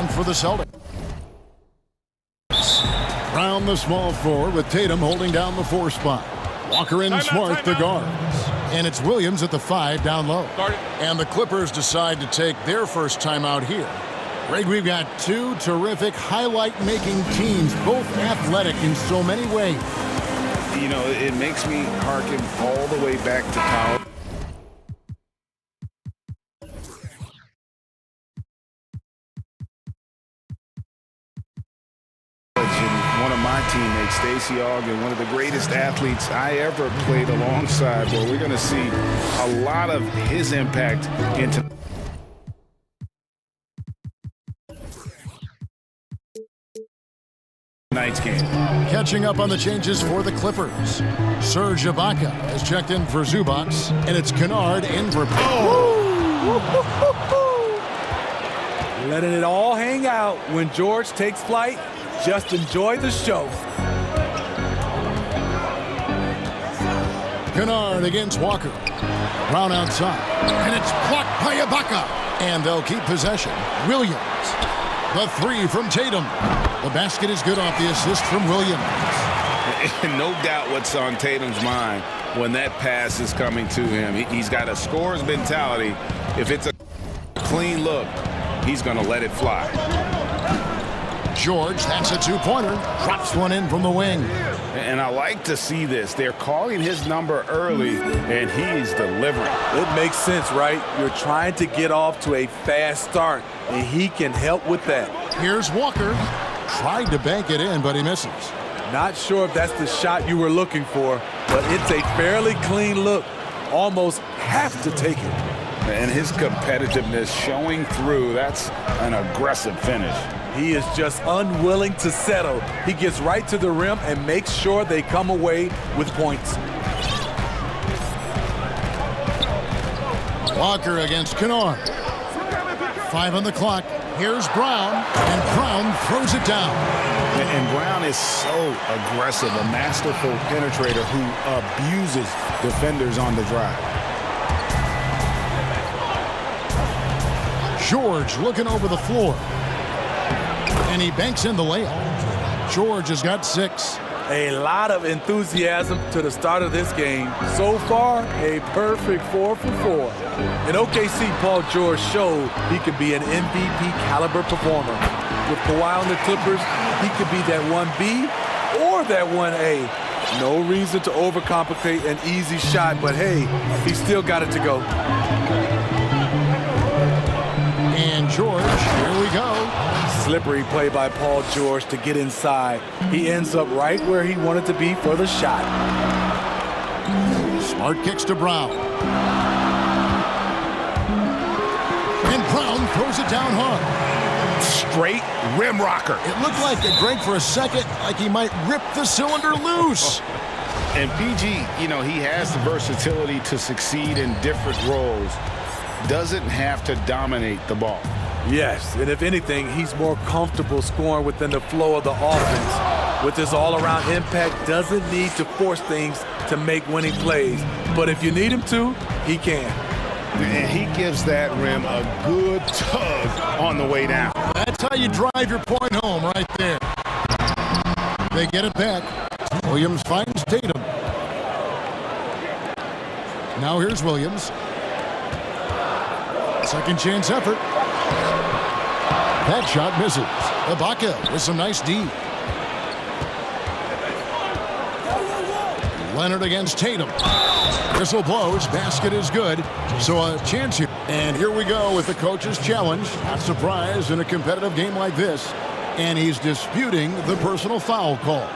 And for the Celtics. Brown the small forward with Tatum holding down the 4 spot. Walker and Smart the guards. And it's Williams at the 5 down low. And the Clippers decide to take their first timeout here. Greg, we've got 2 terrific highlight-making teams, both athletic in so many ways. You know, it makes me harken all the way back to college. One of my teammates, Stacey Ogden, one of the greatest athletes I ever played alongside. Well, we're going to see a lot of his impact into tonight's game. Catching up on the changes for the Clippers. Serge Ibaka has checked in for Zubac, and it's Kennard in for... Letting it all hang out when George takes flight. Just enjoy the show. Kennard against Walker. Brown outside. And it's blocked by Ibaka. And they'll keep possession. Williams. The 3 from Tatum. The basket is good off the assist from Williams. No doubt what's on Tatum's mind when that pass is coming to him. He's got a scorer's mentality. If it's a clean look, he's going to let it fly. George, that's a 2-pointer. Drops one in from the wing. And I like to see this. They're calling his number early, and he's delivering. It makes sense, right? You're trying to get off to a fast start, and he can help with that. Here's Walker. Tried to bank it in, but he misses. Not sure if that's the shot you were looking for, but it's a fairly clean look. Almost have to take it. And his competitiveness showing through. That's an aggressive finish. He is just unwilling to settle. He gets right to the rim and makes sure they come away with points. Walker against Kennard. 5 on the clock. Here's Brown, and Brown throws it down. And Brown is so aggressive, a masterful penetrator who abuses defenders on the drive. George looking over the floor. And he banks in the layup. George has got 6. A lot of enthusiasm to the start of this game. So far, a perfect 4 for 4. In OKC, Paul George showed he could be an MVP caliber performer. With Kawhi on the Clippers, he could be that 1B or that 1A. No reason to overcomplicate an easy shot, but hey, he still got it to go. And George, here we go. Slippery play by Paul George to get inside. He ends up right where he wanted to be for the shot. Smart kicks to Brown. And Brown throws it down hard. Straight rim rocker. It looked like Greg for a second, like he might rip the cylinder loose. And PG, you know, he has the versatility to succeed in different roles. Doesn't have to dominate the ball. Yes, and if anything, he's more comfortable scoring within the flow of the offense. With his all-around impact, doesn't need to force things to make winning plays. But if you need him to, he can. And he gives that rim a good tug on the way down. That's how you drive your point home right there. They get it back. Williams finds Tatum. Now here's Williams. Second chance effort. That shot misses. Ibaka with some nice D. Leonard against Tatum. Whistle blows. Basket is good. So a chance here. And here we go with the coach's challenge. Not surprised in a competitive game like this. And he's disputing the personal foul call.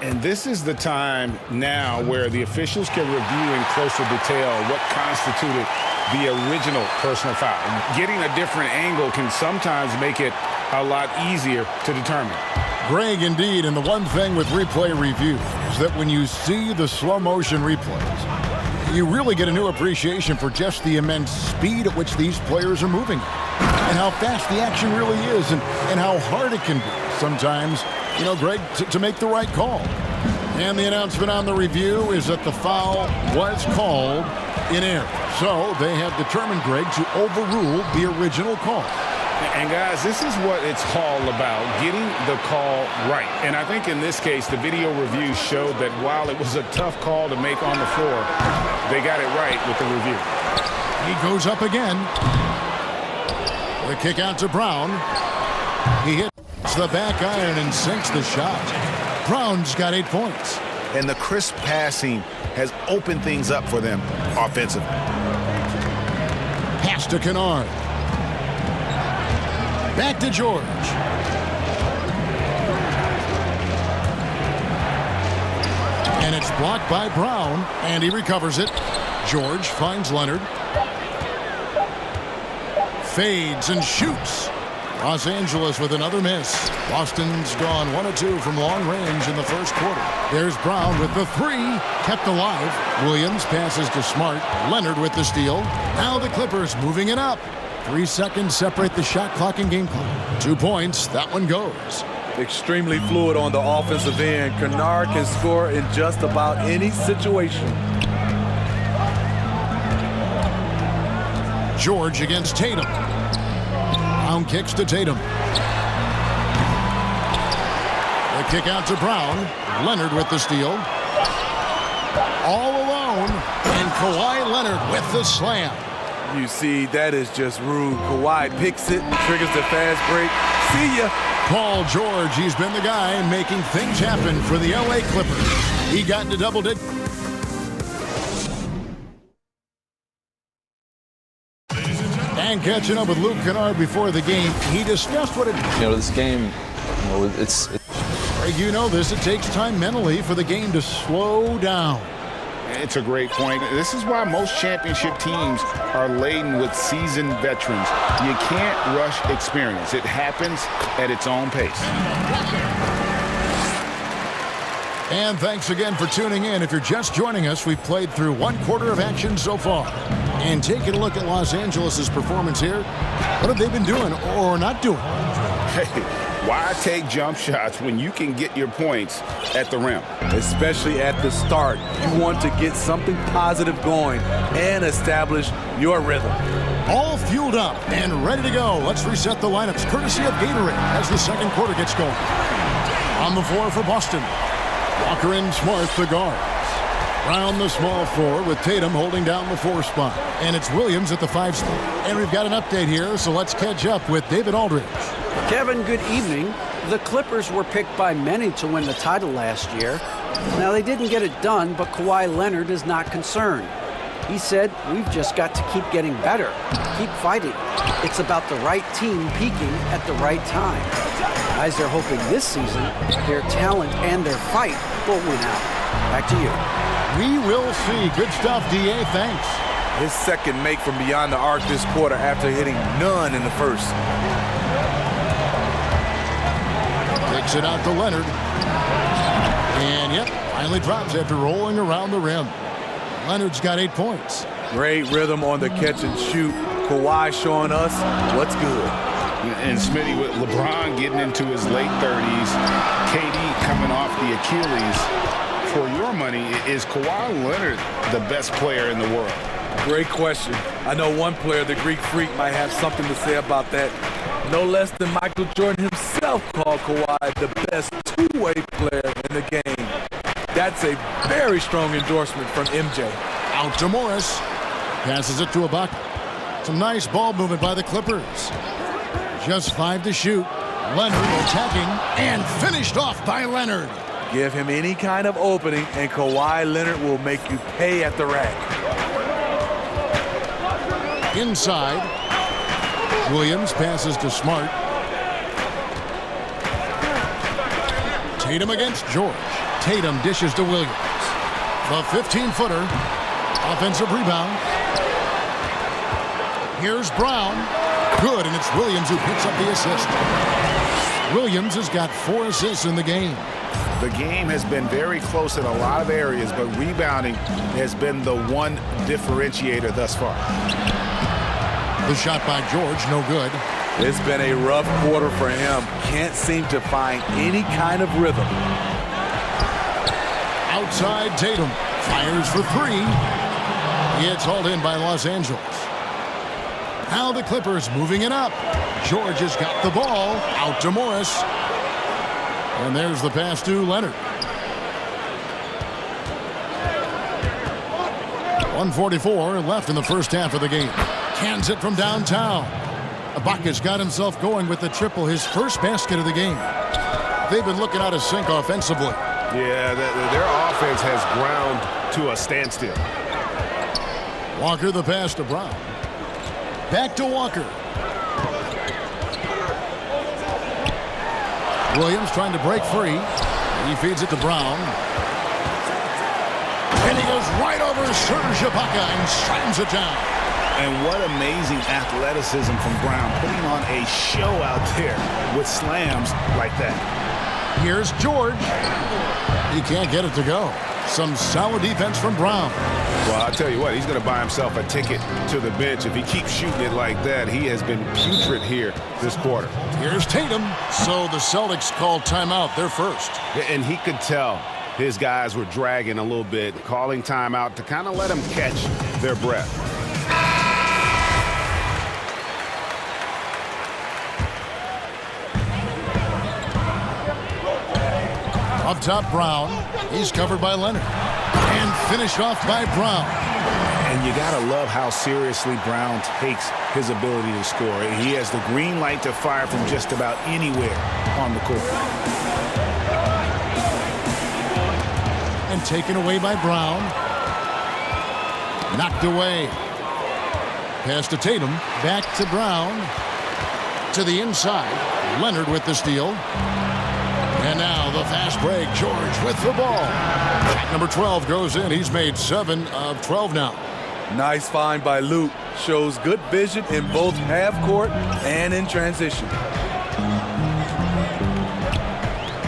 And this is the time now where the officials can review in closer detail what constituted the original personal foul. Getting a different angle can sometimes make it a lot easier to determine. Greg, indeed, and the one thing with replay review is that when you see the slow motion replays, you really get a new appreciation for just the immense speed at which these players are moving and how fast the action really is and how hard it can be sometimes, you know, Greg, to make the right call. And the announcement on the review is that the foul was called in error. So they have determined, Greg, to overrule the original call. And guys, this is what it's all about, getting the call right. And I think in this case, the video review showed that while it was a tough call to make on the floor, they got it right with the review. He goes up again. The kick out to Brown. He hits the back iron and sinks the shot. Brown's got 8 points. And the crisp passing has opened things up for them offensively. Pass to Kennard. Back to George. And it's blocked by Brown, and he recovers it. George finds Leonard. Fades and shoots. Los Angeles with another miss. Boston's gone 1 of 2 from long range in the first quarter. There's Brown with the 3, kept alive. Williams passes to Smart. Leonard with the steal. Now the Clippers moving it up. 3 seconds separate the shot clock and game clock. 2 points, that one goes. Extremely fluid on the offensive end. Kennard can score in just about any situation. George against Tatum. Brown kicks to Tatum. The kick out to Brown. Leonard with the steal. All alone. And Kawhi Leonard with the slam. You see, that is just rude. Kawhi picks it, triggers the fast break. See ya. Paul George, he's been the guy making things happen for the LA Clippers. He got into double digits. And catching up with Luke Kennard before the game, he discussed what it... This game, it's... You know this, it takes time mentally for the game to slow down. It's a great point. This is why most championship teams are laden with seasoned veterans. You can't rush experience. It happens at its own pace. And thanks again for tuning in. If you're just joining us, we've played through 1 quarter of action so far. And taking a look at Los Angeles' performance here, what have they been doing or not doing? Hey, why take jump shots when you can get your points at the rim? Especially at the start. You want to get something positive going and establish your rhythm. All fueled up and ready to go. Let's reset the lineups courtesy of Gatorade as the second quarter gets going. On the floor for Boston. Walker and Smart the guards. Brown the small forward with Tatum holding down the 4 spot. And it's Williams at the 5 spot. And we've got an update here, so let's catch up with David Aldridge. Kevin, good evening. The Clippers were picked by many to win the title last year. Now, they didn't get it done, but Kawhi Leonard is not concerned. He said, we've just got to keep getting better, keep fighting. It's about the right team peaking at the right time. Guys are hoping this season their talent and their fight will win out. Back to you. We will see. Good stuff, D.A. Thanks. His second make from beyond the arc this quarter after hitting none in the first. Kicks it out to Leonard. And, yep, finally drops after rolling around the rim. Leonard's got 8 points. Great rhythm on the catch and shoot. Kawhi showing us what's good. And Smitty with LeBron getting into his late 30s. KD coming off the Achilles. For your money, is Kawhi Leonard the best player in the world? Great question. I know one player, the Greek Freak, might have something to say about that. No less than Michael Jordan himself called Kawhi the best two-way player in the game. That's a very strong endorsement from MJ. Out to Morris. Passes it to Ibaka. Some nice ball movement by the Clippers. Just 5 to shoot. Leonard attacking and finished off by Leonard. Give him any kind of opening and Kawhi Leonard will make you pay at the rack. Inside. Williams passes to Smart. Tatum against George. Tatum dishes to Williams. The 15-footer. Offensive rebound. Here's Brown. Good, and it's Williams who picks up the assist. Williams has got 4 assists in the game. The game has been very close in a lot of areas, but rebounding has been the one differentiator thus far. The shot by George, no good. It's been a rough quarter for him. Can't seem to find any kind of rhythm. Outside Tatum. Fires for 3. It's hauled in by Los Angeles. Now the Clippers moving it up. George has got the ball. Out to Morris. And there's the pass to Leonard. 1:44 left in the first half of the game. Cans it from downtown. Ibaka's got himself going with the triple, his first basket of the game. They've been looking out of sync offensively. Yeah, their offense has ground to a standstill. Walker the pass to Brown. Back to Walker. Williams trying to break free. He feeds it to Brown. And he goes right over Serge Ibaka and slams it down. And what amazing athleticism from Brown, putting on a show out there with slams like that. Here's George. He can't get it to go. Some solid defense from Brown. Well, I'll tell you what, he's going to buy himself a ticket to the bench. If he keeps shooting it like that, he has been putrid here this quarter. Here's Tatum. So the Celtics called timeout. They're first. And he could tell his guys were dragging a little bit, calling timeout to kind of let them catch their breath. Up top, Brown. He's covered by Leonard. And finished off by Brown. And you got to love how seriously Brown takes his ability to score. He has the green light to fire from just about anywhere on the court. And taken away by Brown. Knocked away. Pass to Tatum. Back to Brown. To the inside. Leonard with the steal. And now the fast break. George with the ball. Number 12 goes in. He's made 7 of 12 now. Nice find by Luke. Shows good vision in both half court and in transition.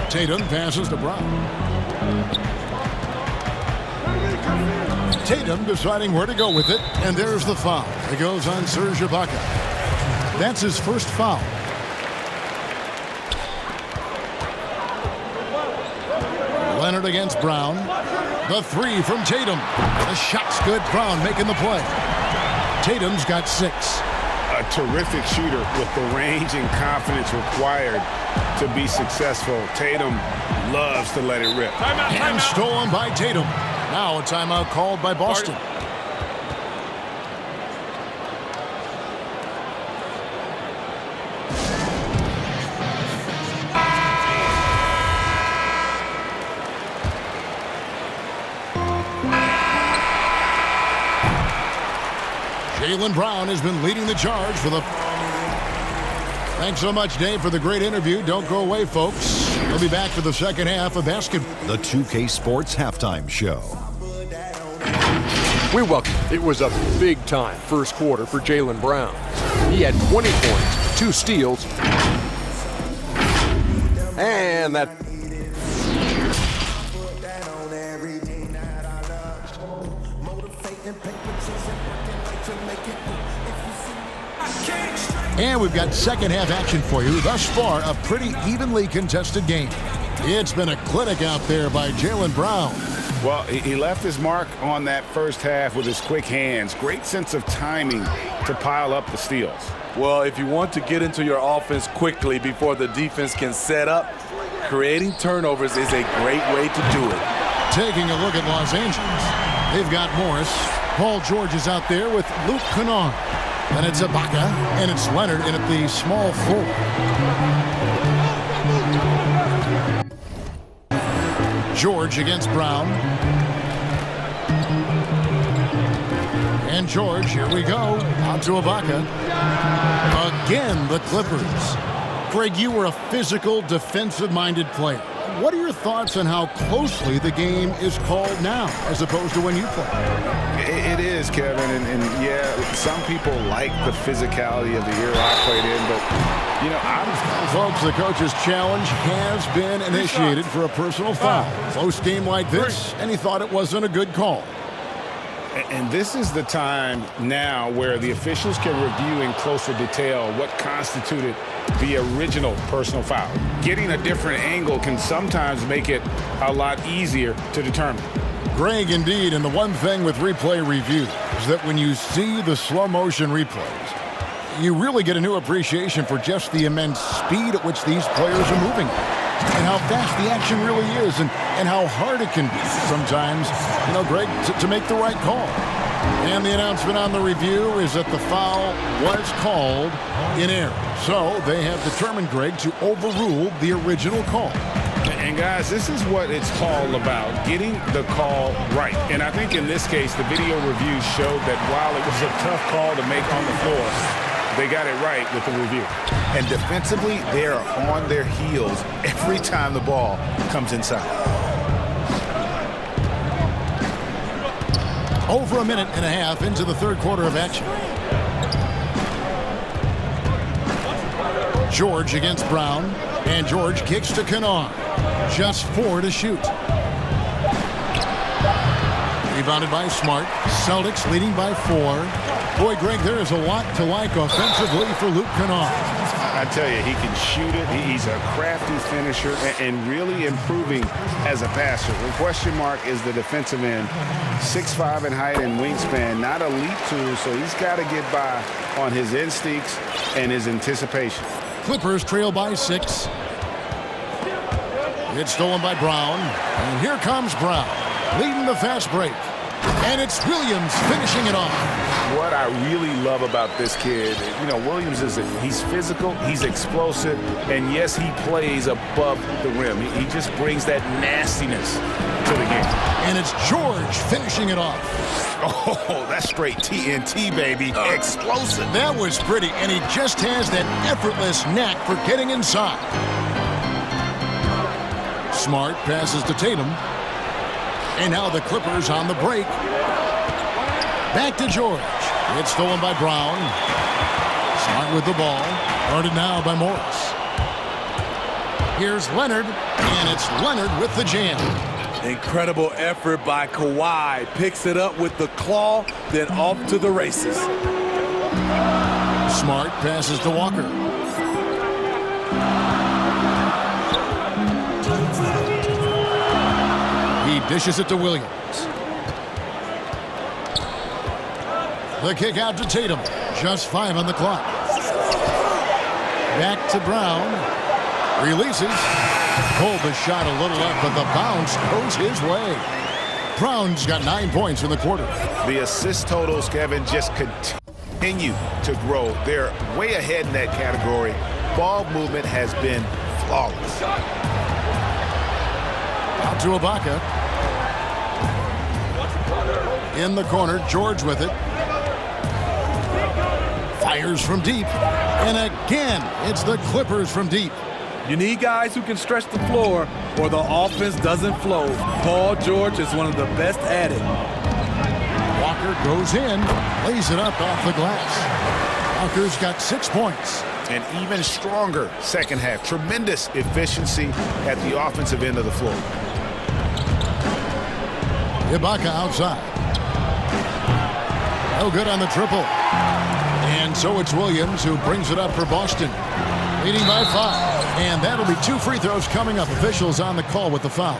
Tatum passes to Brown. Tatum deciding where to go with it. And there's the foul. It goes on Serge Ibaka. That's his first foul. Leonard against Brown. The three from Tatum. The shot's good. Brown making the play. Tatum's got 6. A terrific shooter with the range and confidence required to be successful. Tatum loves to let it rip. And stolen by Tatum. Now a timeout called by Boston. Jaylen Brown has been leading the charge for the... Thanks so much, Dave, for the great interview. Don't go away, folks. We'll be back for the second half of basketball. The 2K Sports Halftime Show. We welcome. It was a big-time first quarter for Jaylen Brown. He had 20 points, 2 steals, and that... And we've got second half action for you. Thus far, a pretty evenly contested game. It's been a clinic out there by Jaylen Brown. Well, he left his mark on that first half with his quick hands. Great sense of timing to pile up the steals. Well, if you want to get into your offense quickly before the defense can set up, creating turnovers is a great way to do it. Taking a look at Los Angeles. They've got Morris. Paul George is out there with Luke Kennard. And it's Ibaka, and it's Leonard in at the small 4. George against Brown. And George, here we go. Out to Ibaka. Again, the Clippers. Greg, you were a physical, defensive-minded player. What are your thoughts on how closely the game is called now as opposed to when you played? It is, Kevin, and yeah, some people like the physicality of the era I played in, but, you know, Folks, the coach's challenge has been initiated for a personal foul. Close game like this, and he thought it wasn't a good call. And this is the time now where the officials can review in closer detail what constituted the original personal foul. Getting a different angle can sometimes make it a lot easier to determine. Greg, indeed, and the one thing with replay review is that when you see the slow motion replays, You really get a new appreciation for just the immense speed at which these players are moving and how fast the action really is and how hard it can be sometimes, Greg, to make the right call. And the announcement on the review is that the foul was called in error. So they have determined, Greg, to overrule the original call. And guys, this is what it's all about, getting the call right. And I think in this case, the video review showed that while it was a tough call to make on the floor, they got it right with the review. And defensively, they are on their heels every time the ball comes inside. Over a minute and a half into the third quarter of action. George against Brown, and George kicks to Kennard. Just 4 to shoot. Rebounded by Smart. Celtics leading by 4. Boy, Greg, there is a lot to like offensively for Luke Kennard. I tell you, he can shoot it. He's a crafty finisher and really improving as a passer. The question mark is the defensive end. 6'5" in height and wingspan, not elite tool, so he's got to get by on his instincts and his anticipation. Clippers trail by 6. It's stolen by Brown, and here comes Brown, leading the fast break. And it's Williams finishing it off. What I really love about this kid, Williams he's physical, he's explosive, and yes, he plays above the rim. He just brings that nastiness to the game. And it's George finishing it off. Oh, that's straight TNT, baby. Explosive. That was pretty, and he just has that effortless knack for getting inside. Smart passes to Tatum. And now the Clippers on the break. Back to George. It's stolen by Brown. Smart with the ball. Guarded now by Morris. Here's Leonard, and it's Leonard with the jam. Incredible effort by Kawhi. Picks it up with the claw, then off to the races. Smart passes to Walker. He dishes it to Williams. The kick out to Tatum. Just 5 on the clock. Back to Brown. Releases. Pulled the shot a little up, but the bounce goes his way. Brown's got 9 points in the quarter. The assist totals, Kevin, just continue to grow. They're way ahead in that category. Ball movement has been flawless. Out to Ibaka. In the corner, George with it. Fires from deep. And again, it's the Clippers from deep. You need guys who can stretch the floor or the offense doesn't flow. Paul George is one of the best at it. Walker goes in, lays it up off the glass. Walker's got 6 points. An even stronger second half. Tremendous efficiency at the offensive end of the floor. Ibaka outside. No good on the triple. And so it's Williams who brings it up for Boston. Leading by 5. And that'll be 2 free throws coming up. Officials on the call with the foul.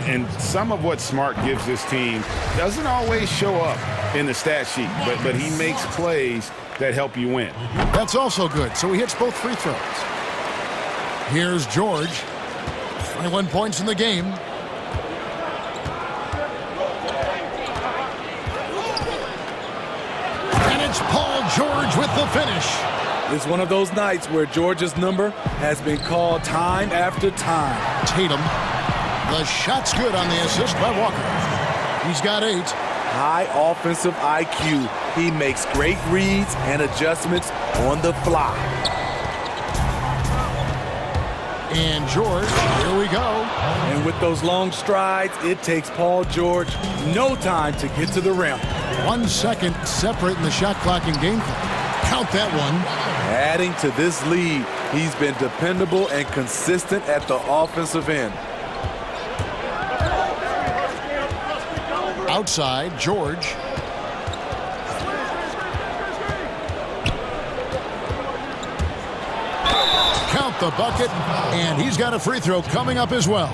And some of what Smart gives this team doesn't always show up in the stat sheet, but he makes plays that help you win. That's also good. So he hits both free throws. Here's George. 21 points in the game. And it's Paul George with the finish. It's one of those nights where George's number has been called time after time. Tatum. The shot's good on the assist by Walker. He's got 8. High offensive IQ. He makes great reads and adjustments on the fly. And George, here we go. And with those long strides, it takes Paul George no time to get to the rim. 1 second separating the shot clock and game clock. Count that one. Adding to this lead, he's been dependable and consistent at the offensive end. Outside, George. Count the bucket, and he's got a free throw coming up as well.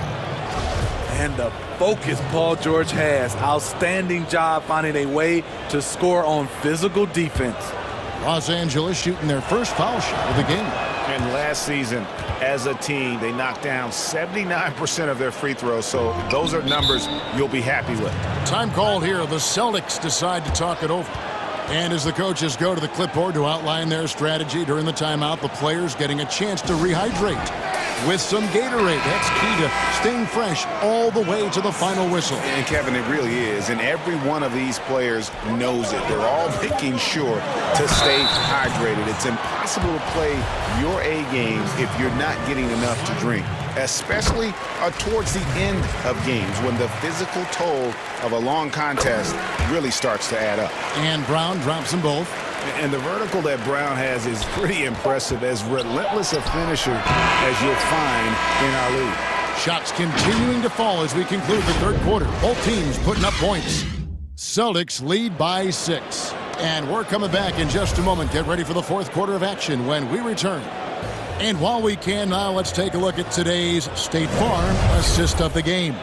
And the focus Paul George has. Outstanding job finding a way to score on physical defense. Los Angeles shooting their first foul shot of the game. And last season, as a team, they knocked down 79% of their free throws, so those are numbers you'll be happy with. Time called here. The Celtics decide to talk it over. And as the coaches go to the clipboard to outline their strategy during the timeout, the players getting a chance to rehydrate with some Gatorade. That's key to staying fresh all the way to the final whistle. And Kevin, it really is. And every one of these players knows it. They're all making sure to stay hydrated. It's impossible to play your A game if you're not getting enough to drink, especially towards the end of games when the physical toll of a long contest really starts to add up. And Brown drops them both. And the vertical that Brown has is pretty impressive, as relentless a finisher as you'll find in our league. Shots continuing to fall as we conclude the third quarter. Both teams putting up points. Celtics lead by 6. And we're coming back in just a moment. Get ready for the fourth quarter of action when we return. And while we can now, let's take a look at today's State Farm assist of the game.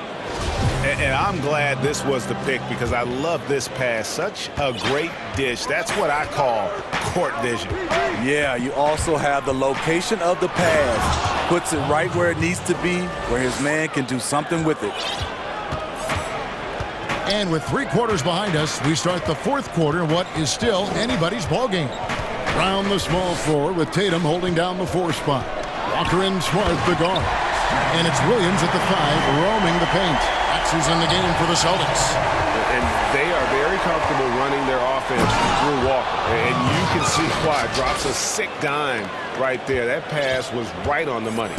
And I'm glad this was the pick because I love this pass. Such a great dish. That's what I call court vision. Yeah, you also have the location of the pass. Puts it right where it needs to be, where his man can do something with it. And with 3 quarters behind us, we start the fourth quarter in what is still anybody's ball game. Brown the small forward with Tatum holding down the 4 spot. Walker and Smart the guard. And it's Williams at the 5 roaming the paint. Who's in the game for the Celtics. And they are very comfortable running their offense through Walker. And you can see why. Drops a sick dime right there. That pass was right on the money.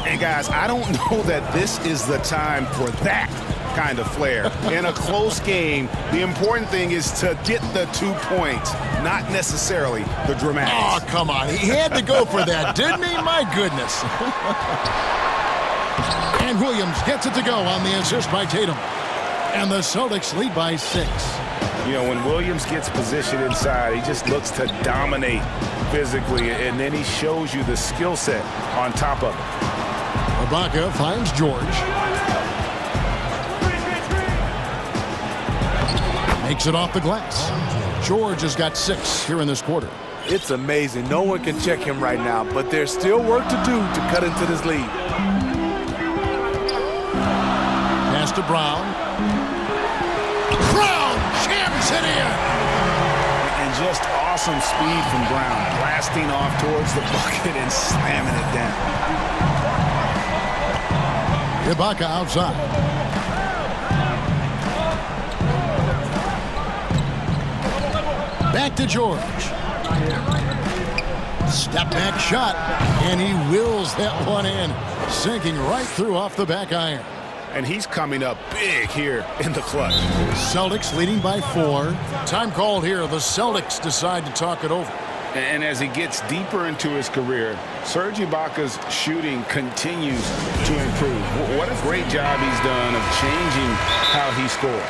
And guys, I don't know that this is the time for that kind of flair. In a close game, the important thing is to get the 2 points, not necessarily the dramatics. Oh, come on. He had to go for that, didn't he? My goodness. And Williams gets it to go on the assist by Tatum. And the Celtics lead by 6. You know, when Williams gets positioned inside, he just looks to dominate physically, and then he shows you the skill set on top of it. Ibaka finds George. Makes it off the glass. George has got 6 here in this quarter. It's amazing. No one can check him right now, but there's still work to do to cut into this lead. Pass to Brown. Brown jams it in. And just awesome speed from Brown, blasting off towards the bucket and slamming it down. Ibaka outside. Back to George. Step back shot, and he wills that one in, sinking right through off the back iron. And he's coming up big here in the clutch. Celtics leading by 4. Time called here. The Celtics decide to talk it over. And as he gets deeper into his career, Serge Ibaka's shooting continues to improve. What a great job he's done of changing how he scores.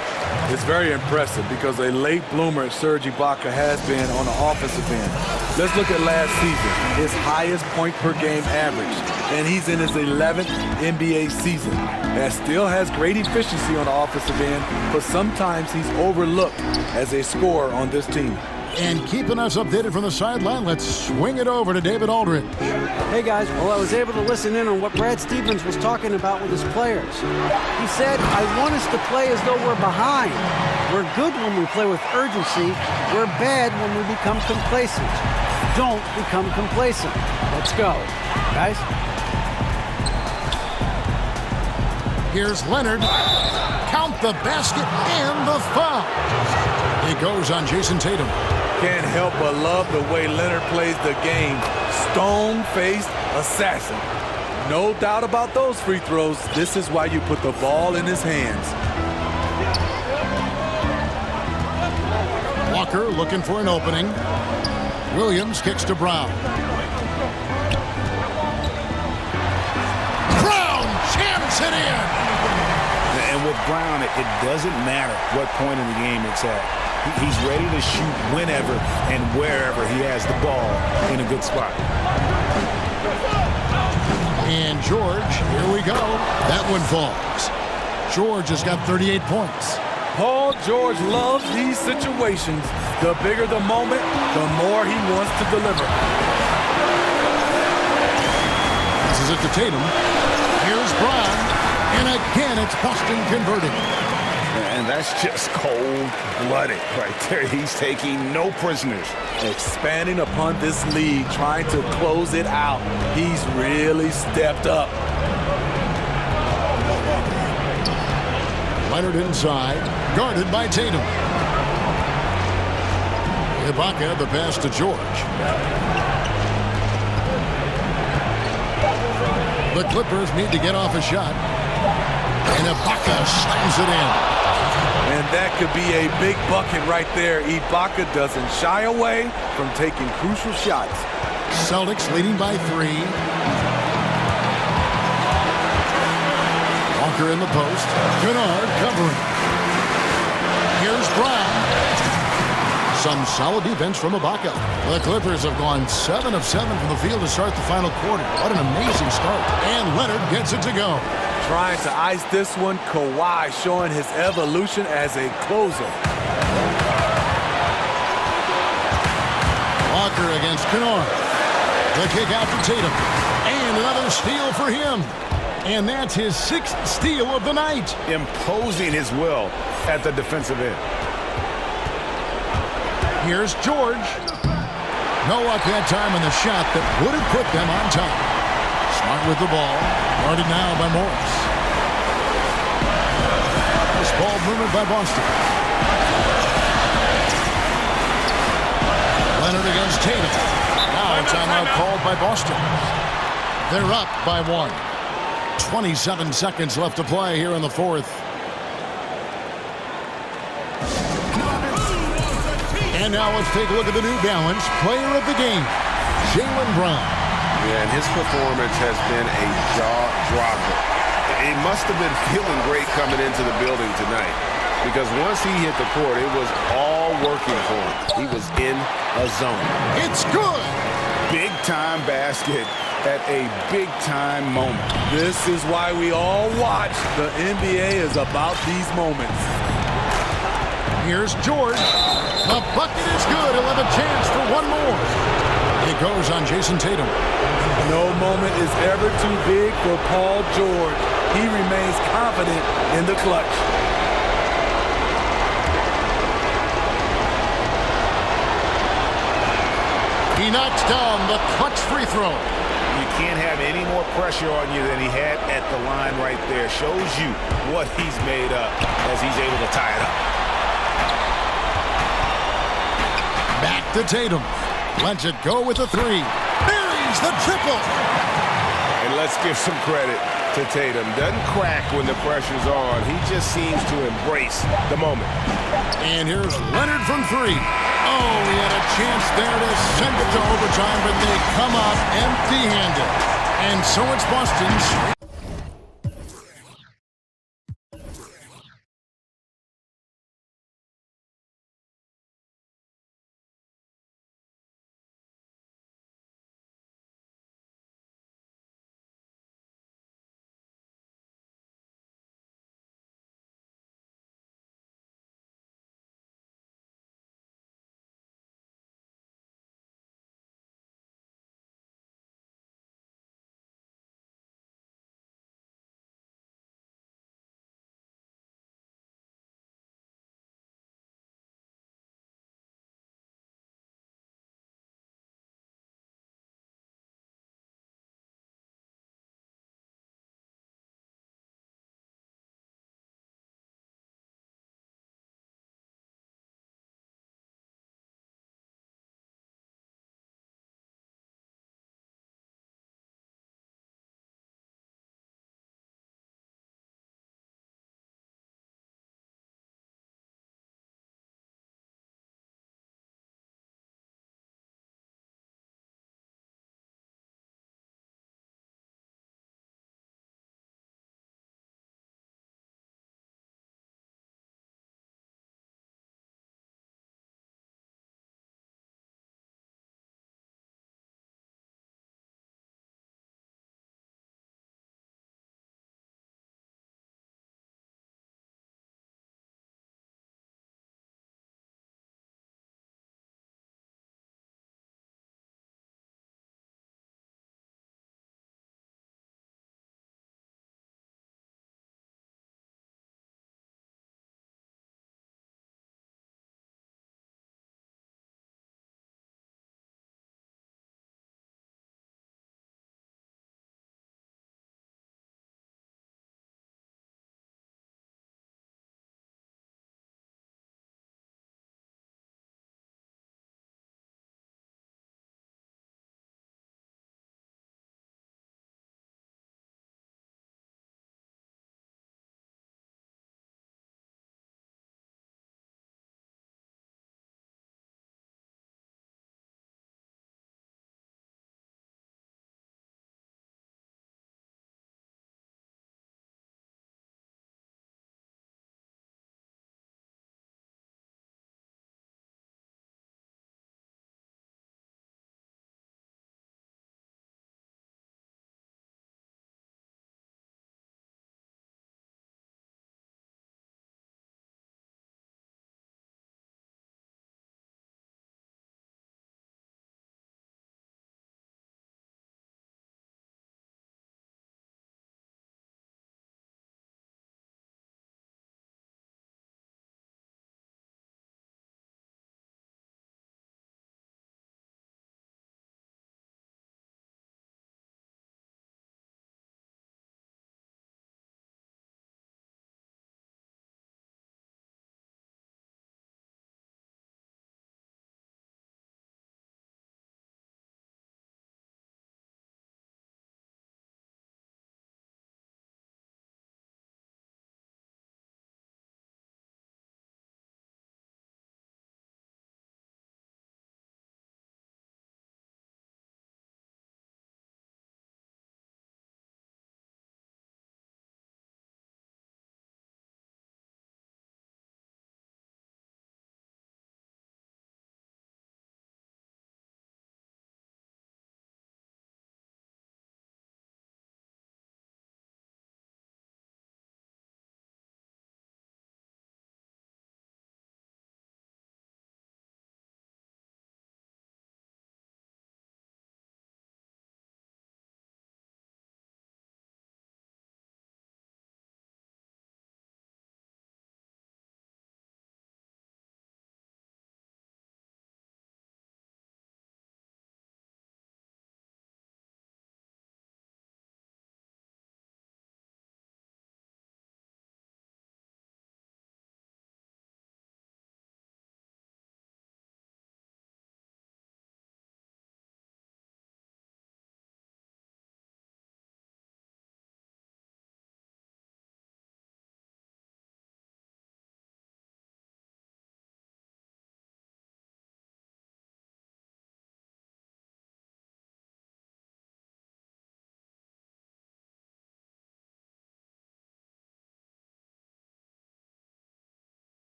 It's very impressive because a late bloomer Serge Ibaka has been on the offensive end. Let's look at last season, his highest point per game average, and he's in his 11th NBA season. That still has great efficiency on the offensive end, but sometimes he's overlooked as a scorer on this team. And keeping us updated from the sideline, let's swing it over to David Aldridge. Hey guys, well, I was able to listen in on what Brad Stevens was talking about with his players. He said, I want us to play as though we're behind. We're good when we play with urgency. We're bad when we become complacent. Don't become complacent. Let's go, guys. Here's Leonard. Count the basket and the foul. It goes on Jason Tatum. Can't help but love the way Leonard plays the game. Stone-faced assassin. No doubt about those free throws. This is why you put the ball in his hands. Walker looking for an opening. Williams kicks to Brown. Brown jams it in. And with Brown, it doesn't matter what point in the game it's at. He's ready to shoot whenever and wherever he has the ball in a good spot. And George, here we go. That one falls. George has got 38 points. Paul George loves these situations. The bigger the moment, the more he wants to deliver. This is it to Tatum. Here's Brown. And again, it's Boston converting. And that's just cold-blooded right there. He's taking no prisoners. Expanding upon this lead, trying to close it out. He's really stepped up. Leonard inside, guarded by Tatum. Ibaka, the pass to George. The Clippers need to get off a shot. And Ibaka slams it in. And that could be a big bucket right there. Ibaka doesn't shy away from taking crucial shots. Celtics leading by 3. Walker in the post. Kennard covering. Here's Brown. Some solid defense from Ibaka. The Clippers have gone 7 of 7 from the field to start the final quarter. What an amazing start. And Leonard gets it to go. Trying to ice this one, Kawhi showing his evolution as a closer. Walker against Kennard. The kick out to Tatum. And another steal for him. And that's his 6th steal of the night. Imposing his will at the defensive end. Here's George. No luck that time on the shot that would have put them on top. Smart with the ball. Guarded now by Morris. This ball movement by Boston. Leonard against Tatum. Now a timeout called by Boston. They're up by 1. 27 seconds left to play here in the 4th. And now let's take a look at the New Balance player of the game, Jaylen Brown. Yeah, and his performance has been a jaw-dropper. He must have been feeling great coming into the building tonight because once he hit the court, it was all working for him. He was in a zone. It's good. Big-time basket at a big-time moment. This is why we all watch. The NBA is about these moments. Here's George. The bucket is good. He'll have a chance for one more. It goes on Jason Tatum. No moment is ever too big for Paul George. He remains confident in the clutch. He knocks down the clutch free throw. You can't have any more pressure on you than he had at the line right there. Shows you what he's made up as he's able to tie it up. Back to Tatum. Lets it go with a 3. Buries the triple. And let's give some credit to Tatum. Doesn't crack when the pressure's on. He just seems to embrace the moment. And here's Leonard from 3. Oh, he had a chance there to send it to overtime, but they come up empty-handed. And so it's Boston's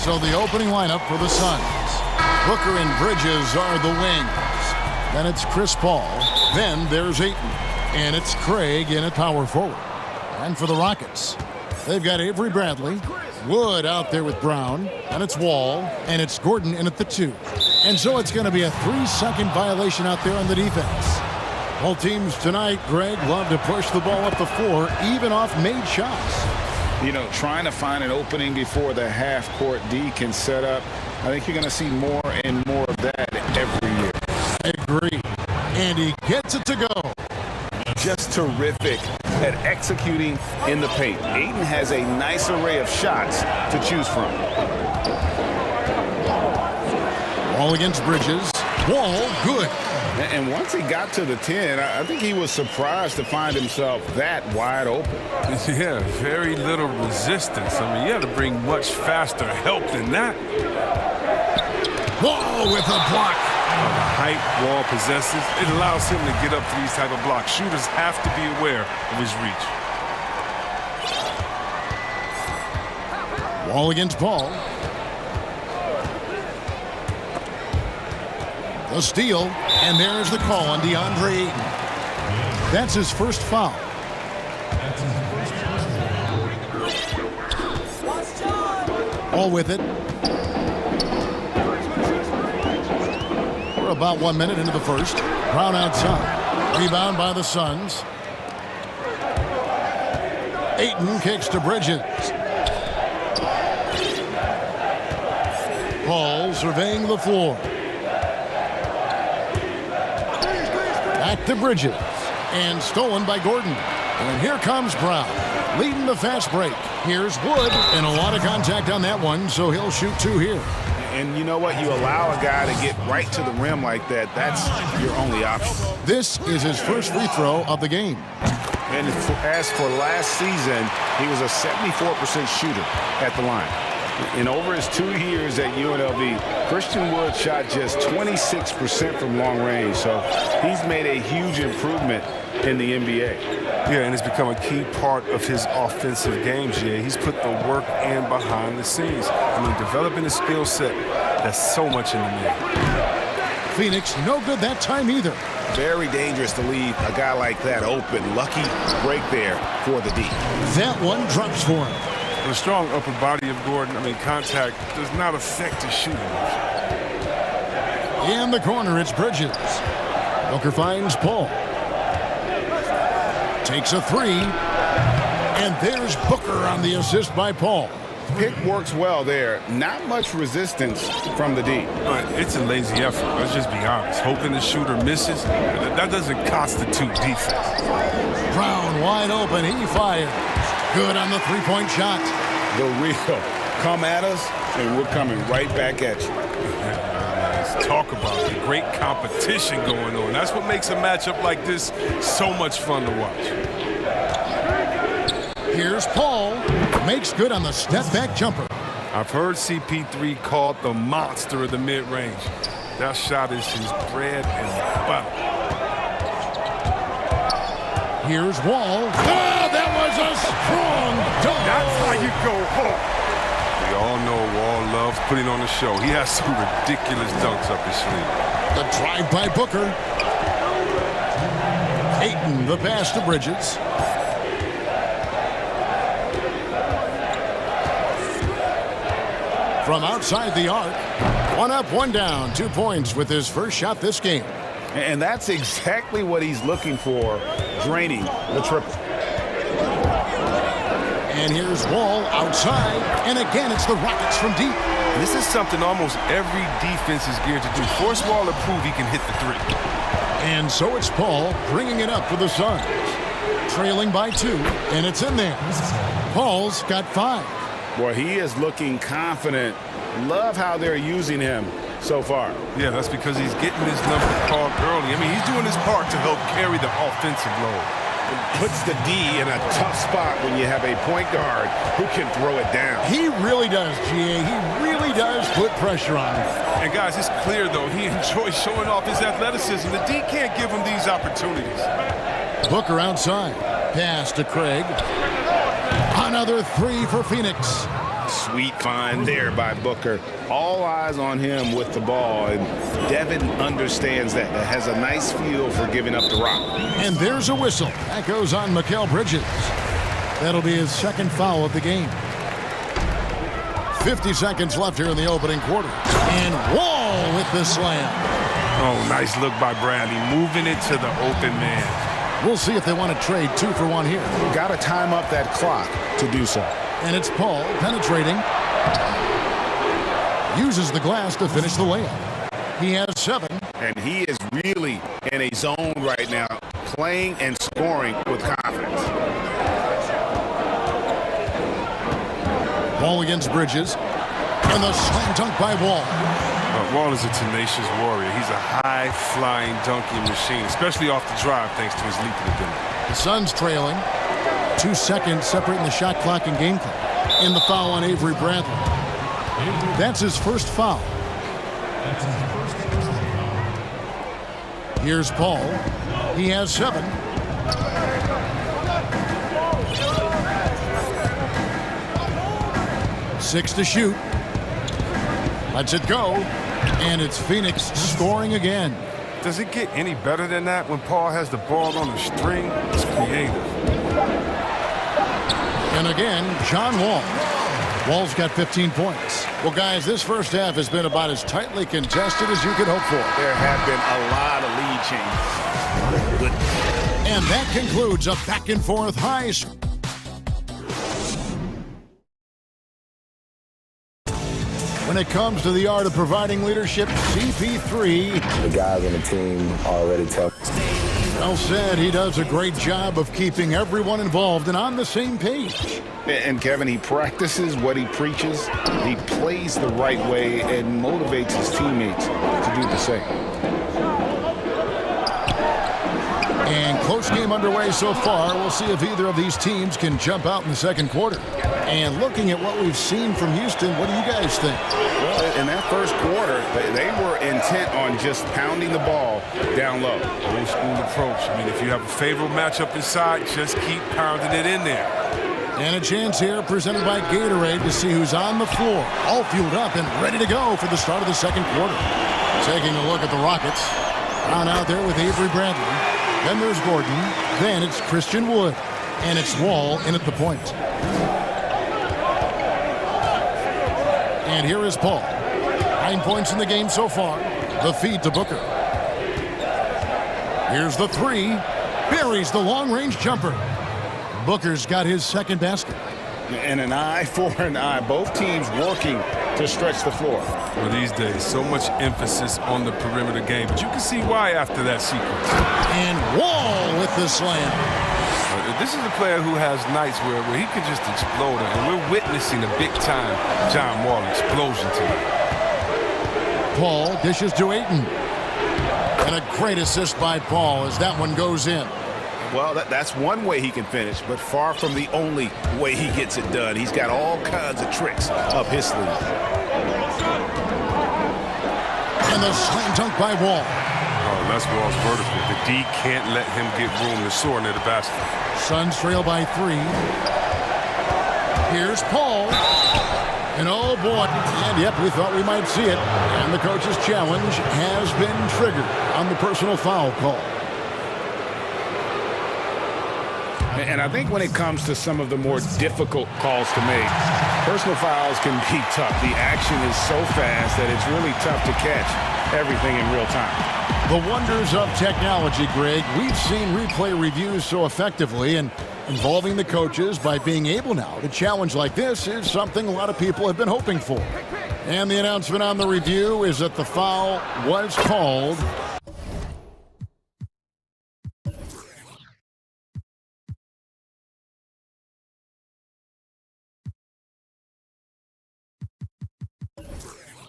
So the opening lineup for the Suns. Booker and Bridges are the wings. Then it's Chris Paul. Then there's Ayton. And it's Craig in at power forward. And for the Rockets, they've got Avery Bradley, Wood out there with Brown, and it's Wall, and it's Gordon in at the 2. And so it's going to be a 3-second violation out there on the defense. Both teams tonight, Greg, love to push the ball up the floor, even off made shots. You know, trying to find an opening before the half-court D can set up. I think you're going to see more and more of that every year. I agree. And he gets it to go. Just terrific at executing in the paint. Ayton has a nice array of shots to choose from. Wall against Bridges. Wall, good. And once he got to the 10, I think he was surprised to find himself that wide open. Yeah, very little resistance. I mean, you have to bring much faster help than that. Wall with a block. The height Wall possesses, it allows him to get up to these type of blocks. Shooters have to be aware of his reach. Wall against Paul. The steal, and there's the call on DeAndre Ayton. That's his first foul. All with it. We're about 1 minute into the first. Brown outside. Rebound by the Suns. Ayton kicks to Bridges. Paul surveying the floor. Back to Bridges. And stolen by Gordon. And here comes Brown, leading the fast break. Here's Wood, and a lot of contact on that one, so he'll shoot 2 here. And you know what? You allow a guy to get right to the rim like that. That's your only option. This is his first free throw of the game. And as for last season, he was a 74% shooter at the line. In over his 2 years at UNLV, Christian Wood shot just 26% from long range. So he's made a huge improvement in the NBA. Yeah, and it's become a key part of his offensive game, Jay. He's put the work in behind the scenes. I mean, developing a skill set that's so much in the game. Phoenix, no good that time either. Very dangerous to leave a guy like that open. Lucky break there for the D. That one drops for him. The strong upper body of Gordon, I mean, contact does not affect his shooting. In the corner, it's Bridges. Booker finds Paul. Takes a 3. And there's Booker on the assist by Paul. Pick works well there. Not much resistance from the D. But it's a lazy effort. Let's just be honest. Hoping the shooter misses, that doesn't constitute defense. Brown wide open. He fires. Good on the three-point shot. The real. Come at us, and we're coming right back at you. Let's talk about the great competition going on. That's what makes a matchup like this so much fun to watch. Here's Paul. Makes good on the step-back jumper. I've heard CP3 called the monster of the mid-range. That shot is his bread and butter. Here's Wall. Oh, that was a strong dunk. That's how you go home. We all know Wall loves putting on a show. He has some ridiculous dunks up his sleeve. The drive by Booker. Ayton, the pass to Bridges. From outside the arc. 1 up, 1 down. 2 points with his first shot this game. And that's exactly what he's looking for, draining the triple. And here's Wall outside. And again, it's the Rockets from deep. This is something almost every defense is geared to do. Force Wall to prove he can hit the 3. And so it's Paul bringing it up for the Suns. Trailing by 2, and it's in there. Paul's got 5. Boy, he is looking confident. Love how they're using him so far. Yeah, that's because he's getting his number called early. I mean, he's doing his part to help carry the offensive load. It puts the D in a tough spot when you have a point guard who can throw it down. He really does, GA. He really does put pressure on him. And guys, it's clear, though, he enjoys showing off his athleticism. The D can't give him these opportunities. Booker outside. Pass to Craig. Another 3 for Phoenix. Sweet find there by Booker. All eyes on him with the ball, and Devin understands that. That has a nice feel for giving up the rock. And there's a whistle. That goes on Mikal Bridges. That'll be his second foul of the game. 50 seconds left here in the opening quarter. And Wall with the slam. Oh, nice look by Bradley, moving it to the open man. We'll see if they want to trade 2 for 1 here. Got to time up that clock to do so. And it's Paul penetrating. Uses the glass to finish the layup. He has 7. And he is really in a zone right now, playing and scoring with confidence. Ball against Bridges. And the slam dunk by Wall. Wall is a tenacious warrior. He's a high-flying dunking machine, especially off the drive, thanks to his leaping ability. The Suns trailing. 2 seconds separating the shot clock and game clock. And the foul on Avery Bradley. That's his first foul. Here's Paul. He has 7. Six to shoot. Lets it go. And it's Phoenix scoring again. Does it get any better than that when Paul has the ball on the string? It's creative. And again, John Wall. Wall's got 15 points. Well, guys, this first half has been about as tightly contested as you could hope for. There have been a lot of lead changes. And that concludes a back-and-forth high. When it comes to the art of providing leadership, CP3. The guys on the team already tell. Well said. He does a great job of keeping everyone involved and on the same page. And Kevin, he practices what he preaches. He plays the right way and motivates his teammates to do the same. And close game underway so far. We'll see if either of these teams can jump out in the second quarter. And looking at what we've seen from Houston, what do you guys think? Well, in that first quarter, they were intent on just pounding the ball down low. Old school approach. I mean, if you have a favorable matchup inside, just keep pounding it in there. And a chance here presented by Gatorade to see who's on the floor. All fueled up and ready to go for the start of the second quarter. Taking a look at the Rockets. On out there with Avery Bradley. Then there's Gordon. Then it's Christian Wood. And it's Wall in at the point. And here is Paul. 9 points in the game so far. The feed to Booker. Here's the 3. Buries the long-range jumper. Booker's got his second basket. And an eye for an eye. Both teams working to stretch the floor. Well, these days, so much emphasis on the perimeter game. But you can see why after that sequence. And Wall with the slam. This is a player who has nights where he could just explode. And we're witnessing a big-time John Wall explosion tonight. Paul dishes to Ayton. And a great assist by Paul as that one goes in. Well, that's one way he can finish, but far from the only way he gets it done. He's got all kinds of tricks up his sleeve. And the slam dunk by Wall. Oh, that's Wall's vertical. The D can't let him get room to soar near the basket. Suns trail by 3. Here's Paul. And oh boy, and yep, we thought we might see it. And the coach's challenge has been triggered on the personal foul call. And I think when it comes to some of the more difficult calls to make, personal fouls can be tough. The action is so fast that it's really tough to catch everything in real time. The wonders of technology, Greg. We've seen replay reviews so effectively, and involving the coaches by being able now to challenge like this is something a lot of people have been hoping for. And the announcement on the review is that the foul was called.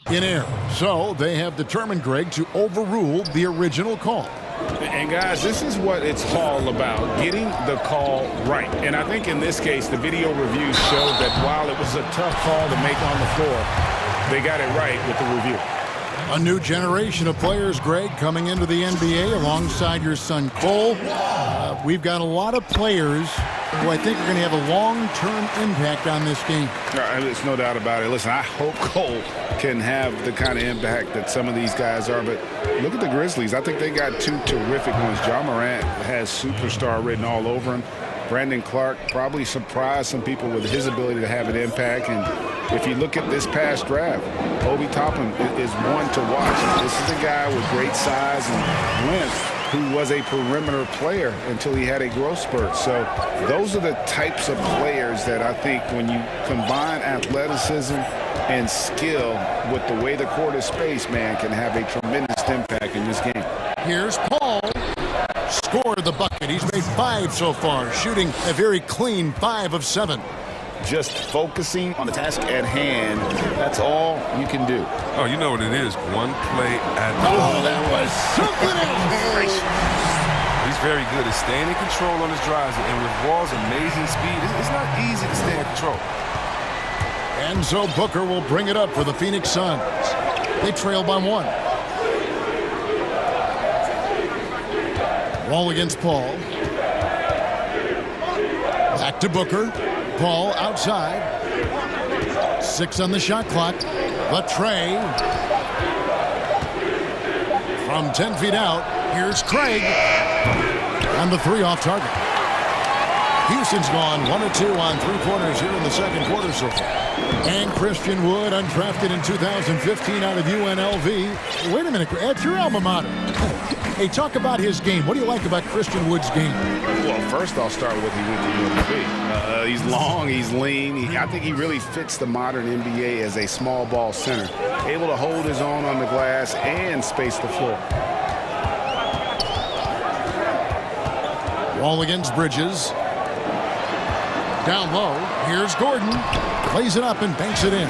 In air. So they have determined, Greg, to overrule the original call. And guys, this is what it's all about, getting the call right. And I think in this case, the video reviews showed that while it was a tough call to make on the floor, they got it right with the review. A new generation of players, Greg, coming into the NBA alongside your son Cole. We've got a lot of players who I think are going to have a long-term impact on this game. There's no doubt about it. Listen, I hope Cole can have the kind of impact that some of these guys are. But look at the Grizzlies. I think they got two terrific ones. Ja Morant has superstar written all over him. Brandon Clark probably surprised some people with his ability to have an impact. And if you look at this past draft, Obi Toppin is one to watch. This is a guy with great size and length who was a perimeter player until he had a growth spurt. So those are the types of players that I think when you combine athleticism and skill with the way the court is spaced, man, can have a tremendous impact in this game. Here's Paul. Scored the bucket. He's made 5 so far, shooting a very clean 5 of 7. Just focusing on the task at hand, that's all you can do. Oh, you know what it is. One play at a time. Oh, that was something else. He's very good at staying in control on his drives, and with Wall's amazing speed, it's not easy to stay in control. And so Booker will bring it up for the Phoenix Suns. They trail by 1. Wall against Paul. Back to Booker. Paul outside. 6 on the shot clock. Latrey. From 10 feet out, here's Craig. And the 3 off target. Houston's gone 1 of 2 on 3-pointers here in the second quarter so far. And Christian Wood, undrafted in 2015 out of UNLV. Wait a minute, that's your alma mater. Hey, talk about his game. What do you like about Christian Wood's game? Well, first I'll start with he went to UNLV. He's long, he's lean. I think he really fits the modern NBA as a small ball center. Able to hold his own on the glass and space the floor. Wall against Bridges. Down low, here's Gordon. Plays it up and banks it in.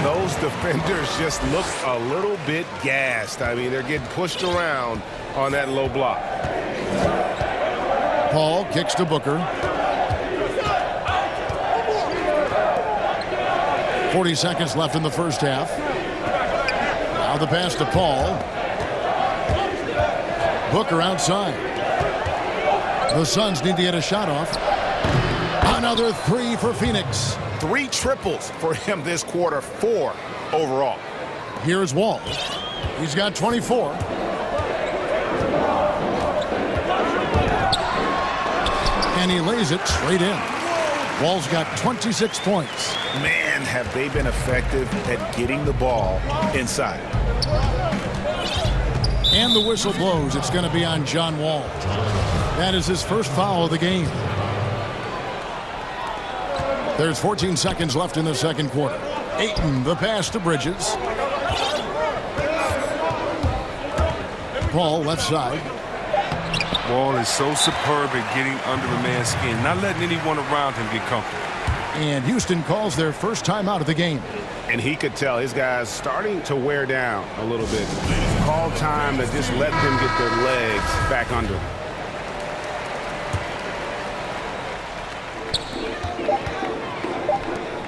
Those defenders just look a little bit gassed. I mean, they're getting pushed around on that low block. Paul kicks to Booker. 40 seconds left in the first half. Now the pass to Paul. Booker outside. The Suns need to get a shot off. Another 3 for Phoenix. 3 triples for him this quarter, 4 overall. Here's Wall. He's got 24. And he lays it straight in. Wall's got 26 points. Man, have they been effective at getting the ball inside. And the whistle blows. It's going to be on John Wall. That is his first foul of the game. There's 14 seconds left in the second quarter. Ayton, the pass to Bridges. Paul, left side. Wall is so superb at getting under a man's skin, not letting anyone around him get comfortable. And Houston calls their first time out of the game. And he could tell his guys starting to wear down a little bit. Call time to just let them get their legs back under them.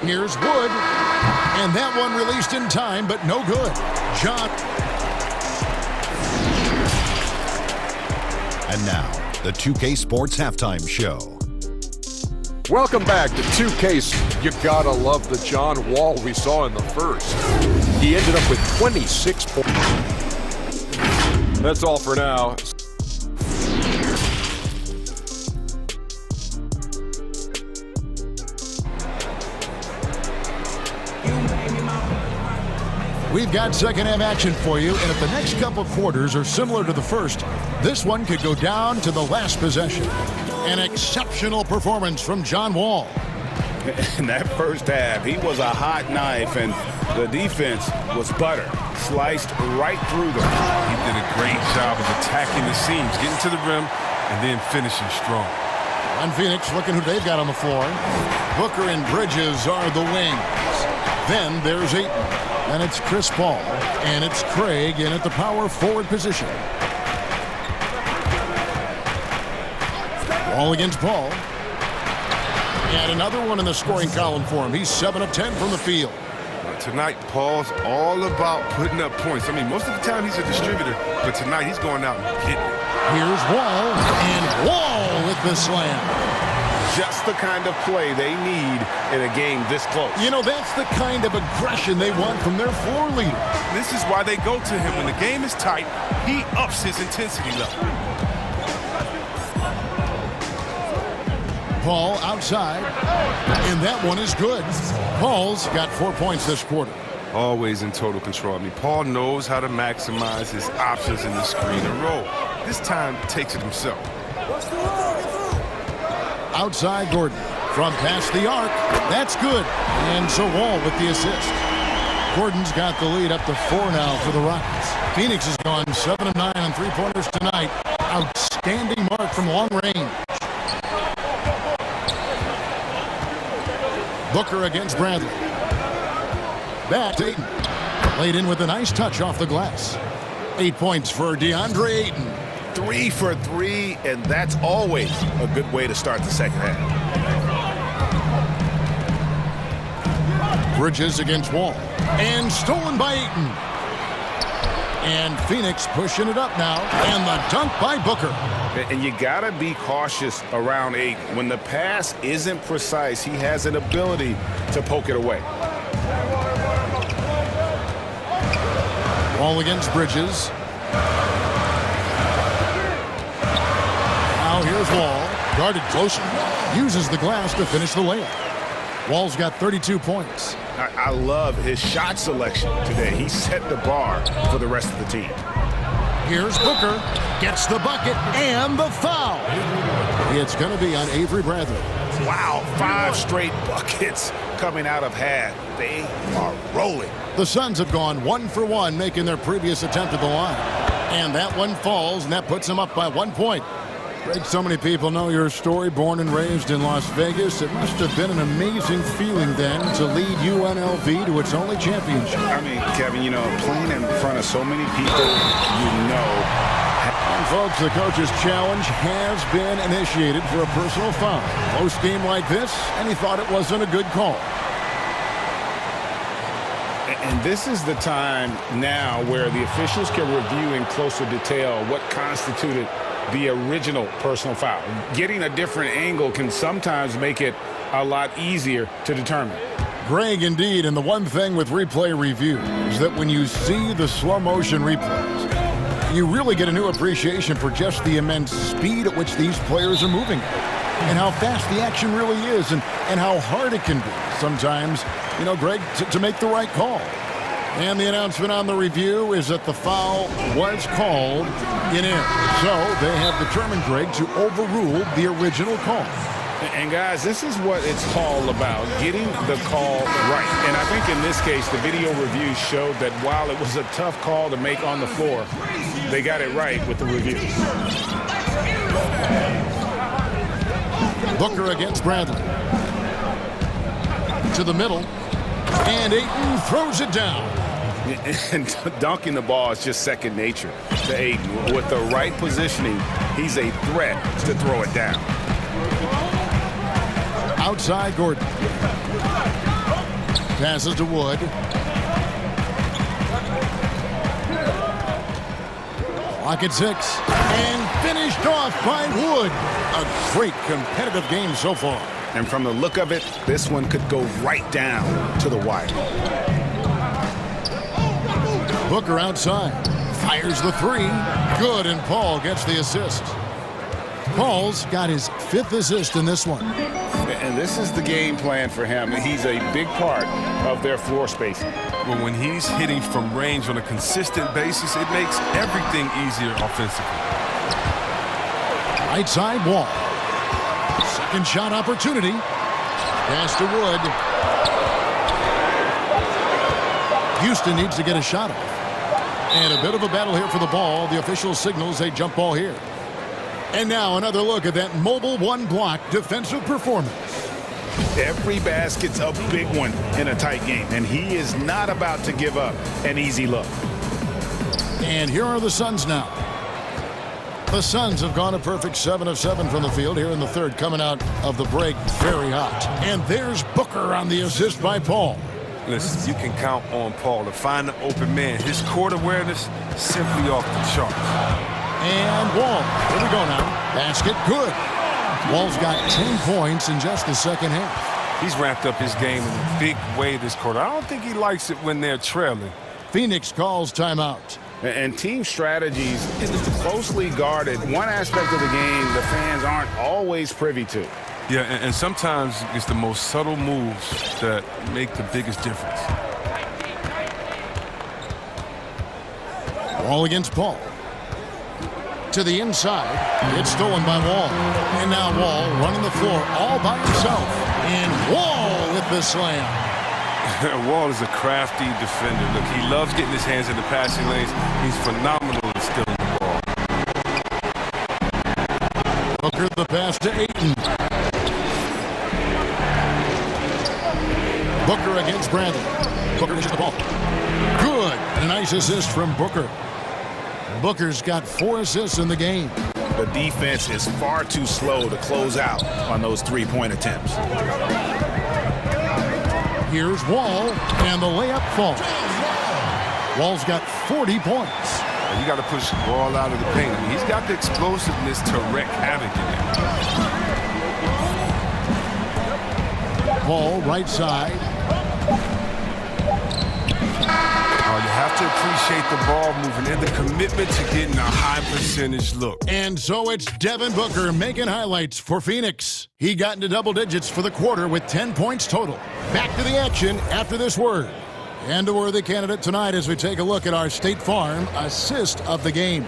Here's Wood, and that one released in time, but no good. John. And now, the 2K Sports Halftime Show. Welcome back to 2K. You gotta love the John Wall we saw in the first. He ended up with 26 points. That's all for now. We've got second half action for you, and if the next couple quarters are similar to the first, this one could go down to the last possession. An exceptional performance from John Wall. In that first half, he was a hot knife, and the defense was butter. Sliced right through them. He did a great job of attacking the seams, getting to the rim, and then finishing strong. On Phoenix, looking who they've got on the floor. Booker and Bridges are the wings. Then there's Ayton. And it's Chris Paul, and it's Craig in at the power forward position. Wall against Paul. And another one in the scoring column for him. He's 7 of 10 from the field. Tonight, Paul's all about putting up points. I mean, most of the time he's a distributor, but tonight he's going out and getting it. Here's Wall, and Wall with the slam. Just the kind of play they need in a game this close. You know, that's the kind of aggression they want from their floor leader. This is why they go to him. When the game is tight, he ups his intensity level. Paul outside, and that one is good. Paul's got 4 points this quarter. Always in total control. I mean, Paul knows how to maximize his options in the screen and roll. This time, takes it himself. Outside Gordon from past the arc. That's good. And so Wall with the assist. Gordon's got the lead up to 4 now for the Rockets. Phoenix has gone 7 of 9 on three-pointers tonight. Outstanding mark from long range. Booker against Bradley. Back to Ayton. Laid in with a nice touch off the glass. 8 points for DeAndre Ayton. 3 for 3, and that's always a good way to start the second half. Bridges against Wall. And stolen by Ayton. And Phoenix pushing it up now. And the dunk by Booker. And you got to be cautious around Ayton. When the pass isn't precise, he has an ability to poke it away. Wall against Bridges. Now here's Wall. Guarded closer. Uses the glass to finish the layup. Wall's got 32 points. I love his shot selection today. He set the bar for the rest of the team. Here's Booker. Gets the bucket and the foul. It's going to be on Avery Bradley. Wow, 5 straight buckets coming out of half. They are rolling. The Suns have gone 1 for 1, making their previous attempt at the line. And that one falls, and that puts them up by 1 point. Greg, so many people know your story. Born and raised in Las Vegas, it must have been an amazing feeling then to lead UNLV to its only championship. I mean, Kevin, you know, playing in front of so many people, you know. And folks, the coach's challenge has been initiated for a personal foul. Close game like this, and he thought it wasn't a good call. And this is the time now where the officials can review in closer detail what constituted the original personal foul. Getting a different angle can sometimes make it a lot easier to determine. Greg, indeed, and the one thing with replay review is that when you see the slow motion replays, you really get a new appreciation for just the immense speed at which these players are moving and how fast the action really is and how hard it can be sometimes, you know, Greg, to make the right call. And the announcement on the review is that the foul was called in error. So they have determined, Greg, to overrule the original call. And guys, this is what it's all about, getting the call right. And I think in this case, the video review showed that while it was a tough call to make on the floor, they got it right with the review. Booker against Bradley. To the middle. And Ayton throws it down. And dunking the ball is just second nature to Ayton. With the right positioning, he's a threat to throw it down. Outside Gordon. Passes to Wood. Clock at 6. And finished off by Wood. A great competitive game so far. And from the look of it, this one could go right down to the wire. Booker outside. Fires the 3. Good, and Paul gets the assist. Paul's got his 5th assist in this one. And this is the game plan for him. He's a big part of their floor spacing. Well, when he's hitting from range on a consistent basis, it makes everything easier offensively. Right side Wall. Second shot opportunity. Pass to Wood. Houston needs to get a shot off. And a bit of a battle here for the ball. The official signals a jump ball here. And now another look at that mobile one-block defensive performance. Every basket's a big one in a tight game, and he is not about to give up an easy look. And here are the Suns now. The Suns have gone a perfect 7 of 7 from the field here in the third, coming out of the break very hot. And there's Booker on the assist by Paul. Listen, you can count on Paul to find the open man. His court awareness simply off the charts. And Wall. Here we go now. Basket, good. Wall's got 10 points in just the second half. He's ramped up his game in a big way this quarter. I don't think he likes it when they're trailing. Phoenix calls timeout. And team strategies is closely guarded. One aspect of the game the fans aren't always privy to. Yeah, and sometimes it's the most subtle moves that make the biggest difference. Wall against Paul. To the inside. It's stolen by Wall. And now Wall running the floor all by himself. And Wall with the slam. Wall is a crafty defender. Look, he loves getting his hands in the passing lanes. He's phenomenal at stealing the ball. Booker the pass to Ayton. Booker against Bradley. Booker dishes the ball. Good. And a nice assist from Booker. Booker's got 4 assists in the game. The defense is far too slow to close out on those three-point attempts. Here's Wall, and the layup falls. Wall's got 40 points. You got to push Wall out of the paint. I mean, he's got the explosiveness to wreak havoc in it. Ball right side. You have to appreciate the ball moving and the commitment to getting a high percentage look. And so it's Devin Booker making highlights for Phoenix. He got into double digits for the quarter with 10 points total. Back to the action after this word. And a worthy candidate tonight as we take a look at our State Farm assist of the game.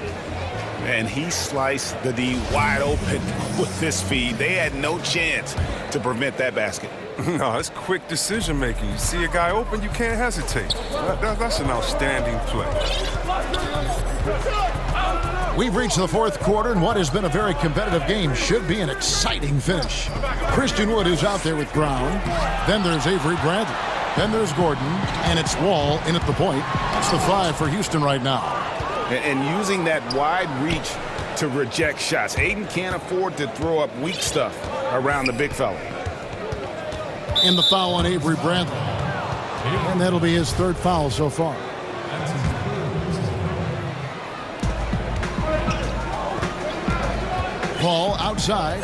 And he sliced the D wide open with this feed. They had no chance to prevent that basket. No, it's quick decision making. You see a guy open, you can't hesitate. That's an outstanding play. We've reached the fourth quarter, and what has been a very competitive game should be an exciting finish. Christian Wood is out there with Brown. Then there's Avery Bradley. Then there's Gordon, and it's Wall in at the point. That's the 5 for Houston right now. And using that wide reach to reject shots. Ayton can't afford to throw up weak stuff around the big fella. And the foul on Avery Bradley. And that'll be his 3rd foul so far. Paul outside.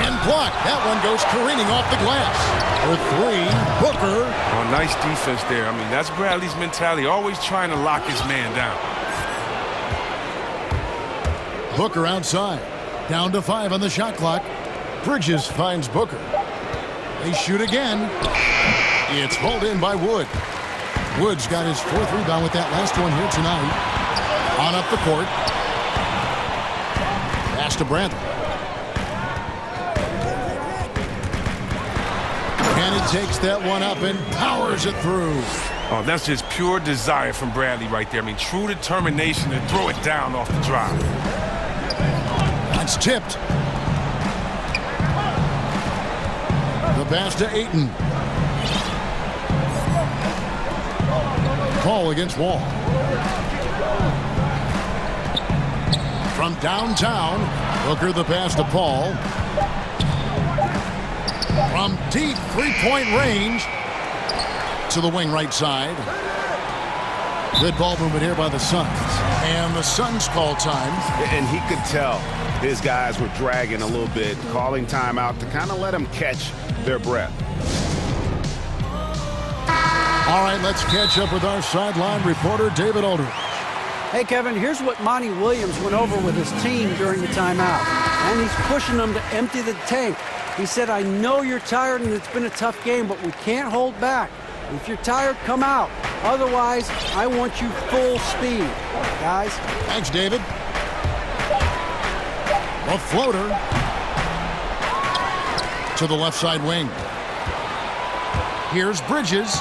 And blocked. That one goes careening off the glass. For 3, Booker. Oh, nice defense there. I mean, that's Bradley's mentality. Always trying to lock his man down. Booker outside. Down to 5 on the shot clock. Bridges finds Booker. They shoot again. It's hauled in by Wood. Wood's got his 4th rebound with that last one here tonight. On up the court. Pass to Bradley. And he takes that one up and powers it through. Oh, that's just pure desire from Bradley right there. I mean, true determination to throw it down off the drive. That's tipped. The pass to Ayton. Paul against Wall. From downtown, Booker the pass to Paul. From deep 3-point range to the wing right side. Good ball movement here by the Suns. And the Suns call time. And he could tell his guys were dragging a little bit, calling timeout to kind of let them catch their breath. All right, let's catch up with our sideline reporter, David Aldridge. Hey, Kevin, here's what Monty Williams went over with his team during the timeout. And he's pushing them to empty the tank. He said, I know you're tired and it's been a tough game, but we can't hold back. If you're tired, come out. Otherwise, I want you full speed. Guys. Thanks, David. A floater to the left side wing. Here's Bridges.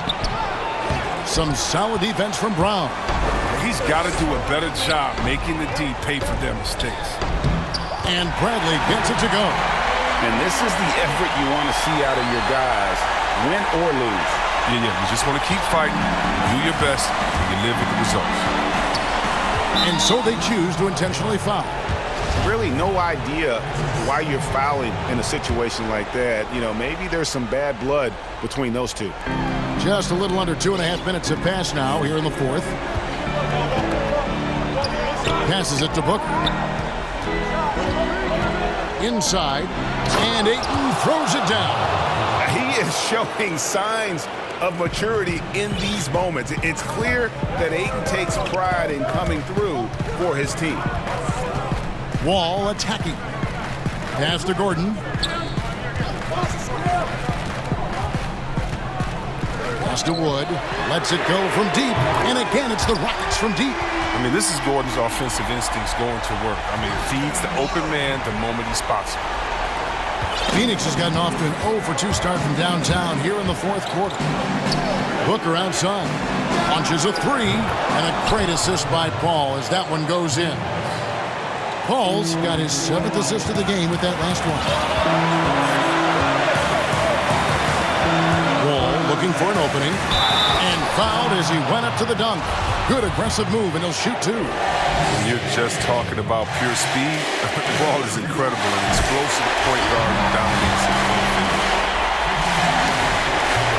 Some solid defense from Brown. He's got to do a better job making the D pay for their mistakes. And Bradley gets it to go. And this is the effort you want to see out of your guys, win or lose. Yeah, you just want to keep fighting, do your best, and you live with the results. And so they choose to intentionally foul. really no idea why you're fouling in a situation like that. You know, maybe there's some bad blood between those two. Just a little under 2.5 minutes have passed now here in the fourth. Passes it to Booker. Inside, and Ayton throws it down. He is showing signs of maturity in these moments. It's clear that Ayton takes pride in coming through for his team. Wall attacking. Pass to Gordon. Pass to Wood. Lets it go from deep. And again, it's the Rockets from deep. I mean, this is Gordon's offensive instincts going to work. I mean, feeds the open man the moment he spots him. Phoenix has gotten off to an 0 for 2 start from downtown here in the fourth quarter. Booker outside. Launches a three. And a great assist by Paul as that one goes in. Paul's got his 7th assist of the game with that last one. Wall looking for an opening. And fouled as he went up to the dunk. Good aggressive move, and he'll shoot 2. When you're just talking about pure speed, Wall is incredible. An explosive point guard who dominates it.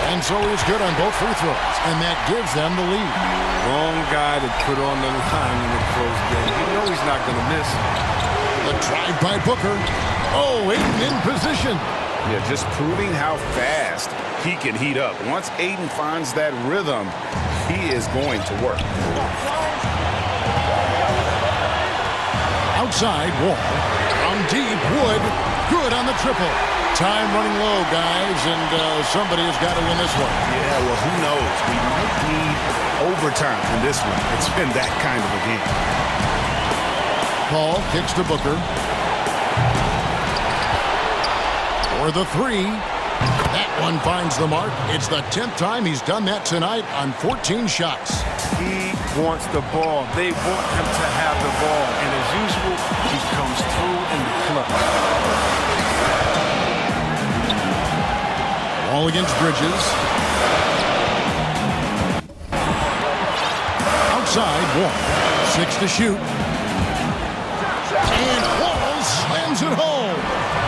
And so he's good on both free throws, and that gives them the lead. Wrong guy to put on the line in the close game. You know he's not going to miss. The drive by Booker. Oh, Ayton in position. Yeah, just proving how fast he can heat up. Once Ayton finds that rhythm, he is going to work. Outside, Wall. On deep, Wood. Good on the triple. Time running low, guys, and somebody has got to win this one. Yeah, well, who knows? We might need overtime in this one. It's been that kind of a game. Paul kicks to Booker. For the three. That one finds the mark. It's the 10th time he's done that tonight on 14 shots. He wants the ball. They want him to have the ball. And as usual, he comes through in the clutch. Wall against Bridges. Outside, Wall. 6 to shoot. And Wall slams it home.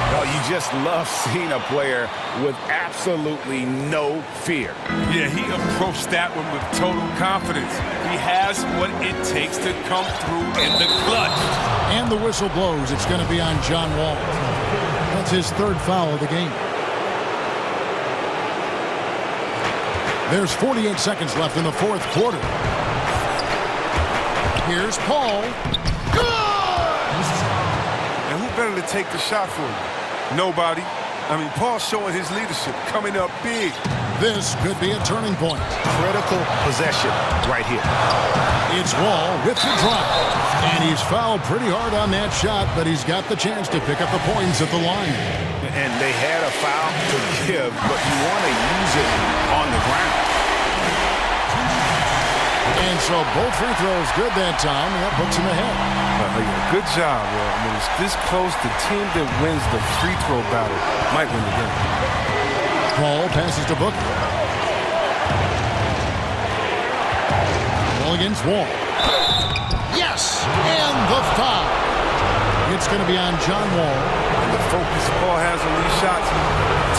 Oh, you just love seeing a player with absolutely no fear. Yeah, he approached that one with total confidence. He has what it takes to come through in the clutch. And the whistle blows. It's going to be on John Wall. That's his 3rd foul of the game. There's 48 seconds left in the fourth quarter. Here's Paul. And who better to take the shot for him? Nobody. I mean, Paul's showing his leadership, coming up big. This could be a turning point. Critical possession right here. It's Wall with the drive. And he's fouled pretty hard on that shot, but he's got the chance to pick up the points at the line. And they had a foul to give, but you want to use it on the ground. And so both free throws good that time, and that puts him ahead. Good job, Will. I mean, it's this close. The team that wins the free throw battle might win the game. Paul passes to Booker. Ball against Wall. Yes! And the foul. It's going to be on John Wall. And the focus Paul has on these shots,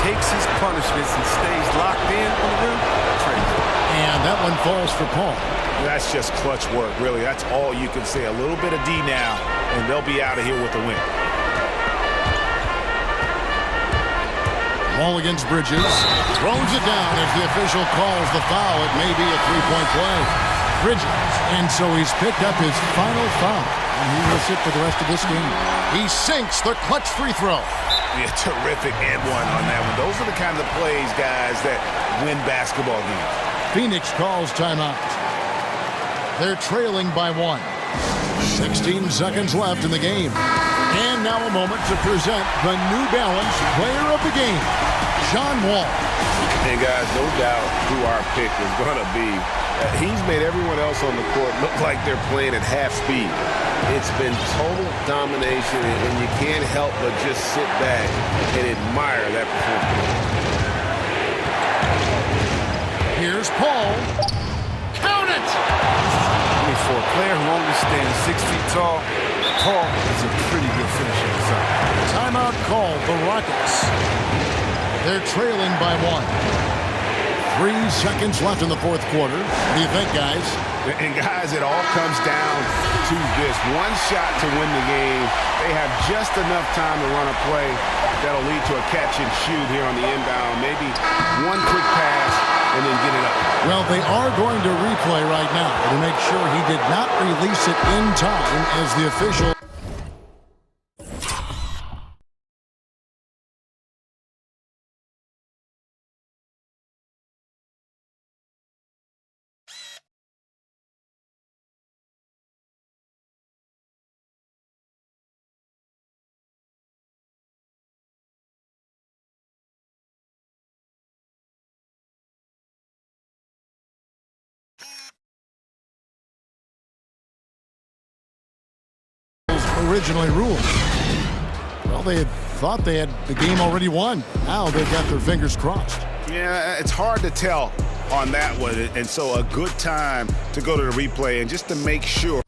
takes his punishments and stays locked in on the rim. And that one falls for Paul. That's just clutch work, really. That's all you can say. A little bit of D now, and they'll be out of here with a win. Wall against Bridges. Throws it down as the official calls the foul. It may be a three-point play. Bridges. And so he's picked up his final foul. And he will sit for the rest of this game. He sinks the clutch free throw. Yeah, terrific and one on that one. Those are the kind of plays, guys, that win basketball games. Phoenix calls timeout. They're trailing by 1. 16 seconds left in the game. And now a moment to present the New Balance Player of the Game, John Wall. And guys, no doubt who our pick is going to be. He's made everyone else on the court look like they're playing at half speed. It's been total domination, and you can't help but just sit back and admire that performance. Here's Paul. Count it! I mean, for a player who only stands 6 feet tall, call is a pretty good finishing shot. Timeout call, the Rockets. They're trailing by 1. 3 seconds left in the fourth quarter. What do you think, guys? And guys, it all comes down to this. One shot to win the game. They have just enough time to run a play that'll lead to a catch and shoot here on the inbound. Maybe one quick pass and then get it up. Well, they are going to replay right now to make sure he did not release it in time as the official. Originally ruled. Well, they had thought they had the game already won. Now they've got their fingers crossed. Yeah, it's hard to tell on that one, and so a good time to go to the replay and just to make sure.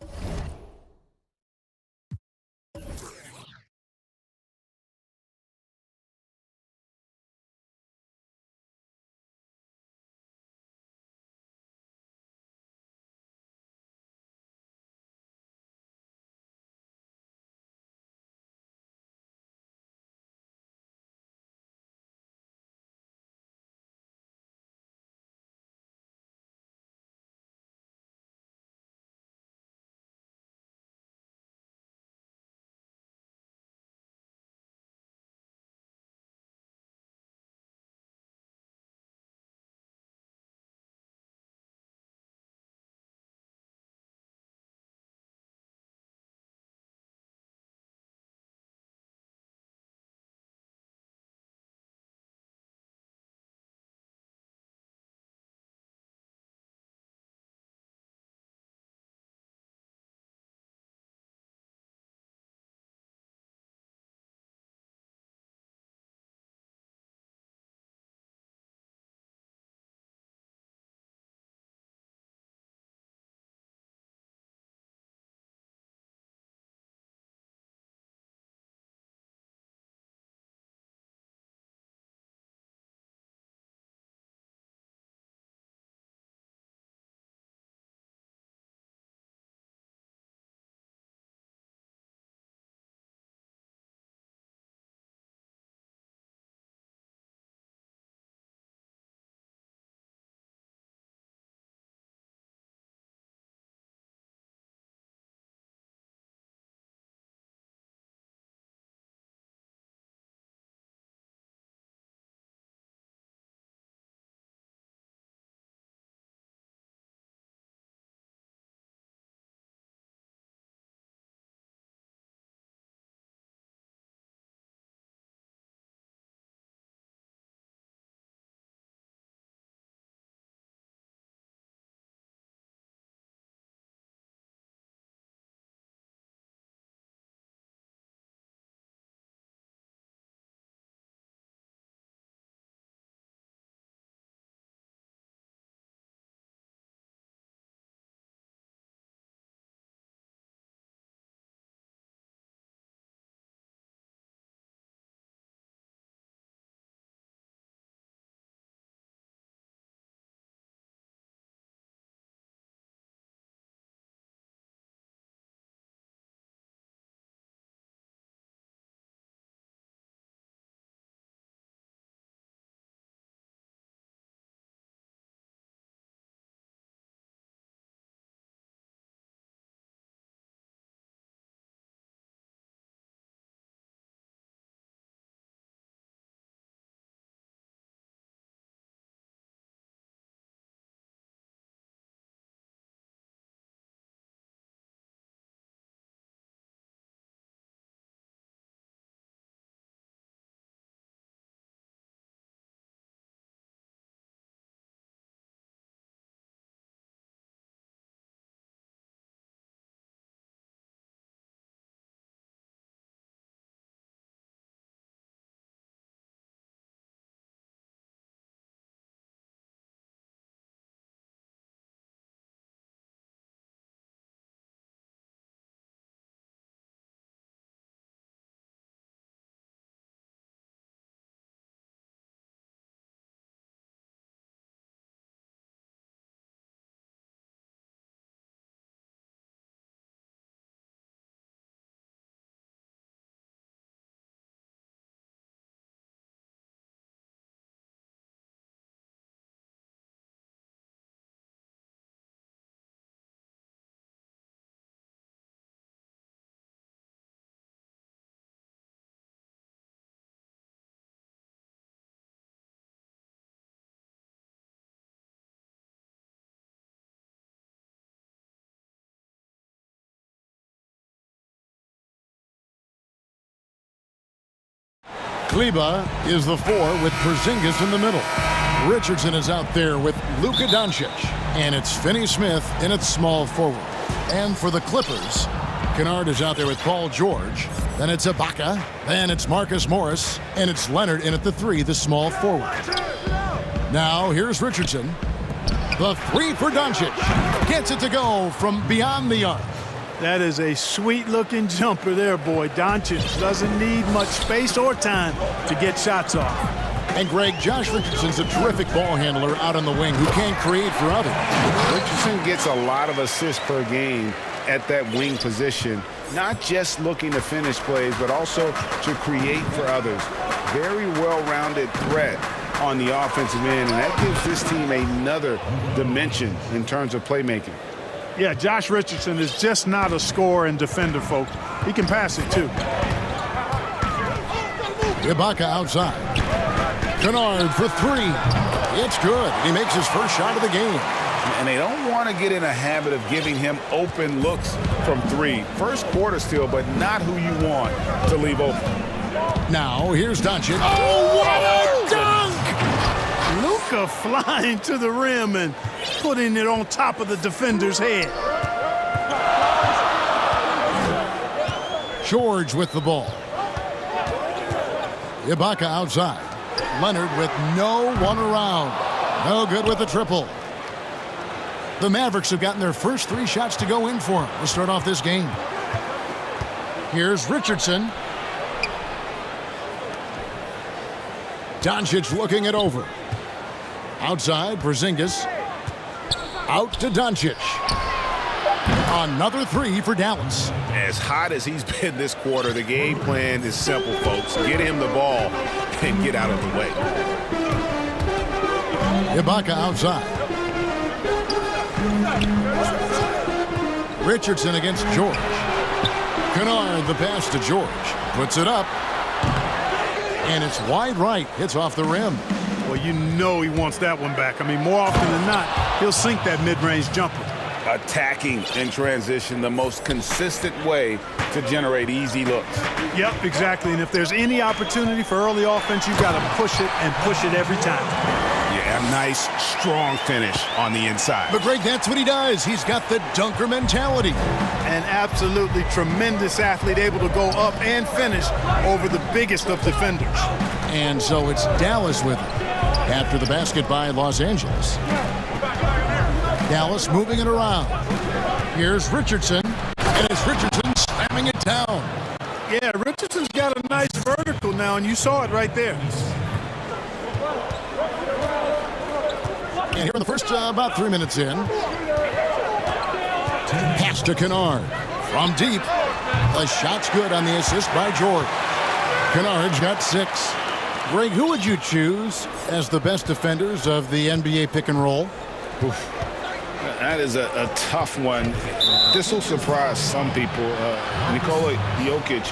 Kleba is the 4 with Porzingis in the middle. Richardson is out there with Luka Doncic. And it's Finney-Smith in its small forward. And for the Clippers, Kennard is out there with Paul George. Then it's Ibaka. Then it's Marcus Morris. And it's Leonard in at the 3, the small forward. Now here's Richardson. The 3 for Doncic. Gets it to go from beyond the arc. That is a sweet-looking jumper there, boy. Doncic doesn't need much space or time to get shots off. And Greg, Josh Richardson's a terrific ball handler out on the wing who can create for others. Richardson gets a lot of assists per game at that wing position, not just looking to finish plays, but also to create for others. Very well-rounded threat on the offensive end, and that gives this team another dimension in terms of playmaking. Yeah, Josh Richardson is just not a scorer and defender, folks. He can pass it, too. Ibaka outside. Kennard for 3. It's good. He makes his first shot of the game. And they don't want to get in a habit of giving him open looks from 3. First quarter still, but not who you want to leave open. Now, here's Doncic. Oh, what a dunk! Luka flying to the rim and putting it on top of the defender's head. George with the ball. Ibaka outside. Leonard with no one around. No good with the triple. The Mavericks have gotten their first 3 shots to go in for him to start off this game. Here's Richardson. Doncic looking it over. Outside, Porzingis. Out to Doncic. Another 3 for Dallas. As hot as he's been this quarter, the game plan is simple, folks. Get him the ball and get out of the way. Ibaka outside. Richardson against George. Kennard, the pass to George. Puts it up. And it's wide right. Hits off the rim. Well, you know he wants that one back. I mean, more often than not, he'll sink that mid-range jumper. Attacking in transition, the most consistent way to generate easy looks. Yep, exactly. And if there's any opportunity for early offense, you've got to push it and push it every time. Yeah, a nice, strong finish on the inside. But Greg, that's what he does. He's got the dunker mentality. An absolutely tremendous athlete, able to go up and finish over the biggest of defenders. And so it's Dallas with it after the basket by Los Angeles. Dallas moving it around. Here's Richardson, and it's Richardson slamming it down. Yeah, Richardson's got a nice vertical now, and you saw it right there. And here in the first about 3 minutes in. Pass to Kennard. From deep. The shot's good on the assist by George. Kennard's got 6. Greg, who would you choose as the best defenders of the NBA pick and roll? Oof. That is a tough one. This will surprise some people. Nikola Jokic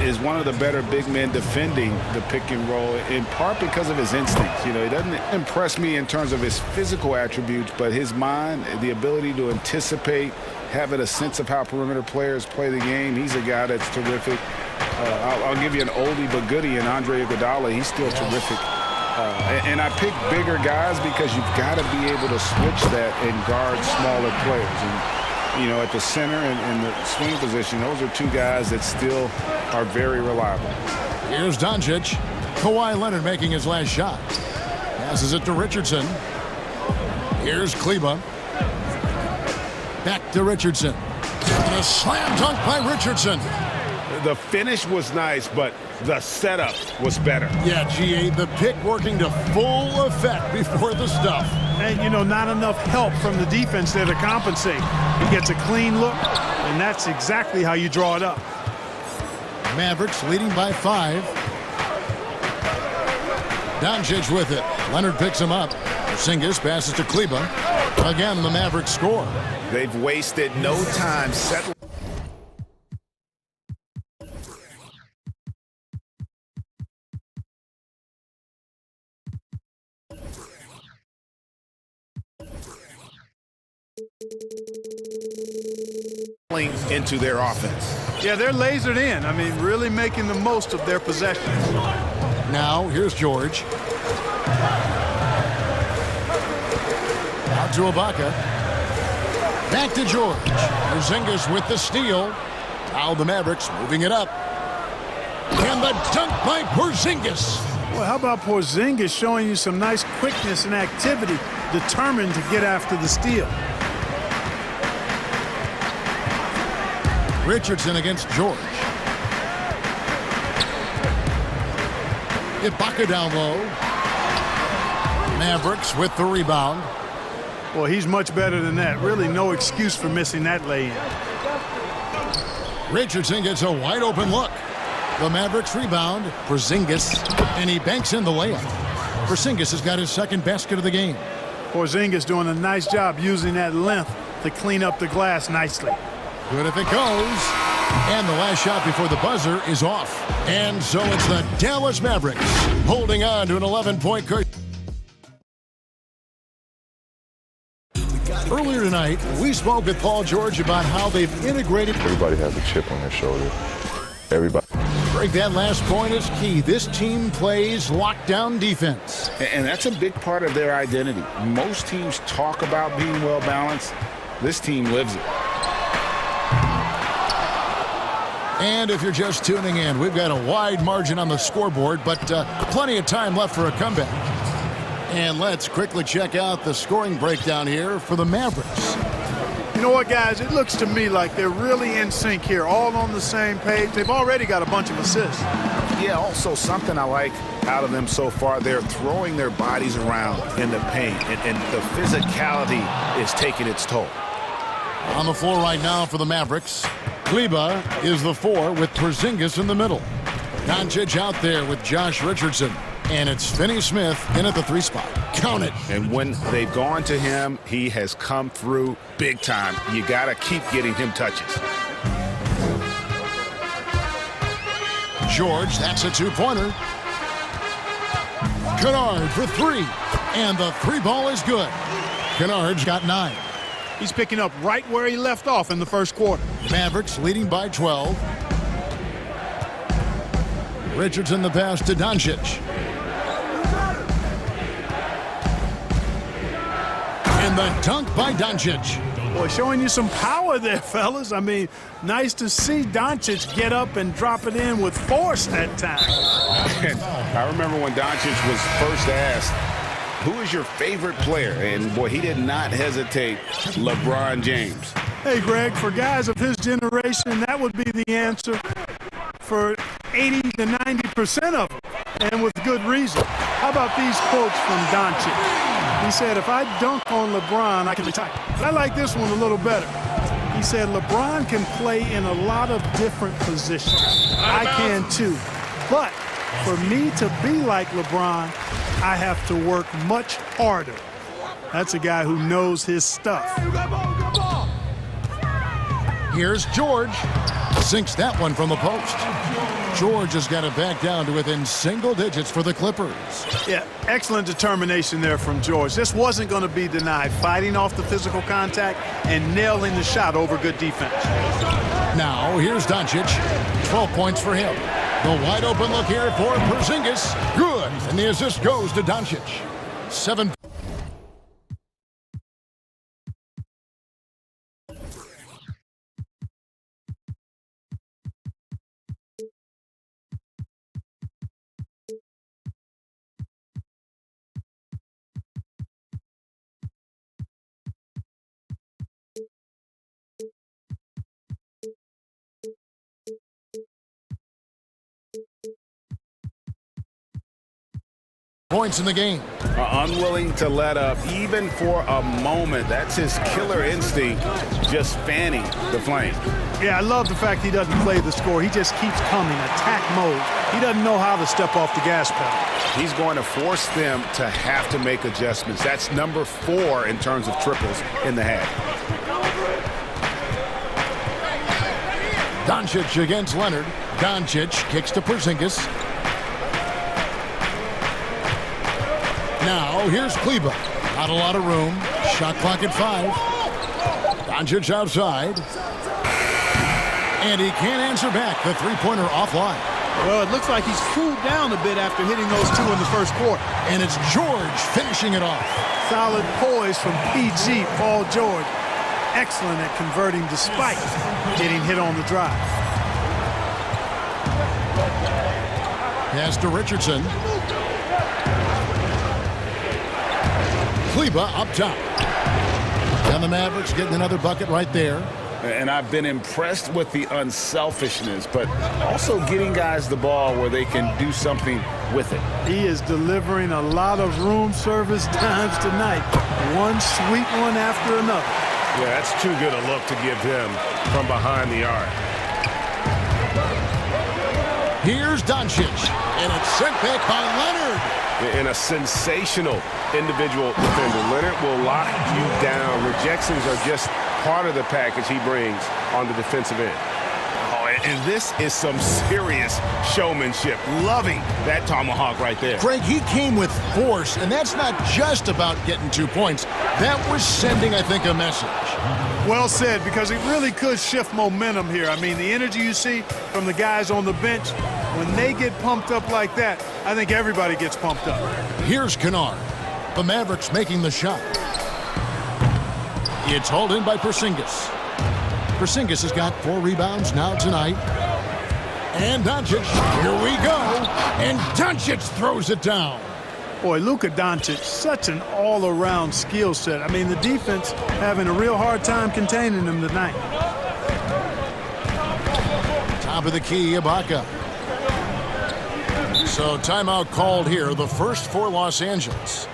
is one of the better big men defending the pick and roll, in part because of his instincts. You know, he doesn't impress me in terms of his physical attributes, but his mind, the ability to anticipate, having a sense of how perimeter players play the game. He's a guy that's terrific. I'll give you an oldie but goodie in Andre Iguodala. He's still terrific. And I pick bigger guys because you've got to be able to switch that and guard smaller players. And, you know, at the center and the swing position, those are 2 guys that still are very reliable. Here's Doncic. Kawhi Leonard making his last shot. Passes it to Richardson. Here's Kleba. Back to Richardson. And a slam dunk by Richardson. The finish was nice, but the setup was better. Yeah, GA, the pick working to full effect before the stuff. And, you know, not enough help from the defense there to compensate. He gets a clean look, and that's exactly how you draw it up. Mavericks leading by 5. Doncic with it. Leonard picks him up. Porzingis passes to Kleba. Again, the Mavericks score. They've wasted no time settling. Into their offense. Yeah, they're lasered in. I mean, really making the most of their possessions. Now, here's George. Out to Ibaka. Back to George. Porzingis with the steal. Now the Mavericks moving it up. And the dunk by Porzingis. Well, how about Porzingis showing you some nice quickness and activity, determined to get after the steal. Richardson against George. Ibaka down low. Mavericks with the rebound. Well, he's much better than that. Really no excuse for missing that lay-in. Richardson gets a wide open look. The Mavericks rebound. Porzingis, and he banks in the layup. Porzingis has got his second basket of the game. Porzingis doing a nice job using that length to clean up the glass nicely. Good if it goes. And the last shot before the buzzer is off. And so it's the Dallas Mavericks holding on to an 11-point cushion. Earlier tonight, we spoke with Paul George about how they've integrated. Everybody has a chip on their shoulder. Everybody. Greg, that last point is key. This team plays lockdown defense. And that's a big part of their identity. Most teams talk about being well-balanced. This team lives it. And if you're just tuning in, we've got a wide margin on the scoreboard, but plenty of time left for a comeback. And let's quickly check out the scoring breakdown here for the Mavericks. You know what, guys? It looks to me like they're really in sync here, all on the same page. They've already got a bunch of assists. Yeah, also something I like out of them so far, they're throwing their bodies around in the paint, and the physicality is taking its toll. On the floor right now for the Mavericks, Kleba is the 4 with Porzingis in the middle. Doncic out there with Josh Richardson. And it's Finney Smith in at the 3 spot. Count it. And when they've gone to him, he has come through big time. You got to keep getting him touches. George, that's a 2-pointer. Kennard for 3. And the 3 ball is good. Kennard's got 9. He's picking up right where he left off in the first quarter. Mavericks leading by 12. Richardson the pass to Doncic. And the dunk by Doncic. Boy, showing you some power there, fellas. I mean, nice to see Doncic get up and drop it in with force that time. I remember when Doncic was first asked, who is your favorite player? And, boy, he did not hesitate. LeBron James. Hey, Greg, for guys of his generation, that would be the answer for 80 to 90% of them, and with good reason. How about these quotes from Doncic? He said, if I dunk on LeBron, I can retire. But I like this one a little better. He said, LeBron can play in a lot of different positions. I can too. But for me to be like LeBron, I have to work much harder. That's a guy who knows his stuff. Here's George. Sinks that one from the post. George has got it back down to within single digits for the Clippers. Yeah, excellent determination there from George. This wasn't going to be denied. Fighting off the physical contact and nailing the shot over good defense. Now, here's Doncic. 12 points for him. The wide open look here for Porzingis. Good. And the assist goes to Doncic. 7. Points in the game. Unwilling to let up even for a moment. That's his killer instinct, just fanning the flame. Yeah, I love the fact he doesn't play the score. He just keeps coming, attack mode. He doesn't know how to step off the gas pedal. He's going to force them to have to make adjustments. That's number 4 in terms of triples in the half. Doncic against Leonard. Doncic kicks to Porzingis. Now, here's Kleba. Not a lot of room. Shot clock at 5. Doncic outside. And he can't answer back. The three-pointer offline. Well, it looks like he's cooled down a bit after hitting those two in the first quarter. And it's George finishing it off. Solid poise from PG, Paul George. Excellent at converting despite getting hit on the drive. Pass to Richardson. Kleba up top. And the Mavericks getting another bucket right there. And I've been impressed with the unselfishness, but also getting guys the ball where they can do something with it. He is delivering a lot of room service times tonight. One sweet one after another. Yeah, that's too good a look to give him from behind the arc. Here's Doncic, and it's sent back by Leonard. And a sensational individual defender. Leonard will lock you down. Rejections are just part of the package he brings on the defensive end. Oh, and this is some serious showmanship. Loving that tomahawk right there. Greg, he came with force, and that's not just about getting 2 points. That was sending, I think, a message. Well said, because it really could shift momentum here. I mean, the energy you see from the guys on the bench, when they get pumped up like that, I think everybody gets pumped up. Here's Kennard. The Mavericks making the shot. It's hauled in by Porzingis. Porzingis has got 4 rebounds now tonight. And Doncic, here we go. And Doncic throws it down. Boy, Luka Doncic, such an all-around skill set. I mean, the defense having a real hard time containing him tonight. Top of the key, Ibaka. So timeout called here, the first for Los Angeles.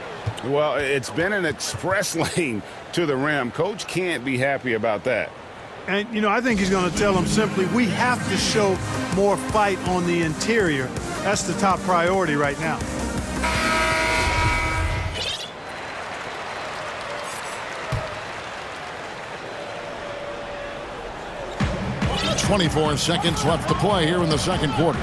Well, it's been an express lane to the rim. Coach can't be happy about that. And, you know, I think he's going to tell them simply, we have to show more fight on the interior. That's the top priority right now. 24 seconds left to play here in the second quarter.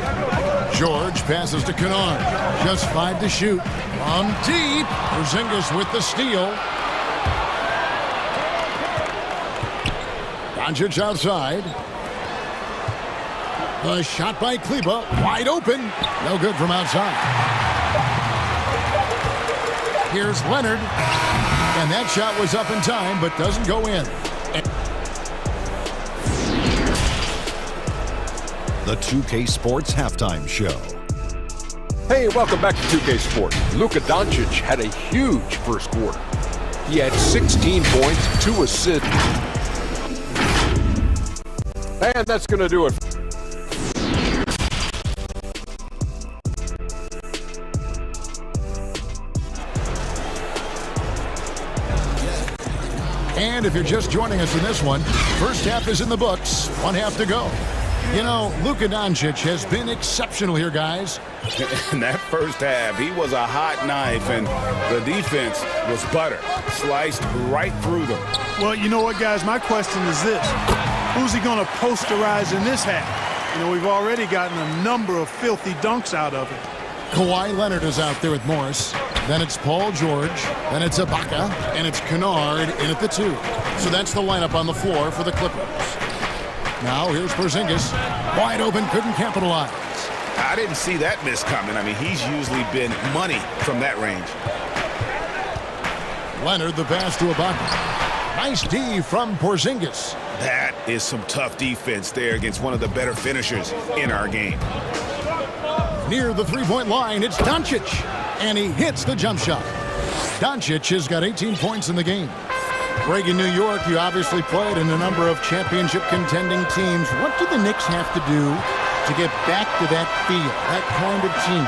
George passes to Kennard. Just 5 to shoot. From deep. Porzingis with the steal. Doncic outside. The shot by Kleba. Wide open. No good from outside. Here's Leonard. And that shot was up in time, but doesn't go in. The 2K Sports Halftime Show. Hey, welcome back to 2K Sports. Luka Doncic had a huge first quarter. He had 16 points, 2 assists. And that's going to do it. And if you're just joining us in this one, first half is in the books. 1 half to go. You know, Luka Doncic has been exceptional here, guys. In that first half, he was a hot knife, and the defense was butter. Sliced right through them. Well, you know what, guys? My question is this. Who's he going to posterize in this half? You know, we've already gotten a number of filthy dunks out of it. Kawhi Leonard is out there with Morris. Then it's Paul George. Then it's Ibaka. And it's Kennard in at the 2. So that's the lineup on the floor for the Clippers. Now here's Porzingis. Wide open, couldn't capitalize. I didn't see that miss coming. I mean, he's usually been money from that range. Leonard, the pass to Ibaka. Nice D from Porzingis. That is some tough defense there against one of the better finishers in our game. Near the three-point line, it's Doncic. And he hits the jump shot. Doncic has got 18 points in the game. Greg, in New York, you obviously played in a number of championship contending teams. What do the Knicks have to do to get back to that feel, that kind of team?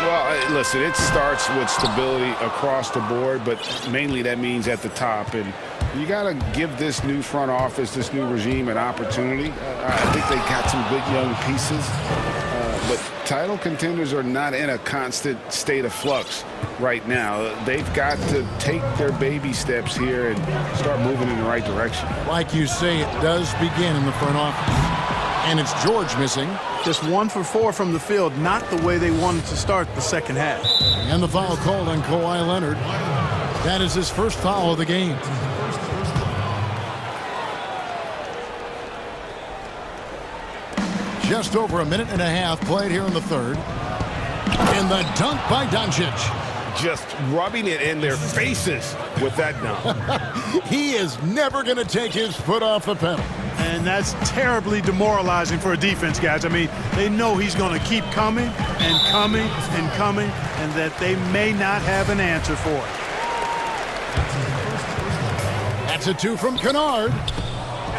Well, listen, it starts with stability across the board, but mainly that means at the top. And you got to give this new front office, this new regime, an opportunity. I think they got some good young pieces. But title contenders are not in a constant state of flux right now. They've got to take their baby steps here and start moving in the right direction. Like you say, it does begin in the front office. And it's George missing. Just 1 for 4 from the field, not the way they wanted to start the second half. And the foul called on Kawhi Leonard. That is his first foul of the game. Just over a minute and a half played here in the third. And the dunk by Doncic. Just rubbing it in their faces with that dunk. He is never going to take his foot off the pedal. And that's terribly demoralizing for a defense, guys. I mean, they know he's going to keep coming and coming and coming, and that they may not have an answer for it. That's a two from Kennard.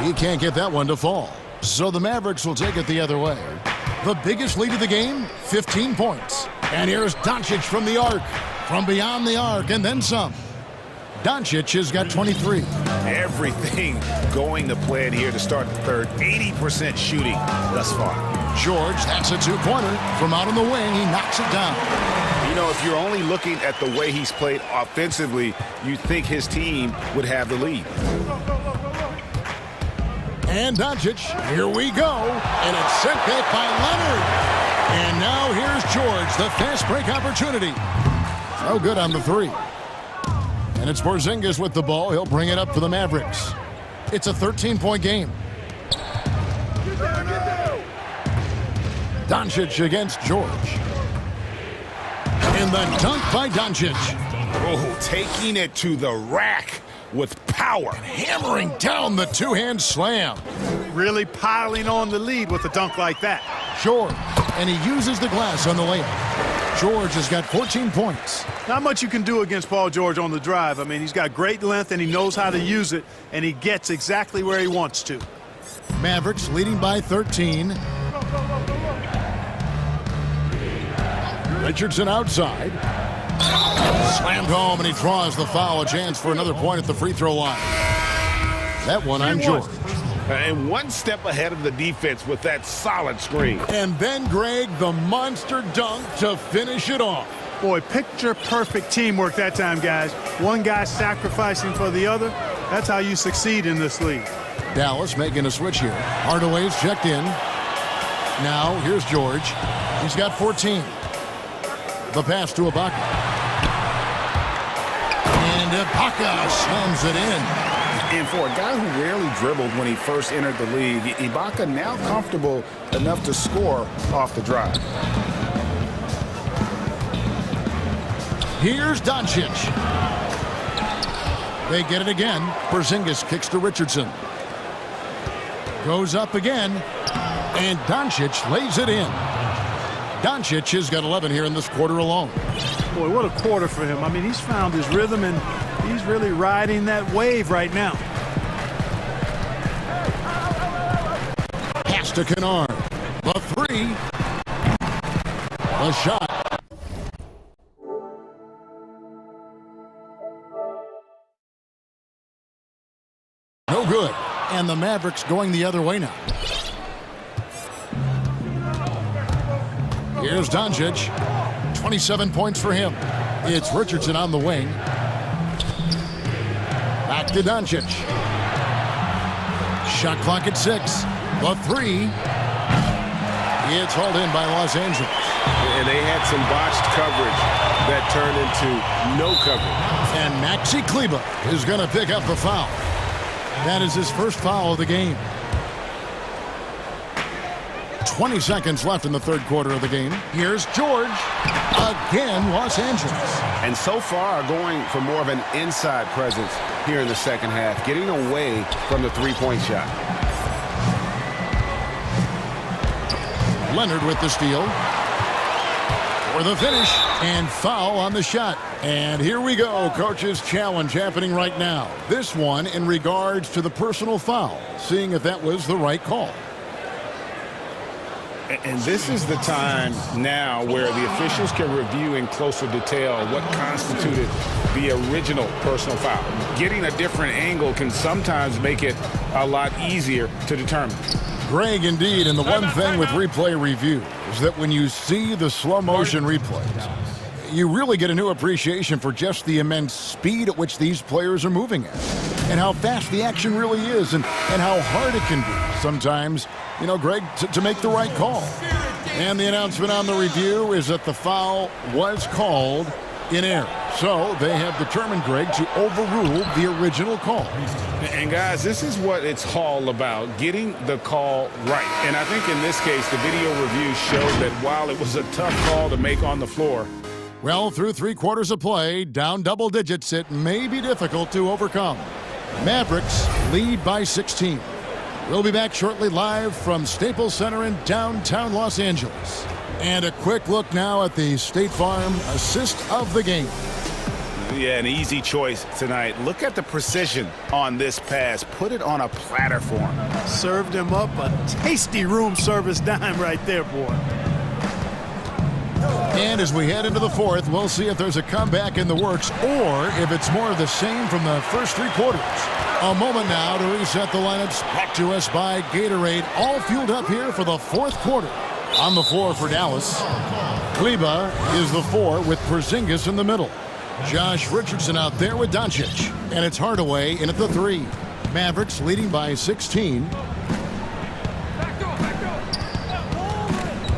He can't get that one to fall. So the Mavericks will take it the other way. The biggest lead of the game, 15 points. And here's Doncic from the arc, from beyond the arc, and then some. Doncic has got 23. Everything going to plan here to start the third. 80% shooting thus far. George, that's a two-pointer. From out on the wing, he knocks it down. You know, if you're only looking at the way he's played offensively, you think his team would have the lead. And Doncic, here we go. And it's sent back by Leonard. And now here's George, the fast break opportunity. Oh, good on the three. And it's Porzingis with the ball. He'll bring it up for the Mavericks. It's a 13-point game. Doncic against George. And the dunk by Doncic. Oh, taking it to the rack with power. Hammering down the two-hand slam. Really piling on the lead with a dunk like that. George, and he uses the glass on the layup. George has got 14 points. Not much you can do against Paul George on the drive. I mean, he's got great length, and he knows how to use it, and he gets exactly where he wants to. Mavericks leading by 13. Richardson outside. Slammed home, and he draws the foul. A chance for another point at the free throw line. That one on George. And one step ahead of the defense with that solid screen. And then, Greg, the monster dunk to finish it off. Boy, picture-perfect teamwork that time, guys. One guy sacrificing for the other. That's how you succeed in this league. Dallas making a switch here. Hardaway's checked in. Now, here's George. He's got 14. The pass to Ibaka. And Ibaka slams it in. And for a guy who rarely dribbled when he first entered the league, Ibaka now comfortable enough to score off the drive. Here's Doncic. They get it again. Porzingis kicks to Richardson. Goes up again. And Doncic lays it in. Doncic has got 11 here in this quarter alone. Boy, what a quarter for him. I mean, he's found his rhythm, and he's really riding that wave right now. Pass to Kennard. The three. The shot. No good. And the Mavericks going the other way now. Here's Doncic. 27 points for him. It's Richardson on the wing. Back to Doncic. Shot clock at 6. The three. It's hauled in by Los Angeles. And they had some botched coverage that turned into no coverage. And Maxi Kleber is going to pick up the foul. That is his first foul of the game. 20 seconds left in the third quarter of the game. Here's George. Again, Los Angeles. And so far, going for more of an inside presence here in the second half, getting away from the three-point shot. Leonard with the steal. For the finish. And foul on the shot. And here we go. Coach's challenge happening right now. This one in regards to the personal foul. Seeing if that was the right call. And this is the time now where the officials can review in closer detail what constituted the original personal foul. Getting a different angle can sometimes make it a lot easier to determine. Greg, indeed, and the one thing with replay review is that when you see the slow motion replays, you really get a new appreciation for just the immense speed at which these players are moving at, and how fast the action really is, and how hard it can be sometimes, you know, Greg, to make the right call. And the announcement on the review is that the foul was called in air. So they have determined, Greg, to overrule the original call. And guys, this is what it's all about, getting the call right. And I think in this case, the video review showed that while it was a tough call to make on the floor, well, through 3 quarters of play, down double digits, it may be difficult to overcome. Mavericks lead by 16. We'll be back shortly live from Staples Center in downtown Los Angeles. And a quick look now at the State Farm assist of the game. Yeah, an easy choice tonight. Look at the precision on this pass. Put it on a platter for him. Served him up a tasty room service dime right there, boy. And as we head into the fourth, we'll see if there's a comeback in the works or if it's more of the same from the first 3 quarters. A moment now to reset the lineups. Brought to us by Gatorade. All fueled up here for the 4th quarter. On the floor for Dallas, Kleba is the 4 with Porzingis in the middle. Josh Richardson out there with Doncic. And it's Hardaway in at the 3. Mavericks leading by 16.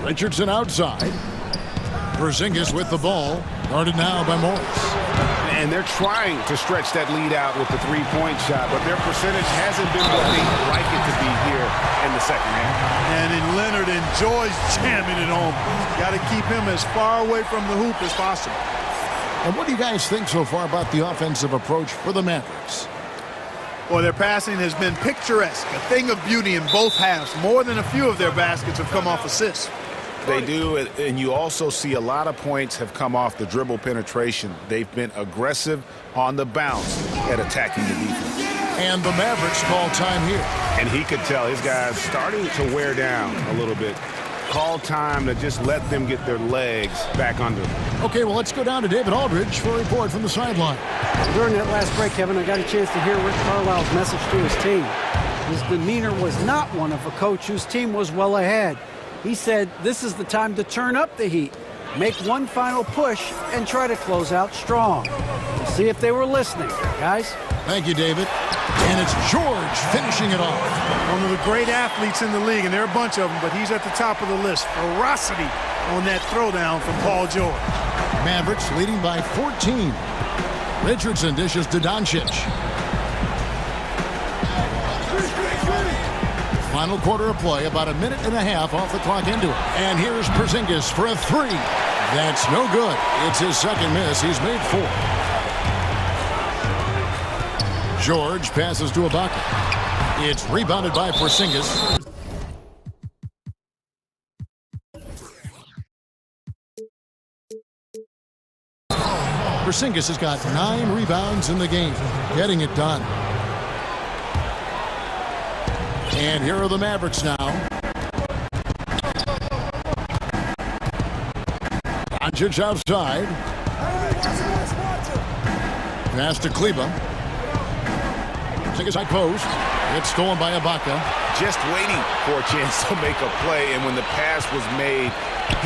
Richardson outside. Porzingis with the ball. Guarded now by Morris. And they're trying to stretch that lead out with the 3-point shot, but their percentage hasn't been what they'd like it to be here in the second half. And then Leonard enjoys jamming it home. Got to keep him as far away from the hoop as possible. And what do you guys think so far about the offensive approach for the Mavericks? Well, their passing has been picturesque, a thing of beauty in both halves. More than a few of their baskets have come off assists. They do, and you also see a lot of points have come off the dribble penetration. They've been aggressive on the bounce at attacking the defense. And the Mavericks call time here. And he could tell his guys starting to wear down a little bit. Call time to just let them get their legs back under them. Okay, well, let's go down to David Aldridge for a report from the sideline. During that last break, Kevin, I got a chance to hear Rick Carlisle's message to his team. His demeanor was not one of a coach whose team was well ahead. He said this is the time to turn up the heat, make one final push, and try to close out strong. We'll see if they were listening, guys. Thank you, David. And it's George finishing it off. One of the great athletes in the league, and there are a bunch of them, but he's at the top of the list. Ferocity on that throwdown from Paul George. Mavericks leading by 14. Richardson dishes to Doncic. Final quarter of play, about a minute and a half off the clock into it. And here's Porzingis for a 3. That's no good. It's his second miss. He's made 4. George passes to Ibaka. It's rebounded by Porzingis. Porzingis has got 9 rebounds in the game, getting it done. And here are the Mavericks now. Doncic outside. Pass to Kleba. Porzingis high post. It's stolen by Ibaka. Just waiting for a chance to make a play, and when the pass was made,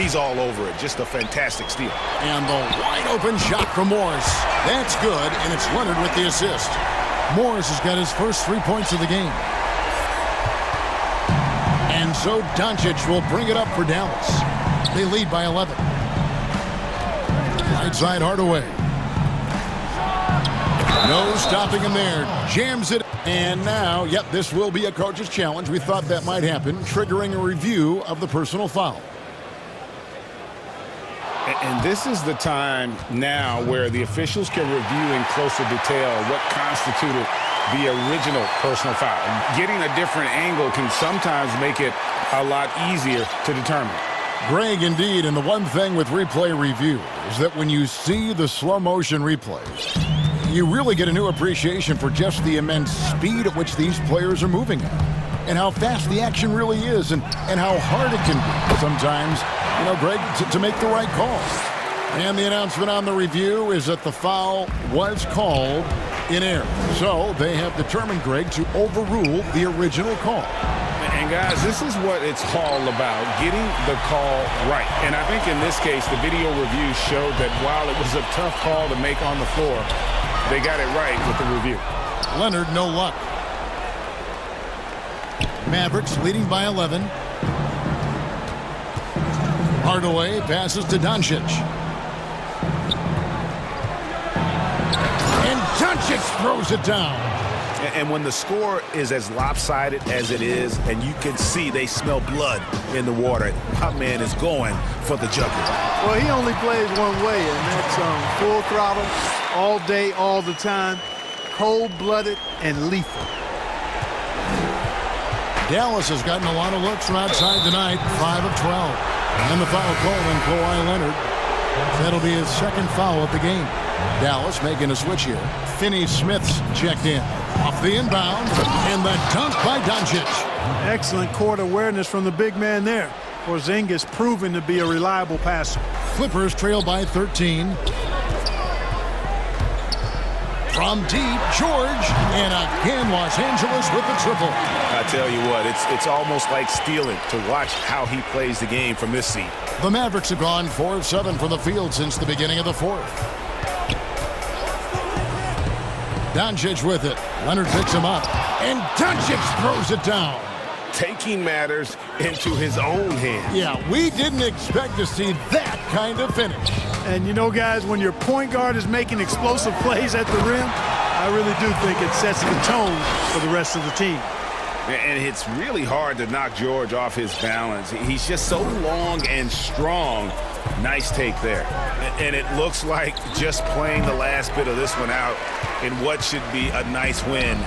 he's all over it. Just a fantastic steal. And the wide open shot from Morris. That's good, and it's Leonard with the assist. Morris has got his first 3 points of the game. And so Doncic will bring it up for Dallas. They lead by 11. Right side Hardaway. No stopping him there. Jams it. And now, yep, this will be a coach's challenge. We thought that might happen, triggering a review of the personal foul. And this is the time now where the officials can review in closer detail what constituted the original personal foul. Getting a different angle can sometimes make it a lot easier to determine. Greg, indeed, and the one thing with replay review is that when you see the slow motion replays, you really get a new appreciation for just the immense speed at which these players are moving at, and how fast the action really is, and how hard it can be sometimes, you know, Greg, to make the right call. And the announcement on the review is that the foul was called in air. So they have determined, Greg, to overrule the original call. And guys, this is what it's all about, getting the call right. And I think in this case, the video review showed that while it was a tough call to make on the floor, they got it right with the review. Leonard, no luck. Mavericks leading by 11. Hardaway passes to Doncic. Doncic throws it down. And when the score is as lopsided as it is, and you can see they smell blood in the water, my man is going for the jugular. Well, he only plays one way, and that's full throttle, all day, all the time, cold-blooded and lethal. Dallas has gotten a lot of looks from outside tonight, 5 of 12. And the foul call on Kawhi Leonard. That'll be his second foul of the game. Dallas making a switch here. Finney-Smith's checked in. Off the inbound, and the dunk by Doncic. Excellent court awareness from the big man there. Porzingis proven to be a reliable passer. Clippers trail by 13. From deep, George, and again Los Angeles with the triple. I tell you what, it's almost like stealing to watch how he plays the game from this seat. The Mavericks have gone 4 of 7 from the field since the beginning of the fourth. Doncic with it. Leonard picks him up, and Doncic throws it down. Taking matters into his own hands. Yeah, we didn't expect to see that kind of finish. And you know, guys, when your point guard is making explosive plays at the rim, I really do think it sets the tone for the rest of the team. And it's really hard to knock George off his balance. He's just so long and strong. Nice take there. And it looks like just playing the last bit of this one out in what should be a nice win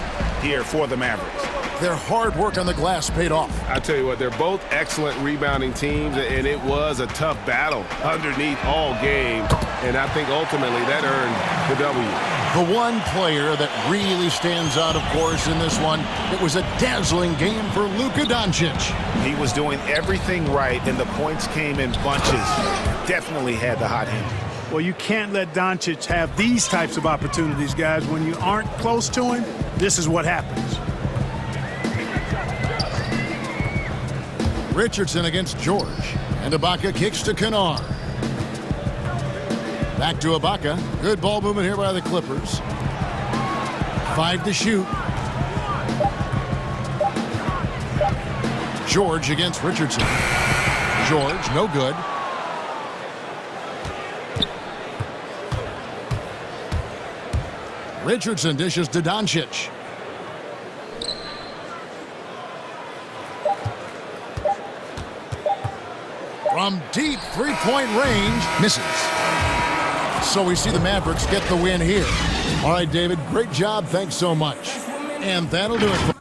here for the Mavericks. Their hard work on the glass paid off. I tell you what, they're both excellent rebounding teams, and it was a tough battle underneath all game. And I think ultimately that earned the W. The one player that really stands out, of course, in this one, it was a dazzling game for Luka Doncic. He was doing everything right, and the points came in bunches. Definitely had the hot hand. Well, you can't let Doncic have these types of opportunities, guys. When you aren't close to him, this is what happens. Richardson against George, and Ibaka kicks to Kennard. Back to Ibaka. Good ball movement here by the Clippers. 5 to shoot. George against Richardson. George, no good. Richardson dishes to Doncic. From deep three-point range, misses. So we see the Mavericks get the win here. All right, David, great job. Thanks so much. And that'll do it for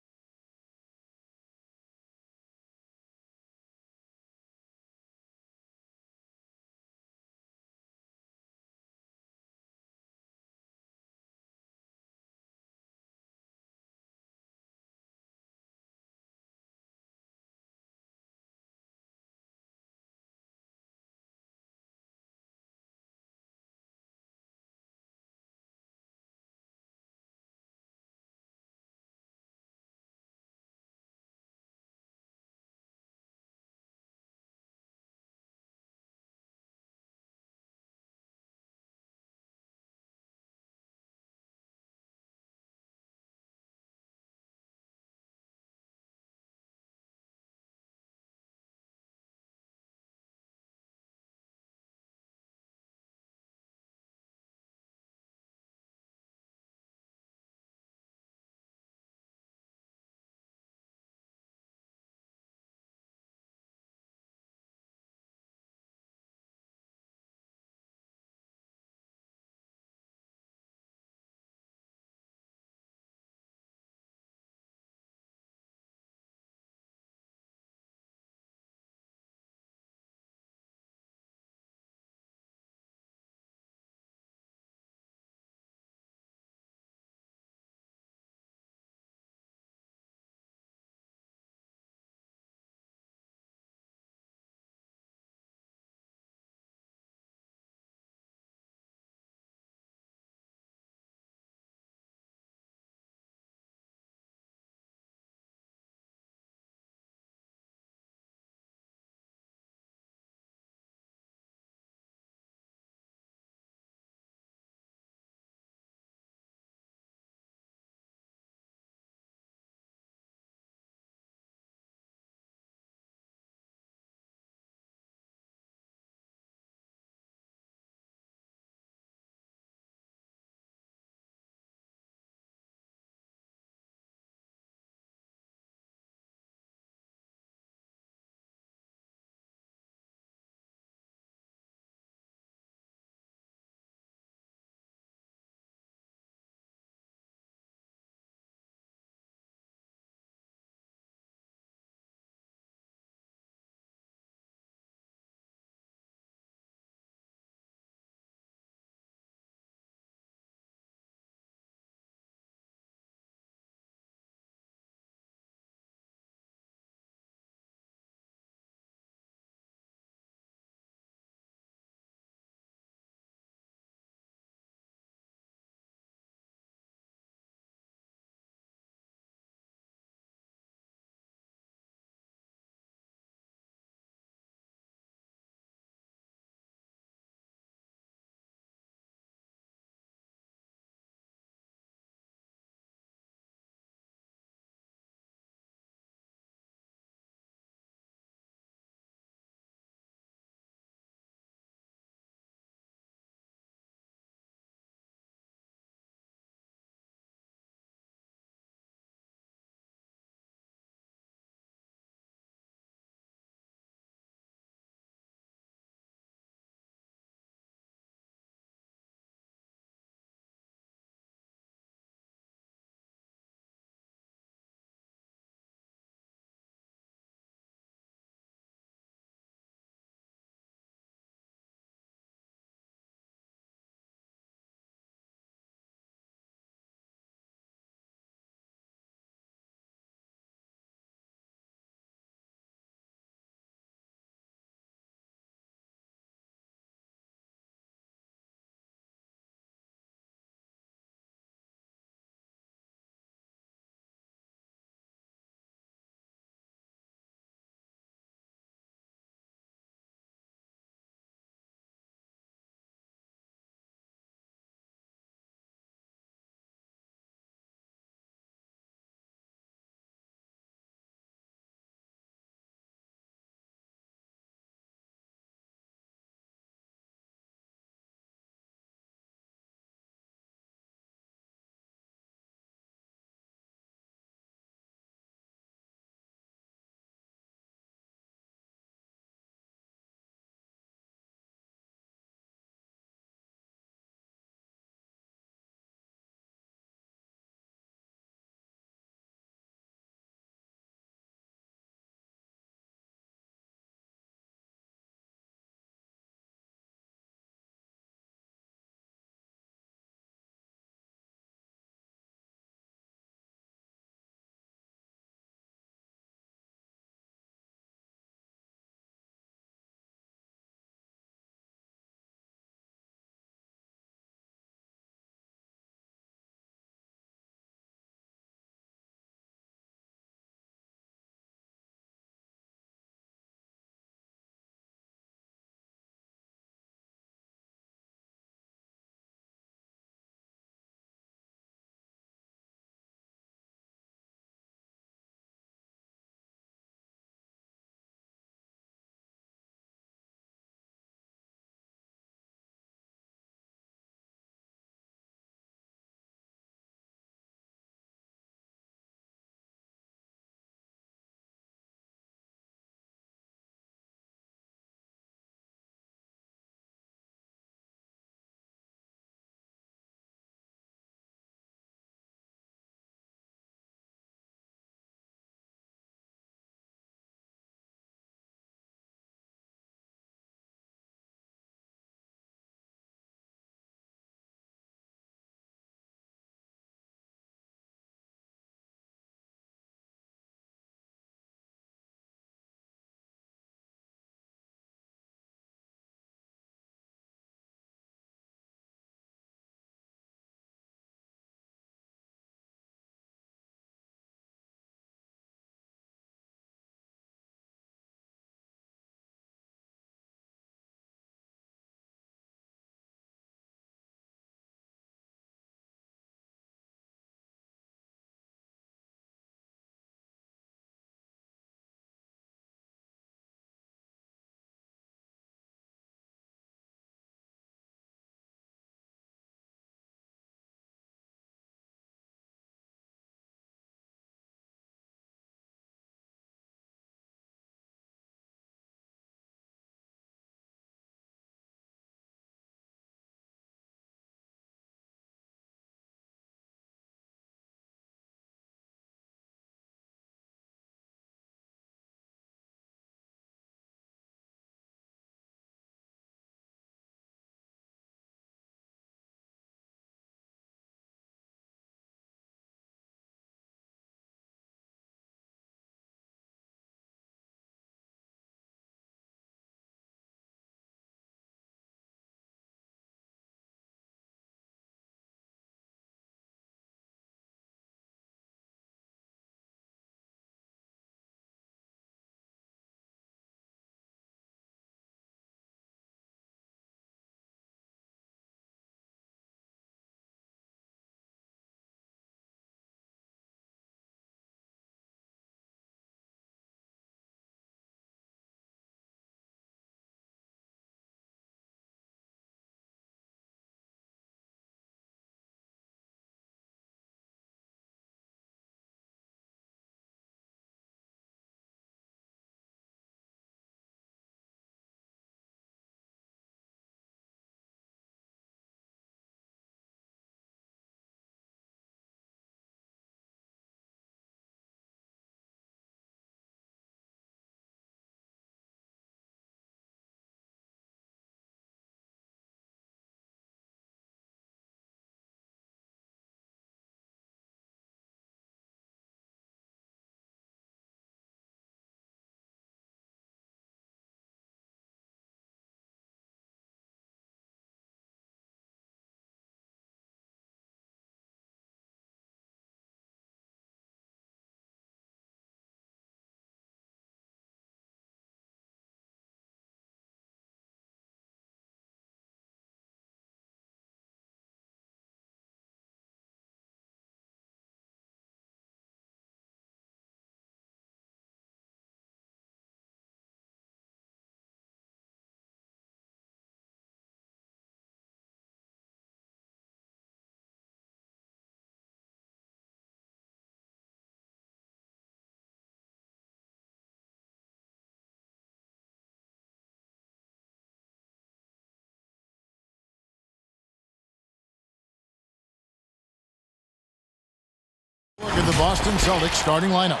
Look at the Boston Celtics starting lineup.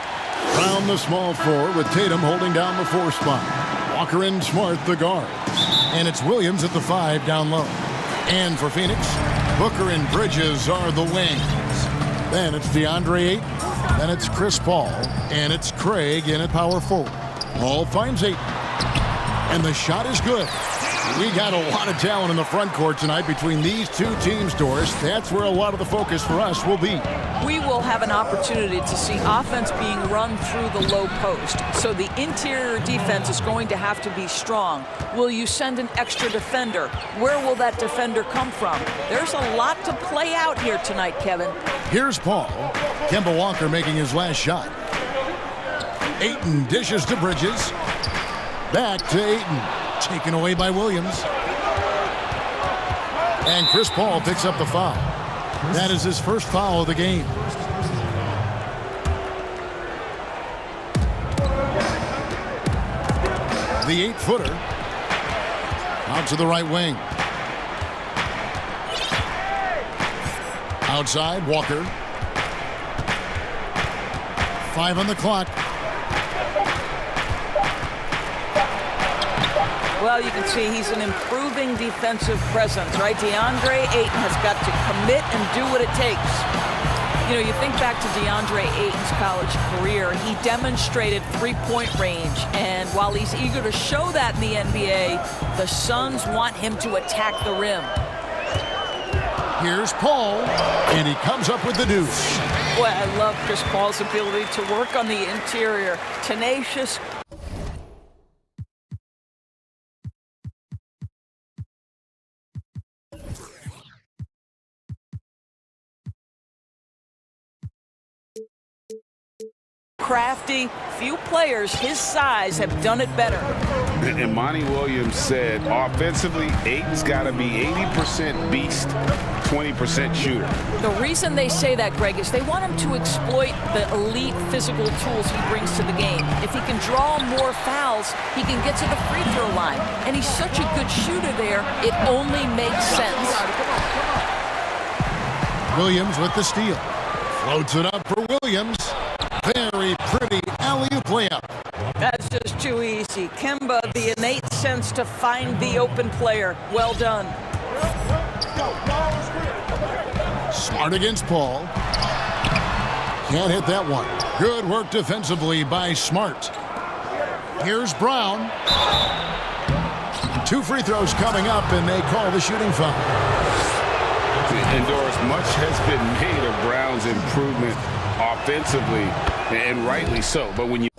Brown the small forward with Tatum holding down the 4 spot. Walker and Smart the guard. And it's Williams at the 5 down low. And for Phoenix, Booker and Bridges are the wings. Then it's DeAndre Ayton. Then it's Chris Paul. And it's Craig in at power forward. Paul finds Ayton. And the shot is good. We got a lot of talent in the front court tonight between these two teams, Doris. That's where a lot of the focus for us will be. We will have an opportunity to see offense being run through the low post. So the interior defense is going to have to be strong. Will you send an extra defender? Where will that defender come from? There's a lot to play out here tonight, Kevin. Here's Paul. Kemba Walker making his last shot. Ayton dishes to Bridges. Back to Ayton. Taken away by Williams. And Chris Paul picks up the foul. That is his first foul of the game. The 8-footer. Out to the right wing. Outside, Walker. 5 on the clock. Well, you can see he's an improving defensive presence, right? DeAndre Ayton has got to commit and do what it takes. You know, you think back to DeAndre Ayton's college career, he demonstrated three-point range, and while he's eager to show that in the NBA, the Suns want him to attack the rim. Here's Paul, and he comes up with the deuce. Boy, I love Chris Paul's ability to work on the interior. Tenacious. Crafty, few players his size have done it better. And Monty Williams said, offensively, Ayton's got to be 80% beast, 20% shooter. The reason they say that, Greg, is they want him to exploit the elite physical tools he brings to the game. If he can draw more fouls, he can get to the free throw line. And he's such a good shooter there, it only makes sense. Williams with the steal. Floats it up for Williams. Very pretty alley-oop layup. That's just too easy. Kemba, the innate sense to find the open player. Well done. Smart against Paul. Can't hit that one. Good work defensively by Smart. Here's Brown. 2 free throws coming up, and they call the shooting foul. And Doris, much has been made of Brown's improvement offensively, and rightly so. But when you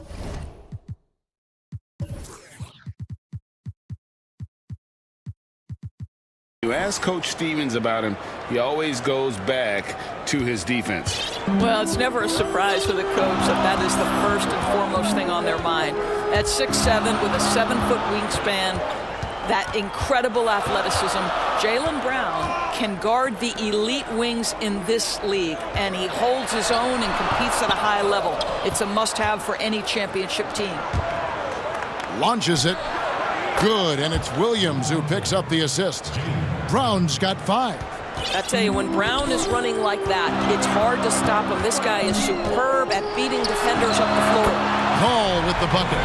ask Coach Stevens about him, he always goes back to his defense. Well, it's never a surprise for the coach that is the first and foremost thing on their mind. At 6'7" with a 7-foot wingspan, that incredible athleticism, Jaylen Brown can guard the elite wings in this league, and he holds his own and competes at a high level. It's a must-have for any championship team. Launches it. Good, and it's Williams who picks up the assist. Brown's got 5. I tell you, when Brown is running like that, it's hard to stop him. This guy is superb at beating defenders up the floor. Paul with the bucket.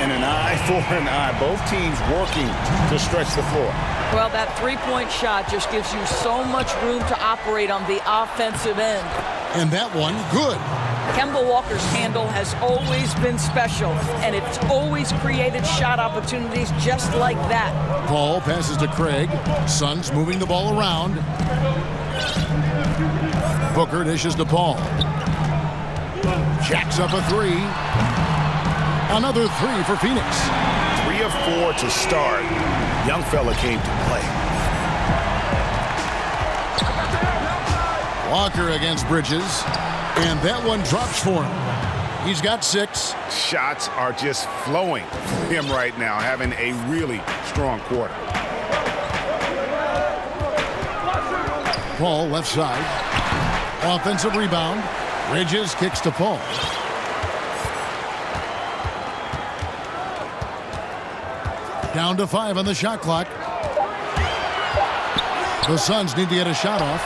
And an eye for an eye. Both teams working to stretch the floor. Well, that three-point shot just gives you so much room to operate on the offensive end. And that one, good. Kemba Walker's handle has always been special, and it's always created shot opportunities just like that. Paul passes to Craig. Suns moving the ball around. Booker dishes to Paul. Jacks up a 3. Another 3 for Phoenix. 3 of 4 to start. Young fella came to play. Walker against Bridges. And that one drops for him. He's got 6. Shots are just flowing for him right now, having a really strong quarter. Paul left side. Offensive rebound. Bridges kicks to Paul. Down to 5 on the shot clock. The Suns need to get a shot off.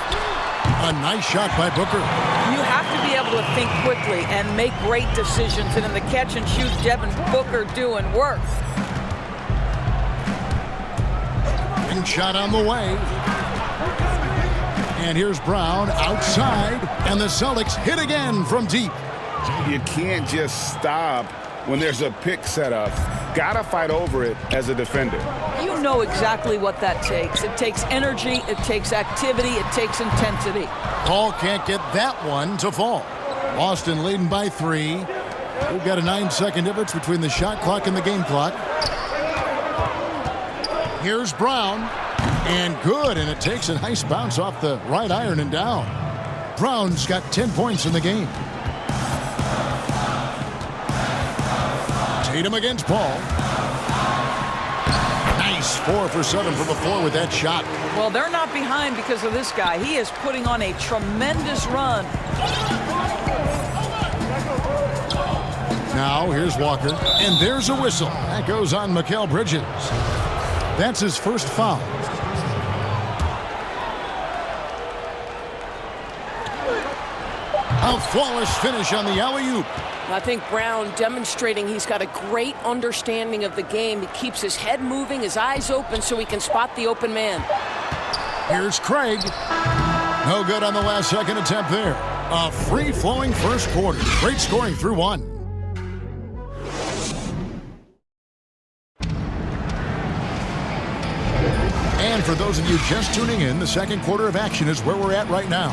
A nice shot by Booker. You have to be able able to think quickly and make great decisions. And in the catch and shoot, Devin Booker doing work. And shot on the way. And here's Brown outside, and the Celtics hit again from deep. You can't just stop when there's a pick set up. Gotta fight over it as a defender. You know exactly what that takes. It takes energy, it takes activity, it takes intensity. Paul can't get that one to fall. Boston leading by 3. We've got a 9-second difference between the shot clock and the game clock. Here's Brown, and good, and it takes a nice bounce off the right iron and down. Brown's got 10 points in the game. Tatum against Paul. Nice 4 for 7 from the floor with that shot. Well, they're not behind because of this guy. He is putting on a tremendous run. Now here's Walker, and there's a whistle. That goes on Mikal Bridges. That's his first foul. A flawless finish on the alley-oop. I think Brown demonstrating he's got a great understanding of the game. He keeps his head moving, his eyes open so he can spot the open man. Here's Craig. No good on the last second attempt there. A free-flowing first quarter. Great scoring through 1. And for those of you just tuning in, the second quarter of action is where we're at right now.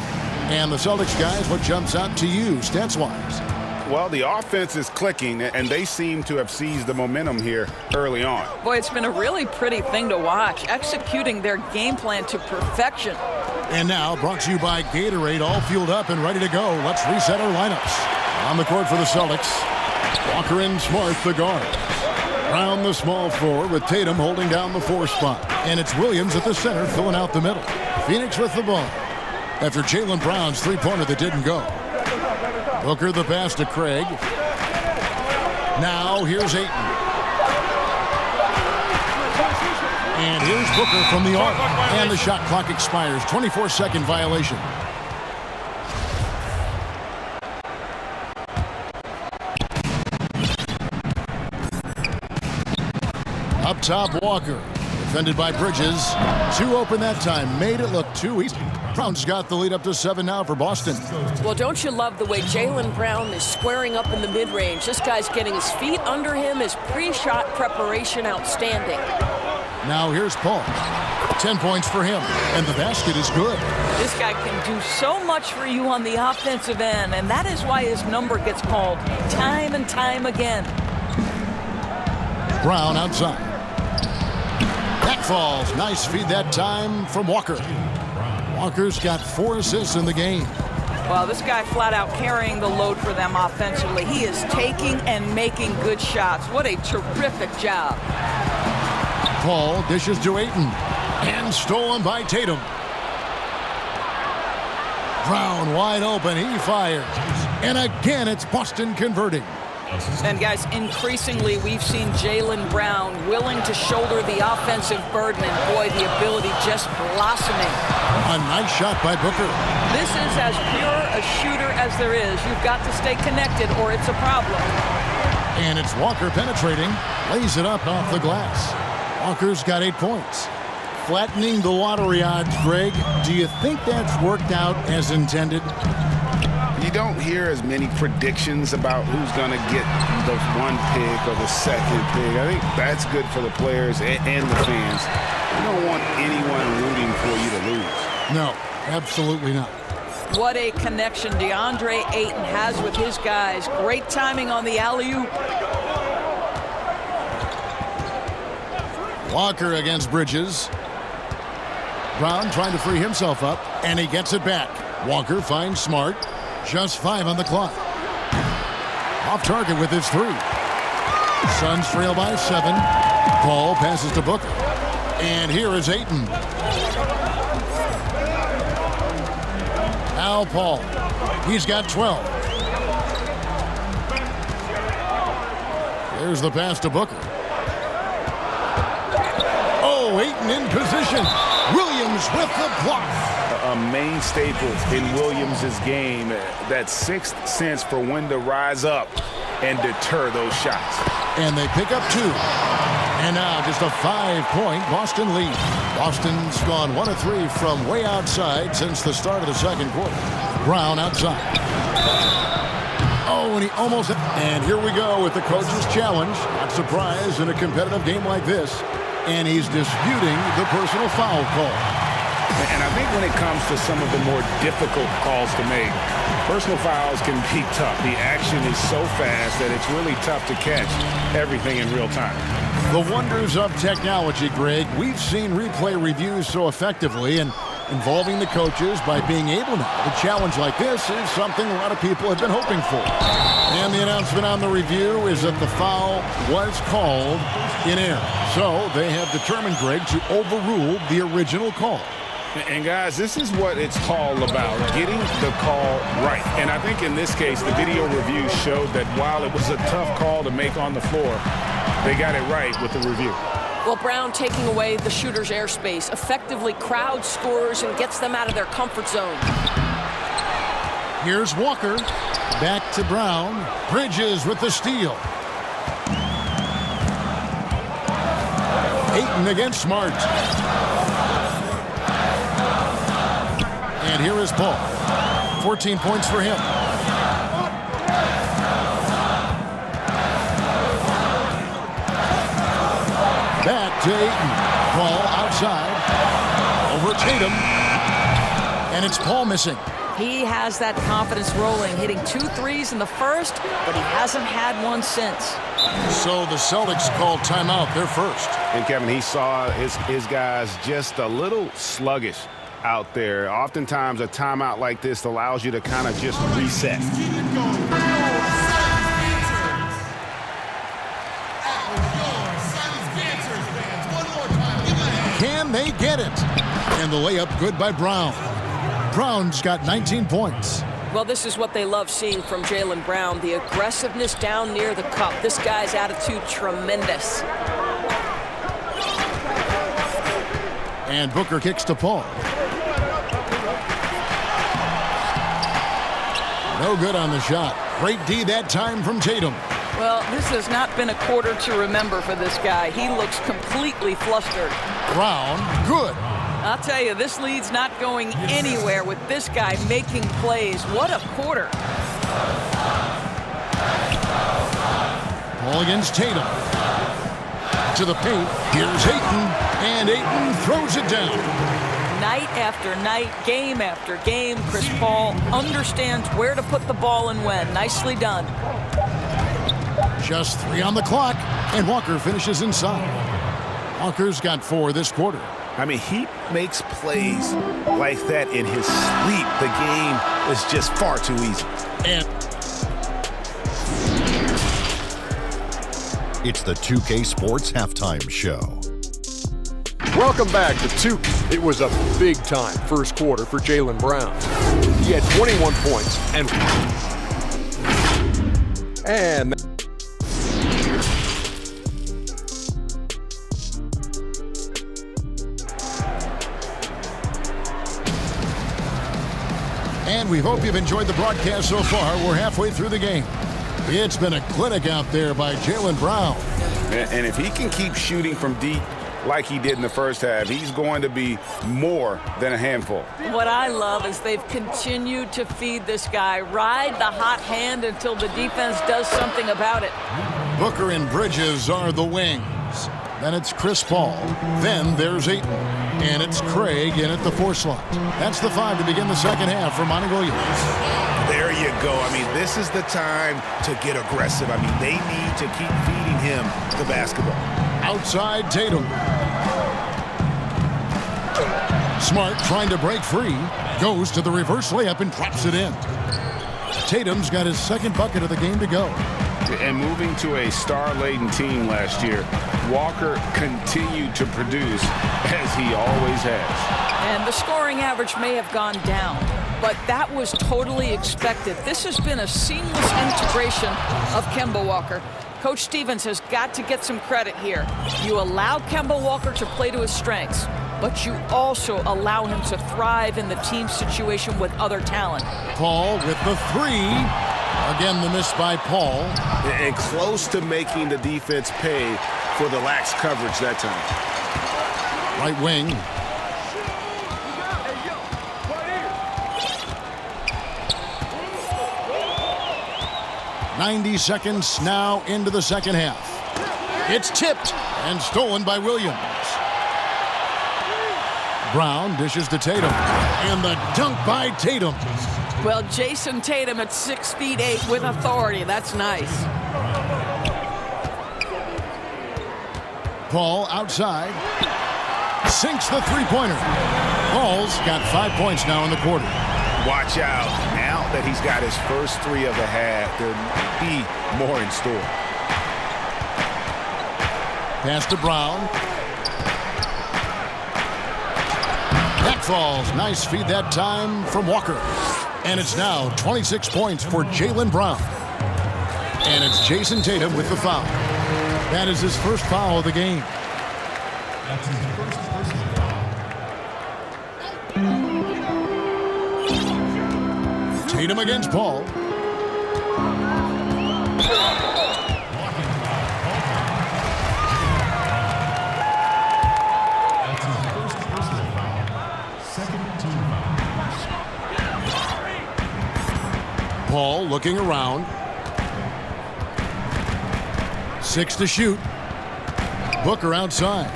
And the Celtics guys, what jumps out to you stats-wise? Well, the offense is clicking, and they seem to have seized the momentum here early on. Boy, it's been a really pretty thing to watch, executing their game plan to perfection. And now, brought to you by Gatorade, all fueled up and ready to go. Let's reset our lineups. On the court for the Celtics, Walker and Smart, the guard. Brown, the small forward, with Tatum holding down the 4 spot. And it's Williams at the center, filling out the middle. Phoenix with the ball after Jaylen Brown's three-pointer that didn't go. Booker the pass to Craig. Now here's Ayton. And here's Booker from the arc. And the shot clock expires. 24-second violation. Up top, Walker. Defended by Bridges. 2 open that time. Made it look too easy. Brown's got the lead up to 7 now for Boston. Well, don't you love the way Jaylen Brown is squaring up in the mid-range? This guy's getting his feet under him. His pre-shot preparation outstanding. Now here's Paul. 10 points for him, and the basket is good. This guy can do so much for you on the offensive end, and that is why his number gets called time and time again. Brown outside. That falls. Nice feed that time from Walker. Walker's got 4 assists in the game. Well, this guy flat out carrying the load for them offensively. He is taking and making good shots. What a terrific job. Paul dishes to Ayton. And stolen by Tatum. Brown wide open. He fires. And again, it's Boston converting. And guys, increasingly we've seen Jaylen Brown willing to shoulder the offensive burden, and boy, the ability just blossoming. A nice shot by Booker. This is as pure a shooter as there is. You've got to stay connected or it's a problem. And it's Walker penetrating, lays it up off the glass. Walker's got 8 points. Flattening the lottery odds, Greg. Do you think that's worked out as intended? You don't hear as many predictions about who's going to get the 1 pick or the 2nd pick. I think that's good for the players and the fans. You don't want anyone rooting for you to lose. No, absolutely not. What a connection DeAndre Ayton has with his guys. Great timing on the alley-oop. Walker against Bridges. Brown trying to free himself up, and he gets it back. Walker finds Smart. Just 5 on the clock. Off target with his 3. Suns trail by 7. Paul passes to Booker. And here is Ayton. Now Paul. He's got 12. There's the pass to Booker. Oh, Ayton in position. Williams with the block. a main staple in Williams' game, that sixth sense for when to rise up and deter those shots. And they pick up 2. And now just a 5-point Boston lead. Boston's gone 1 of 3 from way outside since the start of the second quarter. Brown outside. Oh, and he almost... And here we go with the coach's challenge. Not surprised in a competitive game like this. And he's disputing the personal foul call. And I think when it comes to some of the more difficult calls to make, personal fouls can be tough. The action is so fast that it's really tough to catch everything in real time. The wonders of technology, Greg. We've seen replay reviews so effectively, and involving the coaches by being able to challenge like this is something a lot of people have been hoping for. And the announcement on the review is that the foul was called in error. So they have determined, Greg, to overrule the original call. And guys, this is what it's all about, getting the call right. And I think in this case, the video review showed that while it was a tough call to make on the floor, they got it right with the review. Well, Brown taking away the shooter's airspace effectively crowds scorers and gets them out of their comfort zone. Here's Walker. Back to Brown. Bridges with the steal. Ayton against Smart. And here is Paul. 14 points for him. Back to Ayton. Paul outside. Over Tatum. And it's Paul missing. He has that confidence rolling, hitting 2 threes in the first, but he hasn't had one since. So the Celtics called timeout, their first. And Kevin, he saw his guys just a little sluggish out there. Oftentimes a timeout like this allows you to kind of just reset. Can they get it? And the layup good by Brown. Brown's got 19 points. Well, this is what they love seeing from Jaylen Brown, the aggressiveness down near the cup. This guy's attitude tremendous. And Booker kicks to Paul. No good on the shot. Great D that time from Tatum. Well, this has not been a quarter to remember for this guy. He looks completely flustered. Brown, good. I'll tell you, this lead's not going anywhere with this guy making plays. What a quarter. Ball against Tatum. To the paint. Here's Ayton. And Ayton throws it down. Night after night, game after game, Chris Paul understands where to put the ball and when. Nicely done. Just 3 on the clock. And Walker finishes inside. Walker's got 4 this quarter. I mean, he makes plays like that in his sleep. The game is just far too easy. And it's the 2K Sports Halftime Show. Welcome back to 2. It was a big-time first quarter for Jaylen Brown. He had 21 points And we hope you've enjoyed the broadcast so far. We're halfway through the game. It's been a clinic out there by Jaylen Brown. And if he can keep shooting from deep like he did in the first half, he's going to be more than a handful. What I love is they've continued to feed this guy, ride the hot hand until the defense does something about it. Booker and Bridges are the wings. Then it's Chris Paul. Then there's Ayton. And it's Craig in at the 4 slot. That's the 5 to begin the second half for Monty Williams. There you go. I mean, this is the time to get aggressive. I mean, they need to keep feeding him the basketball. Outside Tatum. Smart trying to break free. Goes to the reverse layup and drops it in. Tatum's got his second bucket of the game to go. And moving to a star-laden team last year, Walker continued to produce as he always has. And the scoring average may have gone down, but that was totally expected. This has been a seamless integration of Kemba Walker. Coach Stevens has got to get some credit here. You allow Kemba Walker to play to his strengths, but you also allow him to thrive in the team situation with other talent. Paul with the three. Again, the miss by Paul. And close to making the defense pay for the lax coverage that time. Right wing. "90 seconds now into the second half. It's tipped and stolen by Williams. Brown dishes to Tatum. And the dunk by Tatum. Well, Jason Tatum at 6'8" with authority. That's nice. Paul outside. Sinks the three-pointer. Paul's got 5 points now in the quarter. Watch out. Now that he's got his first three of the half, there might be more in store. Pass to Brown. That falls. Nice feed that time from Walker. And it's now 26 points for Jaylen Brown. And it's Jason Tatum with the foul. That is his first foul of the game. That's his first personal foul. Tatum against Paul. That's his first personal foul. Second team foul. Paul looking around. 6 to shoot. Booker outside.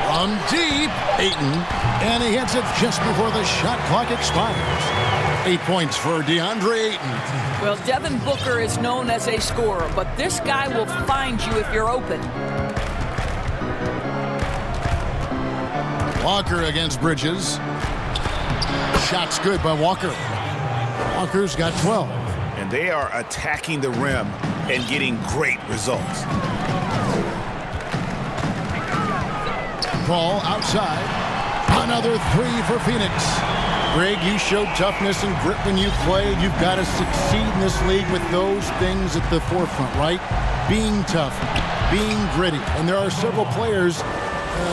From deep, Ayton. And he hits it just before the shot clock expires. 8 points for DeAndre Ayton. Well, Devin Booker is known as a scorer, but this guy will find you if you're open. Walker against Bridges. Shot's good by Walker. Walker's got 12. And they are attacking the rim and getting great results. Paul outside. Another three for Phoenix. Greg, you showed toughness and grit when you played. You've got to succeed in this league with those things at the forefront, right? Being tough, being gritty. And there are several players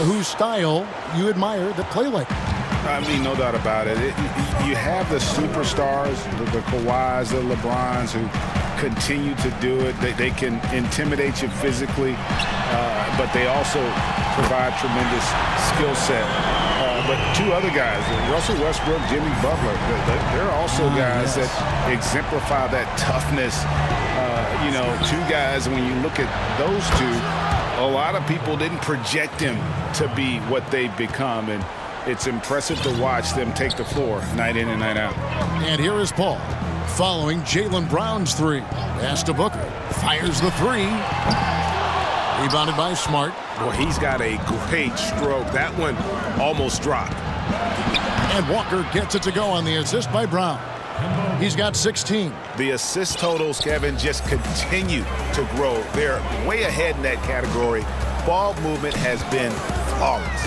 whose style you admire that play like that. I mean, no doubt about it. You have the superstars, the Kawhis, the LeBrons, who continue to do it. They can intimidate you physically, but they also provide tremendous skill set. But two other guys, Russell Westbrook, Jimmy Butler, they're also guys that exemplify that toughness. Two guys, when you look at those two, a lot of people didn't project them to be what they've become. And it's impressive to watch them take the floor night in and night out. And here is Paul following Jaylen Brown's three. Pass to Booker. Fires the three. Rebounded by Smart. Well, he's got a great stroke. That one almost dropped. And Walker gets it to go on the assist by Brown. He's got 16. The assist totals, Kevin, just continue to grow. They're way ahead in that category. Ball movement has been flawless.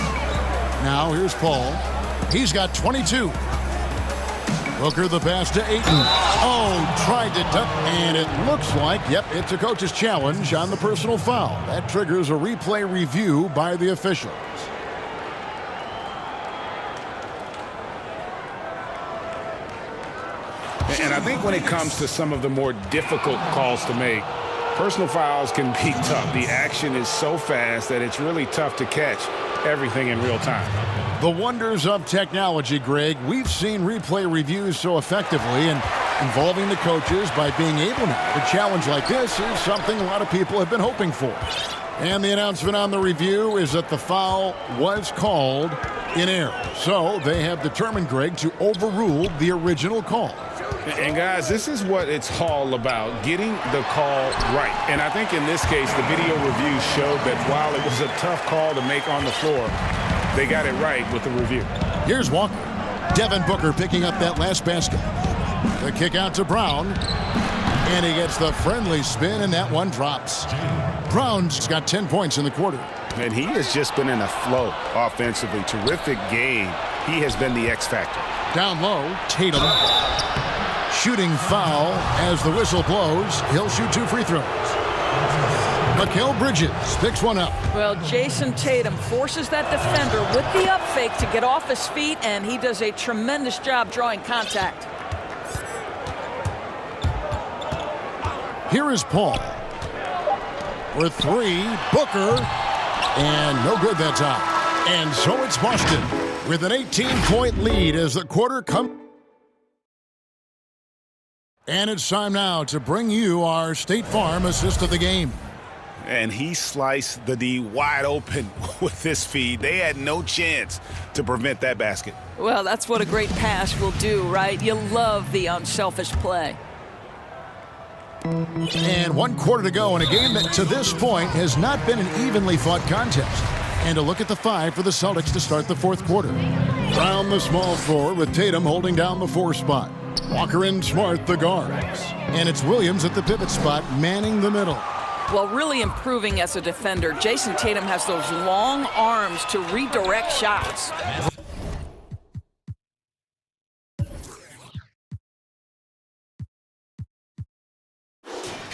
Now here's Paul. He's got 22. Booker the pass to Ayton. Oh, tried to duck, and it looks like, it's a coach's challenge on the personal foul. That triggers a replay review by the officials. And I think when it comes to some of the more difficult calls to make, personal fouls can be tough. The action is so fast that it's really tough to catch everything in real time. The wonders of technology, Greg. We've seen replay reviews so effectively, and involving the coaches by being able now to challenge like this is something a lot of people have been hoping for. And the announcement on the review is that the foul was called in error. So they have determined, Greg, to overrule the original call. And guys, this is what it's all about, getting the call right. And I think in this case, the video review showed that while it was a tough call to make on the floor, they got it right with the review. Here's Walker. Devin Booker picking up that last basket. The kick out to Brown. And he gets the friendly spin, and that one drops. Brown's got 10 points in the quarter. And he has just been in a flow offensively. Terrific game. He has been the X factor. Down low, Tatum. Shooting foul as the whistle blows. He'll shoot 2 free throws. Mikal Bridges picks one up. Well, Jason Tatum forces that defender with the up fake to get off his feet, and he does a tremendous job drawing contact. Here is Paul. For three, Booker. And no good that time. And so it's Boston with an 18-point lead as the quarter comes. And it's time now to bring you our State Farm assist of the game. And he sliced the D wide open with this feed. They had no chance to prevent that basket. Well, that's what a great pass will do, right? You love the unselfish play. And 1 quarter to go in a game that to this point has not been an evenly fought contest. And a look at the 5 for the Celtics to start the 4th quarter. Brown the small forward with Tatum holding down the 4 spot. Walker and Smart the guards. And it's Williams at the pivot spot manning the middle. Well, really improving as a defender. Jason Tatum has those long arms to redirect shots.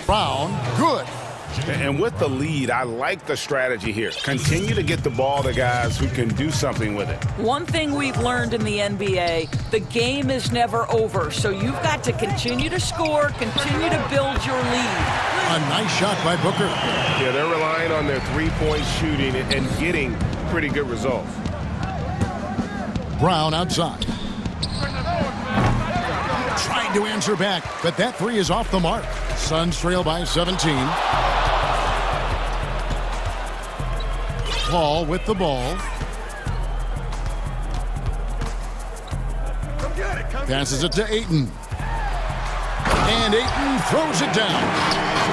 Brown, good. And with the lead, I like the strategy here. Continue to get the ball to guys who can do something with it. One thing we've learned in the NBA, the game is never over. So you've got to continue to score, continue to build your lead. A nice shot by Booker. Yeah, they're relying on their three-point shooting and getting pretty good results. Brown outside. Trying to answer back, but that 3 is off the mark. Suns trail by 17. Paul with the ball. Passes it to Ayton. And Ayton throws it down.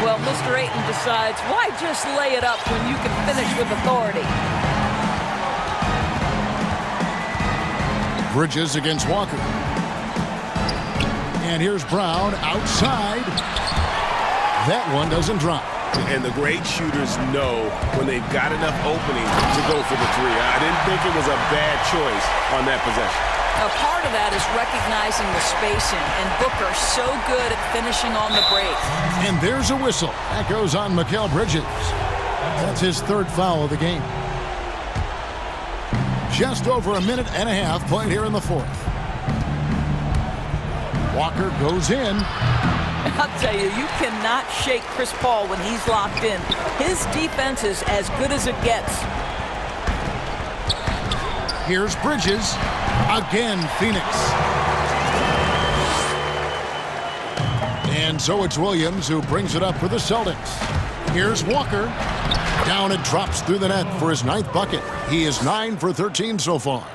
Well, Mr. Ayton decides, why just lay it up when you can finish with authority? Bridges against Walker. And here's Brown outside. That one doesn't drop. And the great shooters know when they've got enough opening to go for the 3. I didn't think it was a bad choice on that possession. Now, part of that is recognizing the spacing, and Booker so good at finishing on the break. And there's a whistle. That goes on Mikal Bridges. That's his 3rd foul of the game. Just over a minute and a half played here in the 4th. Walker goes in. I'll tell you, you cannot shake Chris Paul when he's locked in. His defense is as good as it gets. Here's Bridges. Again, Phoenix. And so it's Williams who brings it up for the Celtics. Here's Walker. Down and drops through the net for his 9th bucket. He is 9 for 13 so far.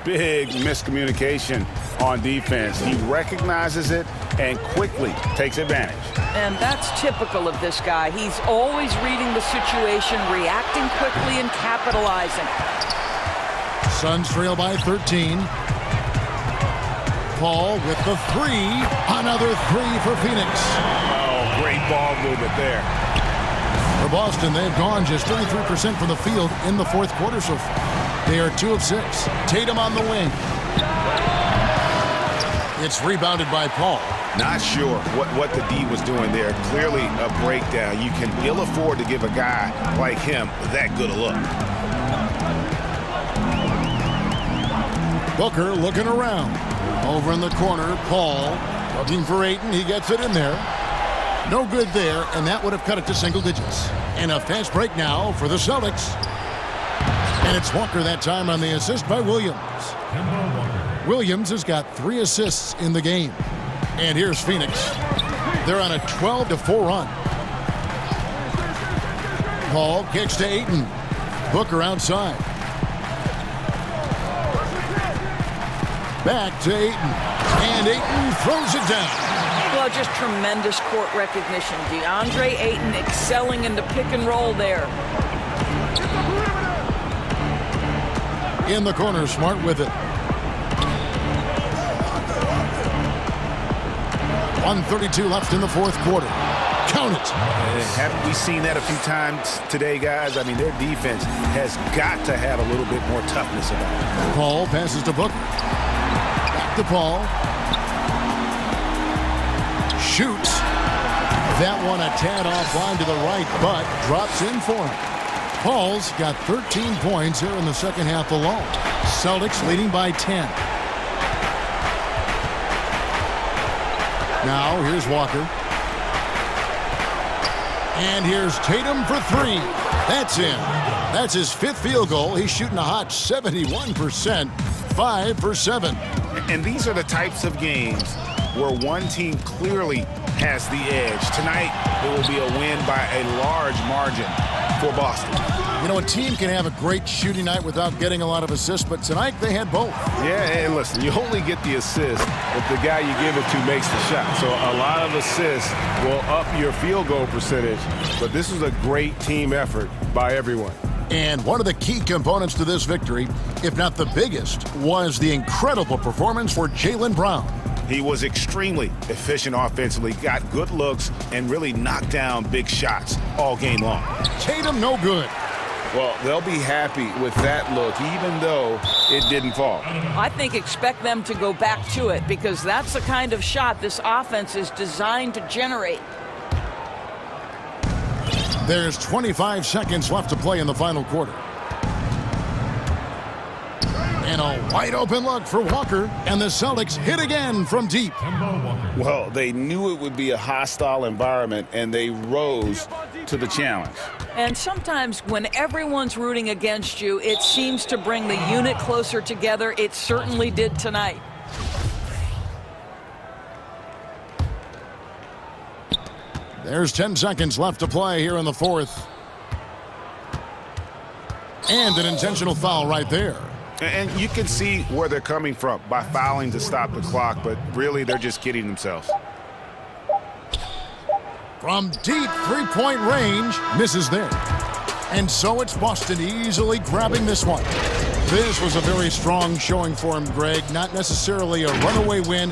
Big miscommunication on defense. He recognizes it and quickly takes advantage. And that's typical of this guy. He's always reading the situation, reacting quickly, and capitalizing. Suns trail by 13. Paul with the 3. Another 3 for Phoenix. Oh, great ball movement there. For Boston, they've gone just 33% from the field in the 4th quarter so far. They are 2 of 6. Tatum on the wing. It's rebounded by Paul. Not sure what the D was doing there. Clearly a breakdown. You can ill afford to give a guy like him that good a look. Booker looking around. Over in the corner, Paul looking for Ayton. He gets it in there. No good there, and that would have cut it to single digits. And a fast break now for the Celtics. And it's Walker that time on the assist by Williams. Williams has got 3 assists in the game. And here's Phoenix. They're on a 12-4 run. Paul kicks to Ayton. Booker outside. Back to Ayton. And Ayton throws it down. Well, just tremendous court recognition. DeAndre Ayton excelling in the pick and roll there. In the corner, Smart with it. 1:32 left in the 4th quarter. Count it. Haven't we seen that a few times today, guys? I mean, their defense has got to have a little bit more toughness about it. Paul passes to Booker. Back to Paul. Shoots. That one a tad offline to the right, but drops in for him. Paul's got 13 points here in the second half alone. Celtics leading by 10. Now here's Walker. And here's Tatum for three. That's in. That's his fifth field goal. He's shooting a hot 71%, 5 for 7. And these are the types of games where one team clearly has the edge. Tonight, it will be a win by a large margin for Boston. You know, a team can have a great shooting night without getting a lot of assists, but tonight they had both. Yeah, and listen, you only get the assist if the guy you give it to makes the shot. So a lot of assists will up your field goal percentage, but this was a great team effort by everyone. And one of the key components to this victory, if not the biggest, was the incredible performance for Jaylen Brown. He was extremely efficient offensively, got good looks, and really knocked down big shots all game long. Tatum, no good. Well, they'll be happy with that look, even though it didn't fall. I think expect them to go back to it because that's the kind of shot this offense is designed to generate. There's 25 seconds left to play in the final quarter. And a wide open look for Walker, and the Celtics hit again from deep. Well, they knew it would be a hostile environment, and they rose to the challenge. And sometimes when everyone's rooting against you, it seems to bring the unit closer together. It certainly did tonight. There's 10 seconds left to play here in the fourth. And an intentional foul right there. And you can see where they're coming from by fouling to stop the clock, but really they're just kidding themselves. From deep three-point range, misses there. And so it's Boston easily grabbing this one. This was a very strong showing for him, Greg. Not necessarily a runaway win.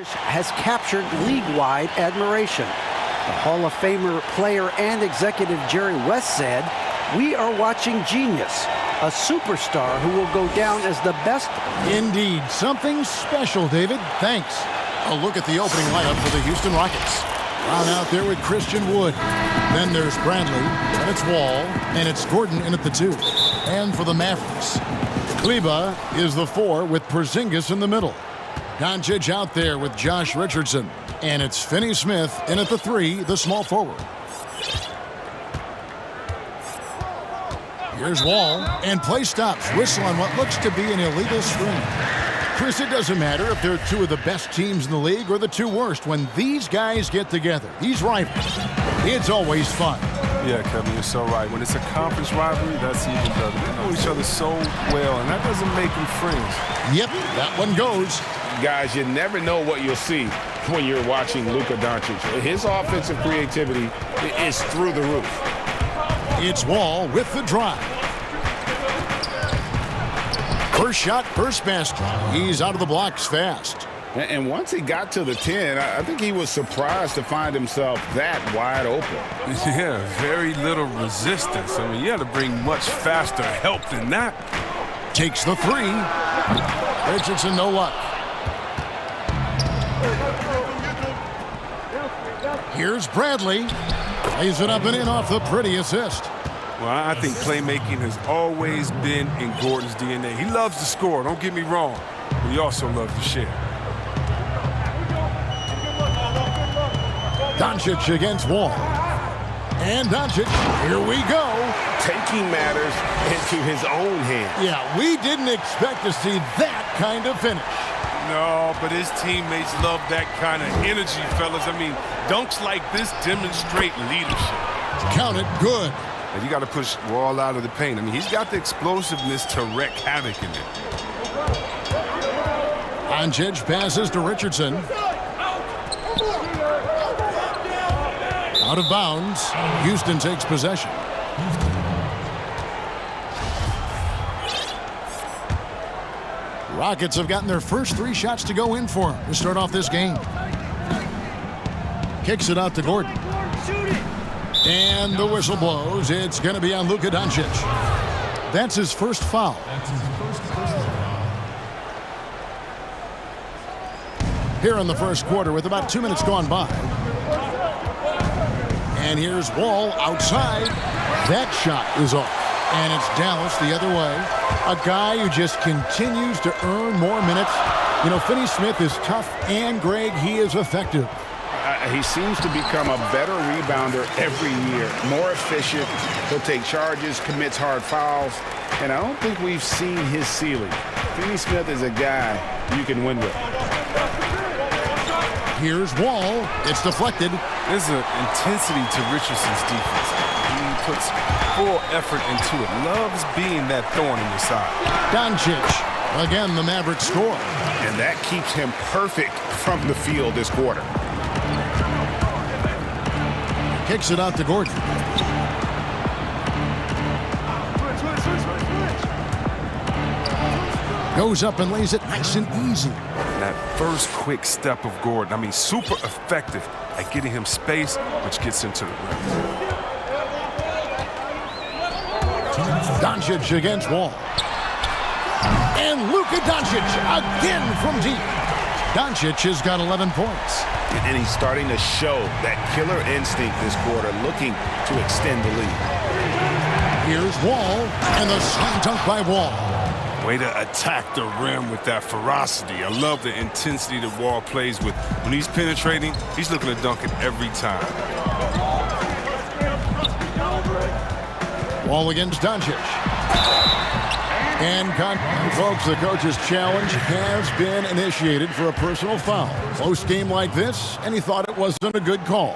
has captured league-wide admiration. The Hall of Famer, player, and executive Jerry West said, "We are watching genius, a superstar who will go down as the best." Indeed, something special, David. Thanks. A look at the opening lineup for the Houston Rockets. Brown out there with Christian Wood. Then there's Bradley, and it's Wall, and it's Gordon in at the 2. And for the Mavericks, Kleba is the 4 with Porzingis in the middle. Doncic out there with Josh Richardson. And it's Finney Smith in at the 3, the small forward. Here's Wall, and play stops. Whistle on what looks to be an illegal screen. Chris, it doesn't matter if they're 2 of the best teams in the league or the 2 worst. When these guys get together, these rivals, it's always fun. Yeah, Kevin, you're so right. When it's a conference rivalry, that's even better. They know each other so well, and that doesn't make them friends. Yep, that one goes. Guys, you never know what you'll see when you're watching Luka Doncic. His offensive creativity is through the roof. It's Wall with the drive. First shot, first basket. He's out of the blocks fast. And once he got to the 10, I think he was surprised to find himself that wide open. Yeah, very little resistance. I mean, you had to bring much faster help than that. Takes the 3. Richardson, no luck. Here's Bradley. Lays it up and in off the pretty assist. Well, I think playmaking has always been in Gordon's DNA. He loves to score, don't get me wrong, but he also loves to share. Doncic against Wall. And Doncic, here we go. Taking matters into his own hands. Yeah, we didn't expect to see that kind of finish. No, but his teammates love that kind of energy, fellas. I mean, dunks like this demonstrate leadership. Count it good. And you got to push Wall out of the paint. I mean, he's got the explosiveness to wreak havoc in it. Doncic passes to Richardson. Out of bounds. Houston takes possession. Rockets have gotten their first 3 shots to go in for him to start off this game. Kicks it out to Gordon. And the whistle blows. It's going to be on Luka Doncic. That's his first foul. Here in the first quarter with about 2 minutes gone by. And here's Wall outside. That shot is off. And it's Dallas the other way. A guy who just continues to earn more minutes. You know, Finney Smith is tough, and Greg, he is effective. He seems to become a better rebounder every year. More efficient. He'll take charges, commits hard fouls. And I don't think we've seen his ceiling. Finney Smith is a guy you can win with. Here's Wall. It's deflected. There's an intensity to Richardson's defense. He puts full effort into it. Loves being that thorn in the side. Doncic. Again, the Mavericks score. And that keeps him perfect from the field this quarter. Kicks it out to Gordon. Goes up and lays it nice and easy. That first quick step of Gordon, I mean, super effective at getting him space, which gets him to the rim. Doncic against Wall. And Luka Doncic again from deep. Doncic has got 11 points. And he's starting to show that killer instinct this quarter, looking to extend the lead. Here's Wall, and the slam dunk by Wall. Way to attack the rim with that ferocity. I love the intensity that Wall plays with. When he's penetrating, he's looking to dunk it every time. Wall against Doncic. And folks, the coach's challenge has been initiated for a personal foul. Close game like this, and he thought it wasn't a good call.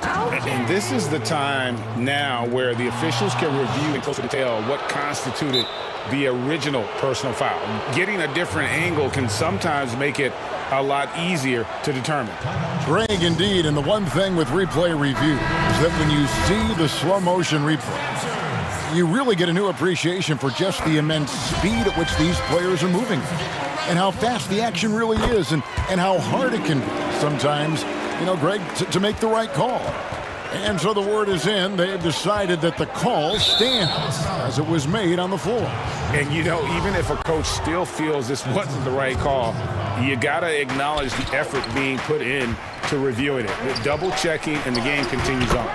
And this is the time now where the officials can review in closer detail what constituted the original personal foul. Getting a different angle can sometimes make it a lot easier to determine. Greg, indeed, and the one thing with replay review is that when you see the slow motion replay, You really get a new appreciation for just the immense speed at which these players are moving and how fast the action really is and how hard it can be sometimes, Greg, to make the right call. And so the word is in. They've decided that the call stands as it was made on the floor. And, even if a coach still feels this wasn't the right call, you got to acknowledge the effort being put in to reviewing it. Double-checking, and the game continues on.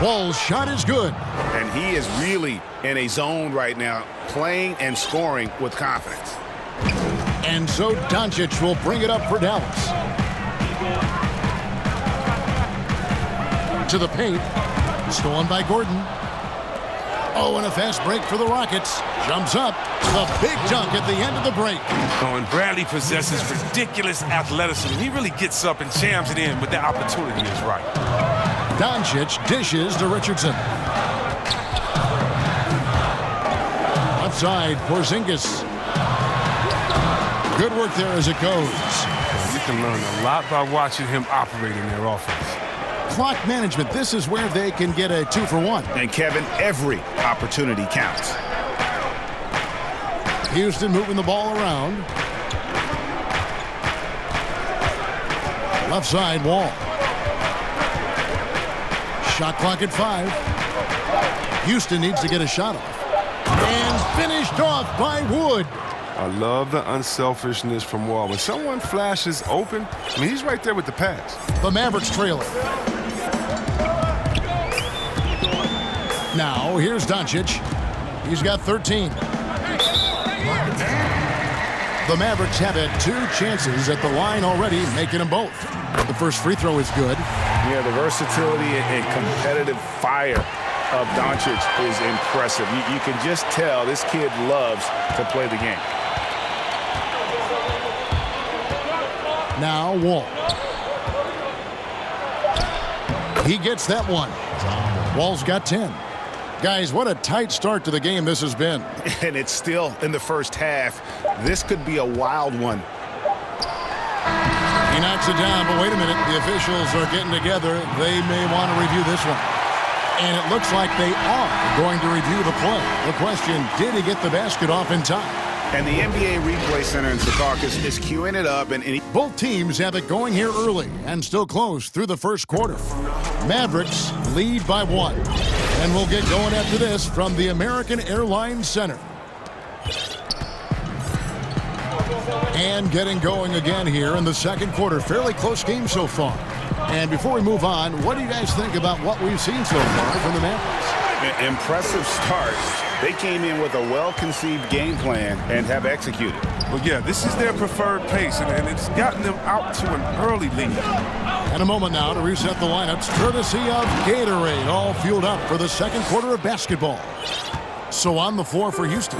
Wall's shot is good. And he is really in a zone right now, playing and scoring with confidence. And so Doncic will bring it up for Dallas. To the paint. Stolen by Gordon. Oh, and a fast break for the Rockets. Jumps up. The big dunk at the end of the break. Oh, and Bradley possesses ridiculous athleticism. He really gets up and jams it in when the opportunity is right. Doncic dishes to Richardson. Left side, Porzingis. Good work there as it goes. You can learn a lot by watching him operate in their offense. Clock management, this is where they can get a 2-for-1. And Kevin, every opportunity counts. Houston moving the ball around. Left side, Wall. Shot clock at 5. Houston needs to get a shot off. And finished off by Wood. I love the unselfishness from Wall. When someone flashes open, he's right there with the pass. The Mavericks trailing. Now, here's Doncic. He's got 13. The Mavericks have had 2 chances at the line already, making them both. The first free throw is good. Yeah, the versatility and competitive fire of Doncic is impressive. You can just tell this kid loves to play the game. Now, Wall. He gets that one. Wall's got 10. Guys, what a tight start to the game this has been. And it's still in the first half. This could be a wild one. He knocks it down, but wait a minute. The officials are getting together. They may want to review this one. And it looks like they are going to review the play. The question, did he get the basket off in time? And the NBA Replay Center in Secaucus is queuing it up. And both teams have it going here early and still close through the first quarter. Mavericks lead by 1. And we'll get going after this from the American Airlines Center. And getting going again here in the second quarter. Fairly close game so far. And before we move on, what do you guys think about what we've seen so far from the Mavericks? Impressive start. They came in with a well-conceived game plan and have executed. Well, yeah, this is their preferred pace, and it's gotten them out to an early lead. And a moment now to reset the lineups, courtesy of Gatorade, all fueled up for the second quarter of basketball. So on the floor for Houston,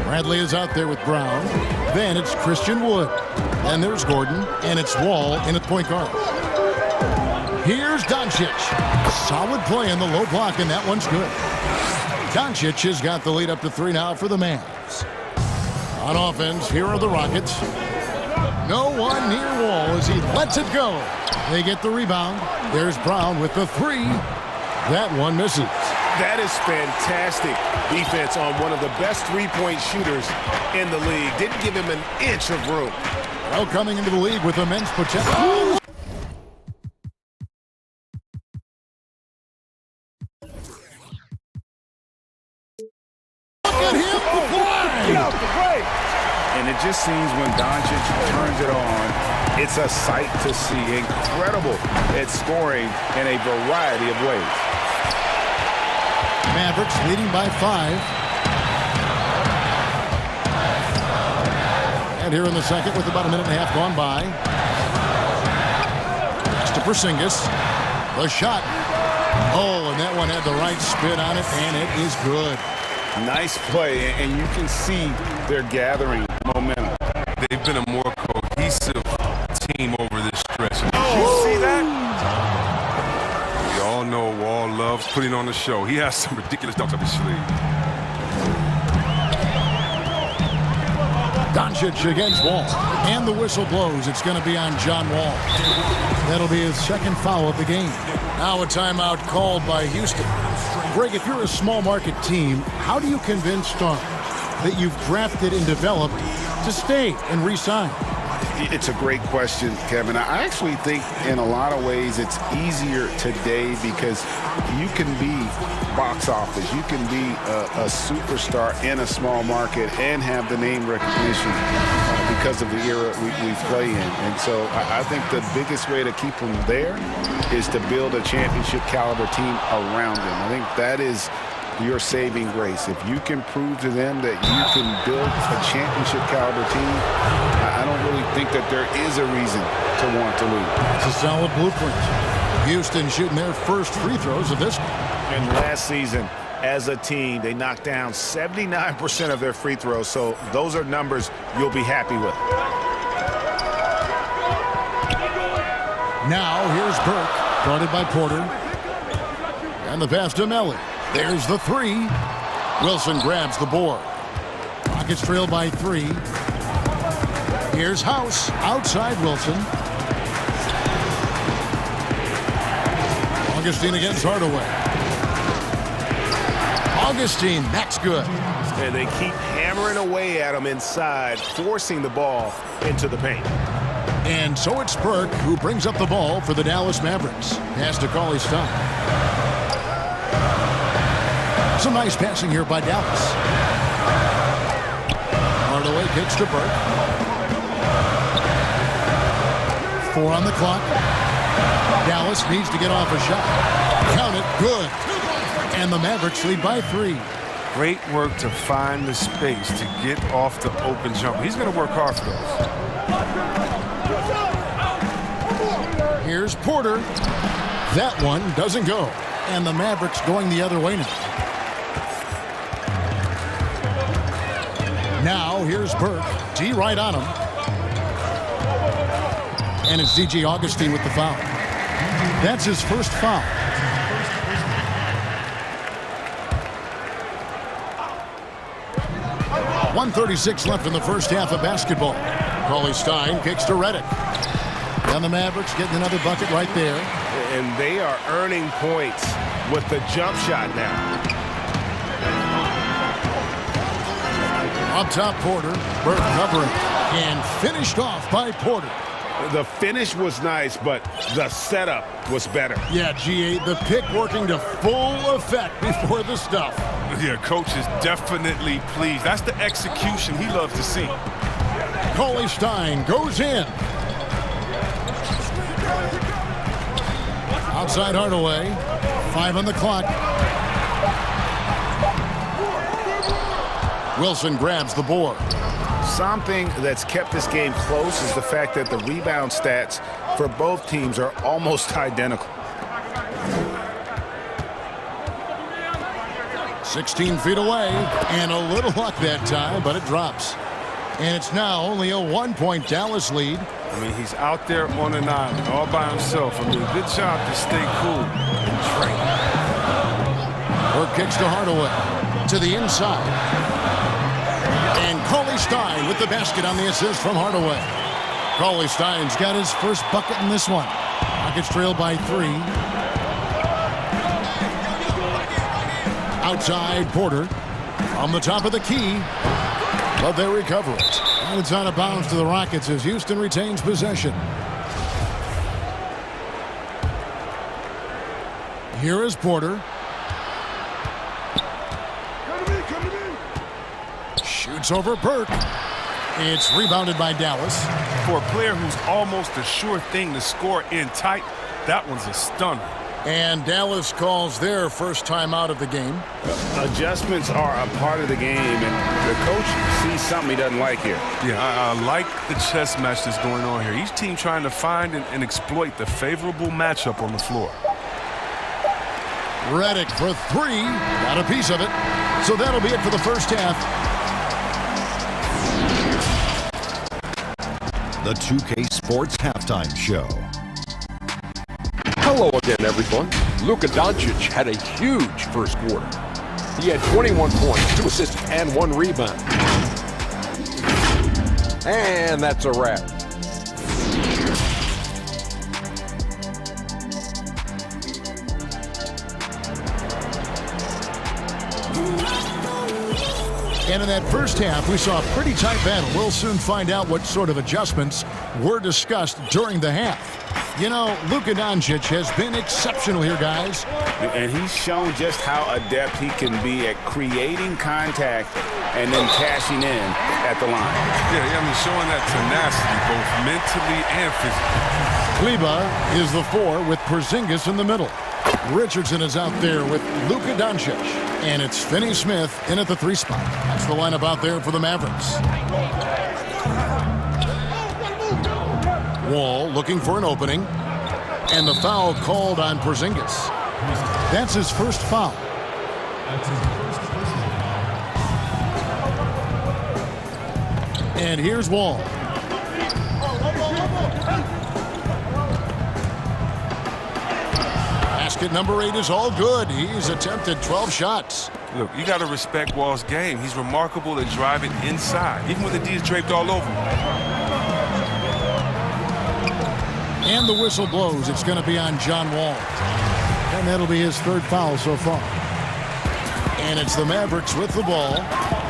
Bradley is out there with Brown. Then it's Christian Wood. And there's Gordon, and it's Wall in at point guard. Here's Doncic. Solid play in the low block, and that one's good. Doncic has got the lead up to 3 now for the Mavs. On offense, here are the Rockets. No one near Wall as he lets it go. They get the rebound. There's Brown with the 3. That one misses. That is fantastic defense on one of the best three-point shooters in the league. Didn't give him an inch of room. Now coming into the league with immense potential. And it just seems when Doncic turns it on, it's a sight to see. Incredible at scoring in a variety of ways. Mavericks leading by 5. And here in the second with about a minute and a half gone by. It's to Porzingis. The shot. Oh, and that one had the right spin on it, and it is good. Nice play, and you can see they're gathering momentum. They've been a more cohesive team over this stretch. Did you see that? We all know Wall loves putting on the show. He has some ridiculous dunks up his sleeve. Doncic against Wall. And the whistle blows. It's going to be on John Wall. That'll be his second foul of the game. Now a timeout called by Houston. Greg, if you're a small market team, how do you convince stars that you've drafted and developed to stay and re-sign? It's a great question, Kevin. I actually think in a lot of ways it's easier today because you can be box office. You can be a superstar in a small market and have the name recognition because of the era we play in. And so I think the biggest way to keep them there is to build a championship caliber team around them. I think that is your saving grace. If you can prove to them that you can build a championship caliber team, I don't really think that there is a reason to want to leave. It's a solid blueprint. Houston shooting their first free throws of this game. And last season, as a team, they knocked down 79% of their free throws, so those are numbers you'll be happy with. Now here's Burke, guarded by Porter. And the pass to Melly. There's the three. Wilson grabs the board. Rockets trail by 3. Here's House outside Wilson. Augustine against Hardaway. Augustine, that's good. And they keep hammering away at him inside, forcing the ball into the paint. And so it's Burke who brings up the ball for the Dallas Mavericks. Pass to Cauley Stein. Some nice passing here by Dallas. Hardaway kicks to Burke. 4 on the clock. Dallas needs to get off a shot. Count it, good. And the Mavericks lead by 3. Great work to find the space to get off the open jumper. He's going to work hard for those. Here's Porter. That one doesn't go. And the Mavericks going the other way now. Now here's Burke. D right on him. And it's DJ Augustine with the foul. That's his first foul. .136 left in the first half of basketball. Cauley Stein kicks to Redick. And the Mavericks getting another bucket right there. And they are earning points with the jump shot now. Up top, Porter. Burke covering. And finished off by Porter. The finish was nice, but the setup was better. Yeah, GA, the pick working to full effect before the stuff. Yeah, coach is definitely pleased. That's the execution he loves to see. Cauley Stein goes in. Outside Hardaway. 5 on the clock. Wilson grabs the board. Something that's kept this game close is the fact that the rebound stats for both teams are almost identical. 16 feet away, and a little luck that time, but it drops. And it's now only a 1-point Dallas lead. I mean, he's out there on an island all by himself. I mean, good job to stay cool and train. Burke kicks to Hardaway, to the inside. And Cauley Stein with the basket on the assist from Hardaway. Cauley Stein's got his first bucket in this one. Rockets trail by 3. Outside Porter on the top of the key, but they recover it. And it's out of bounds to the Rockets as Houston retains possession. Here is Porter. Shoots over Burke. It's rebounded by Dallas. For a player who's almost a sure thing to score in tight, that one's a stunner. And Dallas calls their first timeout of the game. Adjustments are a part of the game, and the coach sees something he doesn't like here. Yeah, I like the chess match that's going on here. Each team trying to find and exploit the favorable matchup on the floor. Redick for 3. Got a piece of it. So that'll be it for the first half. The 2K Sports Halftime Show. Hello again, everyone. Luka Doncic had a huge first quarter. He had 21 points, 2 assists, and 1 rebound. And that's a wrap. And in that first half, we saw a pretty tight battle. We'll soon find out what sort of adjustments were discussed during the half. You know, Luka Doncic has been exceptional here, guys. And he's shown just how adept he can be at creating contact and then cashing in at the line. Yeah, I mean, showing that tenacity both mentally and physically. Kleba is the 4 with Porzingis in the middle. Richardson is out there with Luka Doncic. And it's Finney Smith in at the 3 spot. That's the lineup out there for the Mavericks. Wall looking for an opening. And the foul called on Porzingis. That's his first foul. And here's Wall. Basket number 8 is all good. He's attempted 12 shots. Look, you got to respect Wall's game. He's remarkable at driving inside, even when the D is draped all over him. And the whistle blows. It's going to be on John Wall. And that'll be his 3rd foul so far. And it's the Mavericks with the ball.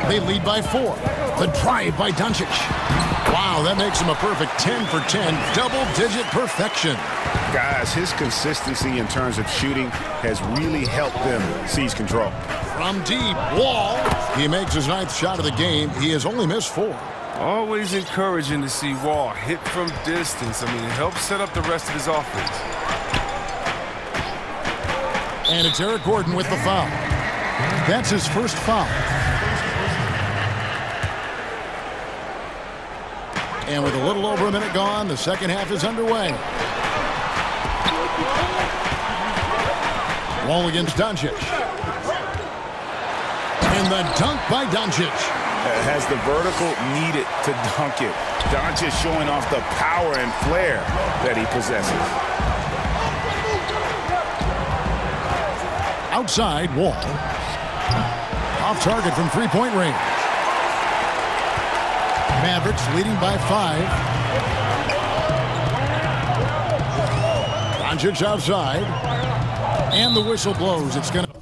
They lead by 4. The drive by Doncic. Wow, that makes him a perfect 10 for 10. Double-digit perfection. Guys, his consistency in terms of shooting has really helped them seize control. From deep, Wall. He makes his 9th shot of the game. He has only missed 4. Always encouraging to see Wall hit from distance. I mean, it helps set up the rest of his offense. And it's Eric Gordon with the foul. That's his first foul. And with a little over a minute gone, the second half is underway. Wall against Doncic. And the dunk by Doncic. Has the vertical needed to dunk it. Doncic showing off the power and flair that he possesses. Outside, Wall. Off target from three-point range. Mavericks leading by 5. Doncic outside. And the whistle blows. It's going to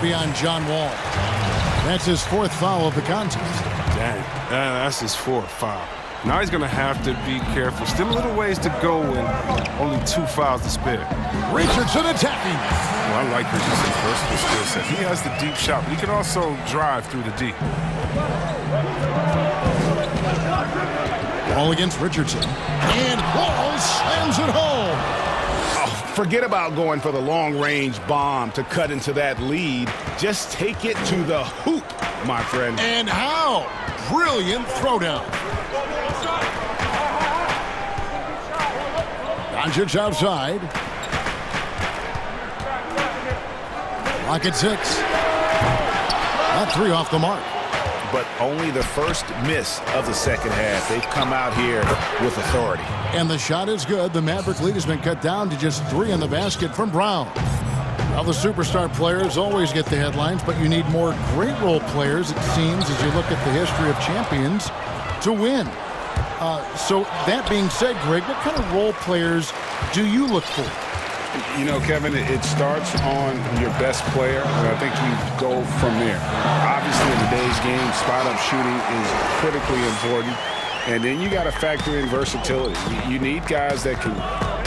be on John Wall. That's his 4th foul of the contest. Dang, that's his 4th foul. Now he's going to have to be careful. Still a little ways to go and only 2 fouls to spare. Richardson attacking. Well, I like Richardson's versatile skill set. He has the deep shot, but he can also drive through the D. Ball against Richardson. And Wall slams it home. Oh, forget about going for the long-range bomb to cut into that lead. Just take it to the hoop, my friend. And how? Brilliant throwdown. Doncic outside. Rocket 6. That 3 off the mark. But only the first miss of the second half. They've come out here with authority. And the shot is good. The Maverick lead has been cut down to just 3 in the basket from Brown. Well, the superstar players always get the headlines, but you need more great role players, it seems, as you look at the history of champions, to win. So that being said, Greg, what kind of role players do you look for? You know, Kevin, it starts on your best player, and I think you go from there. Obviously, in today's game, spot-up shooting is critically important, and then you got to factor in versatility. You need guys that can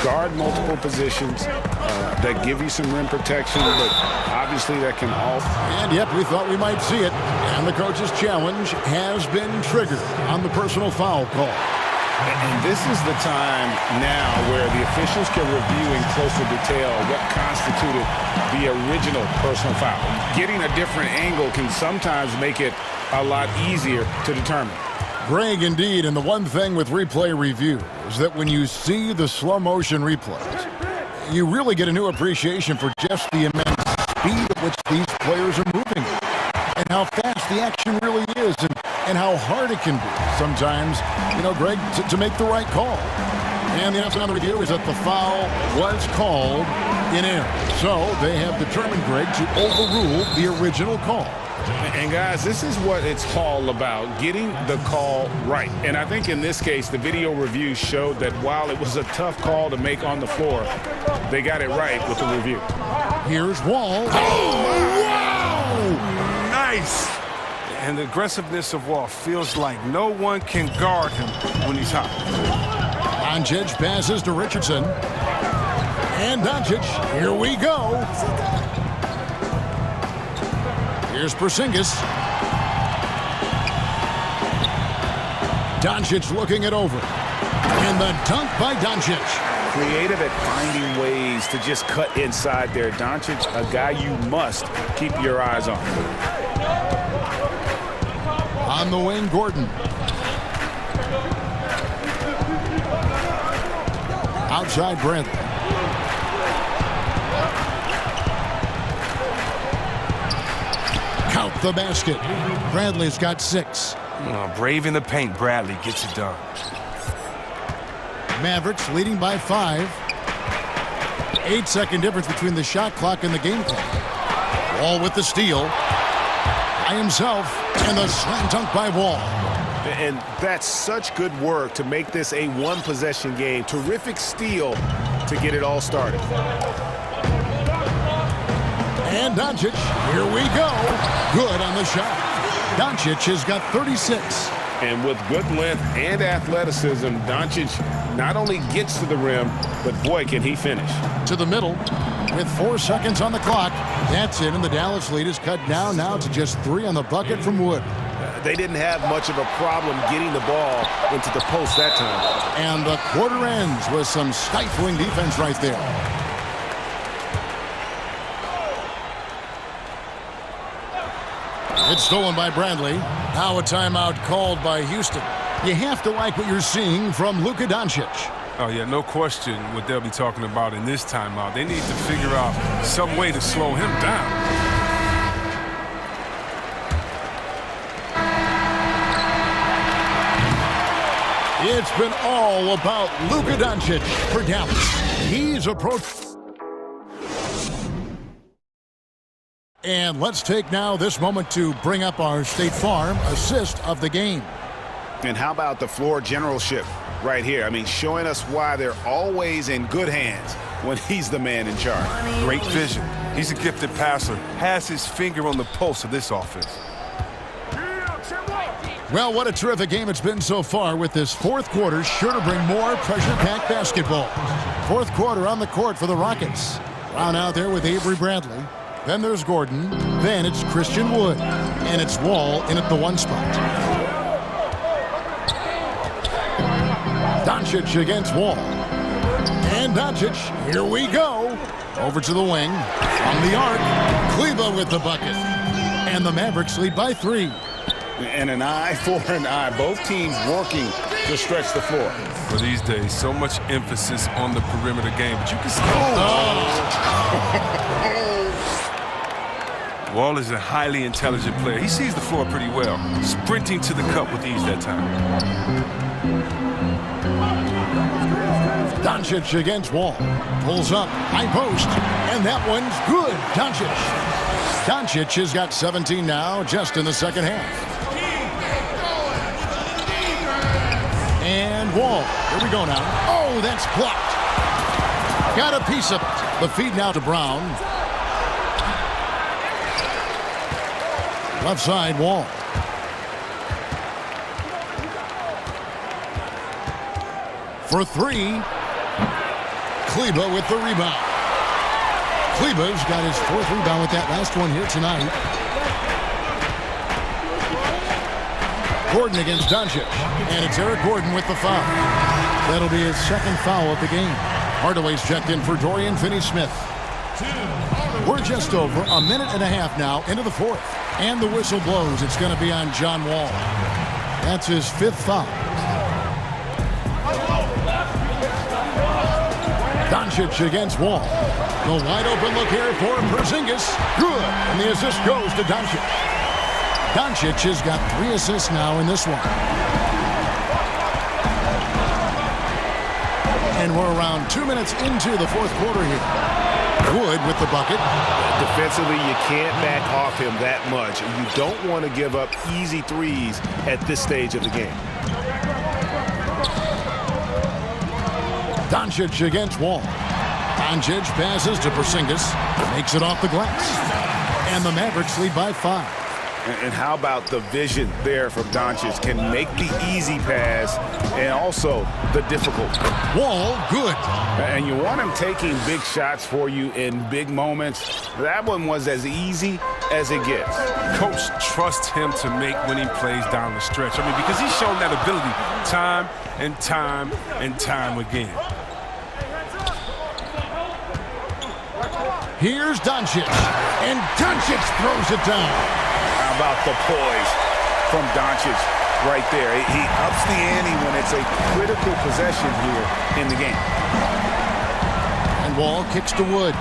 guard multiple positions, that give you some rim protection, but obviously that can also... And yep, we thought we might see it, and the coach's challenge has been triggered on the personal foul call. And this is the time now where the officials can review in closer detail what constituted the original personal foul. Getting a different angle can sometimes make it a lot easier to determine. Greg, indeed, and the one thing with replay review is that when you see the slow motion replays, you really get a new appreciation for just the immense speed at which these players are moving and how fast the action really is and how hard it can be sometimes, you know, Greg, to make the right call. And the answer on the review is that the foul was called in error. So they have determined, Greg, to overrule the original call. And guys, this is what it's all about, getting the call right. And I think in this case, the video review showed that while it was a tough call to make on the floor, they got it right with the review. Here's Wall. Oh, wow! Nice! And the aggressiveness of Wall feels like no one can guard him when he's hot. Doncic passes to Richardson. And Doncic, here we go. Here's Porzingis. Doncic looking it over. And the dunk by Doncic. Creative at finding ways to just cut inside there. Doncic, a guy you must keep your eyes on. On the wing, Gordon. Outside, Bradley. Count the basket. Bradley's got 6. Brave in the paint, Bradley gets it done. Mavericks leading by 5. 8-second difference between the shot clock and the game clock. Wall with the steal. By himself. And the slam dunk by Wall. And that's such good work to make this a one-possession game. Terrific steal to get it all started. And Doncic, here we go. Good on the shot. Doncic has got 36. And with good length and athleticism, Doncic not only gets to the rim, but boy, can he finish. To the middle with 4 seconds on the clock. That's it, and the Dallas lead is cut down now to just 3 on the bucket from Wood. They didn't have much of a problem getting the ball into the post that time. And the quarter ends with some stifling defense right there. It's stolen by Bradley. Now a timeout called by Houston. You have to like what you're seeing from Luka Doncic. Oh, yeah, no question what they'll be talking about in this timeout. They need to figure out some way to slow him down. It's been all about Luka Doncic for Dallas. He's approached. And let's take now this moment to bring up our State Farm assist of the game. And how about the floor generalship right here? I mean, showing us why they're always in good hands when he's the man in charge. Great vision. He's a gifted passer. Has his finger on the pulse of this offense. Well, what a terrific game it's been so far, with this fourth quarter sure to bring more pressure-packed basketball. Fourth quarter on the court for the Rockets. Brown out there with Avery Bradley. Then there's Gordon. Then it's Christian Wood. And it's Wall in at the 1 spot. Doncic against Wall. And Doncic, here we go. Over to the wing. On the arc. Kleba with the bucket. And the Mavericks lead by 3. And an eye for an eye. Both teams working to stretch the floor. For these days, so much emphasis on the perimeter game. But you can see. Wall is a highly intelligent player. He sees the floor pretty well. Sprinting to the cup with ease that time. Doncic against Wall. Pulls up. High post. And that one's good. Doncic. Doncic has got 17 now, just in the second half. And Wall. Here we go now. Oh, that's blocked. Got a piece of it. The feed now to Brown. Left side, Wall. For 3. Kleba with the rebound. Kleba's got his 4th rebound with that last one here tonight. Gordon against Doncic. And it's Eric Gordon with the foul. That'll be his 2nd foul of the game. Hardaway's checked in for Dorian Finney-Smith. We're just over a minute and a half now into the 4th. And the whistle blows. It's going to be on John Wall. That's his 5th foul. Doncic against Wall. The wide open look here for Porzingis. Good. And the assist goes to Doncic. Doncic has got 3 assists now in this one. And we're around 2 minutes into the 4th quarter here. Wood with the bucket. Defensively, you can't back off him that much. You don't want to give up easy threes at this stage of the game. Doncic against Wall. Doncic passes to Porzingis. Makes it off the glass. And the Mavericks lead by 5. And how about the vision there from Doncic? Can make the easy pass and also the difficult. Wall, good. And you want him taking big shots for you in big moments. That one was as easy as it gets. Coach trusts him to make winning plays down the stretch. I mean, because he's shown that ability time and time and time again. Here's Doncic. And Doncic throws it down. How about the poise from Doncic right there? He ups the ante when it's a critical possession here in the game. And Wall kicks to Wood.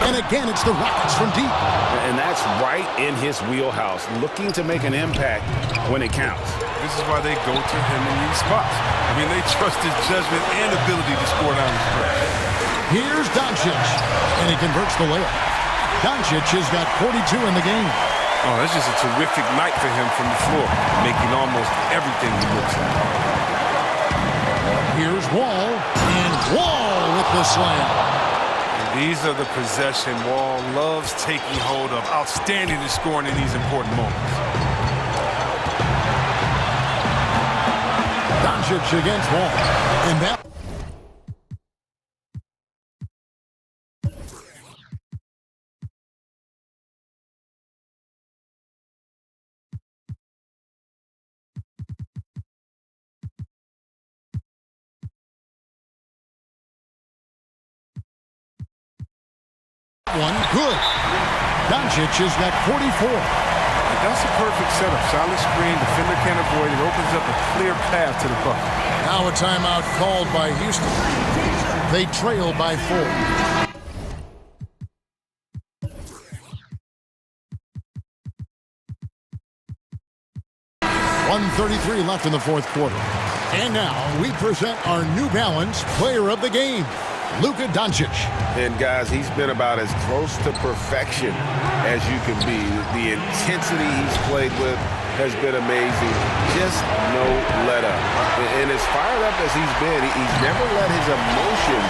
And again, it's the Rockets from deep. And that's right in his wheelhouse, looking to make an impact when it counts. This is why they go to him in these spots. I mean, they trust his judgment and ability to score down the stretch. Here's Doncic. And he converts the layup. Doncic has got 42 in the game. Oh, that's just a terrific night for him from the floor, making almost everything he looks like. Here's Wall, and Wall with the slam. And these are the possession Wall loves taking hold of. Outstanding in scoring in these important moments. Doncic against Wall. And that... One good. Doncic has got 44. That's a perfect setup. Solid screen. Defender can't avoid it. Opens up a clear path to the bucket. Now a timeout called by Houston. They trail by 4. .133 left in the fourth quarter. And now we present our New Balance Player of the Game, Luka Doncic. And guys, he's been about as close to perfection as you can be. The intensity he's played with has been amazing. Just no let up. And as fired up as he's been, he's never let his emotions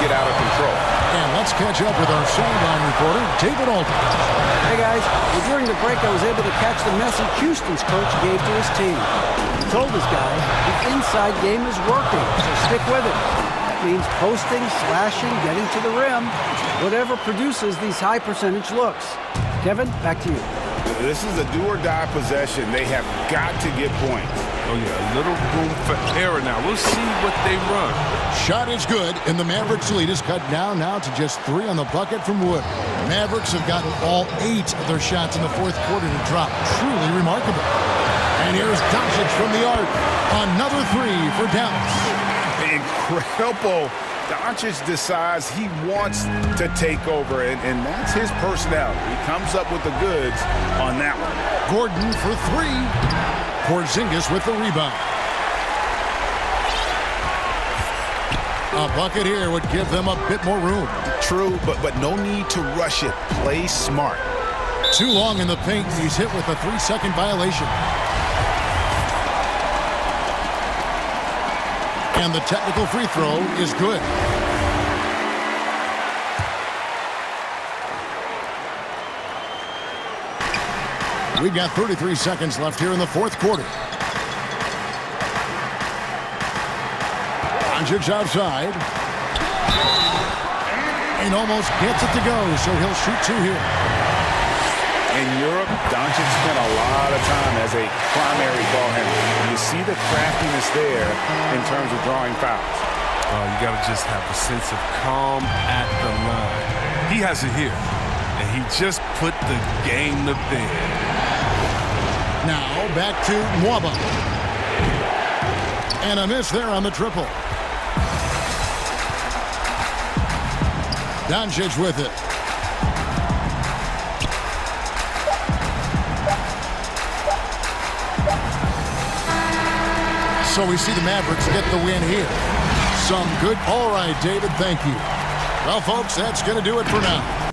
get out of control. And let's catch up with our sideline reporter, David Aldridge. Hey guys, well, during the break I was able to catch the message Houston's coach gave to his team. He told his guys the inside game is working, so stick with it. Means posting, slashing, getting to the rim, whatever produces these high percentage looks. Kevin, back to you. This is a do-or-die possession. They have got to get points. Oh, yeah, a little room for error now. We'll see what they run. Shot is good, and the Mavericks' lead is cut down now to just 3 on the bucket from Wood. Mavericks have gotten all 8 of their shots in the fourth quarter to drop. Truly remarkable. And here's Doncic from the arc. Another 3 for Dallas. Incredible. Doncic decides he wants to take over, and that's his personality. He comes up with the goods on that one. Gordon for 3. Porzingis with the rebound. A bucket here would give them a bit more room. True, but no need to rush it. Play smart. Too long in the paint. He's hit with a 3-second violation. And the technical free throw is good. We've got 33 seconds left here in the fourth quarter. Doncic outside. And almost gets it to go, so he'll shoot 2 here. In Europe, Doncic spent a lot of time as a primary ball handler. You see the craftiness there in terms of drawing fouls. You got to just have a sense of calm at the line. He has it here, and he just put the game to bed. Now back to Mwaba. And a miss there on the triple. Doncic with it. So we see the Mavericks get the win here. Some good. All right, David, thank you. Well, folks, that's going to do it for now.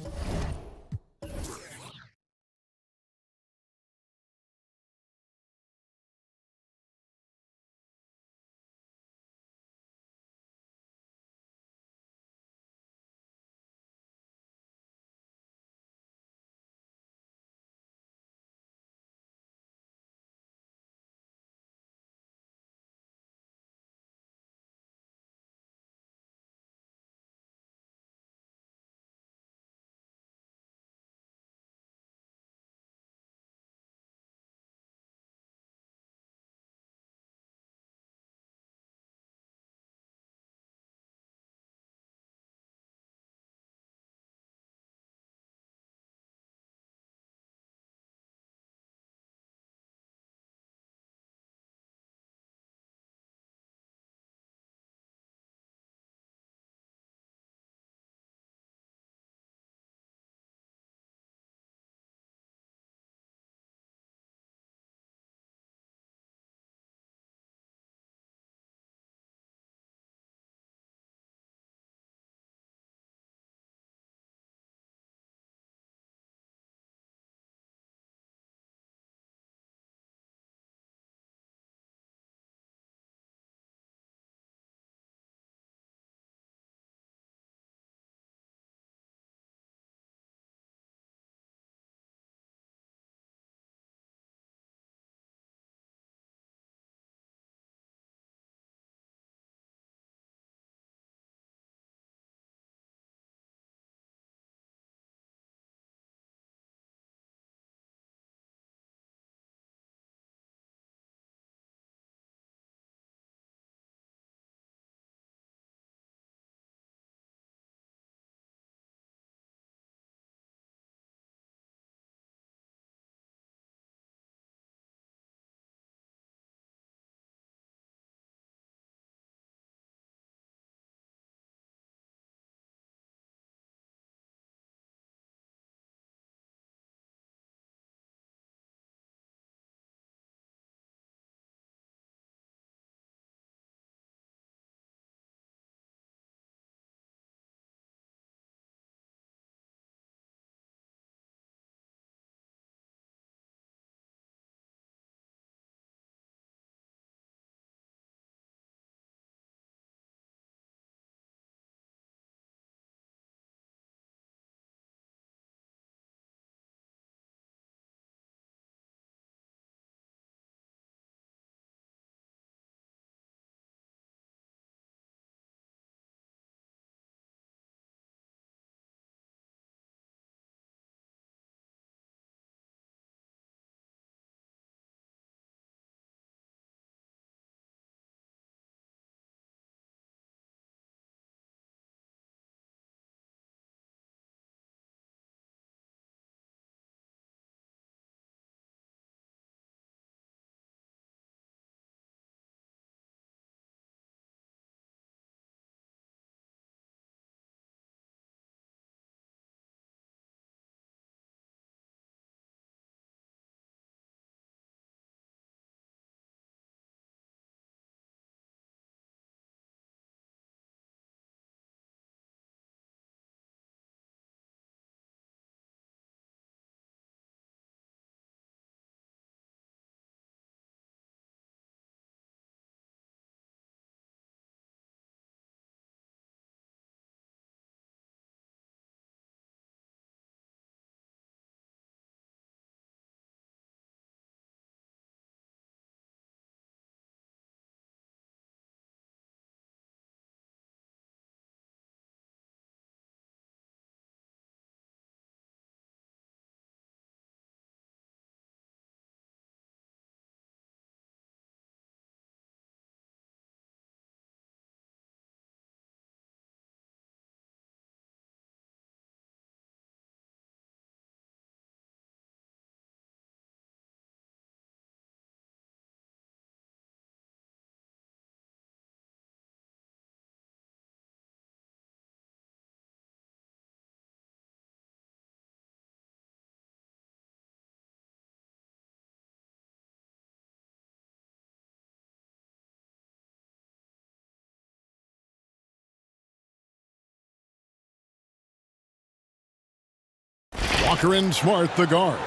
Walker and Smart, the guards.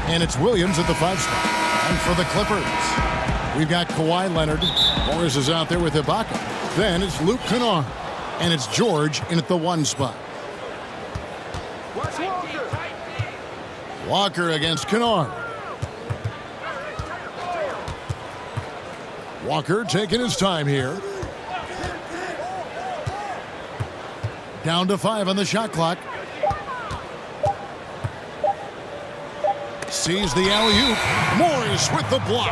And it's Williams at the 5 spot. And for the Clippers, we've got Kawhi Leonard. Morris is out there with Ibaka. Then it's Luke Kennard. And it's George in at the 1 spot. Walker against Kennard. Walker taking his time here. Down to 5 on the shot clock. Sees the alley-oop. Morris with the block.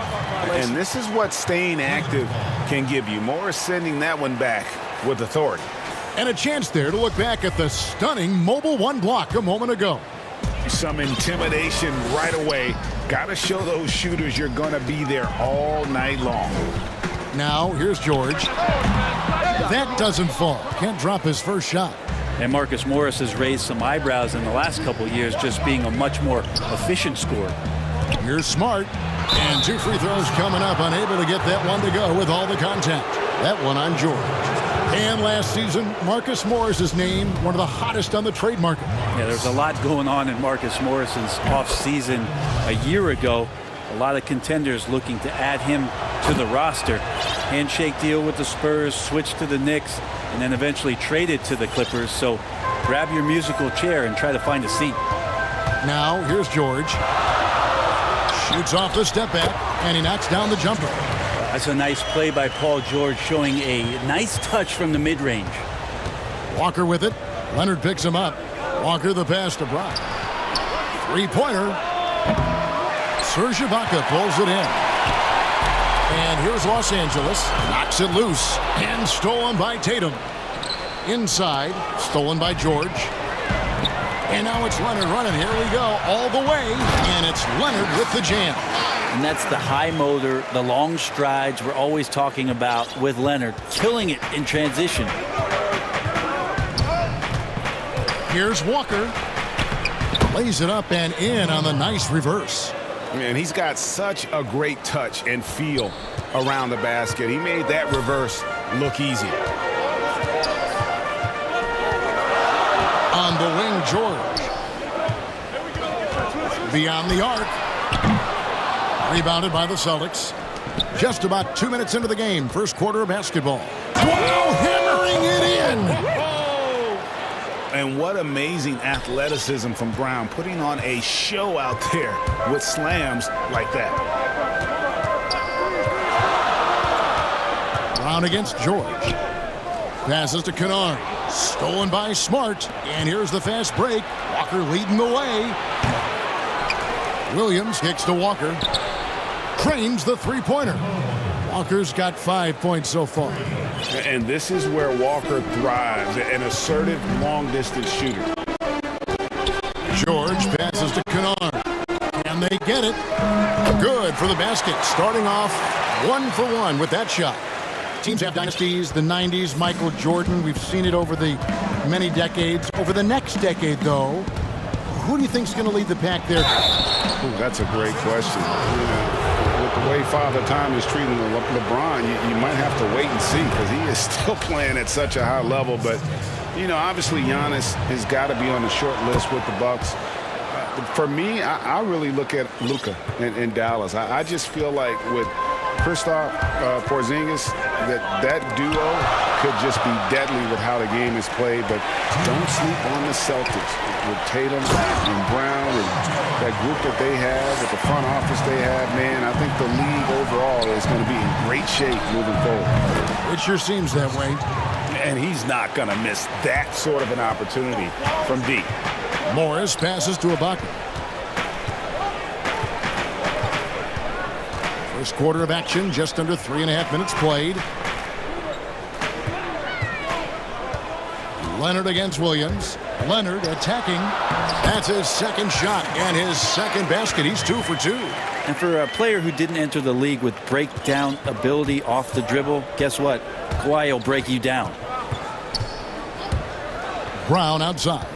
And this is what staying active can give you. Morris sending that one back with authority. And a chance there to look back at the stunning mobile 1 block a moment ago. Some intimidation right away. Got to show those shooters you're going to be there all night long. Now, here's George. That doesn't fall. Can't drop his first shot. And Marcus Morris has raised some eyebrows in the last couple of years, just being a much more efficient scorer. Here's Smart. And 2 free throws coming up. Unable to get that one to go with all the contact. That one on George. And last season, Marcus Morris is named one of the hottest on the trade market. Yeah, there's a lot going on in Marcus Morris's offseason. A year ago, a lot of contenders looking to add him to the roster. Handshake deal with the Spurs, switched to the Knicks, and then eventually traded to the Clippers. So grab your musical chair and try to find a seat. Now, here's George. Shoots off the step back, and he knocks down the jumper. That's a nice play by Paul George, showing a nice touch from the mid-range. Walker with it. Leonard picks him up. Walker the pass to Brock. 3-pointer. Serge Ibaka pulls it in. And here's Los Angeles. Knocks it loose. And stolen by Tatum. Inside. Stolen by George. And now it's Leonard running. Here we go. All the way. And it's Leonard with the jam. And that's the high motor, the long strides we're always talking about with Leonard. Killing it in transition. Here's Walker. Lays it up and in on the nice reverse. And he's got such a great touch and feel around the basket. He made that reverse look easy. On the wing, George. Beyond the arc. Rebounded by the Celtics. Just about 2 minutes into the game. First quarter of basketball. Wow, hammering it in. And what amazing athleticism from Brown, putting on a show out there with slams like that. Brown against George. Passes to Kennard. Stolen by Smart. And here's the fast break. Walker leading the way. Williams kicks to Walker. Cranes the 3-pointer. Walker's got 5 points so far. And this is where Walker thrives, an assertive long-distance shooter. George passes to Kennard. And they get it. Good for the basket. Starting off 1 for 1 with that shot. Teams have dynasties, the 90s, Michael Jordan. We've seen it over the many decades. Over the next decade, though, who do you think is going to lead the pack there? Ooh, that's a great question. With the way Father Time is treating LeBron, you might have to wait and see, because he is still playing at such a high level. But, you know, obviously Giannis has got to be on the short list with the Bucks. For me, I really look at Luka in Dallas. I just feel like with Kristaps Porzingis, that duo could just be deadly with how the game is played. But don't sleep on the Celtics with Tatum and Brown and that group that they have, with the front office they have. Man, I think the league overall is going to be in great shape moving forward. It sure seems that way. And he's not going to miss that sort of an opportunity from deep. Morris passes to Ibaka. First quarter of action, just under 3.5 minutes played. Leonard against Williams. Leonard attacking. That's his second shot and his second basket. He's 2 for 2. And for a player who didn't enter the league with breakdown ability off the dribble, guess what? Kawhi will break you down. Brown outside.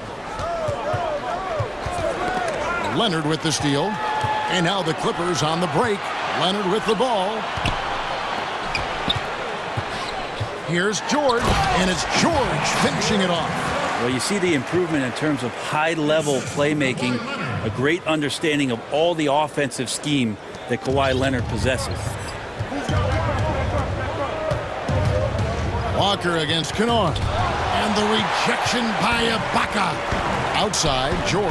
Leonard with the steal. And now the Clippers on the break. Leonard with the ball. Here's George. And it's George finishing it off. Well, you see the improvement in terms of high-level playmaking, a great understanding of all the offensive scheme that Kawhi Leonard possesses. Walker against Kennard. And the rejection by Ibaka. Outside, George.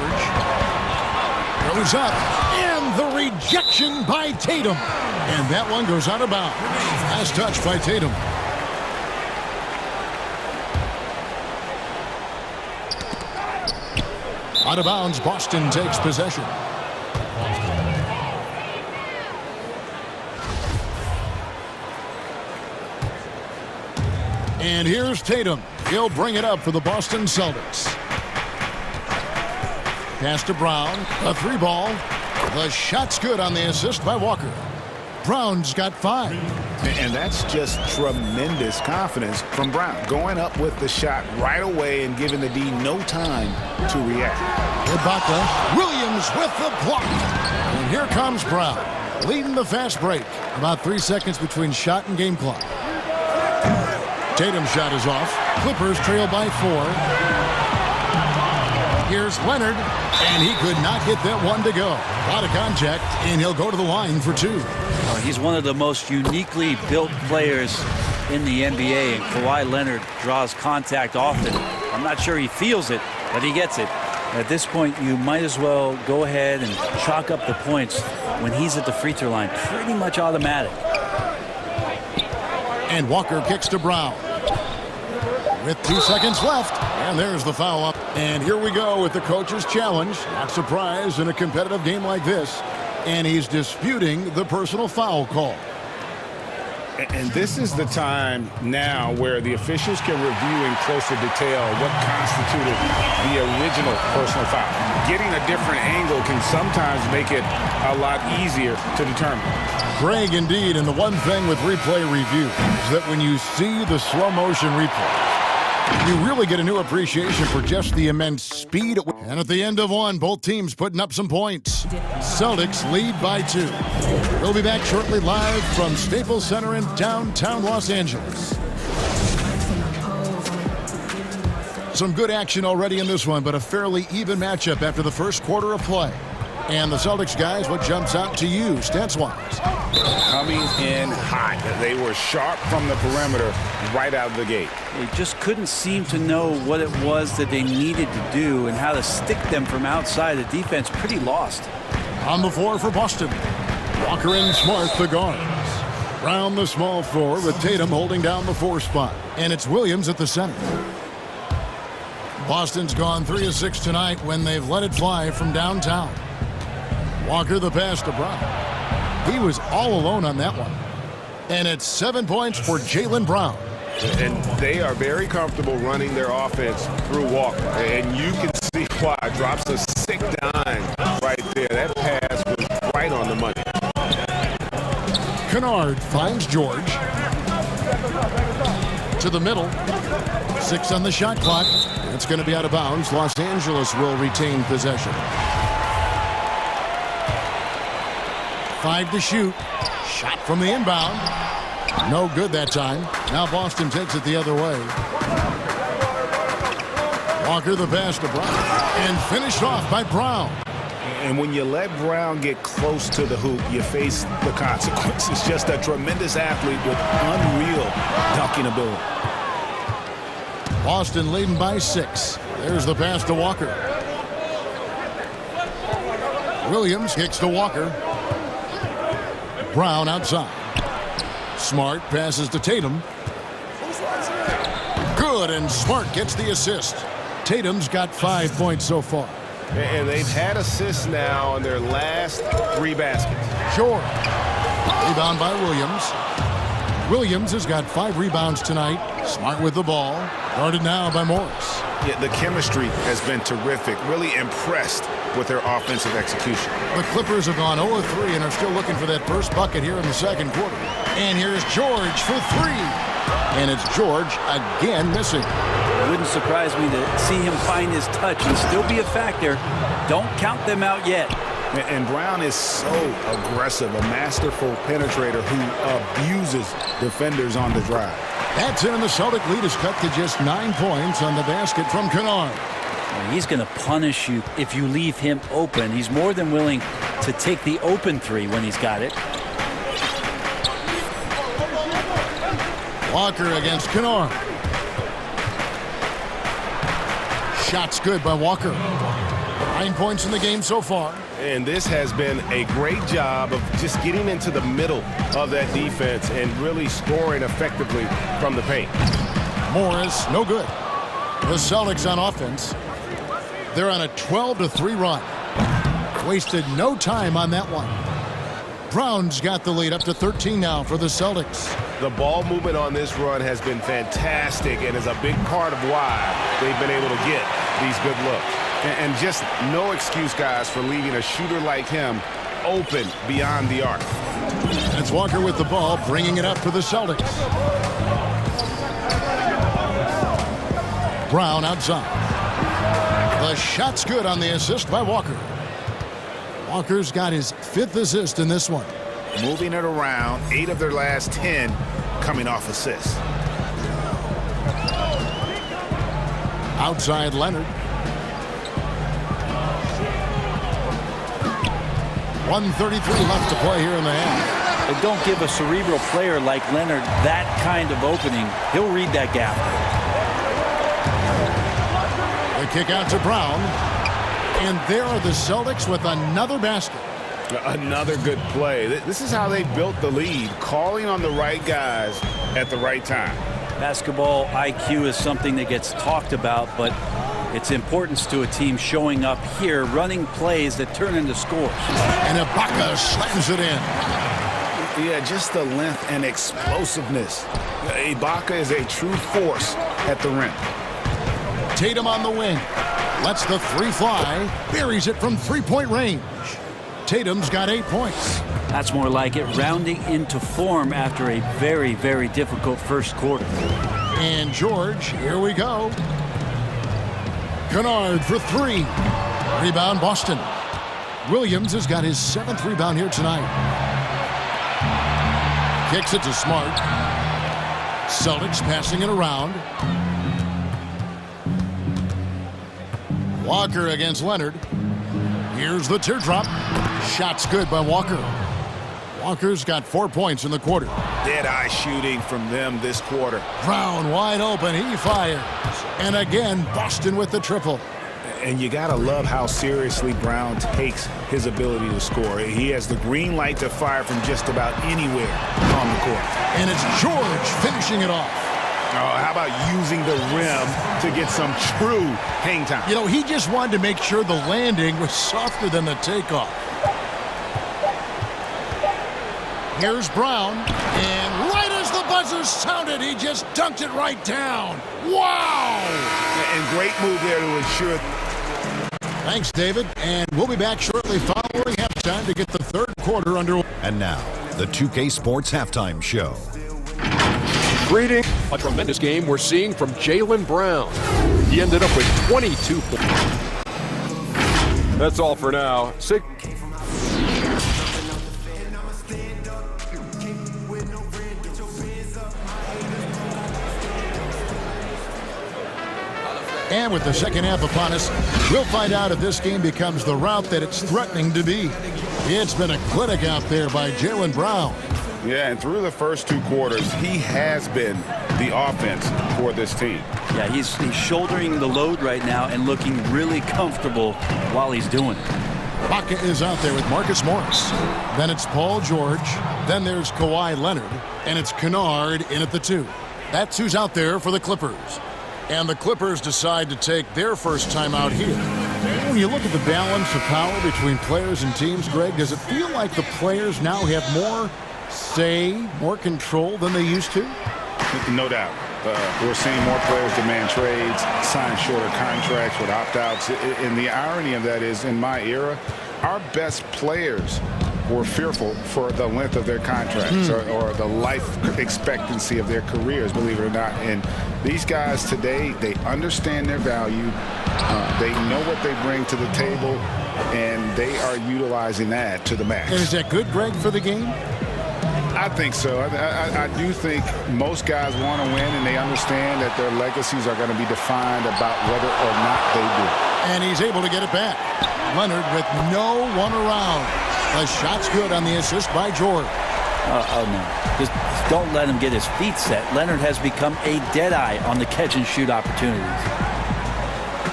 Goes up. And the rejection by Tatum. And that one goes out of bounds. Last touch by Tatum. Out of bounds, Boston takes possession. And here's Tatum. He'll bring it up for the Boston Celtics. Pass to Brown. A three ball. The shot's good on the assist by Walker. Brown's got 5. And that's just tremendous confidence from Brown. Going up with the shot right away and giving the D no time to react. Ibaka. Williams with the block. And here comes Brown. Leading the fast break. About 3 seconds between shot and game clock. Tatum's shot is off. Clippers trail by 4. Here's Leonard, and he could not get that one to go. A lot of contact, and he'll go to the line for 2. He's one of the most uniquely built players in the NBA, and Kawhi Leonard draws contact often. I'm not sure he feels it, but he gets it. At this point, you might as well go ahead and chalk up the points when he's at the free throw line. Pretty much automatic. And Walker kicks to Brown. With 2 seconds left. And there's the foul up. And here we go with the coach's challenge. Not surprised in a competitive game like this. And he's disputing the personal foul call. And this is the time now where the officials can review in closer detail what constituted the original personal foul. Getting a different angle can sometimes make it a lot easier to determine. Greg, indeed, and the one thing with replay review is that when you see the slow motion replay, you really get a new appreciation for just the immense speed. And at the end of one, both teams putting up some points. Celtics lead by 2. We'll be back shortly live from Staples Center in downtown Los Angeles. Some good action already in this one, but a fairly even matchup after the first quarter of play. And the Celtics guys, what jumps out to you, stats-wise? Coming in hot. They were sharp from the perimeter right out of the gate. They just couldn't seem to know what it was that they needed to do and how to stick them from outside. The defense pretty lost. On the floor for Boston. Walker and Smart, the guards. Brown, the small forward, with Tatum holding down the 4 spot. And it's Williams at the center. Boston's gone 3 of 6 tonight when they've let it fly from downtown. Walker the pass to Brown. He was all alone on that one. And it's 7 points for Jaylen Brown. And they are very comfortable running their offense through Walker. And you can see why. Drops a sick dime right there. That pass was right on the money. Kennard finds George. To the middle. 6 on the shot clock. It's going to be out of bounds. Los Angeles will retain possession. 5 to shoot. Shot from the inbound. No good that time. Now Boston takes it the other way. Walker the pass to Brown. And finished off by Brown. And when you let Brown get close to the hoop, you face the consequences. Just a tremendous athlete with unreal dunking ability. Boston leading by 6. There's the pass to Walker. Williams kicks to Walker. Brown outside. Smart passes to Tatum. Good, and Smart gets the assist. Tatum's got 5 points so far. And they've had assists now on their last 3 baskets. Sure. Rebound by Williams. Williams has got 5 rebounds tonight. Smart with the ball. Guarded now by Morris. Yeah, the chemistry has been terrific. Really impressed with their offensive execution. The Clippers have gone 0-3 and are still looking for that first bucket here in the second quarter. And here's George for 3. And it's George again missing. It wouldn't surprise me to see him find his touch and still be a factor. Don't count them out yet. And Brown is so aggressive, a masterful penetrator who abuses defenders on the drive. That's in, and the Celtic lead is cut to just 9 points on the basket from Kennard. He's going to punish you if you leave him open. He's more than willing to take the open three when he's got it. Walker against Kennard. Shot's good by Walker. 9 points in the game so far. And this has been a great job of just getting into the middle of that defense and really scoring effectively from the paint. Morris, no good. The Celtics on offense. They're on a 12-3 run. Wasted no time on that one. Brown's got the lead up to 13 now for the Celtics. The ball movement on this run has been fantastic and is a big part of why they've been able to get these good looks. And just no excuse, guys, for leaving a shooter like him open beyond the arc. And it's Walker with the ball, bringing it up for the Celtics. Brown outside. The shot's good on the assist by Walker. Walker's got his 5th assist in this one. Moving it around, 8 of their last 10 coming off assists. Outside Leonard. 1:33 left to play here in the half. But don't give a cerebral player like Leonard that kind of opening. He'll read that gap. The kick out to Brown. And there are the Celtics with another basket. Another good play. This is how they built the lead, calling on the right guys at the right time. Basketball IQ is something that gets talked about, but its importance to a team showing up here, running plays that turn into scores. And Ibaka slams it in. Yeah, just the length and explosiveness. Ibaka is a true force at the rim. Tatum on the wing. Lets the three fly. Buries it from three-point range. Tatum's got 8 points. That's more like it, rounding into form after a very, very difficult first quarter. And George, here we go. Kennard for 3. Rebound, Boston. Williams has got his 7th rebound here tonight. Kicks it to Smart. Celtics passing it around. Walker against Leonard. Here's the teardrop. Shot's good by Walker. Walker's got 4 points in the quarter. Dead-eye shooting from them this quarter. Brown wide open. He fires. And again, Boston with the triple. And you got to love how seriously Brown takes his ability to score. He has the green light to fire from just about anywhere on the court. And it's George finishing it off. Oh, how about using the rim to get some true hang time? You know, he just wanted to make sure the landing was softer than the takeoff. Here's Brown, and right as the buzzer sounded, he just dunked it right down. Wow! And great move there to ensure. Thanks, David, and we'll be back shortly following halftime to get the third quarter underway. And now, the 2K Sports Halftime Show. Greetings. A tremendous game we're seeing from Jaylen Brown. He ended up with 22 points. That's all for now. And with the second half upon us, we'll find out if this game becomes the route that it's threatening to be. It's been a clinic out there by Jaylen Brown. Yeah, and through the first 2 quarters, he has been the offense for this team. Yeah, he's shouldering the load right now and looking really comfortable while he's doing it. Ibaka is out there with Marcus Morris. Then it's Paul George. Then there's Kawhi Leonard. And it's Kennard in at the 2. That's who's out there for the Clippers. And the Clippers decide to take their first time out here. When you look at the balance of power between players and teams, Greg, does it feel like the players now have more say, more control than they used to? No doubt. We're seeing more players demand trades, sign shorter contracts with opt-outs. And the irony of that is, in my era, our best players were fearful for the length of their contracts or the life expectancy of their careers, believe it or not. And these guys today, they understand their value. They know what they bring to the table, and they are utilizing that to the max. And is that good, Greg, for the game? I think so. I do think most guys want to win, and they understand that their legacies are going to be defined about whether or not they do. And he's able to get it back. Leonard with no one around. The shot's good on the assist by George. Oh, no. Just don't let him get his feet set. Leonard has become a deadeye on the catch-and-shoot opportunities.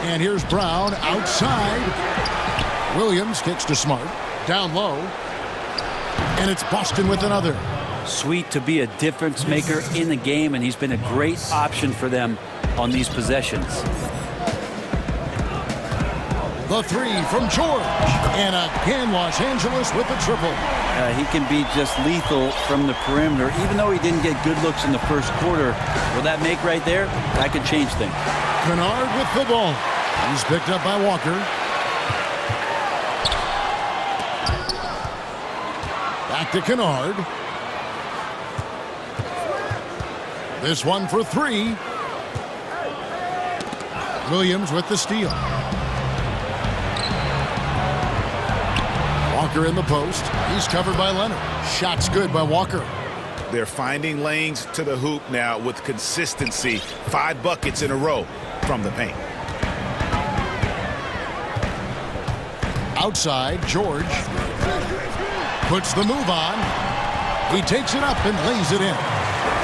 And here's Brown outside. Williams kicks to Smart. Down low. And it's Boston with another. Sweet to be a difference maker in the game, and he's been a great option for them on these possessions. The three from George. And again, Los Angeles with the triple. He can be just lethal from the perimeter. Even though he didn't get good looks in the first quarter, will that make right there? That could change things. Kennard with the ball. He's picked up by Walker. Back to Kennard. This one for three. Williams with the steal. Walker in the post. He's covered by Leonard. Shot's good by Walker. They're finding lanes to the hoop now with consistency. 5 buckets in a row from the paint. Outside, George puts the move on. He takes it up and lays it in.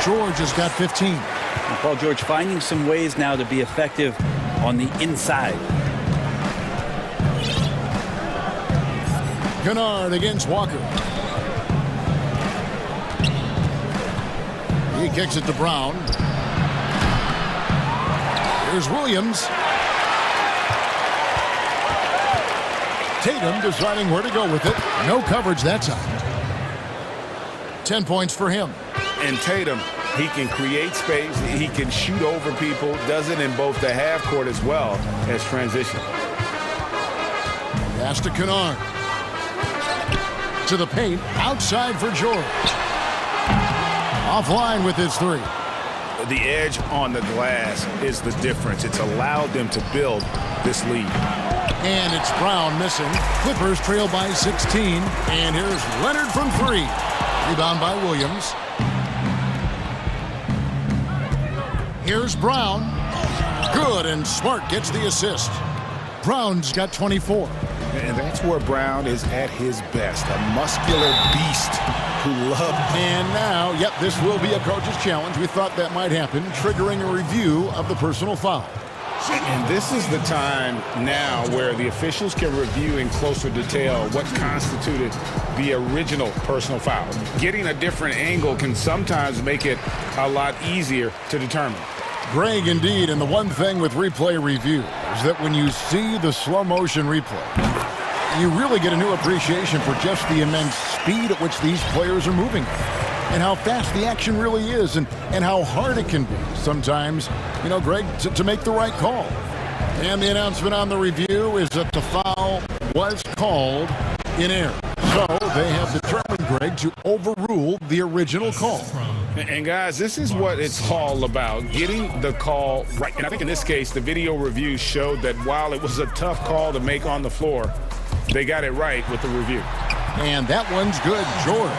George has got 15. And Paul George finding some ways now to be effective on the inside. Kennard against Walker. He kicks it to Brown. Here's Williams. Tatum deciding where to go with it. No coverage that time. 10 points for him. And Tatum, he can create space. He can shoot over people. Does it in both the half court as well as transition. Pass to Kennard. To the paint. Outside for George. Offline with his three. The edge on the glass is the difference. It's allowed them to build this lead. And it's Brown missing. Clippers trail by 16. And here's Leonard from three. Rebound by Williams. Here's Brown. Good, and Smart gets the assist. Brown's got 24. And that's where Brown is at his best. A muscular beast who loves. And now, yep, this will be a coach's challenge. We thought that might happen, triggering a review of the personal foul. And this is the time now where the officials can review in closer detail what constituted the original personal foul. Getting a different angle can sometimes make it a lot easier to determine. Greg, indeed, and the one thing with replay review is that when you see the slow motion replay, you really get a new appreciation for just the immense speed at which these players are moving and how fast the action really is and how hard it can be sometimes, you know, Greg, to make the right call. And the announcement on the review is that the foul was called in error. So they have determined, Greg, to overrule the original call. And guys, this is what it's all about, getting the call right. And I think in this case, the video review showed that while it was a tough call to make on the floor, they got it right with the review. And that one's good, George.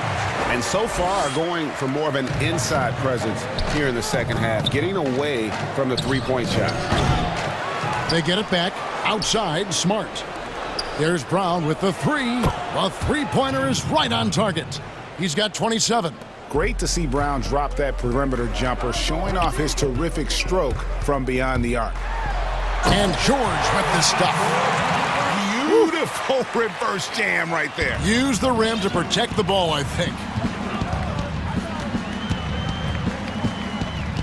And so far, going for more of an inside presence here in the second half, getting away from the three-point shot. They get it back outside, Smart. There's Brown with the three. The three-pointer is right on target. He's got 27. Great to see Brown drop that perimeter jumper, showing off his terrific stroke from beyond the arc. And George with the stuff. Beautiful reverse jam right there. Use the rim to protect the ball, I think.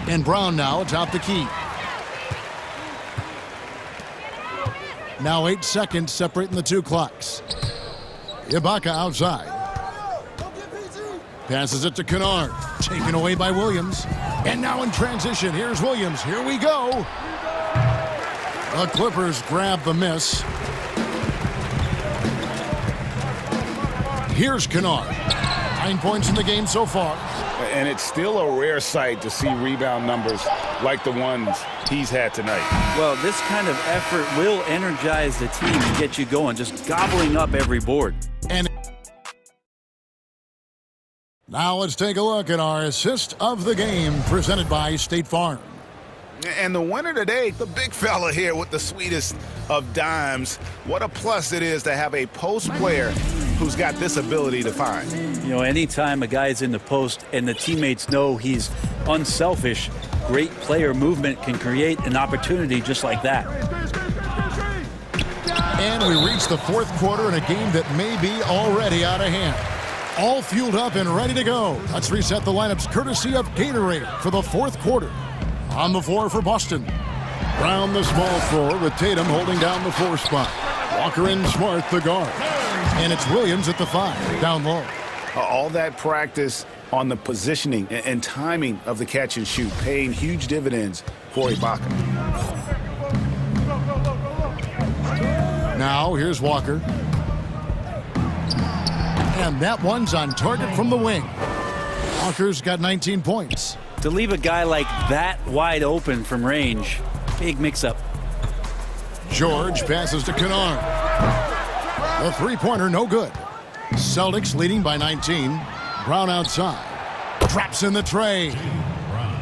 And Brown now atop the key. Now 8 seconds separating the two clocks. Ibaka outside. Passes it to Kennard. Taken away by Williams. And now in transition, here's Williams. Here we go. The Clippers grab the miss. Here's Kennard. 9 points in the game so far. And it's still a rare sight to see rebound numbers like the ones he's had tonight. Well, this kind of effort will energize the team and get you going, just gobbling up every board. And Now let's take a look at our assist of the game presented by State Farm. And the winner today, the big fella here with the sweetest of dimes. What a plus it is to have a post player who's got this ability to find. You know, anytime a guy's in the post and the teammates know he's unselfish, great player movement can create an opportunity just like that. And we reach the fourth quarter in a game that may be already out of hand. All fueled up and ready to go. Let's reset the lineups courtesy of Gatorade for the fourth quarter. On the floor for Boston. Brown the small floor with Tatum holding down the 4 spot. Walker and Smart the guard. And it's Williams at the 5 down low. All that practice on the positioning and timing of the catch and shoot paying huge dividends for Ibaka. Now here's Walker. And that one's on target from the wing. Walker's got 19 points. To leave a guy like that wide open from range, big mix-up. George passes to Kennard. The three-pointer no good. Celtics leading by 19. Brown outside. Drops in the tray.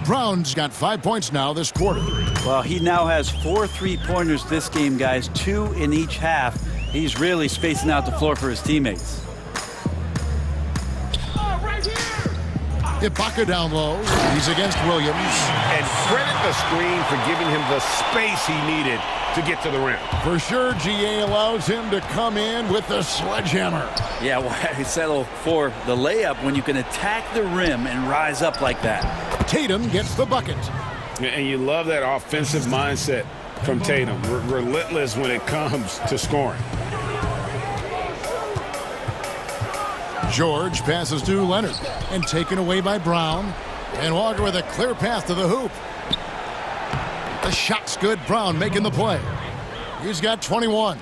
Brown's got 5 points now this quarter. Well, he now has 4 3-pointers this game, guys. 2 in each half. He's really spacing out the floor for his teammates. Ibaka down low. He's against Williams. And credit the screen for giving him the space he needed to get to the rim. For sure, GA allows him to come in with the sledgehammer. Yeah, why settle for the layup when you can attack the rim and rise up like that? Tatum gets the bucket. And you love that offensive mindset from Tatum. Relentless when it comes to scoring. George passes to Leonard and taken away by Brown. And Walker with a clear path to the hoop. The shot's good. Brown making the play. He's got 21.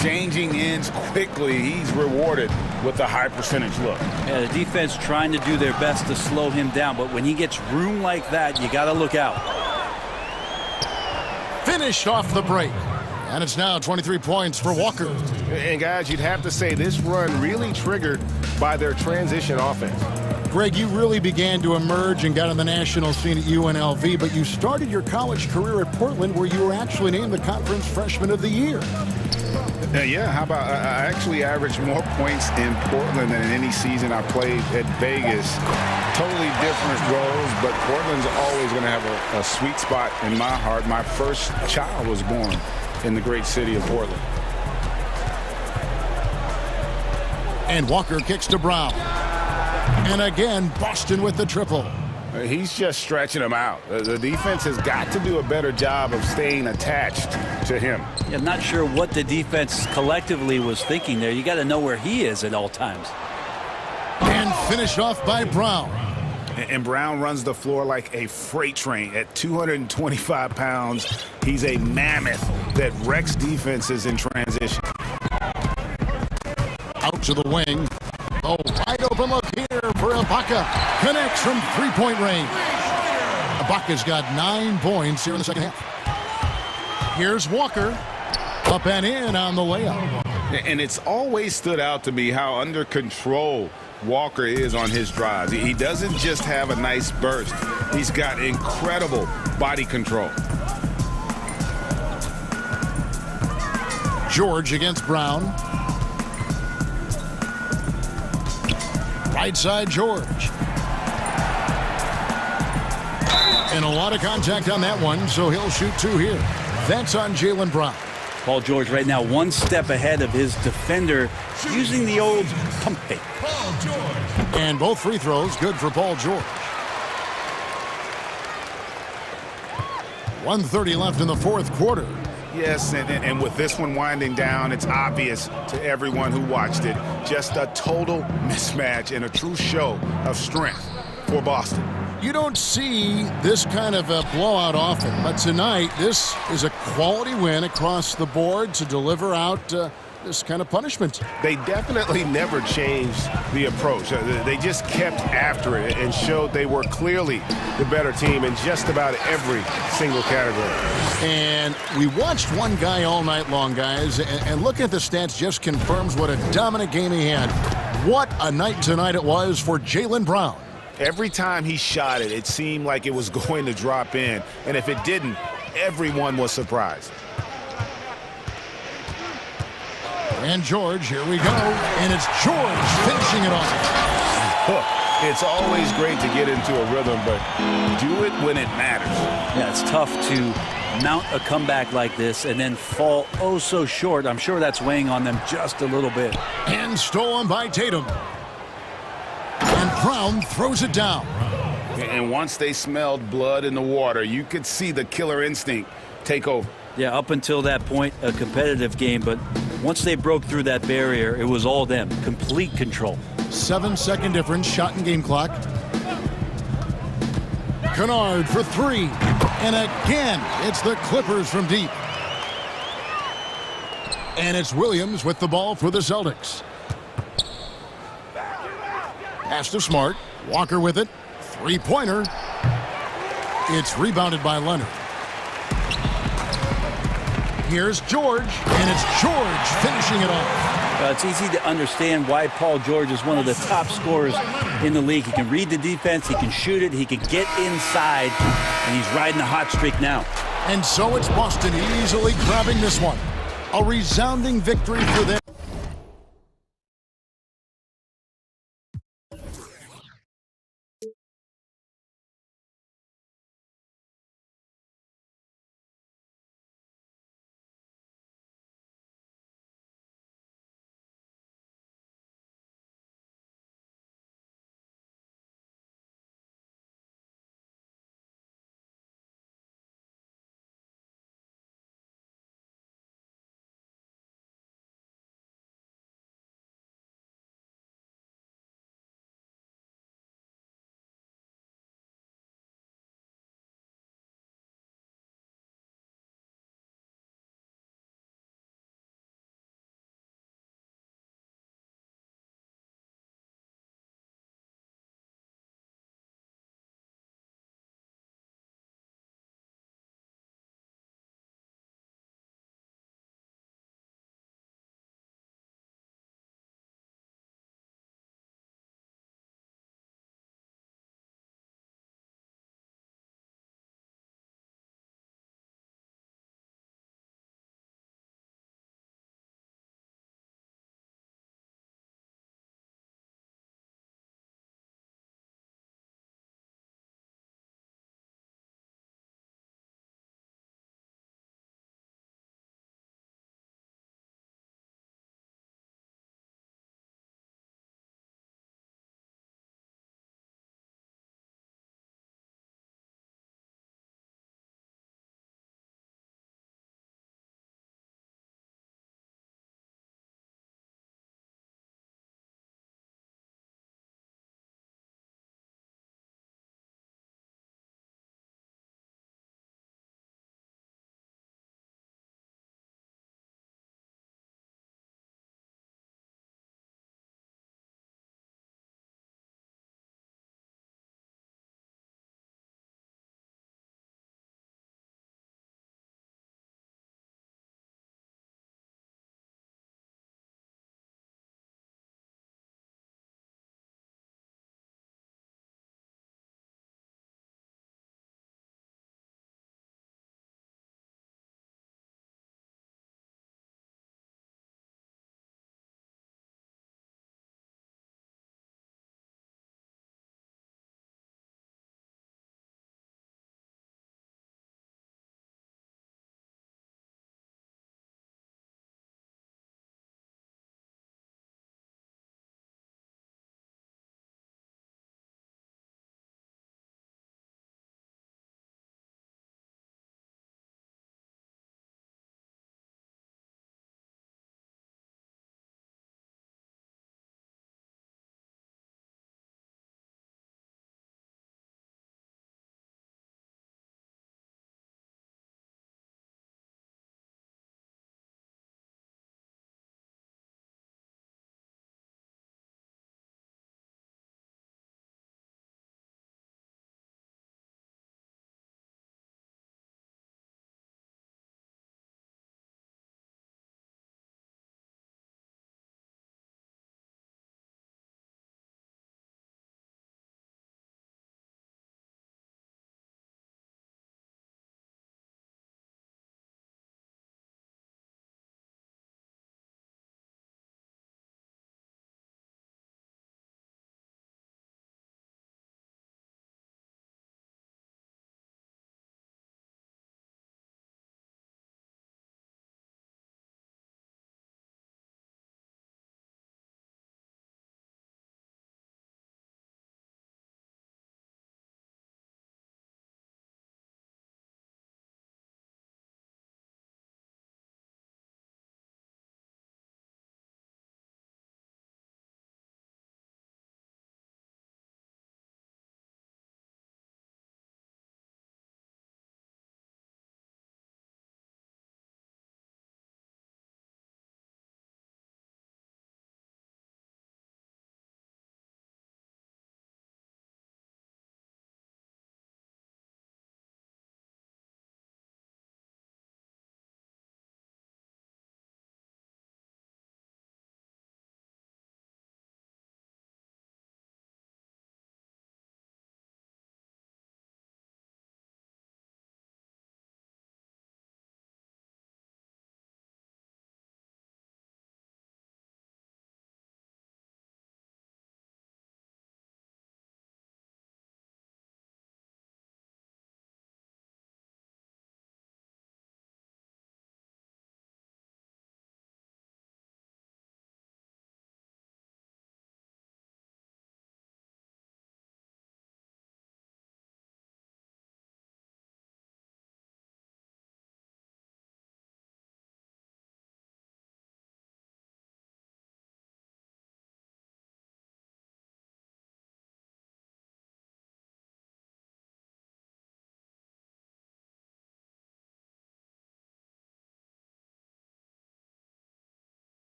Changing ends quickly. He's rewarded with a high percentage look. Yeah, the defense trying to do their best to slow him down, but when he gets room like that, you got to look out. Finished off the break. And it's now 23 points for Walker. And guys, you'd have to say this run really triggered by their transition offense. Greg, you really began to emerge and got on the national scene at UNLV, but you started your college career at Portland where you were actually named the Conference Freshman of the Year. Yeah, how about I actually averaged more points in Portland than in any season I played at Vegas. Totally different roles, but Portland's always going to have a sweet spot in my heart. My first child was born in the great city of Portland. And Walker kicks to Brown. And again, Boston with the triple. He's just stretching him out. The defense has got to do a better job of staying attached to him. Yeah, not sure what the defense collectively was thinking there. You got to know where he is at all times. And finished off by Brown. And Brown runs the floor like a freight train. At 225 pounds, he's a mammoth that wrecks defenses in transition. Out to the wing. Oh, wide open look here for Ibaka. Connects from three-point range. Ibaka's got 9 points here in the second half. Here's Walker. Up and in on the layup. And it's always stood out to me how under control Walker is on his drives. He doesn't just have a nice burst. He's got incredible body control. George against Brown. Right side, George. And a lot of contact on that one, so he'll shoot 2 here. That's on Jaylen Brown. Paul George right now 1 step ahead of his defender using the old pump fake. And both free throws good for Paul George. 1:30 left in the fourth quarter. Yes, and with this one winding down, it's obvious to everyone who watched it. Just a total mismatch and a true show of strength for Boston. You don't see this kind of a blowout often, but tonight this is a quality win across the board to deliver out this kind of punishment. They definitely never changed the approach. They just kept after it and showed they were clearly the better team in just about every single category. And we watched one guy all night long, guys, and looking at the stats just confirms what a dominant game he had. What a night tonight it was for Jaylen Brown. Every time he shot it, it seemed like it was going to drop in. And if it didn't, everyone was surprised. And George, here we go. And it's George finishing it off. It's always great to get into a rhythm, but do it when it matters. Yeah, it's tough to mount a comeback like this and then fall oh so short. I'm sure that's weighing on them just a little bit. And stolen by Tatum. And Brown throws it down. And once they smelled blood in the water, you could see the killer instinct take over. Yeah, up until that point, a competitive game, but once they broke through that barrier, it was all them. Complete control. 7-second difference, shot and game clock. Kennard for three. And again, it's the Clippers from deep. And it's Williams with the ball for the Celtics. Pass to Smart. Walker with it. Three-pointer. It's rebounded by Leonard. Here's George. And it's George finishing it off. It's easy to understand why Paul George is one of the top scorers in the league. He can read the defense, he can shoot it, he can get inside, and he's riding a hot streak now. And so it's Boston easily grabbing this one. A resounding victory for them.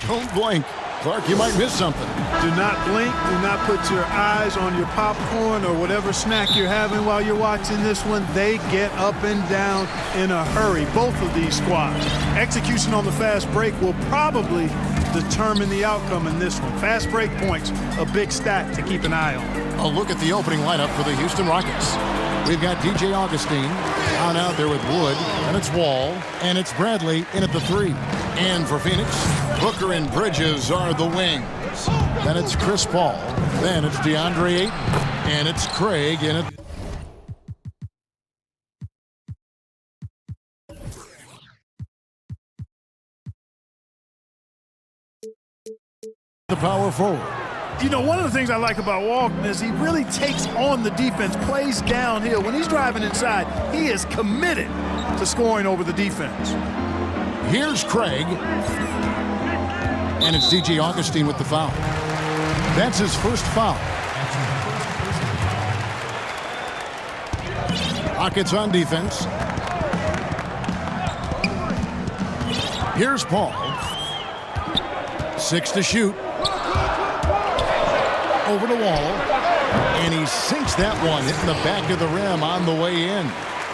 Don't blink. Clark, you might miss something. Do not blink. Do not put your eyes on your popcorn or whatever snack you're having while you're watching this one. They get up and down in a hurry, both of these squads. Execution on the fast break will probably determine the outcome in this one. Fast break points, a big stat to keep an eye on. A look at the opening lineup for the Houston Rockets. We've got DJ Augustine on out there with Wood, and it's Wall, and it's Bradley in at the 3. And for Phoenix, Booker and Bridges are the wings. Then it's Chris Paul. Then it's DeAndre Ayton. And it's Craig in it. The power forward. You know, one of the things I like about Walton is he really takes on the defense, plays downhill. When he's driving inside, he is committed to scoring over the defense. Here's Craig. And it's DJ Augustine with the foul. That's his first foul. Rockets on defense. Here's Paul. 6 to shoot. Over the wall. And he sinks that one, hitting the back of the rim on the way in.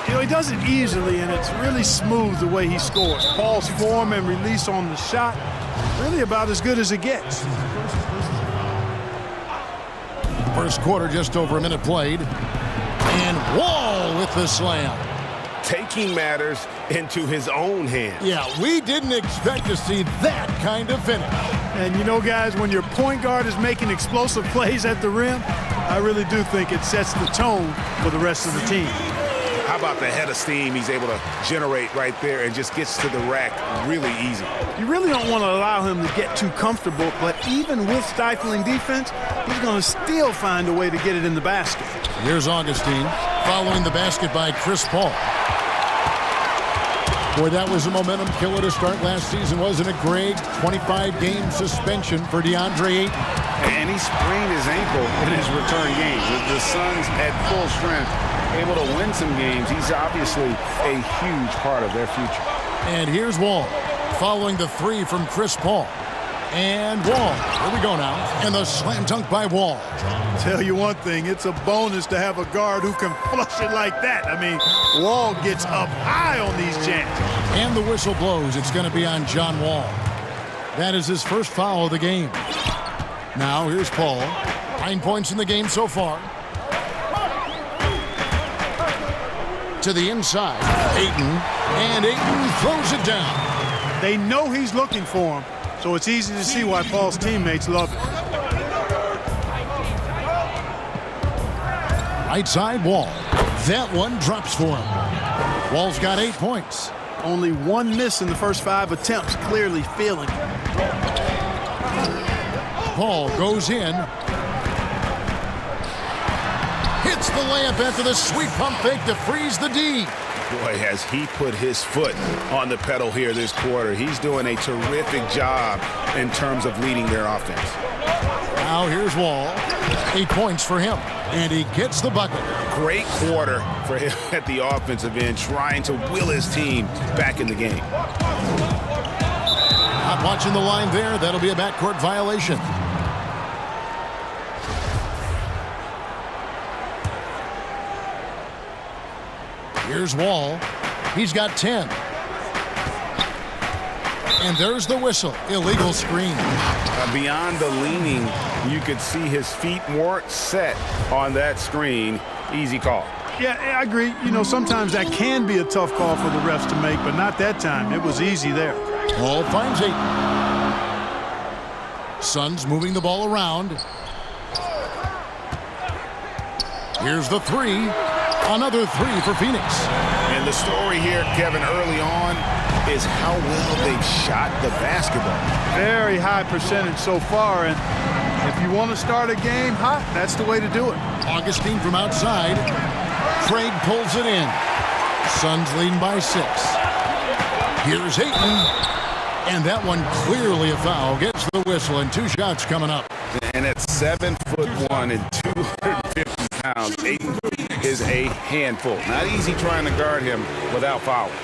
You know, he does it easily, and it's really smooth the way he scores. Paul's form and release on the shot, really about as good as it gets. First quarter, just over a minute played. And Wall with the slam. Taking matters into his own hands. Yeah, we didn't expect to see that kind of finish. And you know, guys, when your point guard is making explosive plays at the rim, I really do think it sets the tone for the rest of the team. How about the head of steam he's able to generate right there and just gets to the rack really easy. You really don't want to allow him to get too comfortable, but even with stifling defense, he's going to still find a way to get it in the basket. Here's Augustine following the basket by Chris Paul. Boy, that was a momentum killer to start last season, wasn't it, Greg? 25-game suspension for DeAndre Ayton. And he sprained his ankle in his return game. With the Suns at full strength, able to win some games, he's obviously a huge part of their future. And here's Wall following the 3 from Chris Paul. And Wall, here we go now, and the slam dunk by Wall. Tell you one thing, it's a bonus to have a guard who can flush it like that. I mean, Wall gets up high on these chances. And the whistle blows. It's going to be on John Wall. That is his first foul of the game. Now here's Paul. 9 points in the game so far. To the inside, Ayton, and Ayton throws it down. They know he's looking for him, so it's easy to see why Paul's teammates love it. Right side, Wall. That one drops for him. Wall's got 8 points. Only 1 miss in the first 5 attempts, clearly feeling it. Paul goes in. Hits the layup after the sweet pump fake to freeze the D. Boy, has he put his foot on the pedal here this quarter. He's doing a terrific job in terms of leading their offense. Now here's Wall. 8 points for him, and he gets the bucket. Great quarter for him at the offensive end, trying to will his team back in the game. Not watching the line there. That'll be a backcourt violation. Here's Wall. He's got 10. And there's the whistle. Illegal screen. Beyond the leaning, you could see his feet weren't set on that screen. Easy call. Yeah, I agree. You know, sometimes that can be a tough call for the refs to make, but not that time. It was easy there. Wall finds Ayton. Suns moving the ball around. Here's the 3. Another 3 for Phoenix. And the story here, Kevin, early on is how well they've shot the basketball. Very high percentage so far, and if you want to start a game hot, that's the way to do it. Augustine from outside. Craig pulls it in. Suns leading by 6. Here's Ayton. And that one clearly a foul. Gets the whistle, and 2 shots coming up. And at 7'1" and 250 pounds, Ayton is a handful. Not easy trying to guard him without fouling.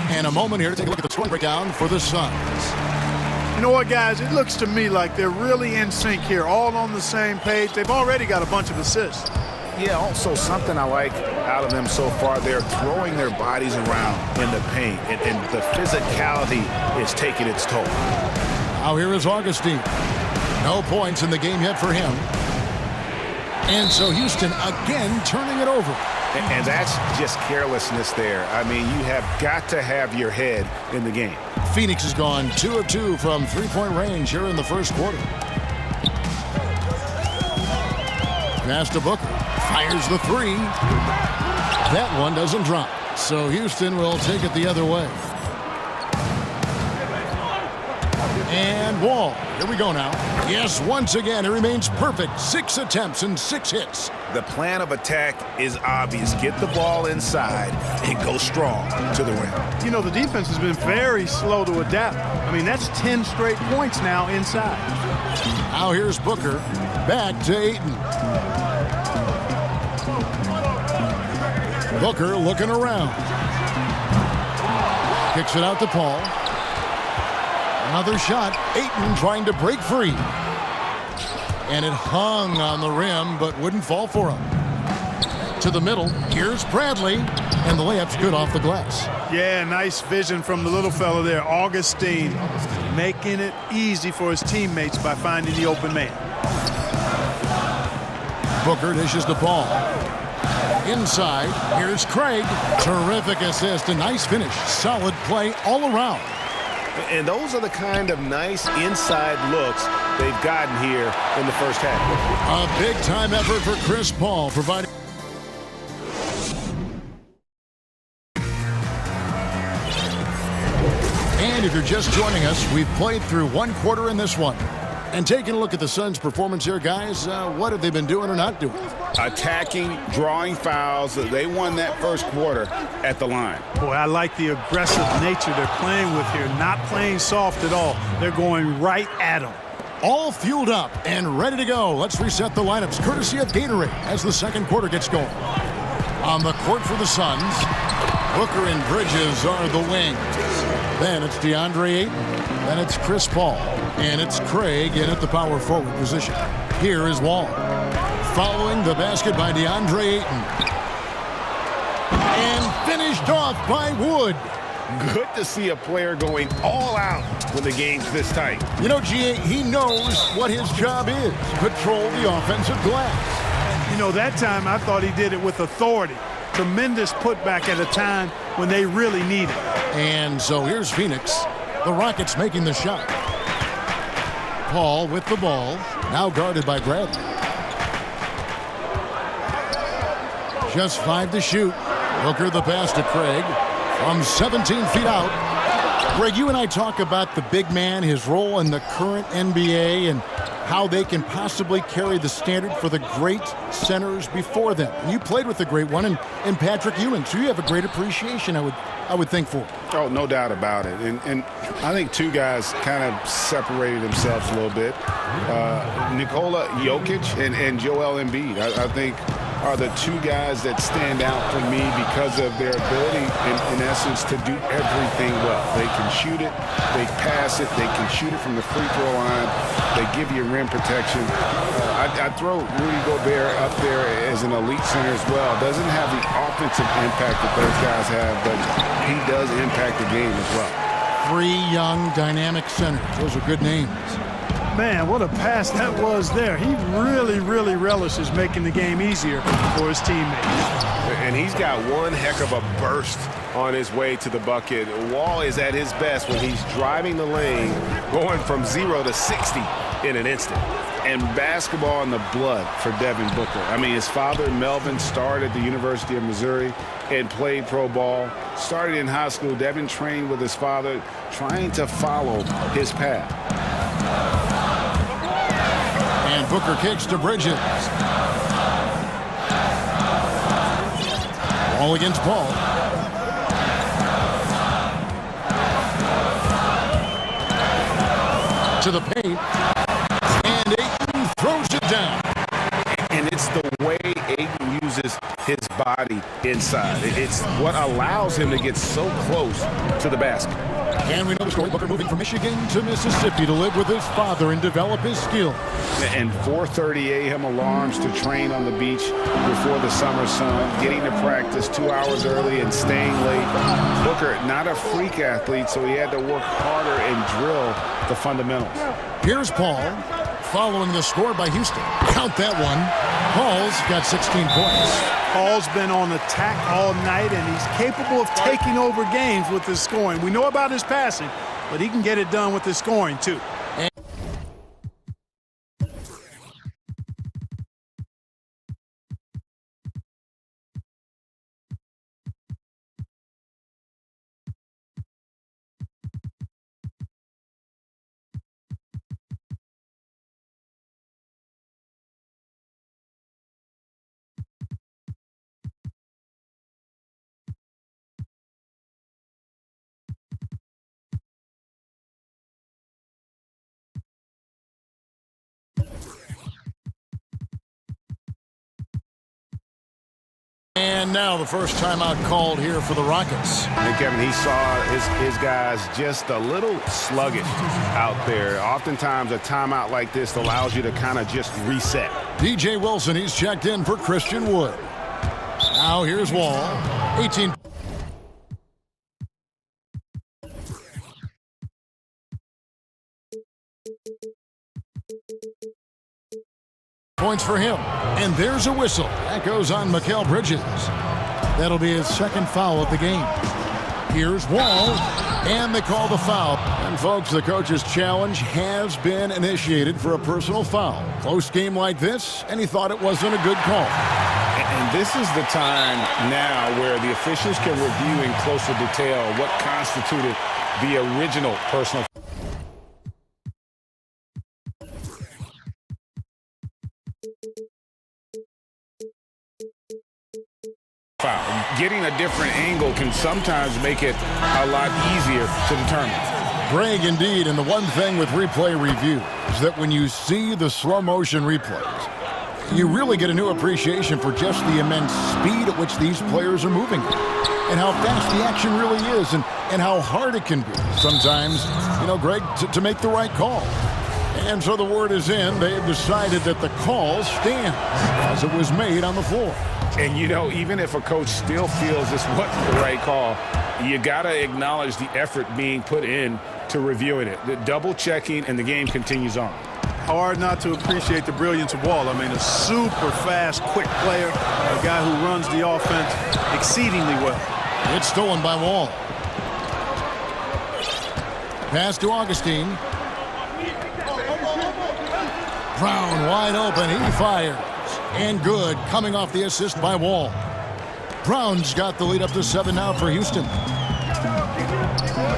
And a moment here to take a look at the scoring breakdown for the Suns. You know what, guys? It looks to me like they're really in sync here, all on the same page. They've already got a bunch of assists. Yeah, also something I like out of them so far, they're throwing their bodies around in the paint, and the physicality is taking its toll. Now here is Augustine. No points in the game yet for him. And so Houston again turning it over. And that's just carelessness there. I mean, you have got to have your head in the game. Phoenix has gone 2 of 2 from three-point range here in the first quarter. Pass to Booker. Fires the three. That one doesn't drop. So Houston will take it the other way. And Wall. Here we go now. Yes, once again, it remains perfect. 6 attempts and 6 hits. The plan of attack is obvious. Get the ball inside and go strong to the rim. You know, the defense has been very slow to adapt. I mean, that's 10 straight points now inside. Now here's Booker. Back to Ayton. Booker looking around. Kicks it out to Paul. Another shot. Ayton trying to break free. And it hung on the rim, but wouldn't fall for him. To the middle. Here's Bradley. And the layup's good off the glass. Yeah, nice vision from the little fella there. Augustine making it easy for his teammates by finding the open man. Booker dishes the ball. Inside. Here's Craig. Terrific assist. A nice finish. Solid play all around. And those are the kind of nice inside looks they've gotten here in the first half. A big-time effort for Chris Paul, providing... And if you're just joining us, we've played through one quarter in this one. And taking a look at the Suns' performance here, guys, what have they been doing or not doing? Attacking, drawing fouls. They won that first quarter at the line. Boy, I like the aggressive nature they're playing with here. Not playing soft at all. They're going right at them. All fueled up and ready to go. Let's reset the lineups, courtesy of Gatorade, as the second quarter gets going. On the court for the Suns, Booker and Bridges are the wings. Then it's DeAndre Ayton. Then it's Chris Paul. And it's Craig in at the power forward position. Here is Wall. Following the basket by DeAndre Ayton. And finished off by Wood. Good to see a player going all out when the game's this tight. You know, G.A., he knows what his job is. Control the offensive glass. You know, that time I thought he did it with authority. Tremendous putback at a time when they really need it. And so here's Phoenix. The Rockets making the shot. Paul with the ball. Now guarded by Bradley. Just 5 to shoot. Booker the pass to Craig. From 17 feet out. Greg, you and I talk about the big man, his role in the current NBA, and how they can possibly carry the standard for the great centers before them. And you played with the great one in Patrick Ewing, so you have a great appreciation, I would think, for. Oh, no doubt about it. And I think two guys kind of separated themselves a little bit. Nikola Jokic and Joel Embiid, I think, are the two guys that stand out for me because of their ability, in essence, to do everything well. They can shoot it, they pass it, they can shoot it from the free throw line, they give you rim protection. I'd throw Rudy Gobert up there as an elite center as well. Doesn't have the offensive impact that those guys have, but he does impact the game as well. 3 young, dynamic centers. Those are good names. Man, what a pass that was there. He really, really relishes making the game easier for his teammates. And he's got one heck of a burst on his way to the bucket. Wall is at his best when he's driving the lane, going from 0 to 60 in an instant. And basketball in the blood for Devin Booker. I mean, his father, Melvin, started at the University of Missouri and played pro ball. Started in high school. Devin trained with his father, trying to follow his path. And Booker kicks to Bridges. Ball against Paul. To the paint. And Ayton throws it down. And it's the way Ayton uses his body inside. It's what allows him to get so close to the basket. And we know the story. Booker moving from Michigan to Mississippi to live with his father and develop his skills. And 4:30 a.m. alarms to train on the beach before the summer sun, getting to practice 2 hours early and staying late. Booker, not a freak athlete, so he had to work harder and drill the fundamentals. Here's Paul following the score by Houston. Count that one. Paul's got 16 points. Paul's been on attack all night, and he's capable of taking over games with his scoring. We know about his passing, but he can get it done with his scoring, too. And now the first timeout called here for the Rockets. And Kevin, he saw his guys just a little sluggish out there. Oftentimes a timeout like this allows you to kind of just reset. DJ Wilson, he's checked in for Christian Wood. Now here's Wall. 18. Points for him. And there's a whistle. That goes on Mikal Bridges. That'll be his second foul of the game. Here's Wall. And they call the foul. And folks, the coach's challenge has been initiated for a personal foul. Close game like this, and he thought it wasn't a good call. And this is the time now where the officials can review in closer detail what constituted the original personal foul. Getting a different angle can sometimes make it a lot easier to determine. Greg, indeed, and the one thing with replay review is that when you see the slow motion replays, you really get a new appreciation for just the immense speed at which these players are moving and how fast the action really is and how hard it can be sometimes, Greg, to make the right call. And so the word is in. They've decided that the call stands as it was made on the floor. And, even if a coach still feels this wasn't the right call, you got to acknowledge the effort being put in to reviewing it. The double checking, and the game continues on. Hard not to appreciate the brilliance of Wall. I mean, a super fast, quick player, a guy who runs the offense exceedingly well. It's stolen by Wall. Pass to Augustine. Brown wide open. He fires. And good, coming off the assist by Wall. Brown's got the lead up to 7 now for Houston.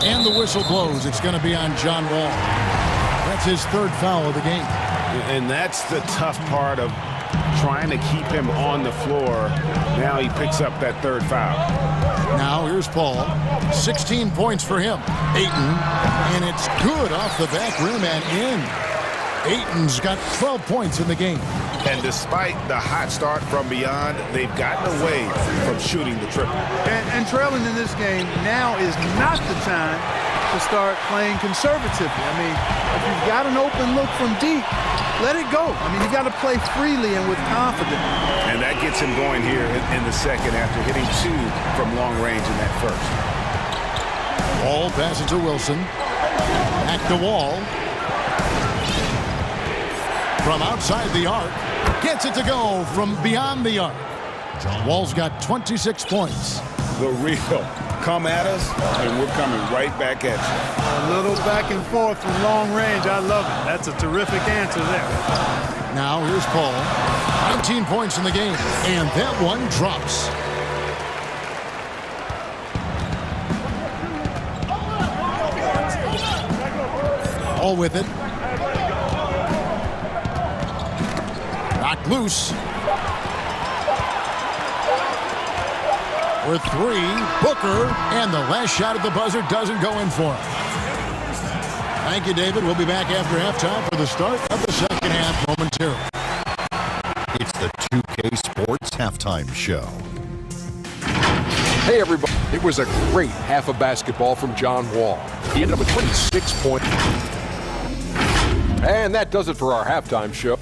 And the whistle blows. It's going to be on John Wall. That's his third foul of the game. And that's the tough part of trying to keep him on the floor. Now he picks up that third foul. Now here's Paul. 16 points for him. Ayton. And it's good off the back rim and in. Ayton's got 12 points in the game. And despite the hot start from beyond, they've gotten away from shooting the triple. And trailing in this game now is not the time to start playing conservatively. I mean, if you've got an open look from deep, let it go. I mean, you got to play freely and with confidence. And that gets him going here in the second after hitting 2 from long range in that first. Wall passes to Wilson. Back to Wall. From outside the arc. Gets it to go from beyond the arc. Wall's got 26 points. The real come at us, and we're coming right back at you. A little back and forth from long range. I love it. That's a terrific answer there. Now here's Paul. 19 points in the game, and that one drops. All with it. Knocked loose. For 3, Booker, and the last shot at the buzzer doesn't go in for him. Thank you, David. We'll be back after halftime for the start of the second half momentarily. It's the 2K Sports Halftime Show. Hey, everybody. It was a great half of basketball from John Wall. He ended up with 26 points. And that does it for our halftime show.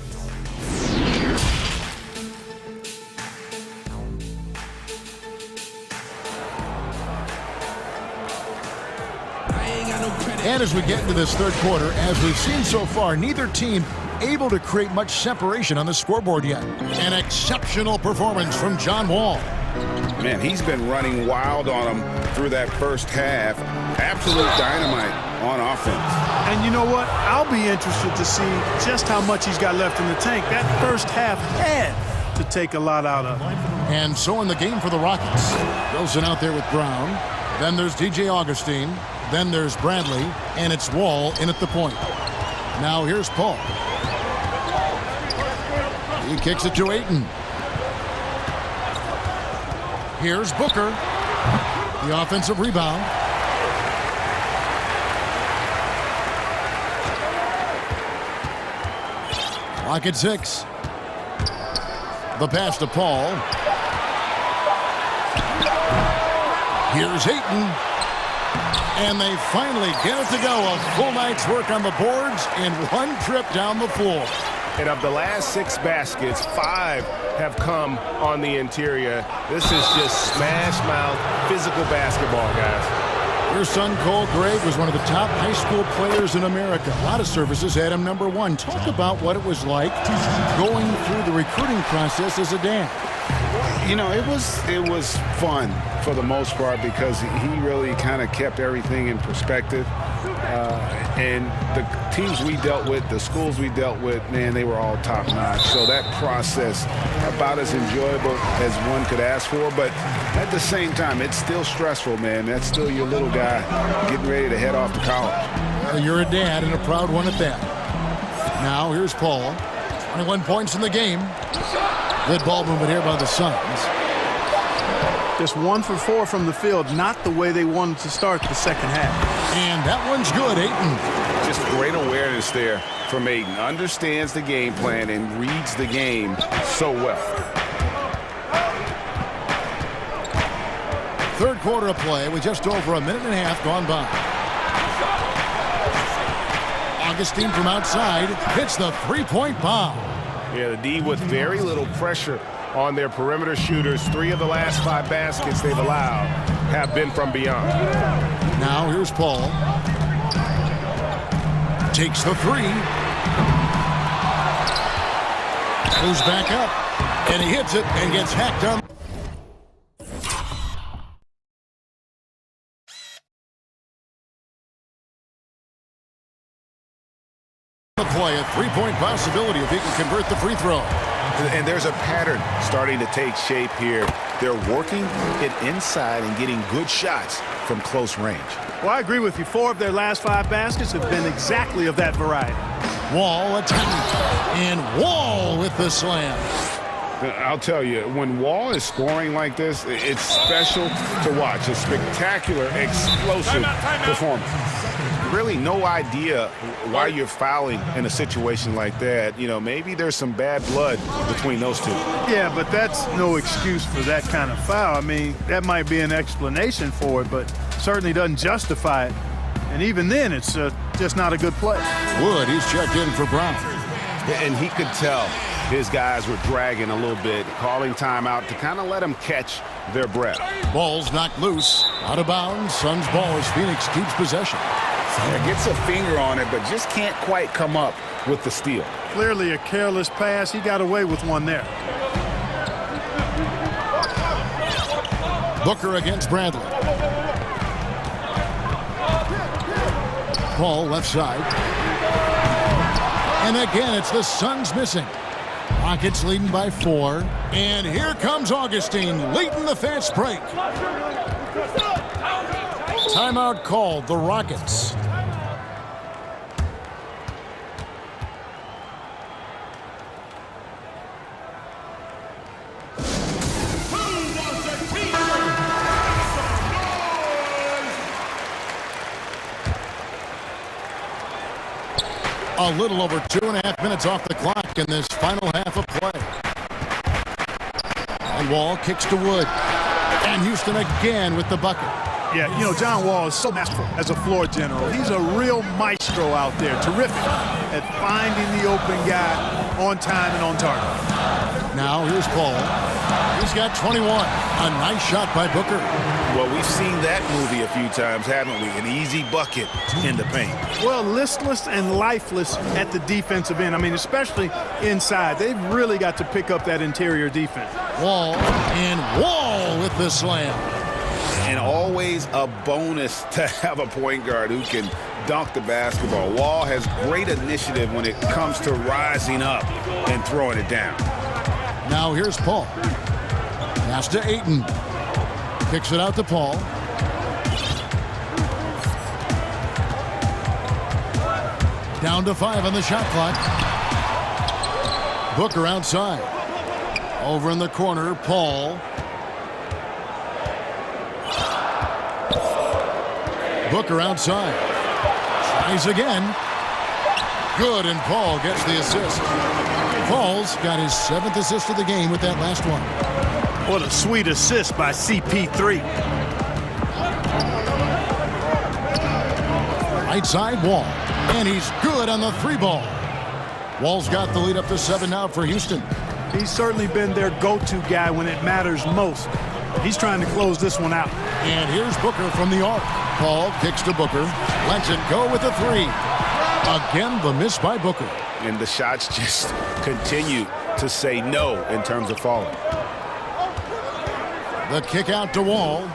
And as we get into this third quarter, as we've seen so far, neither team able to create much separation on the scoreboard yet. An exceptional performance from John Wall. Man, he's been running wild on them through that first half. Absolute dynamite on offense. And you know what? I'll be interested to see just how much he's got left in the tank. That first half had to take a lot out of him. And so in the game for the Rockets, Wilson out there with Brown. Then there's DJ Augustine. Then there's Bradley, and it's Wall in at the point. Now here's Paul. He kicks it to Ayton. Here's Booker. The offensive rebound. Clock at 6. The pass to Paul. Here's Ayton. And they finally get it to go. A full night's work on the boards in one trip down the floor. And of the last 6 baskets, 5 have come on the interior. This is just smash mouth physical basketball, guys. Your son, Cole Gregg, was one of the top high school players in America. A lot of services had him #1. Talk about what it was like going through the recruiting process as a dad. You know, it was fun for the most part because he really kind of kept everything in perspective. And the teams we dealt with, the schools we dealt with, man, they were all top-notch. So that process, about as enjoyable as one could ask for. But at the same time, it's still stressful, man. That's still your little guy getting ready to head off to college. Well, you're a dad and a proud one at that. Now, here's Paul. 21 points in the game. Good ball movement here by the Suns. Just 1 for 4 from the field, not the way they wanted to start the second half. And that one's good, Ayton. Just great awareness there from Ayton. Understands the game plan and reads the game so well. Third quarter of play with just over a minute and a half gone by. Augustine from outside hits the three-point bomb. Yeah, the D with very little pressure on their perimeter shooters. 3 of the last 5 baskets they've allowed have been from beyond. Now here's Paul. Takes the 3. Goes back up. And he hits it and gets hacked on. The play, a 3-point possibility if he can convert the free throw. And there's a pattern starting to take shape here. They're working it inside and getting good shots from close range. Well, I agree with you. 4 of their last 5 baskets have been exactly of that variety. Wall attacked. And Wall with the slam. I'll tell you, when Wall is scoring like this, it's special to watch. A spectacular, explosive performance. Really no idea why you're fouling in a situation like that. You know, maybe there's some bad blood between those two. Yeah, but that's no excuse for that kind of foul. I mean, that might be an explanation for it, but certainly doesn't justify it. And even then, it's just not a good play. Wood, he's checked in for Brown. And he could tell his guys were dragging a little bit, calling timeout to kind of let them catch their breath. Ball's knocked loose. Out of bounds. Suns ball as Phoenix keeps possession. Yeah, gets a finger on it, but just can't quite come up with the steal. Clearly a careless pass. He got away with one there. Booker against Bradley. Paul left side. And again, it's the Suns missing. Rockets leading by 4. And here comes Augustine late in the fast break. Timeout called, the Rockets. A little over 2.5 minutes off the clock in this final half of play. And Wall kicks to Wood. And Houston again with the bucket. Yeah, you know, John Wall is so masterful as a floor general. He's a real maestro out there. Terrific at finding the open guy on time and on target. Now here's Paul. He's got 21. A nice shot by Booker. Well, we've seen that movie a few times, haven't we? An easy bucket in the paint. Well, listless and lifeless at the defensive end. I mean, especially inside. They've really got to pick up that interior defense. Wall with the slam. And always a bonus to have a point guard who can dunk the basketball. Wall has great initiative when it comes to rising up and throwing it down. Now here's Paul. Pass to Ayton. Kicks it out to Paul. Down to 5 on the shot clock. Booker outside. Over in the corner, Paul. Booker outside. Tries again. Good, and Paul gets the assist. Paul's got his 7th assist of the game with that last one. What a sweet assist by CP3. Right side, Wall. And he's good on the 3-ball. Wall's got the lead up to 7 now for Houston. He's certainly been their go-to guy when it matters most. He's trying to close this one out. And here's Booker from the arc. Paul kicks to Booker. Lets it go with a 3. Again, the miss by Booker. And the shots just continue to say no in terms of falling. The kick out to Wall.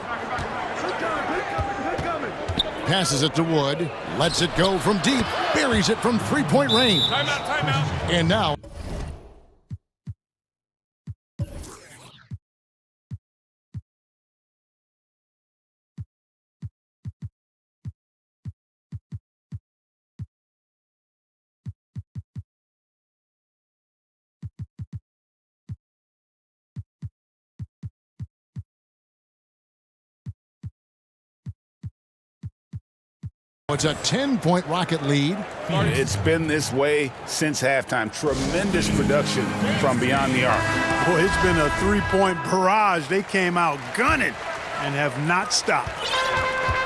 Passes it to Wood. Lets it go from deep. Buries it from 3-point range. Timeout. And now... It's a 10-point Rocket lead. It's been this way since halftime. Tremendous production from beyond the arc. Boy, it's been a 3-point barrage. They came out gunning and have not stopped.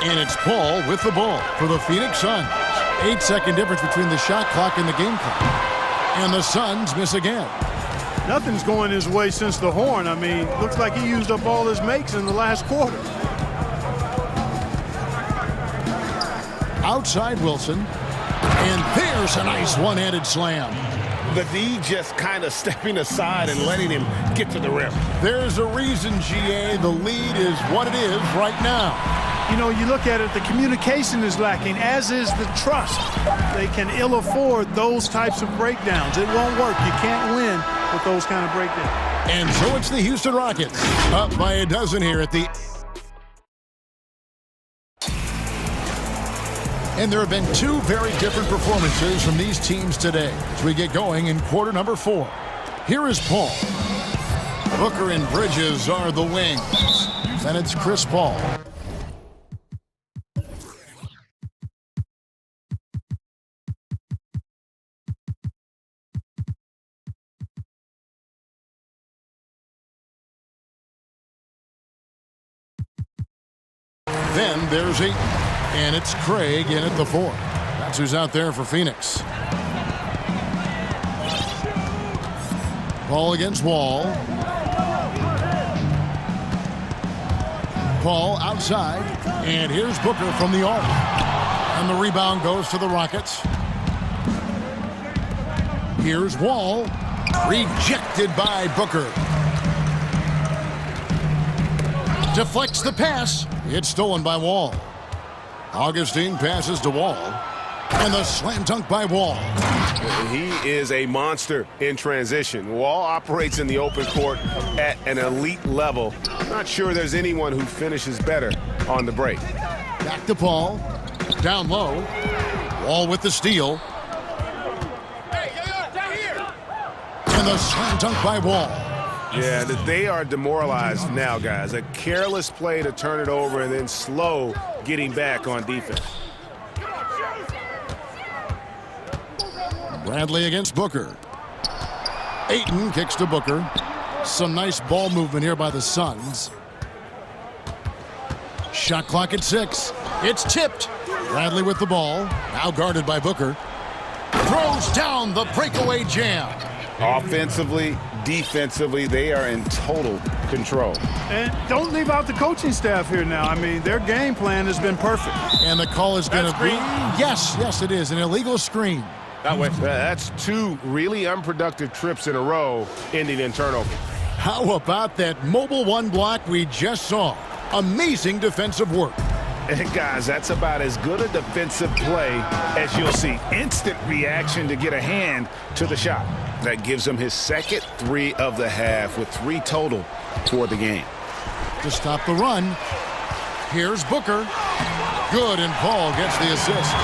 And it's Paul with the ball for the Phoenix Suns. 8-second difference between the shot clock and the game clock. And the Suns miss again. Nothing's going his way since the horn. I mean, looks like he used up all his makes in the last quarter. Outside Wilson, and there's a nice one-handed slam. The D just kind of stepping aside and letting him get to the rim. There's a reason, GA, the lead is what it is right now. You know, you look at it, the communication is lacking, as is the trust. They can ill afford those types of breakdowns. It won't work. You can't win with those kind of breakdowns. And so it's the Houston Rockets, up by a dozen here at the... And there have been 2 very different performances from these teams today as we get going in quarter number 4. Here is Paul. Booker and Bridges are the wings. Then it's Chris Paul. Then there's Ayton. And it's Craig in at the 4. That's who's out there for Phoenix. Paul against Wall. Paul outside. And here's Booker from the arc. And the rebound goes to the Rockets. Here's Wall. Rejected by Booker. Deflects the pass. It's stolen by Wall. Augustine passes to Wall. And the slam dunk by Wall. He is a monster in transition. Wall operates in the open court at an elite level. Not sure there's anyone who finishes better on the break. Back to Paul. Down low. Wall with the steal. And the slam dunk by Wall. Yeah, they are demoralized now, guys. A careless play to turn it over and then slow getting back on defense. Bradley against Booker. Ayton kicks to Booker. Some nice ball movement here by the Suns. Shot clock at 6. It's tipped. Bradley with the ball. Now guarded by Booker. Throws down the breakaway jam. Offensively, defensively, they are in total control. And don't leave out the coaching staff here now. I mean, their game plan has been perfect. And the call is going to be, yes, it is, an illegal screen. That's 2 really unproductive trips in a row, ending in turnover. How about that mobile 1 block we just saw? Amazing defensive work. And guys, that's about as good a defensive play as you'll see. Instant reaction to get a hand to the shot. That gives him his second 3 of the half with 3 total for the game. To stop the run, here's Booker. Good, and Paul gets the assist.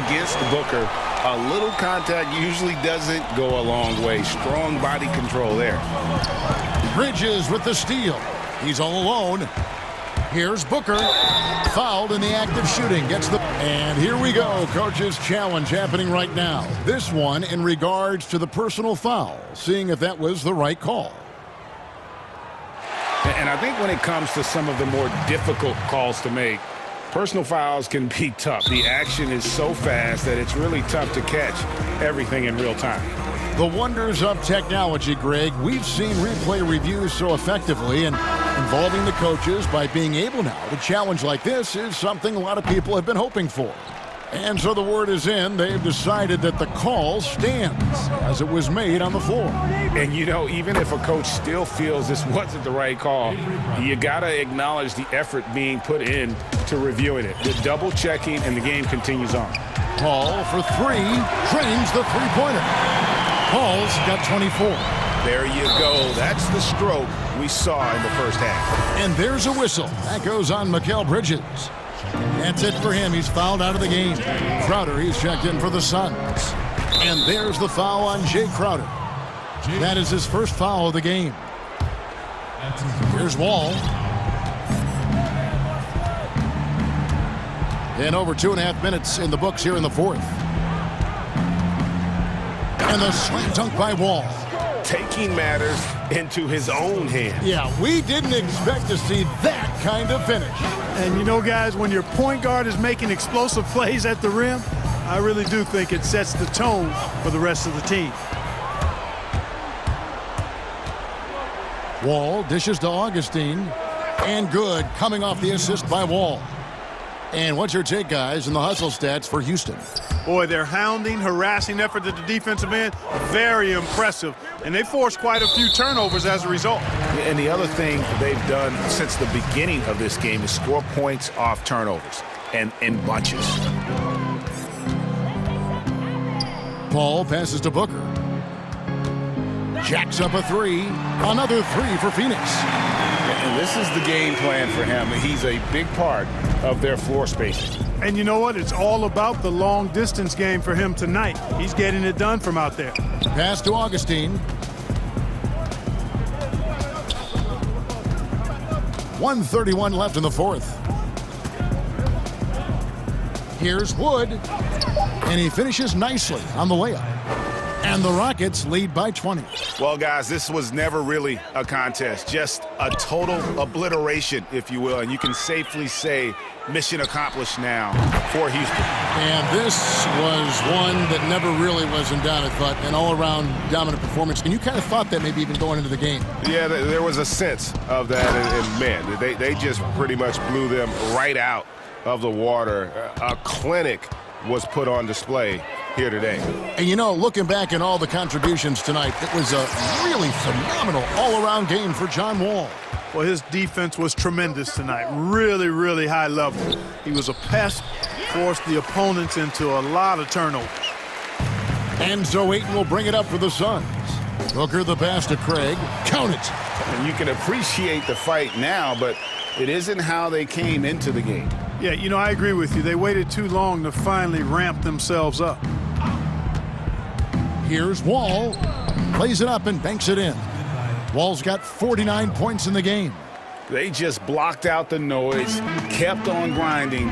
Against Booker, a little contact usually doesn't go a long way. Strong body control there. Bridges with the steal. He's all alone. Here's Booker. Fouled in the act of shooting. And here we go. Coach's challenge happening right now. This one in regards to the personal foul. Seeing if that was the right call. And I think when it comes to some of the more difficult calls to make, personal fouls can be tough. The action is so fast that it's really tough to catch everything in real time. The wonders of technology, Greg. We've seen replay reviews so effectively, and involving the coaches by being able now to challenge like this is something a lot of people have been hoping for. And so the word is in. They've decided that the call stands as it was made on the floor. And, you know, even if a coach still feels this wasn't the right call, you got to acknowledge the effort being put in to reviewing it. The double checking, and the game continues on. Paul for 3, drains the three-pointer. Paul's got 24. There you go. That's the stroke we saw in the first half. And there's a whistle. That goes on Mikal Bridges. That's it for him. He's fouled out of the game. Crowder, he's checked in for the Suns. And there's the foul on Jay Crowder. That is his first foul of the game. Here's Wall. And over 2.5 minutes in the books here in the fourth. And the slam dunk by Wall. Taking matters into his own hands. Yeah, we didn't expect to see that kind of finish. And you know, guys, when your point guard is making explosive plays at the rim, I really do think it sets the tone for the rest of the team. Wall dishes to Augustine. And good, coming off the assist by Wall. And what's your take, guys, in the hustle stats for Houston? Boy, their hounding, harassing effort at the defensive end, very impressive. And they forced quite a few turnovers as a result. And the other thing they've done since the beginning of this game is score points off turnovers, and in bunches. Paul passes to Booker. Jacks up a 3. Another 3 for Phoenix. And this is the game plan for him. He's a big part of their floor spacing. And you know what? It's all about the long-distance game for him tonight. He's getting it done from out there. Pass to Augustine. 1:31 left in the fourth. Here's Wood. And he finishes nicely on the layup. And the Rockets lead by 20. Well, guys, this was never really a contest. Just a total obliteration, if you will. And you can safely say mission accomplished now for Houston. And this was one that never really was in doubt, I thought. An all-around dominant performance. And you kind of thought that maybe even going into the game. Yeah, there was a sense of that. And man, they just pretty much blew them right out of the water. A clinic was put on display here today. And you know, looking back at all the contributions tonight, it was a really phenomenal all-around game for John Wall. Well, his defense was tremendous tonight. Really, really high level. He was a pest, forced the opponents into a lot of turnovers. And so Ayton will bring it up for the Suns. Booker the pass to Craig. Count it. And you can appreciate the fight now, but it isn't how they came into the game. Yeah, you know, I agree with you. They waited too long to finally ramp themselves up. Here's Wall. Plays it up and banks it in. Wall's got 49 points in the game. They just blocked out the noise, kept on grinding,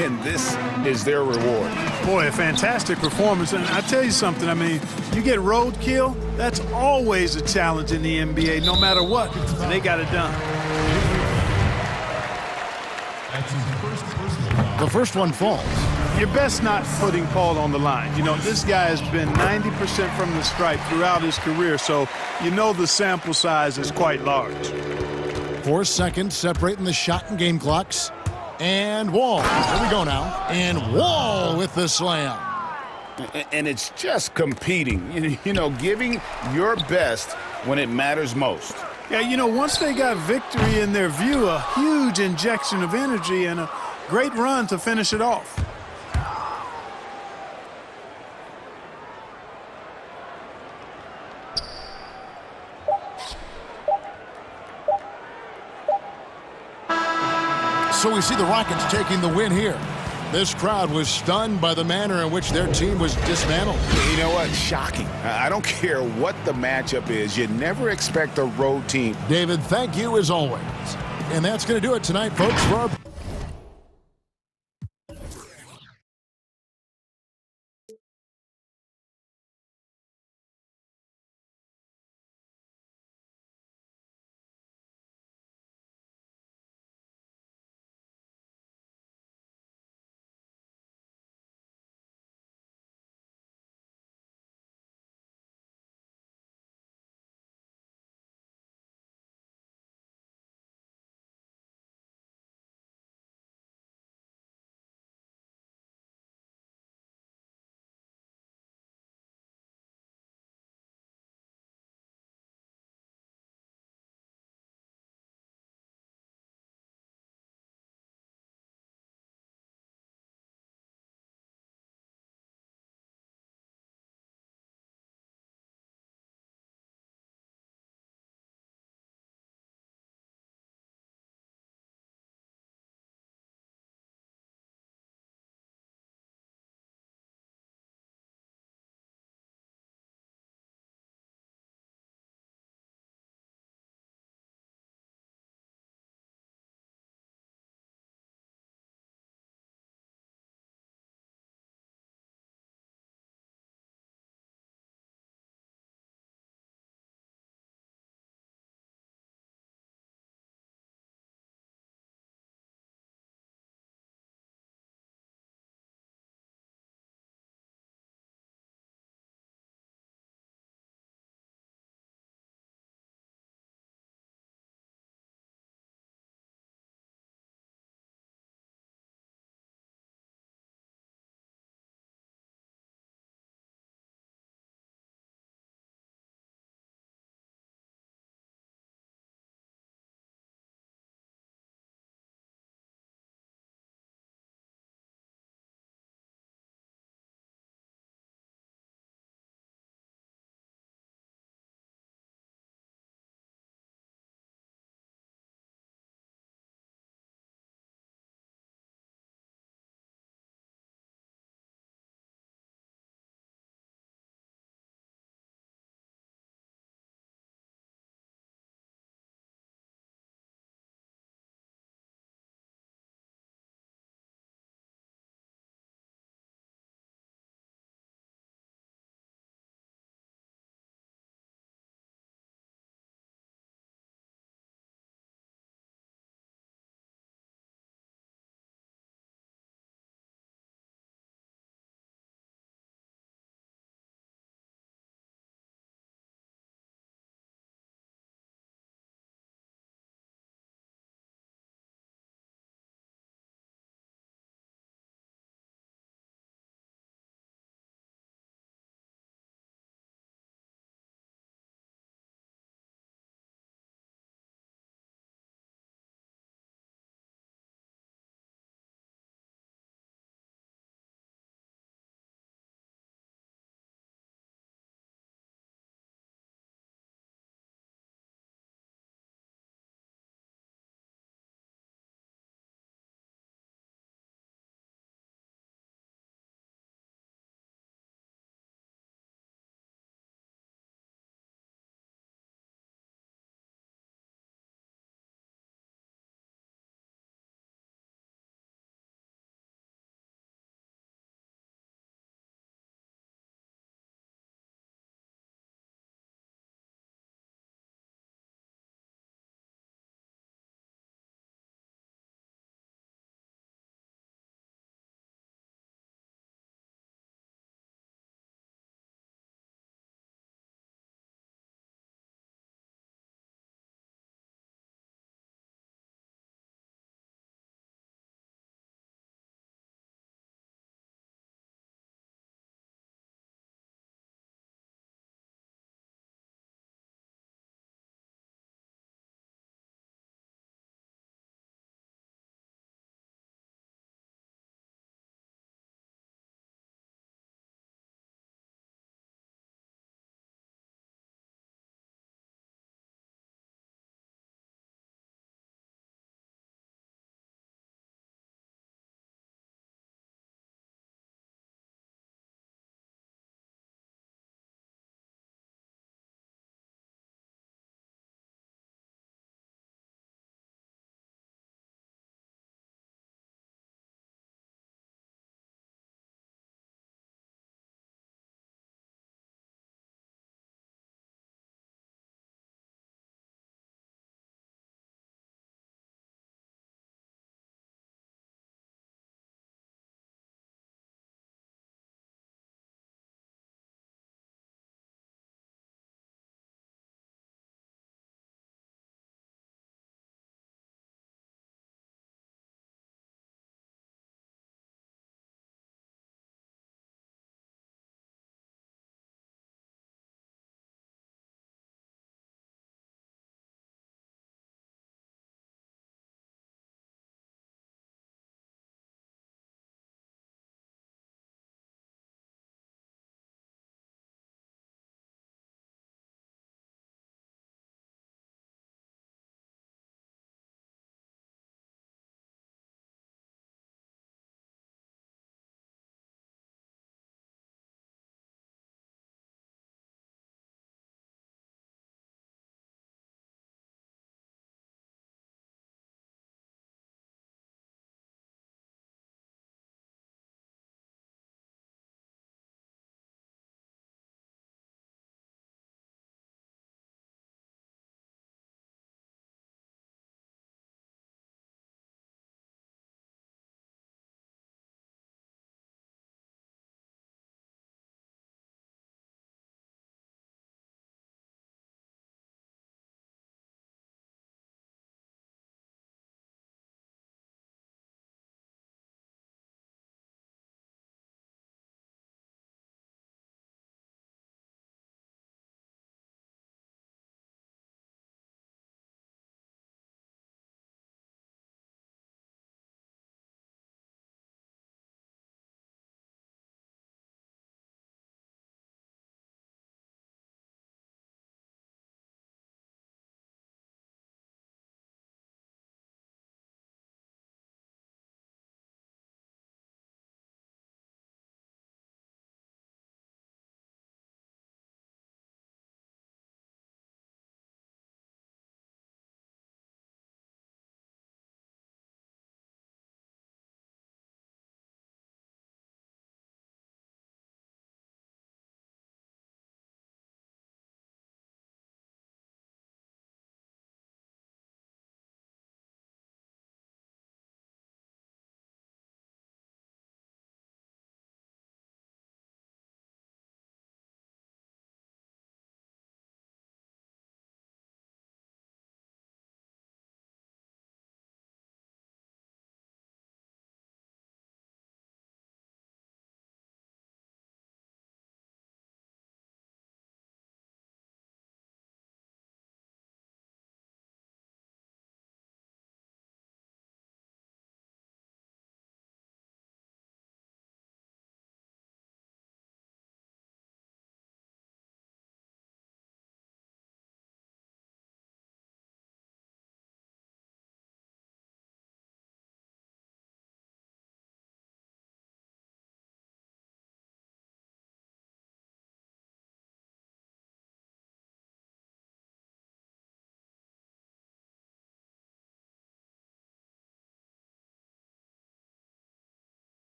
and this is their reward. Boy, a fantastic performance. And I tell you something, I mean, you get roadkill, that's always a challenge in the NBA, no matter what. And they got it done. That's his first personal foul. The first one falls. You're best not putting Paul on the line. You know, this guy has been 90% from the stripe throughout his career, so you know the sample size is quite large. 4 seconds separating the shot and game clocks. And Wall. Here we go now. And Wall with the slam. And it's just competing, you know, giving your best when it matters most. Yeah, you know, once they got victory in their view, a huge injection of energy and a great run to finish it off. So we see the Rockets taking the win here. This crowd was stunned by the manner in which their team was dismantled. You know what? Shocking. I don't care what the matchup is. You never expect a road team. David, thank you as always. And that's going to do it tonight, folks, for our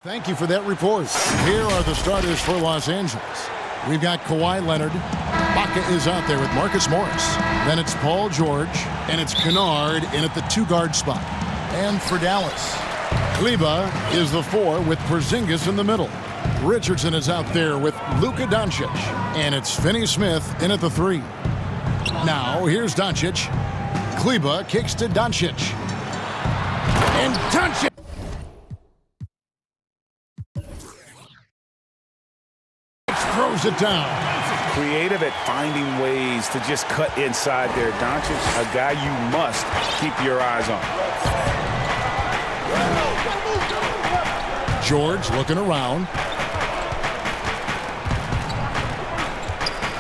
Thank you for that report. Here are the starters for Los Angeles. We've got Kawhi Leonard. Baca is out there with Marcus Morris. Then it's Paul George. And it's Kennard in at the 2-guard spot. And for Dallas, Kleber is the 4 with Porzingis in the middle. Richardson is out there with Luka Doncic. And it's Finney Smith in at the 3. Now, here's Doncic. Kleber kicks to Doncic. And Doncic! Throws it down. Creative at finding ways to just cut inside there. Doncic, a guy you must keep your eyes on. George looking around.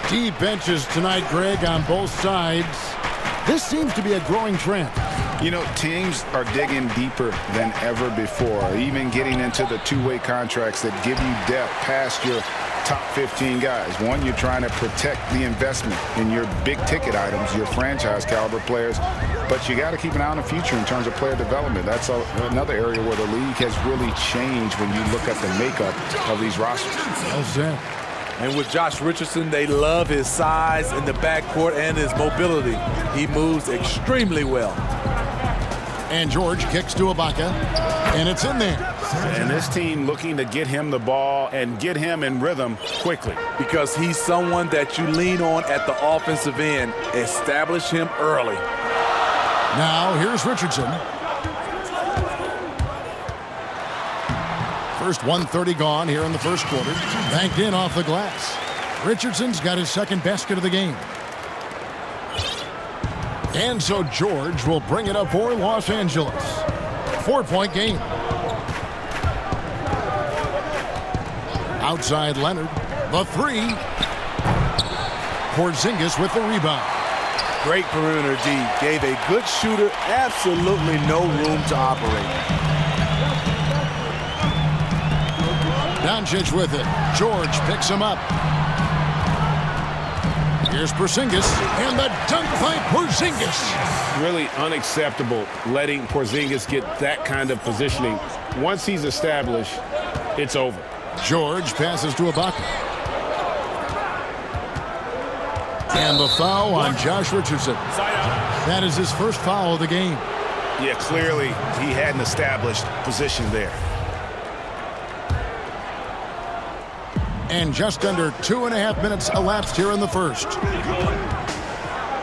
Deep benches tonight, Greg, on both sides. This seems to be a growing trend. You know, teams are digging deeper than ever before, even getting into the two-way contracts that give you depth past your top 15 guys. One, you're trying to protect the investment in your big-ticket items, your franchise-caliber players, but you got to keep an eye on the future in terms of player development. That's another area where the league has really changed when you look at the makeup of these rosters. Well said. And with Josh Richardson, they love his size in the backcourt and his mobility. He moves extremely well. And George kicks to Ibaka, and it's in there. And this team looking to get him the ball and get him in rhythm quickly. Because he's someone that you lean on at the offensive end. Establish him early. Now, here's Richardson. First 1:30 gone here in the first quarter. Banked in off the glass. Richardson's got his second basket of the game. And so George will bring it up for Los Angeles. 4-point game. Outside Leonard. The 3. Porzingis with the rebound. Great perimeter D. Gave a good shooter absolutely no room to operate. Doncic with it. George picks him up. Here's Porzingis, and the dunk by Porzingis. Really unacceptable letting Porzingis get that kind of positioning. Once he's established, it's over. George passes to Ibaka. And the foul on Josh Richardson. That is his first foul of the game. Yeah, clearly he had an established position there. And just under 2.5 minutes elapsed here in the first.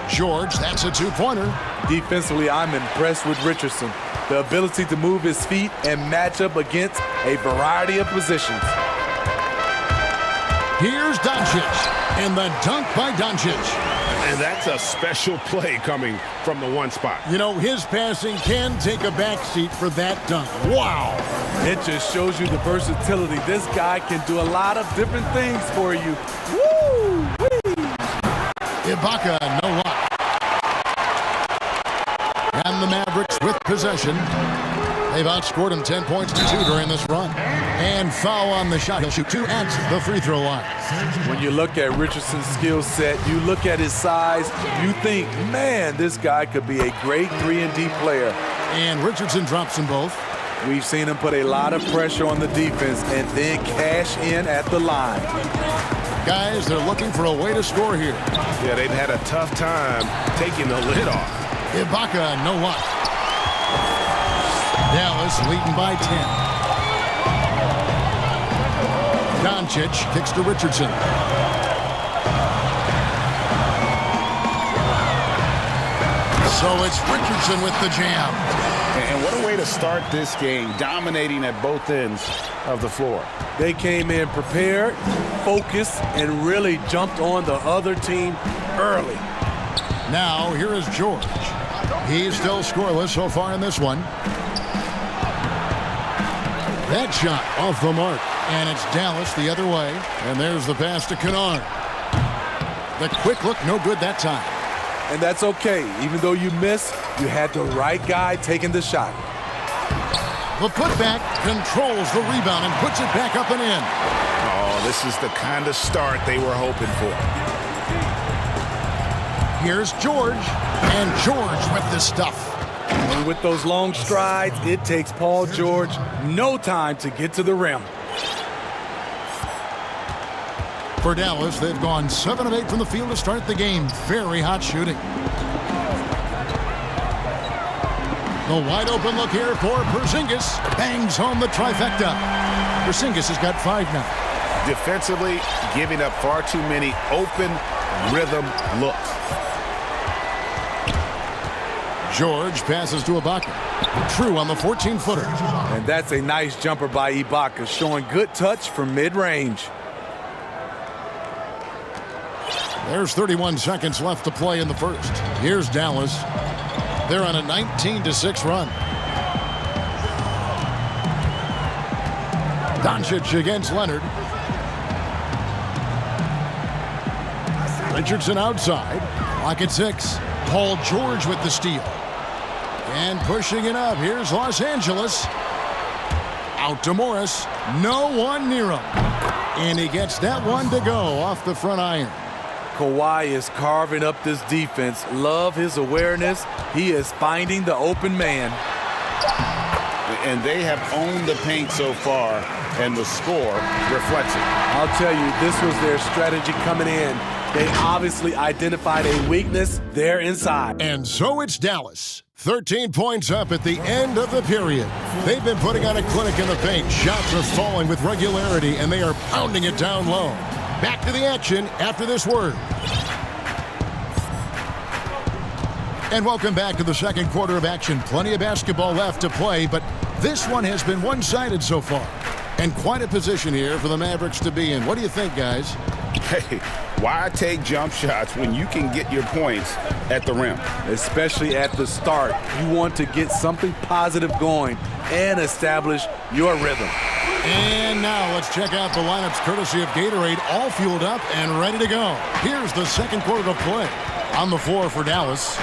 George, that's a 2-pointer. Defensively, I'm impressed with Richardson. The ability to move his feet and match up against a variety of positions. Here's Doncic, and the dunk by Doncic. And that's a special play coming from the one spot. You know, his passing can take a backseat for that dunk. Wow. It just shows you the versatility. This guy can do a lot of different things for you. Woo! Ibaka, no luck. And the Mavericks with possession. They've outscored him 10 points to 2 during this run. And foul on the shot. He'll shoot 2 at the free throw line. When you look at Richardson's skill set, you look at his size, you think, man, this guy could be a great 3-and-D player. And Richardson drops them both. We've seen him put a lot of pressure on the defense and then cash in at the line. Guys, they're looking for a way to score here. Yeah, they've had a tough time taking the lid off. Ibaka, no luck. Dallas leading by 10. Doncic kicks to Richardson. So it's Richardson with the jam. And what a way to start this game, dominating at both ends of the floor. They came in prepared, focused, and really jumped on the other team early. Now, here is George. He's still scoreless so far in this one. That shot off the mark. And it's Dallas the other way. And there's the pass to Kennard. The quick look, no good that time. And that's okay. Even though you missed, you had the right guy taking the shot. The putback controls the rebound and puts it back up and in. Oh, this is the kind of start they were hoping for. Here's George. And George with the stuff. And with those long strides, it takes Paul George no time to get to the rim. For Dallas, they've gone 7 of 8 from the field to start the game. Very hot shooting. The wide open look here for Porzingis. Bangs home the trifecta. Porzingis has got 5 now. Defensively, giving up far too many open rhythm looks. George passes to Ibaka. True on the 14-footer. And that's a nice jumper by Ibaka, showing good touch from mid-range. There's 31 seconds left to play in the first. Here's Dallas. They're on a 19-6 run. Doncic against Leonard. Richardson outside. Clock at 6. Paul George with the steal. And pushing it up. Here's Los Angeles. Out to Morris. No one near him. And he gets that one to go off the front iron. Kawhi is carving up this defense. Love his awareness. He is finding the open man. And they have owned the paint so far, and the score reflects it. I'll tell you, this was their strategy coming in. They obviously identified a weakness there inside. And so it's Dallas. 13 points up at the end of the period. They've been putting on a clinic in the paint. Shots are falling with regularity, and they are pounding it down low. Back to the action after this word. And welcome back to the second quarter of action. Plenty of basketball left to play, but this one has been one-sided so far. And quite a position here for the Mavericks to be in. What do you think, guys? Hey, why take jump shots when you can get your points at the rim? Especially at the start. You want to get something positive going and establish your rhythm. And now let's check out the lineups courtesy of Gatorade, all fueled up and ready to go. Here's the second quarter of play. On the floor for Dallas,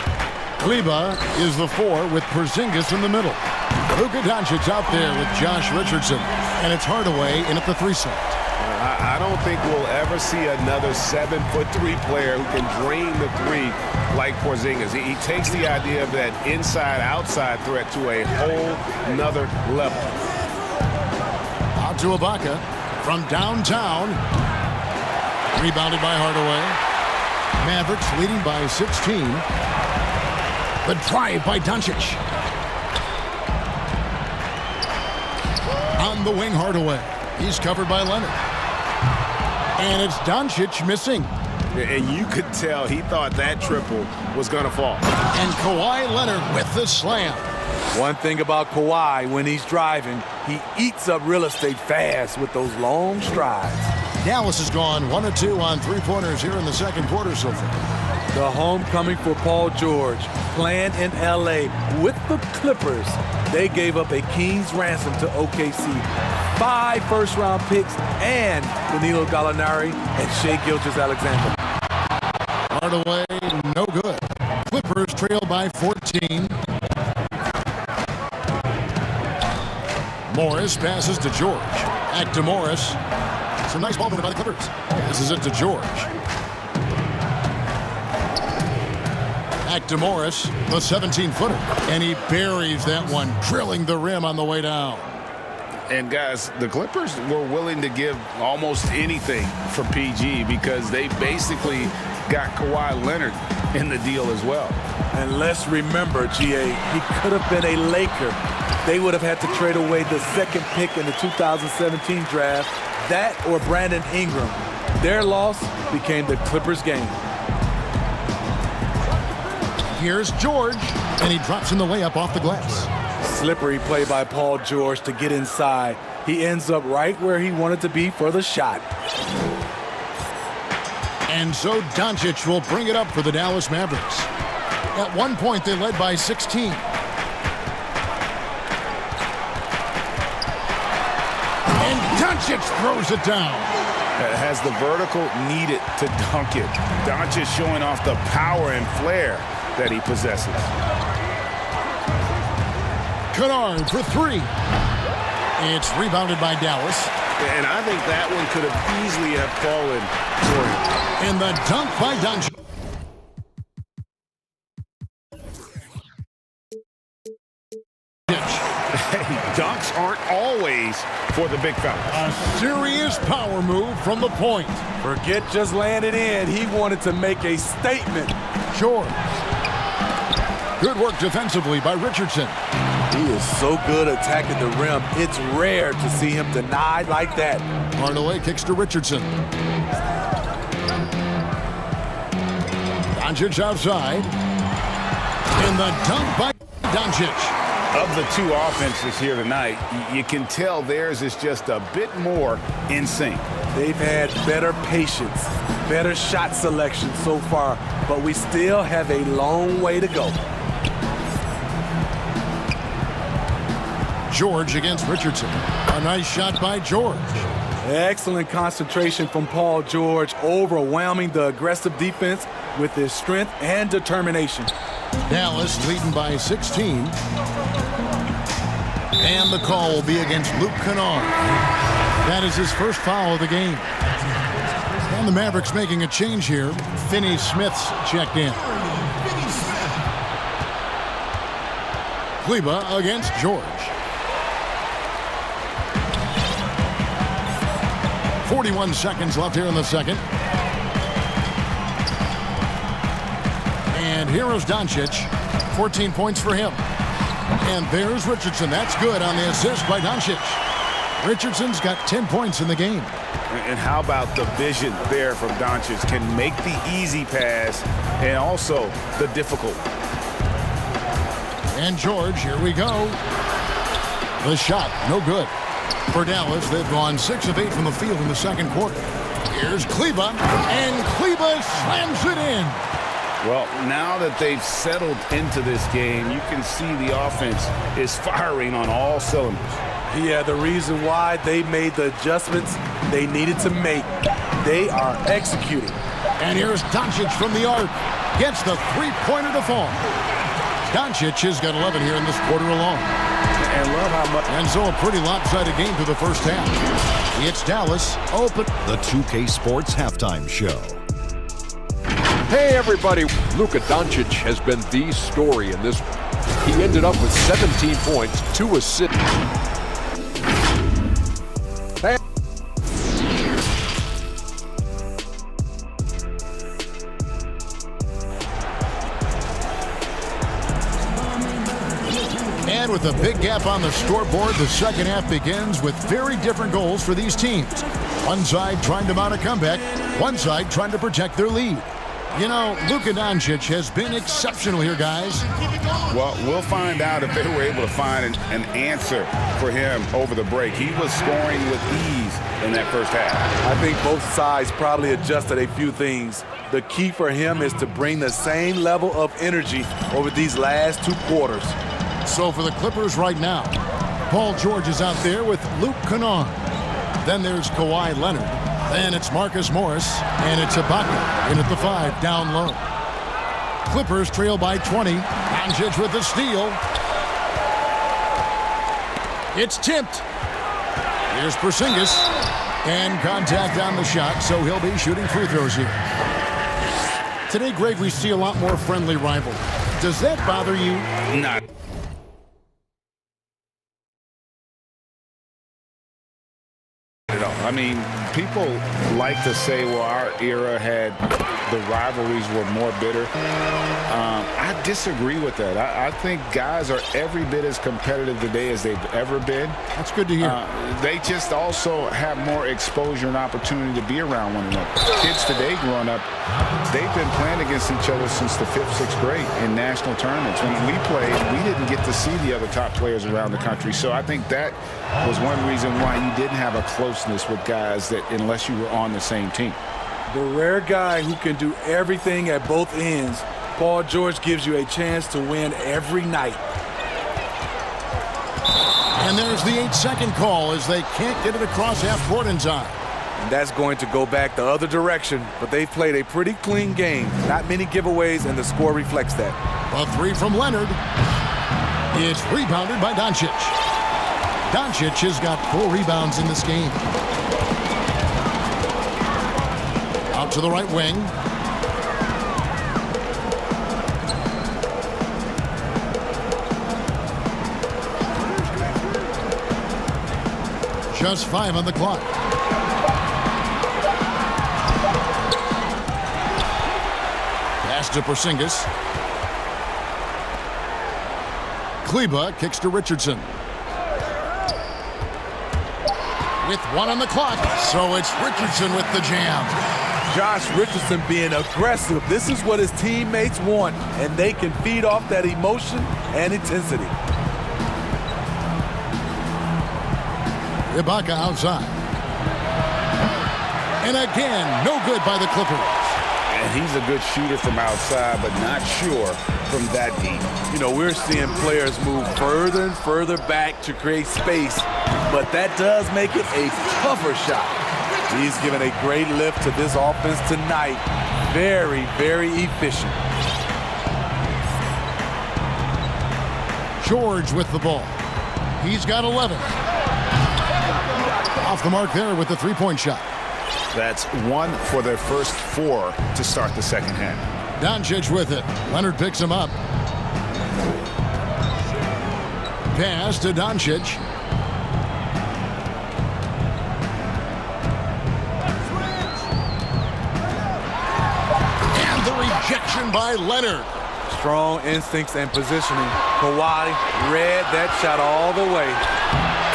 Kleber is the 4 with Porzingis in the middle. Luka Doncic out there with Josh Richardson. And it's Hardaway in at the 3 slot. I don't think we'll ever see another 7'3" player who can drain the 3 like Porzingis. He takes the idea of that inside-outside threat to a whole nother level. Out to Ibaka from downtown. Rebounded by Hardaway. Mavericks leading by 16. The drive by Doncic. On the wing, Hardaway. He's covered by Leonard. And it's Doncic missing. And you could tell he thought that triple was going to fall. And Kawhi Leonard with the slam. One thing about Kawhi, when he's driving, he eats up real estate fast with those long strides. Dallas has gone 1 of 2 on 3-pointers here in the second quarter so far. The homecoming for Paul George, playing in L.A. with the Clippers. They gave up a king's ransom to OKC. 5 first-round picks and Danilo Gallinari and Shai Gilgeous-Alexander. Hardaway, no good. Clippers trail by 14. Morris passes to George. Back to Morris. Some nice ball movement by the Clippers. Passes it to George. Back to Morris, the 17-footer. And he buries that one, drilling the rim on the way down. And guys, the Clippers were willing to give almost anything for PG because they basically got Kawhi Leonard in the deal as well. And let's remember, GA, he could have been a Laker. They would have had to trade away the second pick in the 2017 draft, that or Brandon Ingram. Their loss became the Clippers' game. Here's George, and he drops in the layup off the glass. Slippery play by Paul George to get inside. He ends up right where he wanted to be for the shot. And so Doncic will bring it up for the Dallas Mavericks. At one point, they led by 16. And Doncic throws it down. Has the vertical needed to dunk it. Doncic showing off the power and flair that he possesses. Kennard for 3. It's rebounded by Dallas. And I think that one could have easily have fallen for him. And the dunk by Doncic. aren't always for the big fellas. A serious power move from the point. Forget just laying it in. He wanted to make a statement. George. Good work defensively by Richardson. He is so good attacking the rim. It's rare to see him denied like that. Hardaway kicks to Richardson. Doncic outside. In the dunk by Doncic. Of the two offenses here tonight, you can tell theirs is just a bit more in sync. They've had better patience, better shot selection so far, but we still have a long way to go. George against Richardson. A nice shot by George. Excellent concentration from Paul George, overwhelming the aggressive defense with his strength and determination. Dallas leading by 16. And the call will be against Luke Kennard. That is his first foul of the game. And the Mavericks making a change here. Finney Smith's checked in. Kleber against George. 41 seconds left here in the second. And here is Doncic. 14 points for him. And there's Richardson. That's good on the assist by Doncic. Richardson's got 10 points in the game. And how about the vision there from Doncic? Can make the easy pass and also the difficult. And George, here we go. The shot, no good. For Dallas, they've gone 6 of 8 from the field in the second quarter. Here's Kleber, and Kleber slams it in. Well, now that they've settled into this game, you can see the offense is firing on all cylinders. Yeah, the reason why they made the adjustments they needed to make. They are executing. And here's Doncic from the arc. Gets the three-pointer to fall. Doncic has got 11 here in this quarter alone. And love how much. And so a pretty lopsided game through the first half. It's Dallas open. The 2K Sports Halftime Show. Hey, everybody. Luka Doncic has been the story in this. He ended up with 17 points, 2 assists. And with a big gap on the scoreboard, the second half begins with very different goals for these teams. One side trying to mount a comeback, one side trying to protect their lead. You know, Luka Doncic has been exceptional here, guys. Well, we'll find out if they were able to find an answer for him over the break. He was scoring with ease in that first half. I think both sides probably adjusted a few things. The key for him is to bring the same level of energy over these last 2 quarters. So for the Clippers right now, Paul George is out there with Luke Kennard. Then there's Kawhi Leonard. Then it's Marcus Morris, and it's Ibaka in at the 5, down low. Clippers trail by 20. Doncic with the steal. It's tipped. Here's Porzingis. And contact on the shot, so he'll be shooting free throws here. Today, Greg, we see a lot more friendly rivalry. Does that bother you? No. I mean, people like to say, well, our era had the rivalries were more bitter. I disagree with that. I think guys are every bit as competitive today as they've ever been. That's good to hear. They just also have more exposure and opportunity to be around one another. Kids today growing up, they've been playing against each other since the 5th, 6th grade in national tournaments. When we played, we didn't get to see the other top players around the country. So I think that was one reason why you didn't have a closeness with guys that unless you were on the same team. The rare guy who can do everything at both ends, Paul George gives you a chance to win every night. And there's the 8-second call as they can't get it across half court in time. And that's going to go back the other direction, but they've played a pretty clean game. Not many giveaways, and the score reflects that. A 3 from Leonard. It's rebounded by Doncic. Doncic has got 4 rebounds in this game. Out to the right wing. Just 5 on the clock. Pass to Porzingis. Kleba kicks to Richardson. With 1 on the clock, so it's Richardson with the jam. Josh Richardson being aggressive. This is what his teammates want, and they can feed off that emotion and intensity. Ibaka outside. And again, no good by the Clippers. And he's a good shooter from outside, but not sure from that deep. You know, we're seeing players move further and further back to create space, but that does make it a tougher shot. He's given a great lift to this offense tonight. Very, very efficient. George with the ball. He's got 11. Off the mark there with the three-point shot. That's 1 for their first 4 to start the second half. Doncic with it. Leonard picks him up. Pass to Doncic. And the rejection by Leonard. Strong instincts and positioning. Kawhi read that shot all the way.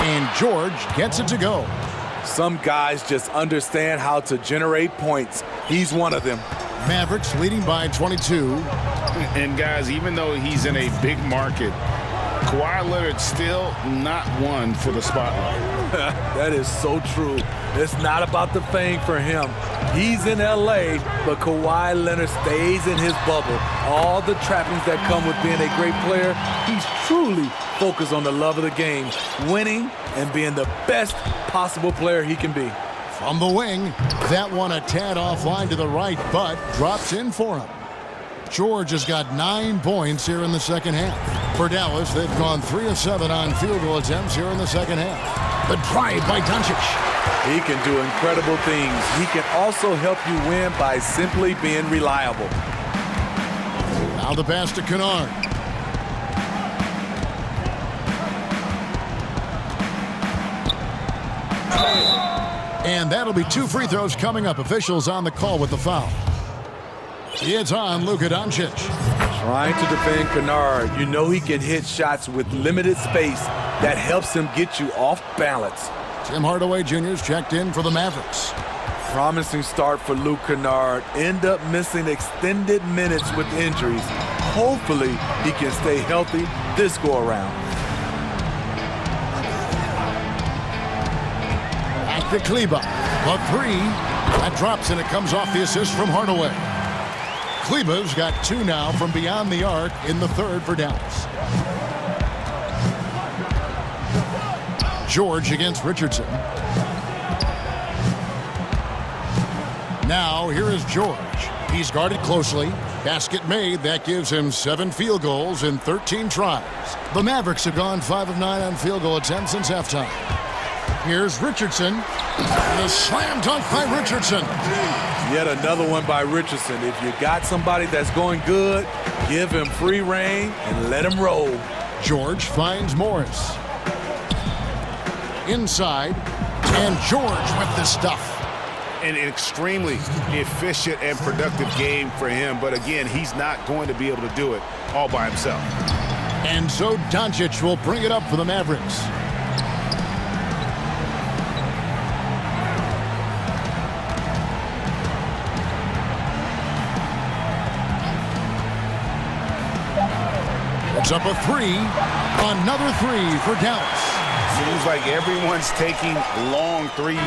And George gets it to go. Some guys just understand how to generate points. He's one of them. Mavericks leading by 22. And guys, even though he's in a big market, Kawhi Leonard still not one for the spotlight. That is so true. It's not about the fame for him. He's in LA, but Kawhi Leonard stays in his bubble. All the trappings that come with being a great player, he's truly focused on the love of the game, winning and being the best possible player he can be. From the wing, that one a tad offline to the right, but drops in for him. George has got 9 points here in the second half. For Dallas, they've gone 3 of 7 on field goal attempts here in the second half. The drive by Doncic. He can do incredible things. He can also help you win by simply being reliable. Now the pass to Kennard. And that'll be 2 free throws coming up. Officials on the call with the foul. It's on Luka Doncic. Trying to defend Kennard. You know he can hit shots with limited space. That helps him get you off balance. Tim Hardaway Jr.'s checked in for the Mavericks. Promising start for Luke Kennard. End up missing extended minutes with injuries. Hopefully he can stay healthy this go around. Back to Kleba. The 3. That drops and it comes off the assist from Hardaway. Kleba's got 2 now from beyond the arc in the third for Dallas. George against Richardson. Now here is George. He's guarded closely. Basket made. That gives him 7 field goals in 13 tries. The Mavericks have gone 5 of 9 on field goal attempts since halftime. Here's Richardson. And a slam dunk by Richardson. Yet another one by Richardson. If you got somebody that's going good, give him free reign and let him roll. George finds Morris. Inside. And George with the stuff. An extremely efficient and productive game for him. But again, he's not going to be able to do it all by himself. And so Doncic will bring it up for the Mavericks. It's up a 3. Another 3 for Dallas. Seems like everyone's taking long threes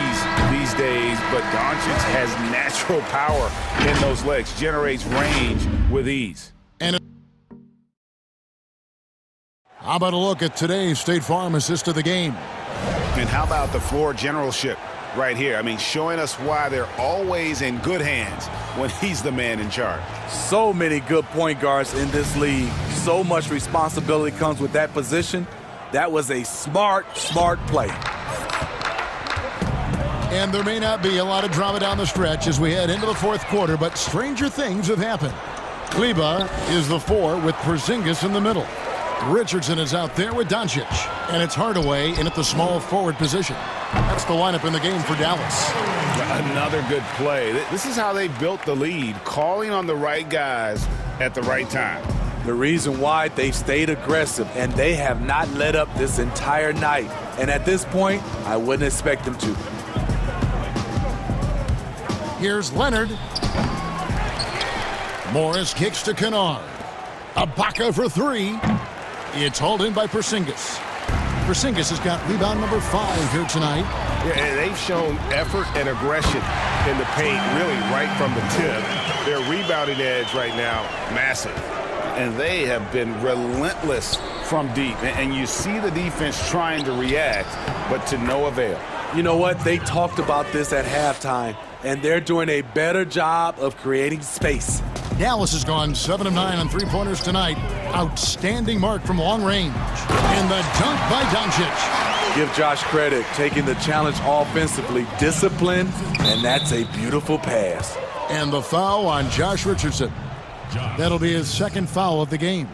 these days, but Doncic has natural power in those legs, generates range with ease. And how about a look at today's State Farm assist of the game? And how about the floor generalship right here? I mean, showing us why they're always in good hands when he's the man in charge. So many good point guards in this league. So much responsibility comes with that position. That was a smart play. And there may not be a lot of drama down the stretch as we head into the fourth quarter, but stranger things have happened. Kleba is the 4 with Porzingis in the middle. Richardson is out there with Doncic. And it's Hardaway in at the small forward position. That's the lineup in the game for Dallas. Another good play. This is how they built the lead, calling on the right guys at the right time. The reason why they've stayed aggressive, and they have not let up this entire night. And at this point, I wouldn't expect them to. Here's Leonard. Morris kicks to Kennard. Ibaka for three. It's hauled in by Porzingis. Porzingis has got rebound number 5 here tonight. Yeah, and they've shown effort and aggression in the paint, really right from the tip. Their rebounding edge right now, massive. And they have been relentless from deep. And you see the defense trying to react, but to no avail. You know what? They talked about this at halftime, and they're doing a better job of creating space. Dallas has gone 7 of 9 on three-pointers tonight. Outstanding mark from long range. And the dunk by Doncic. Give Josh credit, taking the challenge offensively, discipline, and that's a beautiful pass. And the foul on Josh Richardson. That'll be his second foul of the game.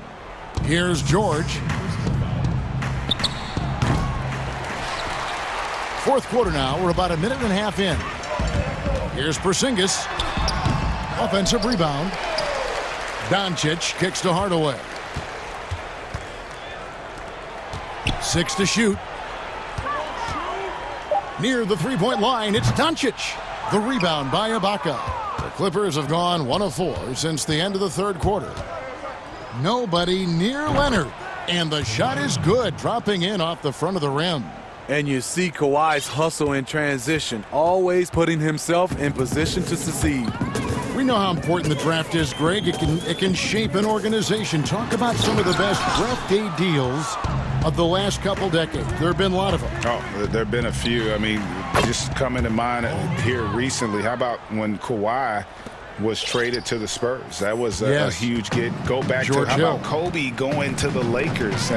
Here's George. Fourth quarter now. We're about a minute and a half in. Here's Porzingis. Offensive rebound. Doncic kicks to Hardaway. 6 to shoot. Near the three-point line, it's Doncic. The rebound by Ibaka. The Clippers have gone 1 of 4 since the end of the third quarter. Nobody near Leonard. And the shot is good, dropping in off the front of the rim. And you see Kawhi's hustle in transition, always putting himself in position to succeed. We know how important the draft is, Greg. It can shape an organization. Talk about some of the best draft day deals of the last couple decades. There have been a lot of them. Oh, there have been a few. I mean, just coming to mind here recently. How about when Kawhi was traded to the Spurs? That was a huge get. Go back George to how about Kobe going to the Lakers?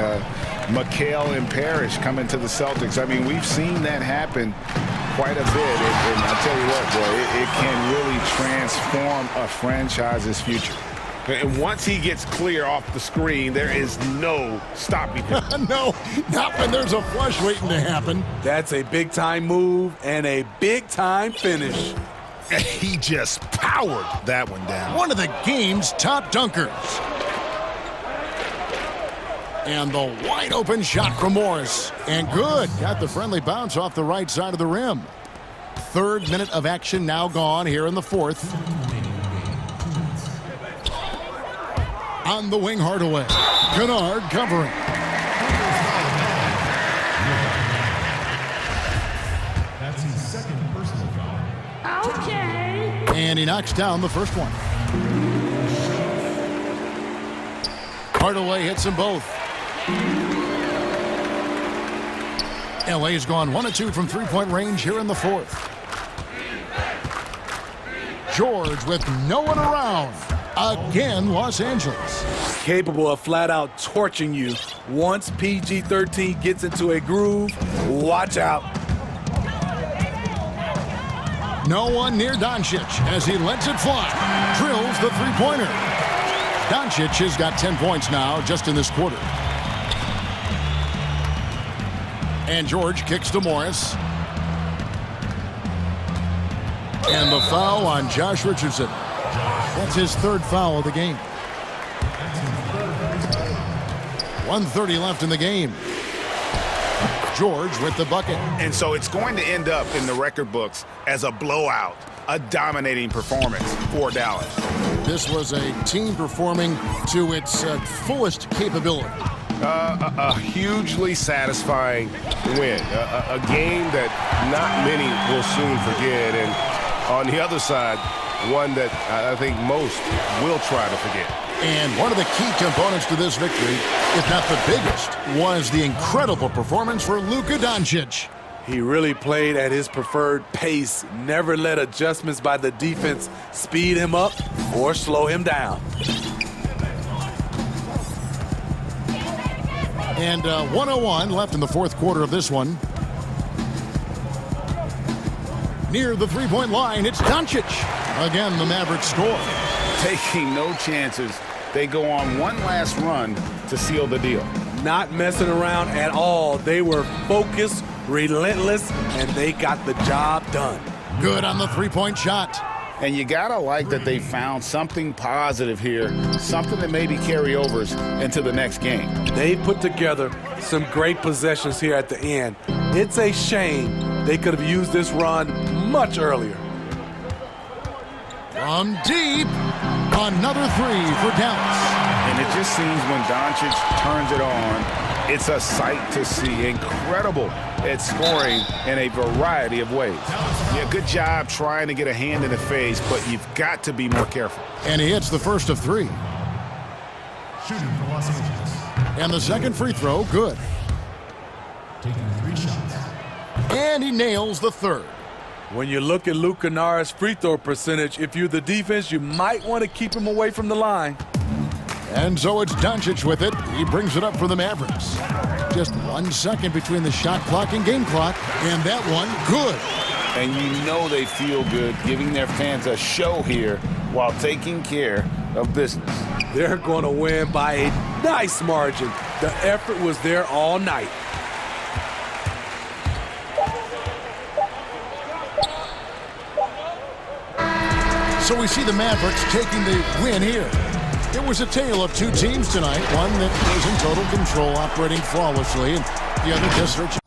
McHale and Parrish coming to the Celtics. I mean, we've seen that happen quite a bit. And I'll tell you what, boy, it can really transform a franchise's future. And once he gets clear off the screen, there is no stopping him. No, not when there's a flush waiting to happen. That's a big-time move and a big-time finish. He just powered that one down. One of the game's top dunkers. And the wide open shot from Morris. And good. Got the friendly bounce off the right side of the rim. Third minute of action now gone here in the fourth. On the wing, Hardaway. Kennard covering. That's his second personal foul. Okay. And he knocks down the first one. Hardaway hits them both. LA's gone 1 of 2 from three-point range here in the fourth. George with no one around. Again, Los Angeles. Capable of flat-out torching you. Once PG-13 gets into a groove, watch out. No one near Doncic as he lets it fly. Drills the three-pointer. Doncic has got 10 points now just in this quarter. And George kicks to Morris. And the foul on Josh Richardson. That's his third foul of the game. 1:30 left in the game. George with the bucket. And so it's going to end up in the record books as a blowout, a dominating performance for Dallas. This was a team performing to its fullest capability. A hugely satisfying win. A game that not many will soon forget. And on the other side, one that I think most will try to forget. And one of the key components to this victory, if not the biggest, was the incredible performance for Luka Doncic. He really played at his preferred pace, never let adjustments by the defense speed him up or slow him down. And 1:01 left in the fourth quarter of this one. Near the three-point line, it's Doncic. Again, the Mavericks score. Taking no chances. They go on one last run to seal the deal. Not messing around at all. They were focused relentless, and they got the job done. Good on the three-point shot. And you got to like that they found something positive here, something that maybe carry overs into the next game. They put together some great possessions here at the end. It's a shame they could have used this run much earlier. From deep, another three for Dallas. And it just seems when Doncic turns it on, it's a sight to see. Incredible at scoring in a variety of ways. Yeah, good job trying to get a hand in the face, but you've got to be more careful. And he hits the first of three. Shooting for Los Angeles. And the second free throw, good. Taking 3 shots. And he nails the third. When you look at Luke Kennard's free throw percentage, if you're the defense, you might want to keep him away from the line. And so it's Doncic with it. He brings it up for the Mavericks. Just 1 second between the shot clock and game clock. And that one, good. And you know they feel good giving their fans a show here while taking care of business. They're going to win by a nice margin. The effort was there all night. So we see the Mavericks taking the win here. It was a tale of two teams tonight, one that was in total control, operating flawlessly, and the other just searching.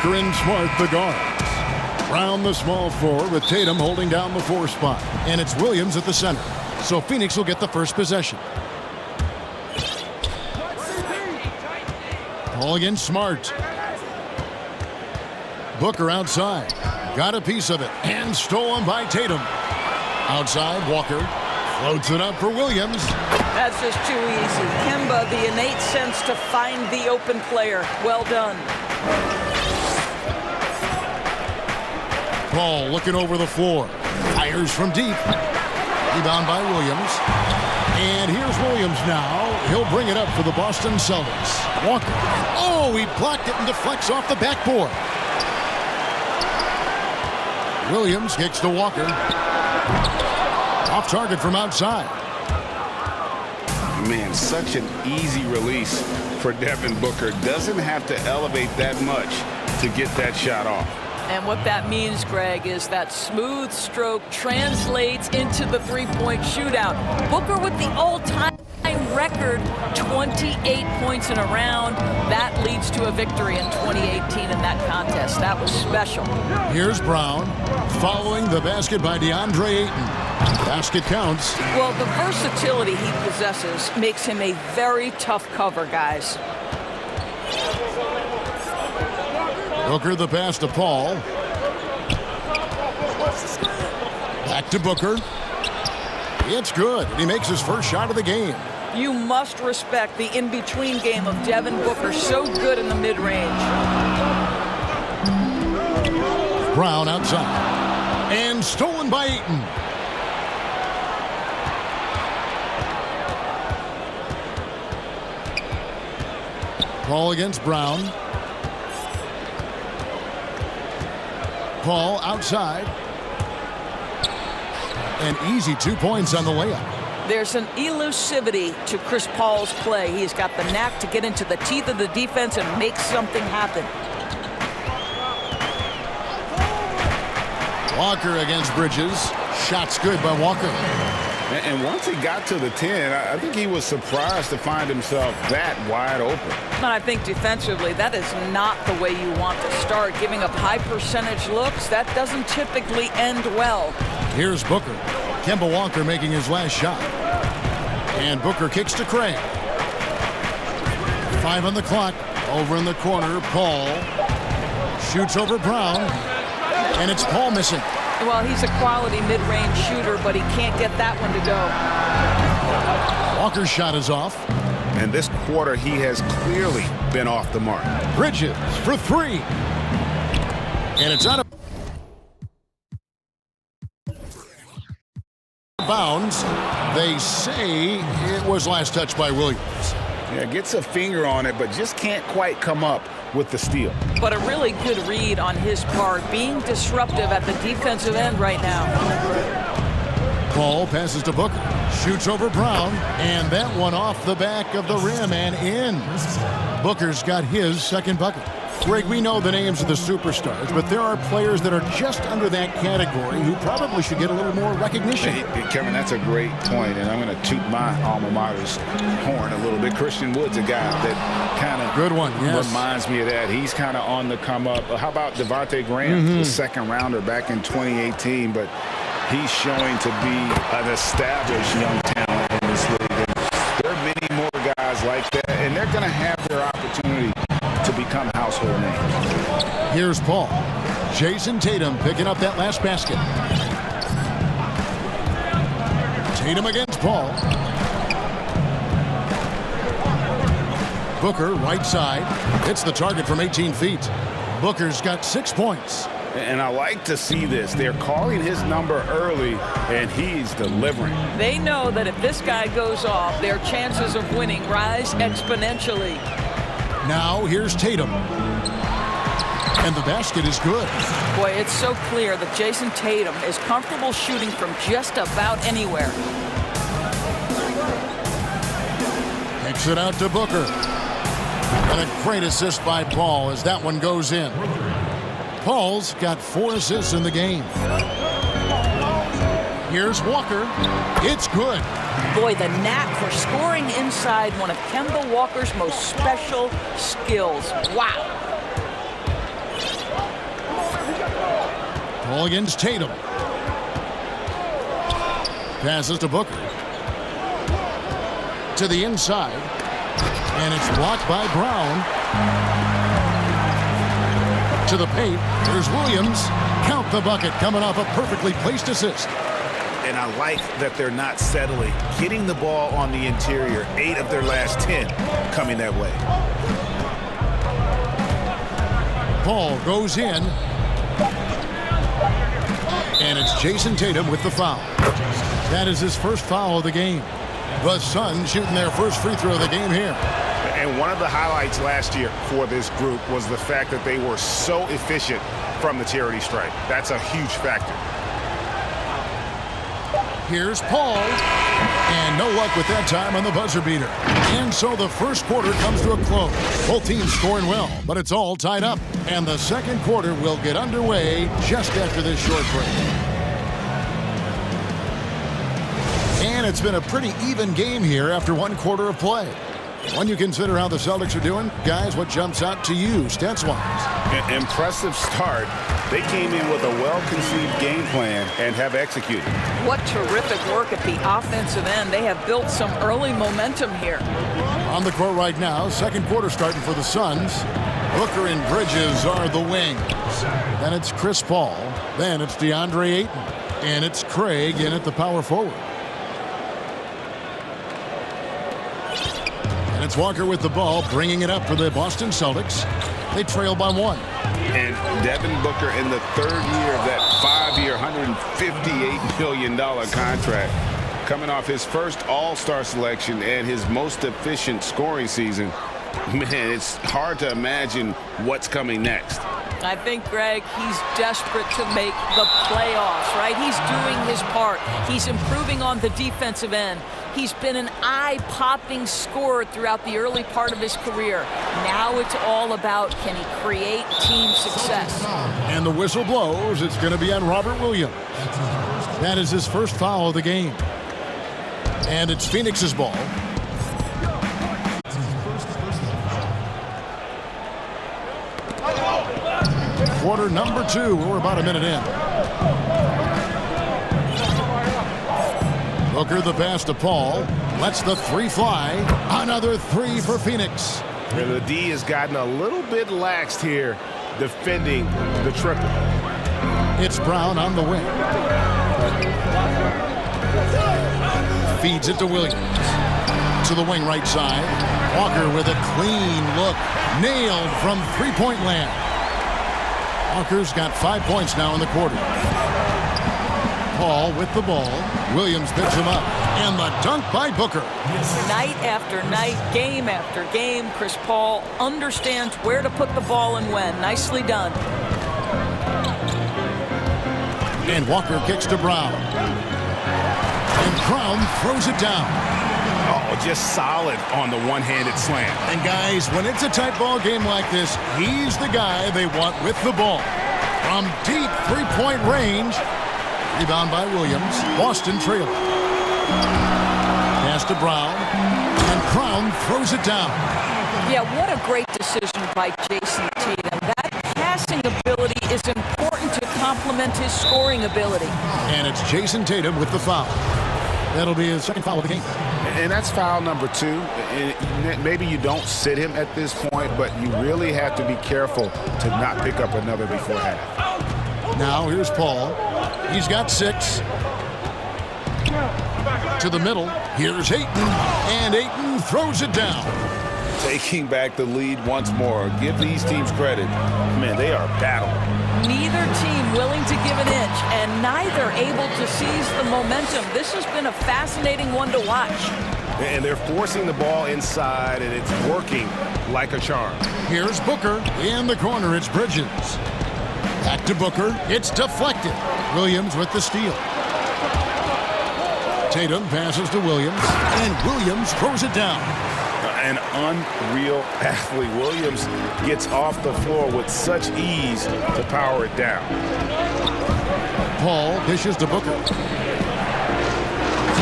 Booker and Smart, the guards. Brown, the small forward, with Tatum holding down the 4 spot. And it's Williams at the center. So Phoenix will get the first possession. Ball against Smart. Booker outside. Got a piece of it. And stolen by Tatum. Outside, Walker. Floats it up for Williams. That's just too easy. Kemba, the innate sense to find the open player. Well done. Ball looking over the floor. Fires from deep. Rebound by Williams. And here's Williams now. He'll bring it up for the Boston Celtics. Walker. Oh, he blocked it and deflects off the backboard. Williams kicks to Walker. Off target from outside. Man, such an easy release for Devin Booker. Doesn't have to elevate that much to get that shot off. And what that means, Greg, is that smooth stroke translates into the three-point shootout. Booker with the all-time record, 28 points in a round. That leads to a victory in 2018 in that contest. That was special. Here's Brown following the basket by DeAndre Ayton. Basket counts. Well, the versatility he possesses makes him a very tough cover, guys. Booker the pass to Paul. Back to Booker. It's good. He makes his first shot of the game. You must respect the in-between game of Devin Booker. So good in the mid-range. Brown outside. And stolen by Ayton. Ball against Brown. Paul outside. An easy 2 points on the layup. There's an elusivity to Chris Paul's play. He's got the knack to get into the teeth of the defense and make something happen. Walker against Bridges. Shot's good by Walker. And once he got to the 10, I think he was surprised to find himself that wide open. And I think defensively, that is not the way you want to start. Giving up high percentage looks, that doesn't typically end well. Here's Booker. Kemba Walker making his last shot. And Booker kicks to Craig. 5 on the clock. Over in the corner, Paul. Shoots over Brown. And it's Paul missing. Well, he's a quality mid-range shooter, but he can't get that one to go. Walker's shot is off. And this quarter, he has clearly been off the mark. Bridges for 3. And it's out of bounds. They say it was last touched by Williams. Yeah, gets a finger on it, but just can't quite come up with the steal. But a really good read on his part, being disruptive at the defensive end right now. Paul passes to Booker, shoots over Brown, and that one off the back of the rim and in. Booker's got his second bucket. Greg, we know the names of the superstars, but there are players that are just under that category who probably should get a little more recognition. Hey, Kevin, that's a great point, and I'm going to toot my alma mater's horn a little bit. Christian Wood's a guy that kind of good one, yes. Reminds me of that. He's kind of on the come up. How about Devontae Graham, the second rounder back in 2018, but he's showing to be an established young talent in this league. And there are many more guys like that, and they're going to have their opportunity to become household names. Here's Paul. Jason Tatum picking up that last basket. Tatum against Paul. Booker, right side. Hits the target from 18 feet. Booker's got 6 points. And I like to see this. They're calling his number early, and he's delivering. They know that if this guy goes off, their chances of winning rise exponentially. Now here's Tatum. And the basket is good. Boy, it's so clear that Jason Tatum is comfortable shooting from just about anywhere. Kicks it out to Booker. And a great assist by Paul as that one goes in. Paul's got 4 assists in the game. Here's Walker. It's good. Boy, the knack for scoring inside, one of Kemba Walker's most special skills. Wow. Ball against Tatum. Passes to Booker. To the inside. And it's blocked by Brown. To the paint. There's Williams. Count the bucket, coming off a perfectly placed assist. And I like that they're not settling. Getting the ball on the interior, 8 of their last 10 coming that way. Ball goes in. And it's Jason Tatum with the foul. That is his first foul of the game. The Suns shooting their first free throw of the game here. And one of the highlights last year for this group was the fact that they were so efficient from the charity stripe. That's a huge factor. Here's Paul. And no luck with that time on the buzzer beater. And so the first quarter comes to a close. Both teams scoring well, but it's all tied up. And the second quarter will get underway just after this short break. And it's been a pretty even game here after one quarter of play. When you consider how the Celtics are doing, guys, what jumps out to you, stats-wise? Impressive start. They came in with a well-conceived game plan and have executed. What terrific work at the offensive end. They have built some early momentum here. On the court right now, second quarter starting for the Suns. Booker and Bridges are the wings. Then it's Chris Paul. Then it's DeAndre Ayton. And it's Craig in at the power forward. And it's Walker with the ball, bringing it up for the Boston Celtics. They trail by 1. And Devin Booker in the third year of that 5-year, $158 million contract. Coming off his first All-Star selection and his most efficient scoring season. Man, it's hard to imagine what's coming next. I think, Greg, he's desperate to make the playoffs, right? He's doing his part. He's improving on the defensive end. He's been an eye-popping scorer throughout the early part of his career. Now it's all about, can he create team success? And the whistle blows. It's going to be on Robert Williams. That is his first foul of the game. And it's Phoenix's ball. Quarter number 2. We're about a minute in. Booker the pass to Paul. Lets the 3 fly. Another 3 for Phoenix. And the D has gotten a little bit laxed here defending the triple. It's Brown on the wing. Feeds it to Williams. To the wing right side. Walker with a clean look. Nailed from three-point land. Walker's got 5 points now in the quarter. Paul with the ball. Williams picks him up. And the dunk by Booker. Night after night, game after game, Chris Paul understands where to put the ball and when. Nicely done. And Walker kicks to Brown. And Brown throws it down. Oh, just solid on the one-handed slam. And guys, when it's a tight ball game like this, he's the guy they want with the ball. From deep three-point range. Rebound by Williams. Boston trailing. Pass to Brown. And Brown throws it down. Yeah, what a great decision by Jason Tatum. That passing ability is important to complement his scoring ability. And it's Jason Tatum with the foul. That'll be his second foul of the game. And that's foul number 2. And maybe you don't sit him at this point, but you really have to be careful to not pick up another before half. Now here's Paul. He's got 6. To the middle. Here's Ayton. And Ayton throws it down. Taking back the lead once more. Give these teams credit. Man, they are battling. Neither team willing to give an inch, and neither able to seize the momentum. This has been a fascinating one to watch. And they're forcing the ball inside, and it's working like a charm. Here's Booker. In the corner, it's Bridges. Back to Booker. It's deflected. Williams with the steal. Tatum passes to Williams, and Williams throws it down. An unreal athlete. Williams gets off the floor with such ease to power it down. Paul dishes to Booker.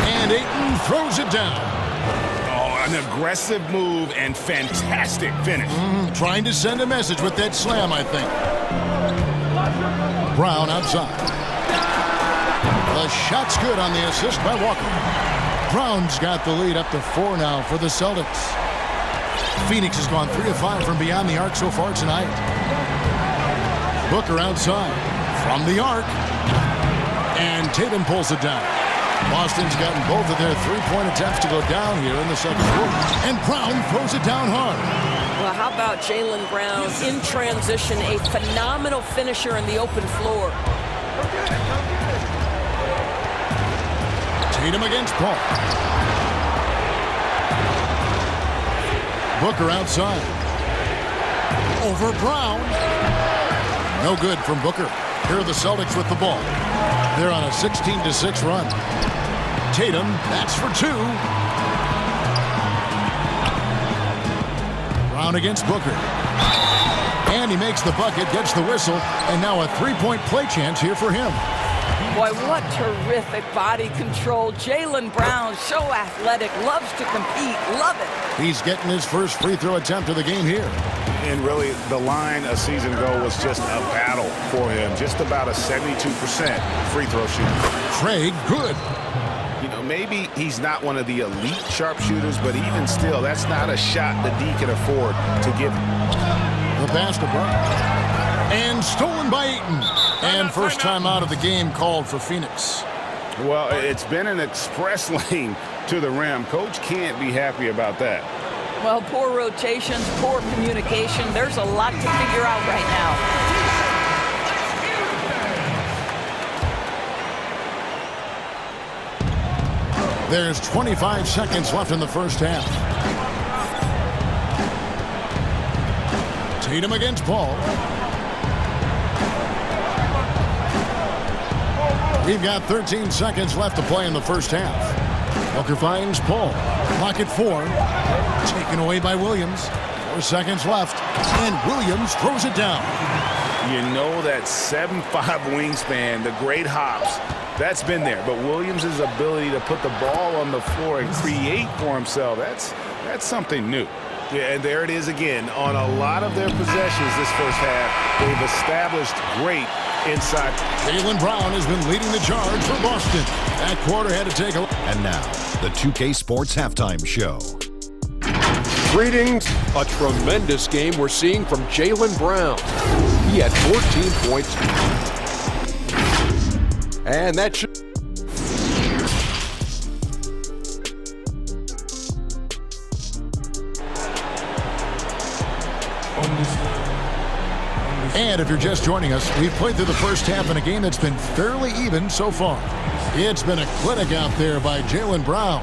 And Ayton throws it down. Oh, an aggressive move and fantastic finish. Trying to send a message with that slam, I think. Brown outside. The shot's good on the assist by Walker. Brown's got the lead up to 4 now for the Celtics. Phoenix has gone 3 of 5 from beyond the arc so far tonight. Booker outside from the arc. And Tatum pulls it down. Boston's gotten both of their three-point attempts to go down here in the second quarter. And Brown throws it down hard. Well, how about Jaylen Brown in transition, a phenomenal finisher in the open floor. Tatum against Paul. Booker outside. Over Brown. No good from Booker. Here are the Celtics with the ball. They're on a 16-6 run. Tatum, that's for 2. Brown against Booker. And he makes the bucket, gets the whistle, and now a three-point play chance here for him. Boy, what terrific body control. Jaylen Brown, so athletic, loves to compete, love it. He's getting his first free throw attempt of the game here. And really, the line a season ago was just a battle for him. Just about a 72% free throw shooter. Craig, good. You know, maybe he's not one of the elite sharpshooters, but even still, that's not a shot that D can afford to give him. The pass to Brown. And stolen by Ayton. And first time out of the game called for Phoenix. Well, it's been an express lane to the rim. Coach can't be happy about that. Well, poor rotations, poor communication. There's a lot to figure out right now. There's 25 seconds left in the first half. Tatum against Paul. We've got 13 seconds left to play in the first half. Booker finds Paul. Clock at 4. Taken away by Williams. 4 seconds left. And Williams throws it down. You know that 7'5" wingspan, the great hops, that's been there. But Williams' ability to put the ball on the floor and create for himself, that's something new. Yeah, and there it is again. On a lot of their possessions this first half, they've established great inside. Jaylen Brown has been leading the charge for Boston. That quarter had to take a... And now, the 2K Sports Halftime Show. Greetings. A tremendous game we're seeing from Jaylen Brown. He had 14 points. And that should... And if you're just joining us, we've played through the first half in a game that's been fairly even so far. It's been a clinic out there by Jaylen Brown.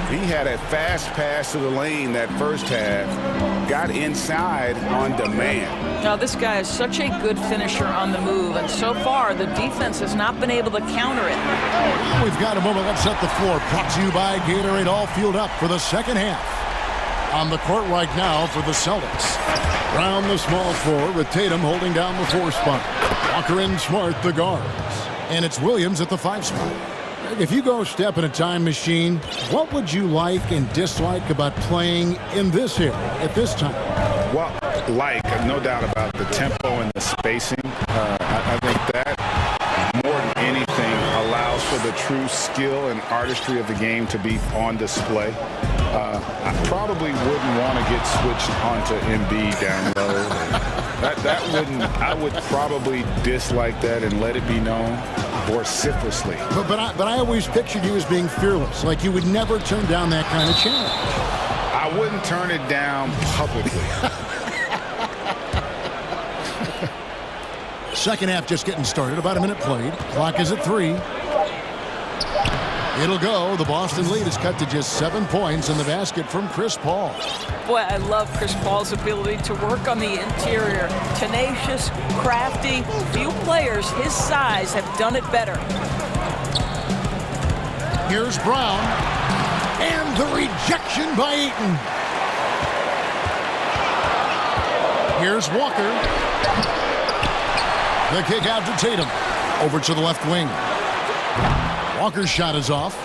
He had a fast pass to the lane that first half, got inside on demand. Now, this guy is such a good finisher on the move, and so far, the defense has not been able to counter it. We've got a moment. Let's set the floor. Brought to you by Gatorade, all fueled up for the second half. On the court right now for the Celtics. Brown, the small forward, with Tatum holding down the 4 spot. Walker and Smart, the guards. And it's Williams at the 5 spot. If you go step in a time machine, what would you like and dislike about playing in this area at this time? Well, no doubt about the tempo and the spacing. I think that more than anything allows for the true skill and artistry of the game to be on display. I probably wouldn't want to get switched onto Embiid down low. I would probably dislike that and let it be known vociferously. But I always pictured you as being fearless, like you would never turn down that kind of challenge. I wouldn't turn it down publicly. Second half just getting started, about a minute played. Clock is at 3. It'll go. The Boston lead is cut to just 7 points in the basket from Chris Paul. Boy, I love Chris Paul's ability to work on the interior. Tenacious, crafty. Few players his size have done it better. Here's Brown. And the rejection by Ayton. Here's Walker. The kick out to Tatum. Over to the left wing. Walker's shot is off.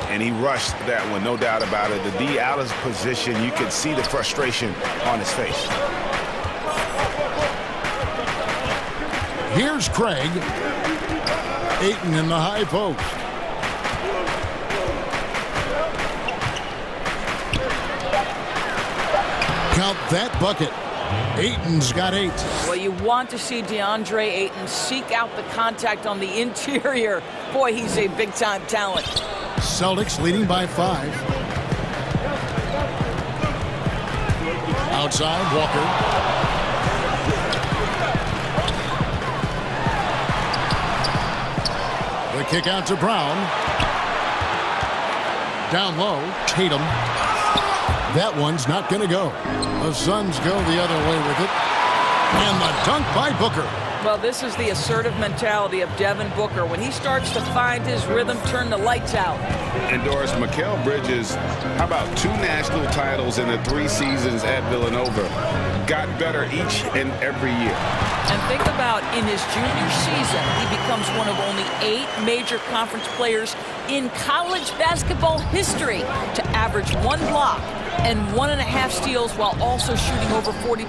And he rushed that one, no doubt about it. The D out of position, you could see the frustration on his face. Here's Craig. Ayton in the high post. Count that bucket. Ayton's got 8. Well, you want to see DeAndre Ayton seek out the contact on the interior. Boy, he's a big-time talent. Celtics leading by 5. Outside, Walker. The kick out to Brown. Down low, Tatum. That one's not going to go. The Suns go the other way with it. And the dunk by Booker. Well, this is the assertive mentality of Devin Booker. When he starts to find his rhythm, turn the lights out. And Doris, Mikal Bridges, how about 2 national titles in the 3 seasons at Villanova? Got better each and every year. And think about in his junior season, he becomes one of only 8 major conference players in college basketball history to average 1 block and 1.5 steals while also shooting over 40%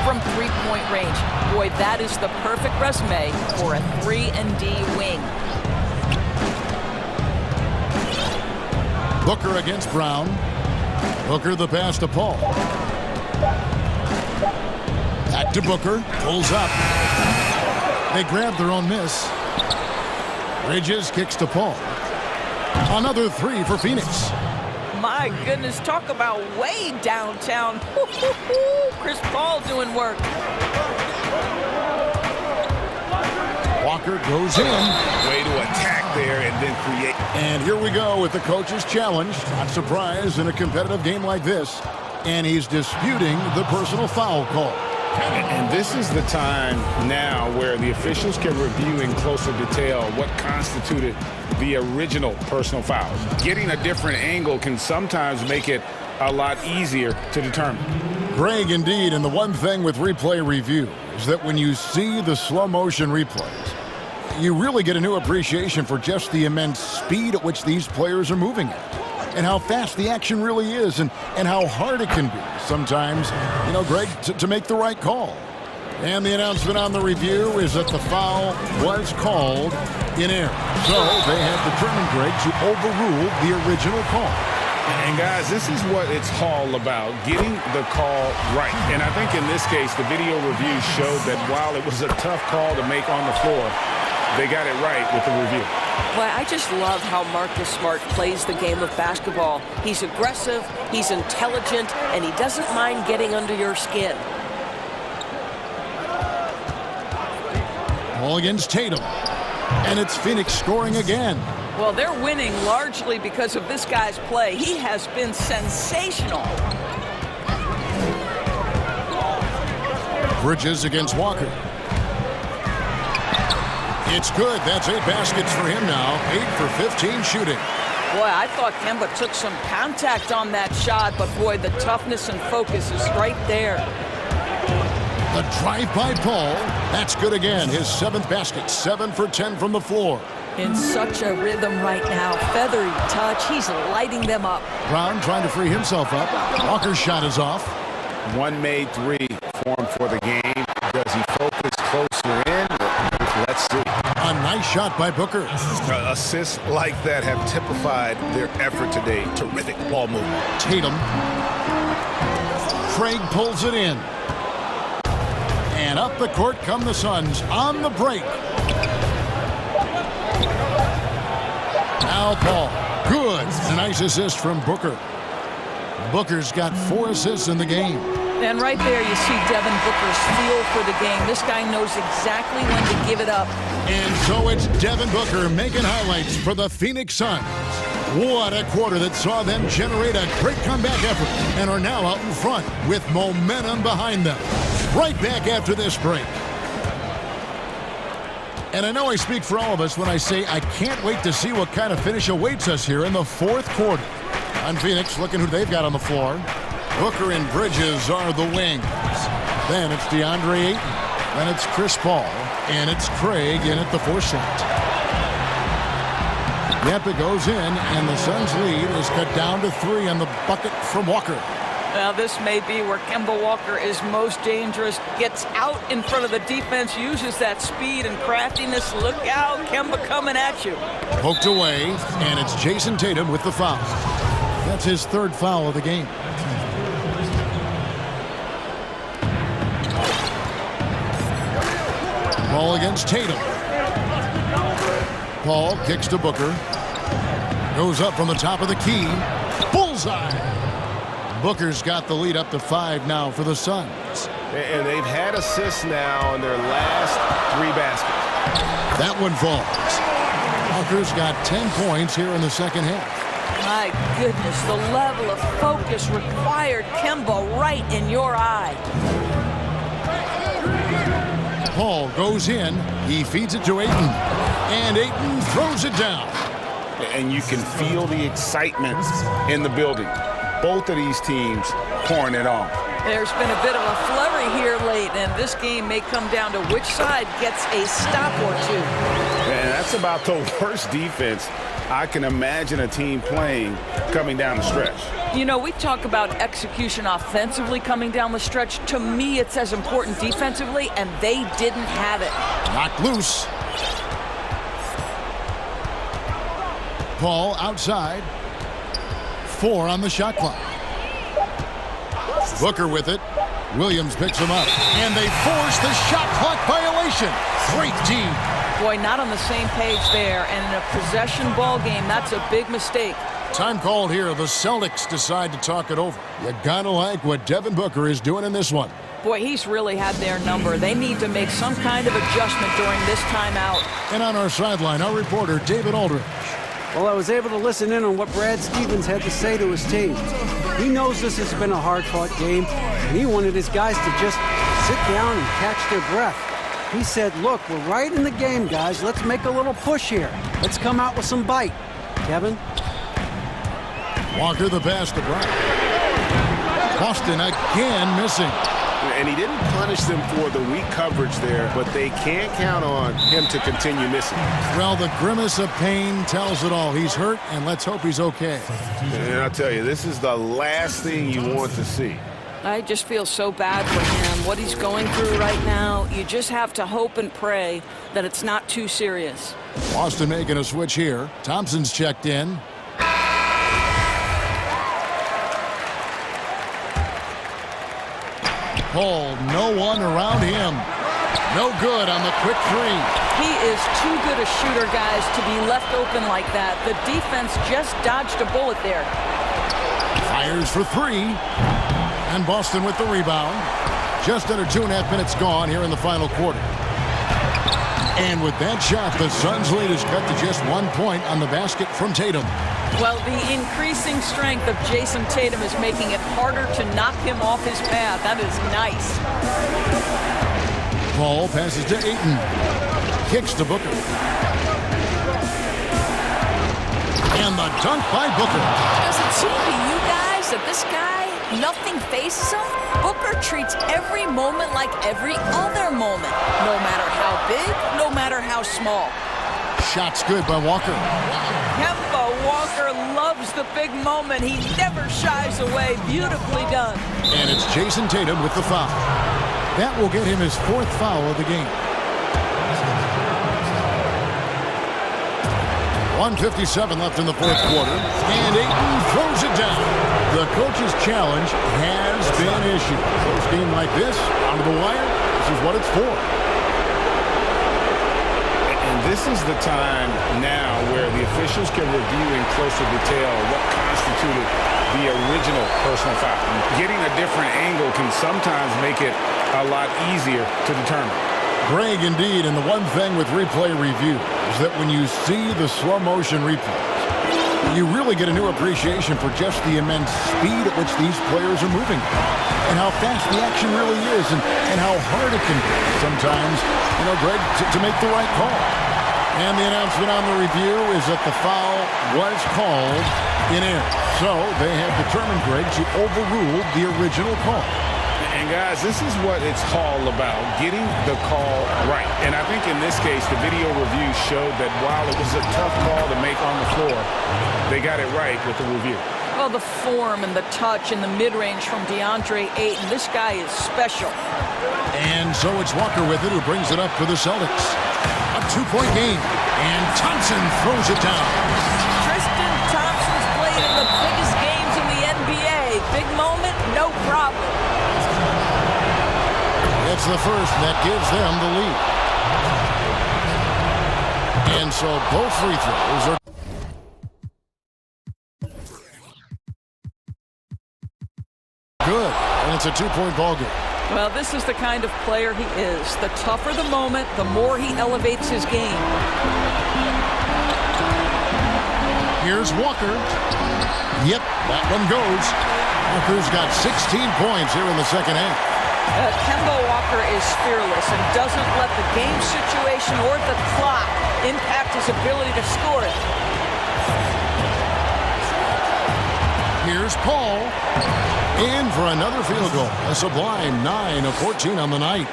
from three-point range. Boy, that is the perfect resume for a 3-and-D wing. Booker against Brown. Booker the pass to Paul. Back to Booker. Pulls up. They grab their own miss. Bridges kicks to Paul. Another 3 for Phoenix. My goodness, talk about way downtown. Chris Paul doing work. Walker goes in. Way to attack there and then create. And here we go with the coach's challenge. Not surprised in a competitive game like this. And he's disputing the personal foul call. And this is the time now where the officials can review in closer detail what constituted the original personal foul. Getting a different angle can sometimes make it a lot easier to determine. Greg, indeed, and the one thing with replay review is that when you see the slow motion replays, you really get a new appreciation for just the immense speed at which these players are moving at. And how fast the action really is, and how hard it can be sometimes, Greg, to make the right call. And the announcement on the review is that the foul was called in error. So they have determined, Greg, to overrule the original call. And guys, this is what it's all about, getting the call right. And I think in this case, the video review showed that while it was a tough call to make on the floor, they got it right with the review. Well, I just love how Marcus Smart plays the game of basketball. He's aggressive, he's intelligent, and he doesn't mind getting under your skin. Ball against Tatum. And it's Phoenix scoring again. Well, they're winning largely because of this guy's play. He has been sensational. Bridges against Walker. It's good. That's 8 baskets for him now. 8 for 15 shooting. Boy, I thought Kemba took some contact on that shot, but boy, the toughness and focus is right there. The drive by Paul. That's good again. His 7th basket. 7 for 10 from the floor. In such a rhythm right now. Feathery touch. He's lighting them up. Brown trying to free himself up. Walker's shot is off. 1 made 3 for him for the game. Does he focus closer in? Let's see. A nice shot by Booker. Assists like that have typified their effort today. Terrific ball movement. Tatum. Craig pulls it in. And up the court come the Suns on the break. Now Paul. Good. A nice assist from Booker. Booker's got 4 assists in the game. And right there you see Devin Booker's feel for the game. This guy knows exactly when to give it up. And so it's Devin Booker making highlights for the Phoenix Suns. What a quarter that saw them generate a great comeback effort and are now out in front with momentum behind them. Right back after this break. And I know I speak for all of us when I say I can't wait to see what kind of finish awaits us here in the 4th quarter. On Phoenix, looking who they've got on the floor. Booker and Bridges are the wings. Then it's DeAndre Ayton. Then it's Chris Paul. And it's Craig in at the 4 slot. Yep, it goes in, and the Suns' lead is cut down to 3 on the bucket from Walker. Now, this may be where Kemba Walker is most dangerous. Gets out in front of the defense, uses that speed and craftiness. Look out, Kemba coming at you. Poked away, and it's Jason Tatum with the foul. That's his third foul of the game. Ball against Tatum. Paul kicks to Booker. Goes up from the top of the key. Bullseye. Booker's got the lead up to 5 now for the Suns. And they've had assists now on their last 3 baskets. That one falls. Booker's got 10 points here in the second half. My goodness, the level of focus required. Kemba right in your eye. Paul goes in. He feeds it to Ayton. And Ayton throws it down. And you can feel the excitement in the building. Both of these teams pouring it on. There's been a bit of a flurry here late, and this game may come down to which side gets a stop or two. And that's about the worst defense I can imagine a team playing coming down the stretch. You know, we talk about execution offensively coming down the stretch. To me, it's as important defensively, and they didn't have it. Knocked loose. Paul outside. 4 on the shot clock. Booker with it. Williams picks him up. And they force the shot clock violation. Great team. Boy, not on the same page there. And in a possession ball game, that's a big mistake. Time called here. The Celtics decide to talk it over. You gotta like what Devin Booker is doing in this one. Boy, he's really had their number. They need to make some kind of adjustment during this timeout. And on our sideline, our reporter, David Aldridge. Well, I was able to listen in on what Brad Stevens had to say to his team. He knows this has been a hard-fought game, and he wanted his guys to just sit down and catch their breath. He said, look, we're right in the game, guys. Let's make a little push here. Let's come out with some bite. Kevin? Walker the pass to Bryant. Boston again missing. And he didn't punish them for the weak coverage there, but they can't count on him to continue missing. Well, the grimace of pain tells it all. He's hurt, and let's hope he's okay. And I'll tell you, this is the last thing you want to see. I just feel so bad for him, what he's going through right now. You just have to hope and pray that it's not too serious. Boston making a switch here. Thompson's checked in. Paul, no one around him. No good on the quick 3. He is too good a shooter, guys, to be left open like that. The defense just dodged a bullet there. Fires for 3. And Boston with the rebound. Just under 2.5 minutes gone here in the final quarter. And with that shot, the Suns' lead is cut to just 1 point on the basket from Tatum. Well, the increasing strength of Jason Tatum is making it harder to knock him off his path. That is nice. Paul passes to Ayton. Kicks to Booker. And the dunk by Booker. Does it seem to you guys that this guy, nothing faces him? Booker treats every moment like every other moment. No matter how big, no matter how small. Shot's good by Walker. Kemba Walker loves the big moment. He never shies away. Beautifully done. And it's Jason Tatum with the foul. That will get him his 4th foul of the game. 1:57 left in the 4th quarter. And Ayton throws it down. The coach's challenge has been issued. Close game like this, out of the wire, this is what it's for. This is the time now where the officials can review in closer detail what constituted the original personal foul. Getting a different angle can sometimes make it a lot easier to determine. Greg, indeed, and the one thing with replay review is that when you see the slow motion replays, you really get a new appreciation for just the immense speed at which these players are moving and how fast the action really is and how hard it can be sometimes, you know, Greg, to make the right call. And the announcement on the review is that the foul was called in air. So they have determined, Greg, to overrule the original call. And guys, this is what it's all about, getting the call right. And I think in this case, the video review showed that while it was a tough call to make on the floor, they got it right with the review. Well, the form and the touch and the mid-range from DeAndre Ayton. This guy is special. And so it's Walker with it who brings it up for the Celtics. A 2-point game. And Thompson throws it down. Tristan Thompson's played in the biggest games in the NBA. Big moment, no problem. It's the first that gives them the lead. And so both free throws are good. And it's a 2-point ball game. Well, this is the kind of player he is. The tougher the moment, the more he elevates his game. Here's Walker. Yep, that one goes. Walker's got 16 points here in the second half. Kemba Walker is fearless and doesn't let the game situation or the clock impact his ability to score it. Here's Paul. In for another field goal. A sublime 9 of 14 on the night.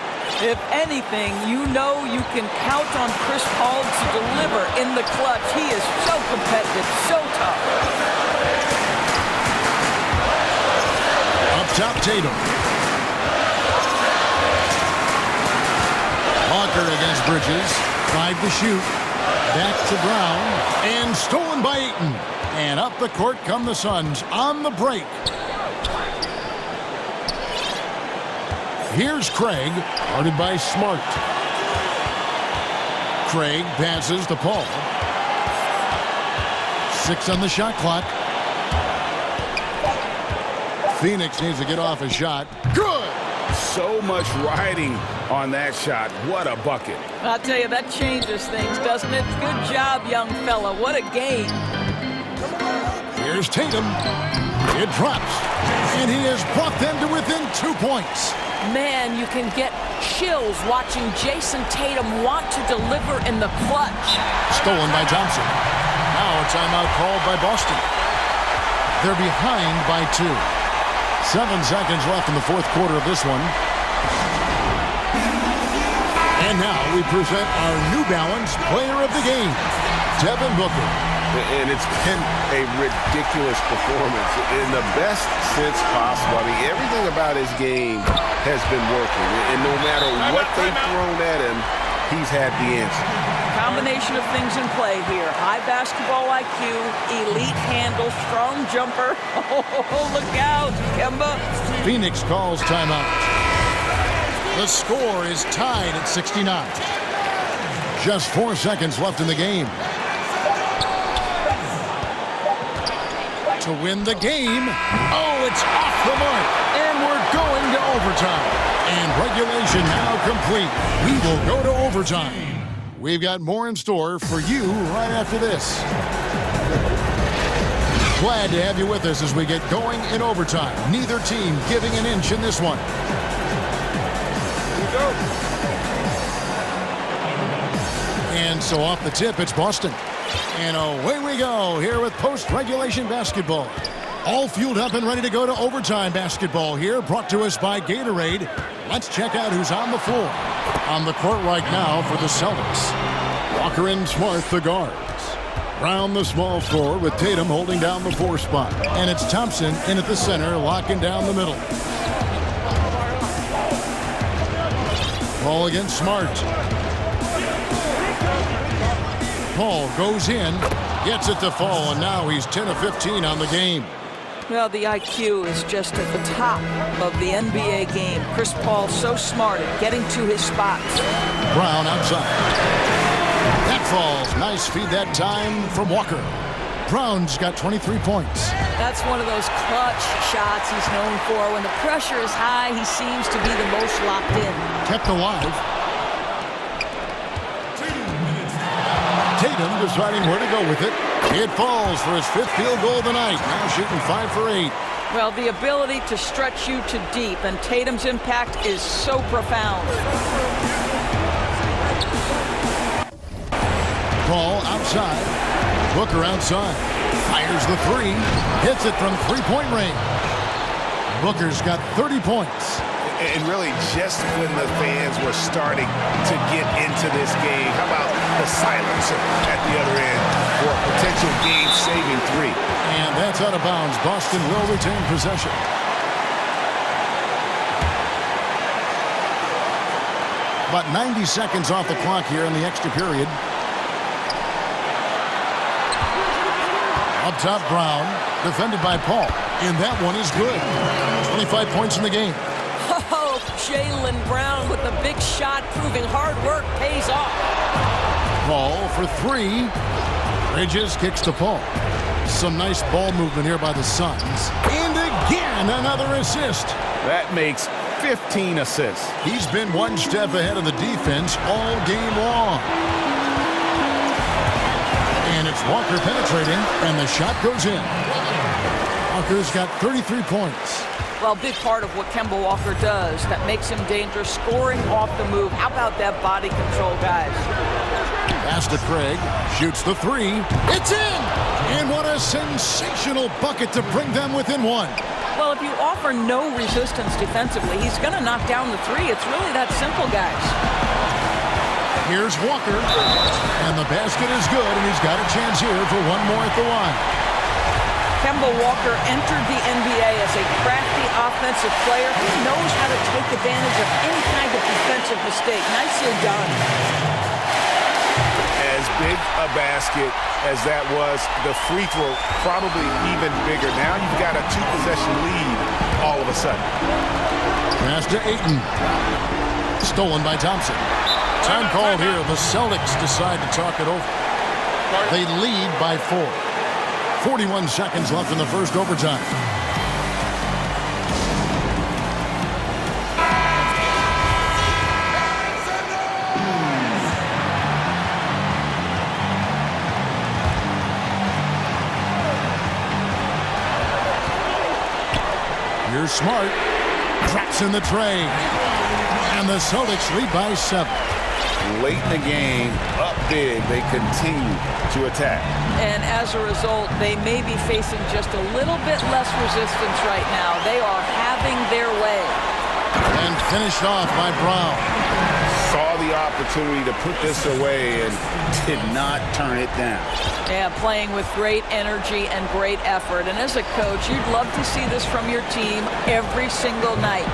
If anything, you know you can count on Chris Paul to deliver in the clutch. He is so competitive, so tough. Up top, Tatum. Walker against Bridges. 5 to shoot. Back to Brown. And stolen by Ayton. And up the court come the Suns on the break. Here's Craig, guarded by Smart. Craig passes to Paul. 6 on the shot clock. Phoenix needs to get off a shot. Good! So much riding on that shot. What a bucket. I'll tell you, that changes things, doesn't it? Good job, young fella. What a game. Here's Tatum. It drops. And he has brought them to within 2 points. Man, you can get chills watching Jason Tatum want to deliver in the clutch. Stolen by Thompson. Now a timeout called by Boston. They're behind by 2. 7 seconds left in the fourth quarter of this one. And now we present our New Balance Player of the Game, Devin Booker. And it's been a ridiculous performance in the best sense possible. I mean, everything about his game has been working. And no matter what they've thrown at him, he's had the answer. Combination of things in play here. High basketball IQ, elite handle, strong jumper. Oh, look out, Kemba. Phoenix calls timeout. The score is tied at 69. Just 4 seconds left in the game. To win the game. Oh, it's off the mark. And we're going to overtime. And regulation now complete. We will go to overtime. We've got more in store for you right after this. Glad to have you with us as we get going in overtime. Neither team giving an inch in this one. Here we go. And so off the tip, it's Boston. And away we go here with post-regulation basketball. All fueled up and ready to go to overtime basketball here, brought to us by Gatorade. Let's check out who's on the floor. On the court right now for the Celtics. Walker and Smart, the guards. Brown, the small forward, with Tatum holding down the 4 spot. And it's Thompson in at the center, locking down the middle. Paul against Smart. Paul goes in, gets it to fall, and now he's 10 of 15 on the game. Well, the IQ is just at the top of the NBA game. Chris Paul so smart at getting to his spots. Brown outside. That falls. Nice feed that time from Walker. Brown's got 23 points. That's one of those clutch shots he's known for. When the pressure is high, he seems to be the most locked in. Kept alive. Tatum deciding where to go with it. It falls for his 5th field goal of the night. Now shooting 5 for 8. Well, the ability to stretch you to deep, and Tatum's impact is so profound. Paul outside. Booker outside. Fires the 3. Hits it from 3-point range. Booker's got 30 points. And really, just when the fans were starting to get into this game, how about the silencer at the other end? for a potential game-saving three. And that's out of bounds. Boston will retain possession. About 90 seconds off the clock here in the extra period. Up top, Brown, defended by Paul. And that one is good. 25 points in the game. Oh, Jaylen Brown with the big shot, proving hard work pays off. Paul for three. Bridges kicks to Paul. Some nice ball movement here by the Suns. And again, another assist. That makes 15 assists. He's been one step ahead of the defense all game long. And it's Walker penetrating, and the shot goes in. Walker's got 33 points. Well, big part of what Kemba Walker does that makes him dangerous, scoring off the move. How about that body control, guys? Pass to Craig, shoots the three. It's in! And what a sensational bucket to bring them within one. Well, if you offer no resistance defensively, he's going to knock down the three. It's really that simple, guys. Here's Walker, and the basket is good, and he's got a chance here for one more at the line. Kemba Walker entered the NBA as a crafty offensive player. He knows how to take advantage of any kind of defensive mistake. Nicely done. As big a basket as that was, the free throw probably even bigger. Now you've got a two-possession lead all of a sudden. Pass to Ayton. Stolen by Thompson. Time called here. The Celtics decide to talk it over. They lead by 4. 41 seconds left in the first overtime. Here's Smart. Drops in the tray. And the Celtics lead by 7. Late in the game, up big, they continue to attack. And as a result, they may be facing just a little bit less resistance right now. They are having their way. And finished off by Brown. Saw the opportunity to put this away and did not turn it down. Yeah, playing with great energy and great effort. And as a coach, you'd love to see this from your team every single night.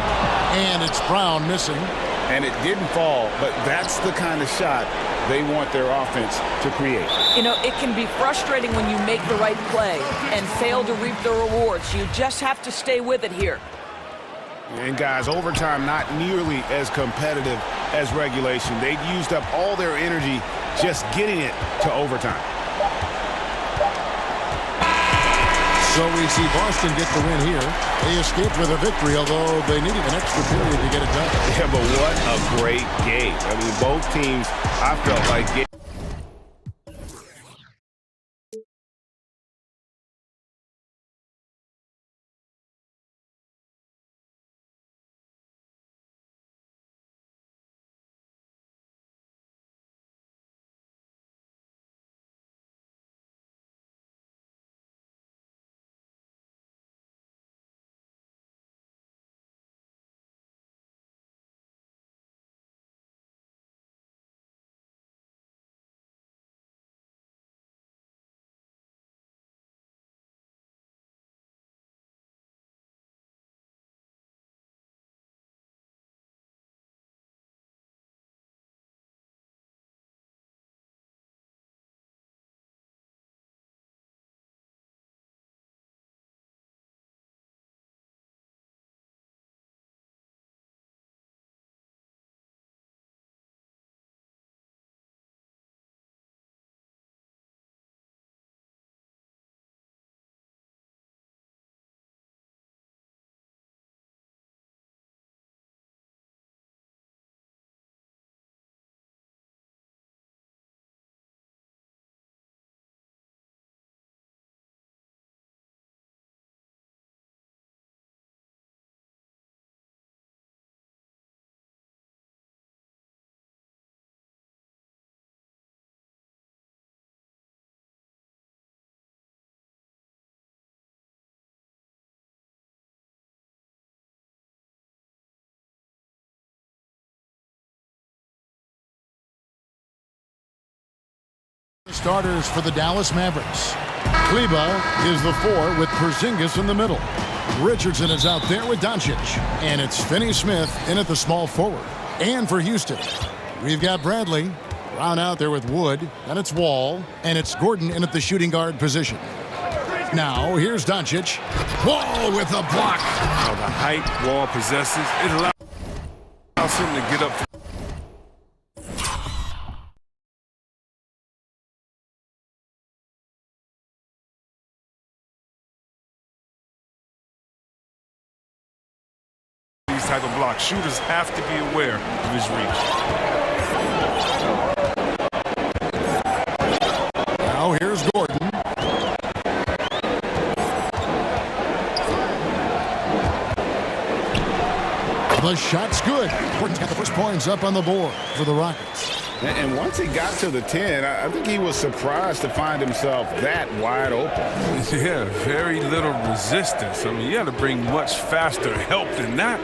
And it's Brown missing. And it didn't fall, but that's the kind of shot they want their offense to create. You know, it can be frustrating when you make the right play and fail to reap the rewards. You just have to stay with it here. And guys, overtime not nearly as competitive as regulation. They'd used up all their energy just getting it to overtime. So we see Boston get the win here. They escaped with a victory, although they needed an extra period to get it done. Yeah, but what a great game. I mean, both teams, I felt like Starters for the Dallas Mavericks. Kleba is the 4 with Porzingis in the middle. Richardson is out there with Doncic. And it's Finney-Smith in at the small forward. And for Houston, we've got Bradley. Brown out there with Wood. Then it's Wall. And it's Gordon in at the shooting guard position. Now, here's Doncic. Wall with a block. Oh, the height Wall possesses, it allows him to get up. These type of blocks. Shooters have to be aware of his reach. Now, here's Gordon. The shot's good. Gordon's got the first points up on the board for the Rockets. And once he got to the 10, I think he was surprised to find himself that wide open. Yeah, very little resistance. I mean, you got to bring much faster help than that.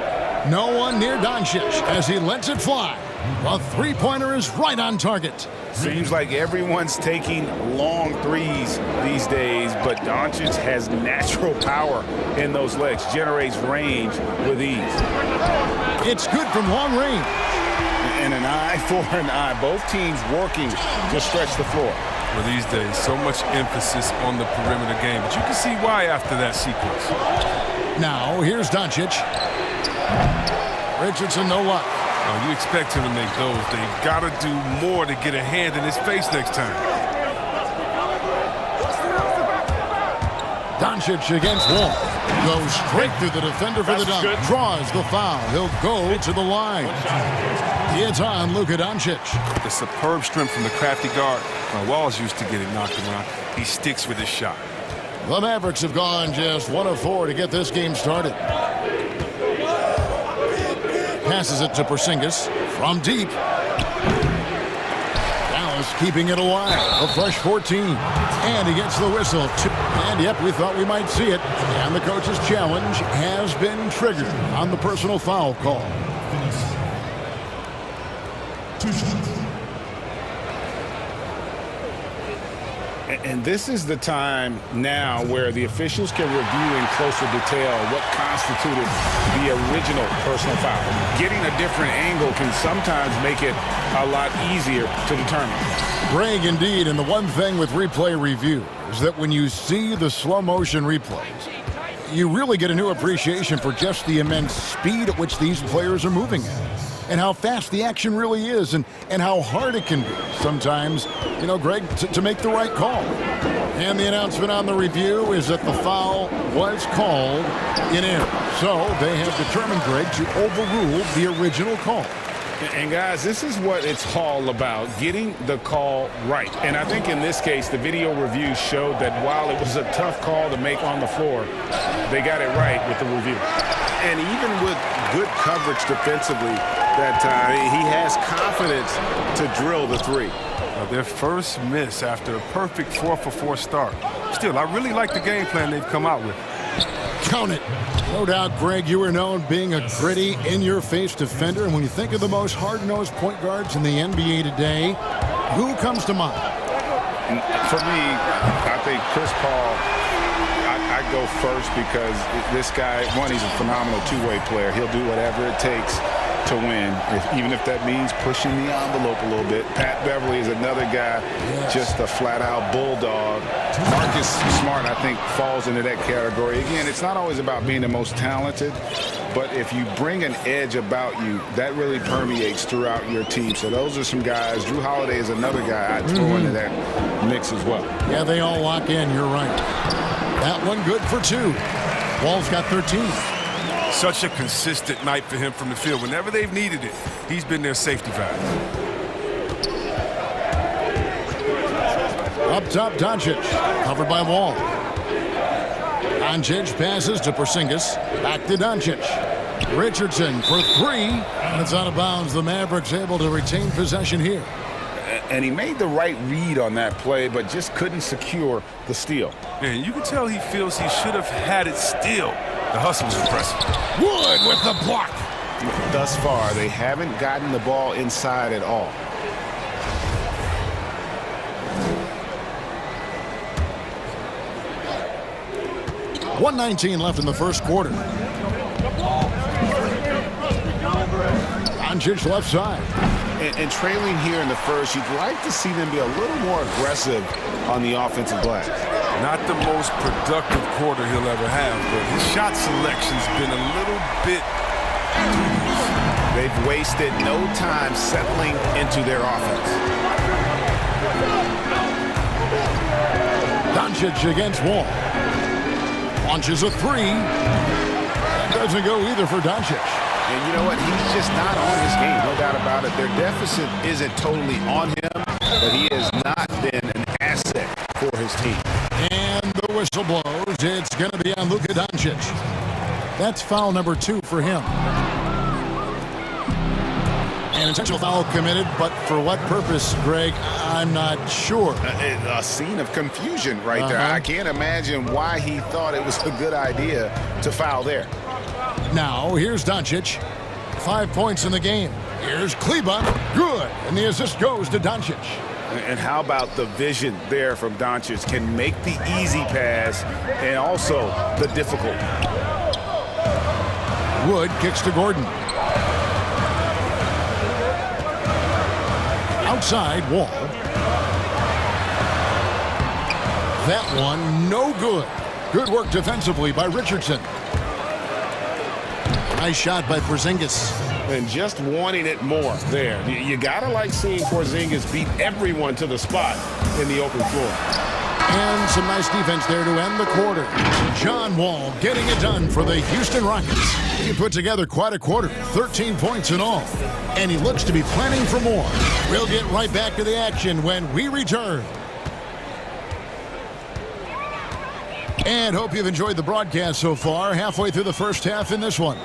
No one near Doncic as he lets it fly. The three-pointer is right on target. Seems like everyone's taking long threes these days, but Doncic has natural power in those legs, generates range with ease. It's good from long range. And an eye for an eye. Both teams working to stretch the floor. Well, these days, so much emphasis on the perimeter game, but you can see why after that sequence. Now, here's Doncic. Richardson, no luck. Oh, you expect him to make those. They've got to do more to get a hand in his face next time. Doncic against Wall. Goes straight through the defender for the dunk. Good. Draws the foul. He'll go to the line. It's on Luka Doncic. The superb strength from the crafty guard. Wall's used to getting knocked around. He sticks with his shot. The Mavericks have gone just 1 of 4 to get this game started. Passes it to Porzingis from deep. Dallas keeping it alive. A fresh 14. And he gets the whistle. And yep, we thought we might see it. And the coach's challenge has been triggered on the personal foul call. And this is the time now where the officials can review in closer detail what constituted the original personal foul. Getting a different angle can sometimes make it a lot easier to determine. Greg, indeed, and the one thing with replay review is that when you see the slow motion replays, you really get a new appreciation for just the immense speed at which these players are moving at. And how fast the action really is, and how hard it can be sometimes, you know, Greg, to make the right call. And the announcement on the review is that the foul was called in error. So they have determined, Greg, to overrule the original call. And guys, this is what it's all about, getting the call right. And I think in this case, the video review showed that while it was a tough call to make on the floor, they got it right with the review. And even with good coverage defensively that time, he has confidence to drill the three. Their first miss after a perfect 4-for-4 start. Still, I really like the game plan they've come out with. Count it. No doubt, Greg, you are known being a gritty, in-your-face defender. And when you think of the most hard-nosed point guards in the NBA today, who comes to mind? For me, I think Chris Paul, I go first because this guy, one, he's a phenomenal two-way player. He'll do whatever it takes to win, even if that means pushing the envelope a little bit. Pat Beverly is another guy, just a flat-out bulldog. Marcus Smart, I think, falls into that category. Again, it's not always about being the most talented, but if you bring an edge about you, that really permeates throughout your team. So those are some guys. Drew Holiday is another guy I'd throw into that mix as well. Yeah, they all lock in. You're right. That one good for 2. Wall's got 13. Such a consistent night for him from the field. Whenever they've needed it, he's been their safety valve. Up top, Doncic, covered by Wall. Doncic passes to Porzingis. Back to Doncic. Richardson for 3. And it's out of bounds. The Mavericks able to retain possession here. And he made the right read on that play, but just couldn't secure the steal. Man, you can tell he feels he should have had it still. The hustle was impressive. Wood with the block. Thus far, they haven't gotten the ball inside at all. 1:19 left in the first quarter. Doncic left side. And trailing here in the first, you'd like to see them be a little more aggressive on the offensive glass. Not the most productive quarter he'll ever have, but his shot selection's been a little bit dubious. They've wasted no time settling into their offense. Doncic against Wall. Launches a three. Doesn't go either for Doncic. And you know what? He's just not on his game, no doubt about it. Their deficit isn't totally on him, but he has not been an asset for his team. And the whistle blows. It's going to be on Luka Doncic. That's foul number 2 for him. An intentional foul committed, but for what purpose, Greg? I'm not sure. A scene of confusion right there. I can't imagine why he thought it was a good idea to foul there. Now, here's Doncic. 5 points in the game. Here's Kleba. Good. And the assist goes to Doncic. And how about the vision there from Doncic? Can make the easy pass and also the difficult. Wood kicks to Gordon. Outside, Wall. That one, no good. Good work defensively by Richardson. Nice shot by Porzingis. And just wanting it more there. You gotta like seeing Porzingis beat everyone to the spot in the open floor. And some nice defense there to end the quarter. John Wall getting it done for the Houston Rockets. He put together quite a quarter, 13 points in all. And he looks to be planning for more. We'll get right back to the action when we return. And hope you've enjoyed the broadcast so far, halfway through the first half in this one.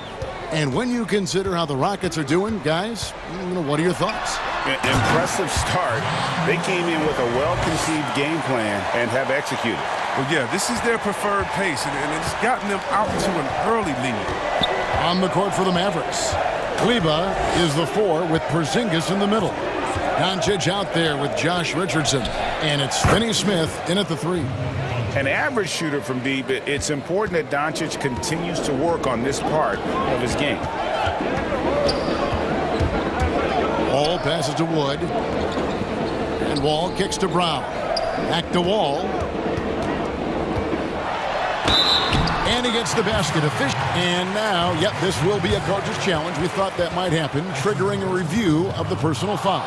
And when you consider how the Rockets are doing, guys, what are your thoughts? Impressive start. They came in with a well-conceived game plan and have executed. Well, yeah, this is their preferred pace, and it's gotten them out to an early lead. On the court for the Mavericks, Kleba is the 4 with Porzingis in the middle. Doncic out there with Josh Richardson. And it's Finney-Smith in at the 3. An average shooter from deep, it's important that Doncic continues to work on this part of his game. Wall passes to Wood. And Wall kicks to Brown. Back to Wall. And he gets the basket. And now, this will be a coach's challenge. We thought that might happen, triggering a review of the personal foul.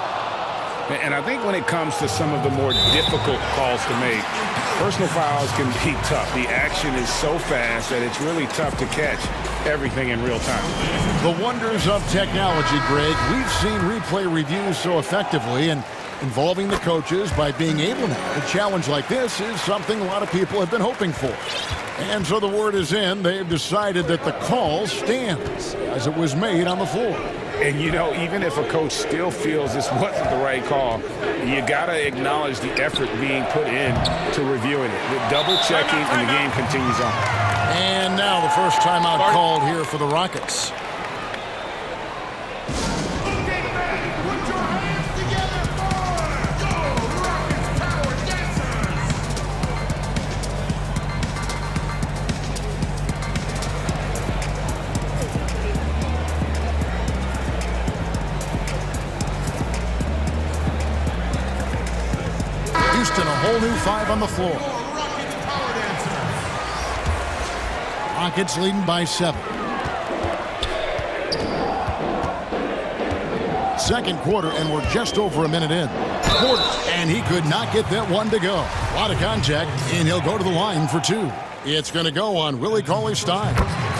And I think when it comes to some of the more difficult calls to make, personal fouls can be tough. The action is so fast that it's really tough to catch everything in real time. The wonders of technology, Greg. We've seen replay reviews so effectively, and involving the coaches by being able to have a challenge like this is something a lot of people have been hoping for. And so the word is in. They've decided that the call stands as it was made on the floor. And, even if a coach still feels this wasn't the right call, you got to acknowledge the effort being put in to reviewing it. With double-checking, and the game continues on. And now the first timeout called here for the Rockets. Houston, a whole new 5 on the floor. Rockets leading by 7. Second quarter, and we're just over a minute in. Quarter, and he could not get that one to go. A lot of contact, and he'll go to the line for 2. It's going to go on Willie Cauley-Stein.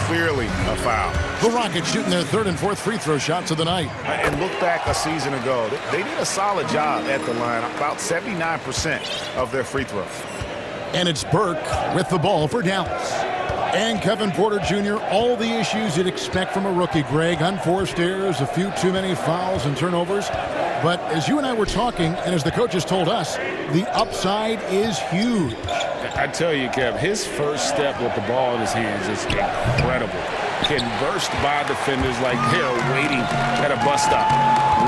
Clearly a foul. The Rockets shooting their 3rd and 4th free throw shots of the night. And look back a season ago. They did a solid job at the line, about 79% of their free throws. And it's Burke with the ball for Dallas. And Kevin Porter Jr., all the issues you'd expect from a rookie, Greg. Unforced errors, a few too many fouls and turnovers. But as you and I were talking, and as the coaches told us, the upside is huge. I tell you, Kev, his first step with the ball in his hands is incredible. Can burst by defenders like they're waiting at a bus stop.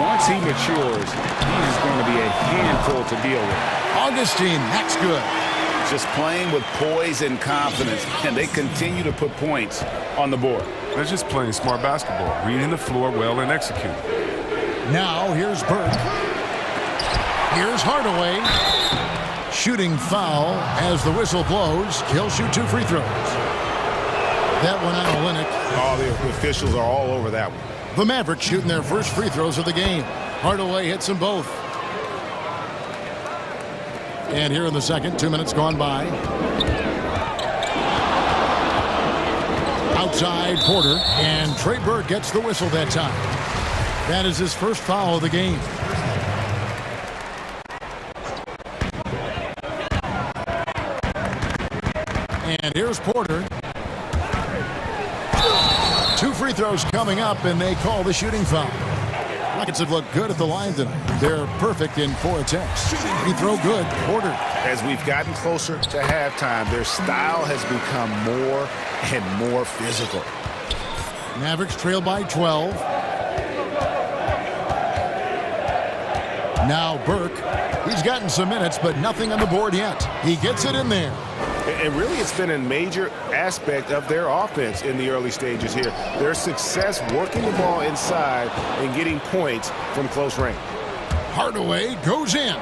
Once he matures, he is going to be a handful to deal with. Augustine, that's good. just playing with poise and confidence, and they continue to put points on the board. They're just playing smart basketball, reading the floor well and executing. Now here's Burke. Here's Hardaway. Shooting foul as the whistle blows. He'll shoot 2 free throws. That one on Olynyk. Oh, the officials are all over that one. The Mavericks shooting their first free throws of the game. Hardaway hits them both. And here in the second, 2 minutes gone by. Outside Porter, and Trey Burke gets the whistle that time. That is his first foul of the game. And here's Porter. 2 free throws coming up, and they call the shooting foul. Rockets have looked good at the line tonight. They're perfect in 4 attempts. Free throw good. Porter. As we've gotten closer to halftime, their style has become more and more physical. Mavericks trail by 12. Now Burke. He's gotten some minutes, but nothing on the board yet. He gets it in there. And really, it's been a major aspect of their offense in the early stages here. Their success working the ball inside and getting points from close range. Hardaway goes in.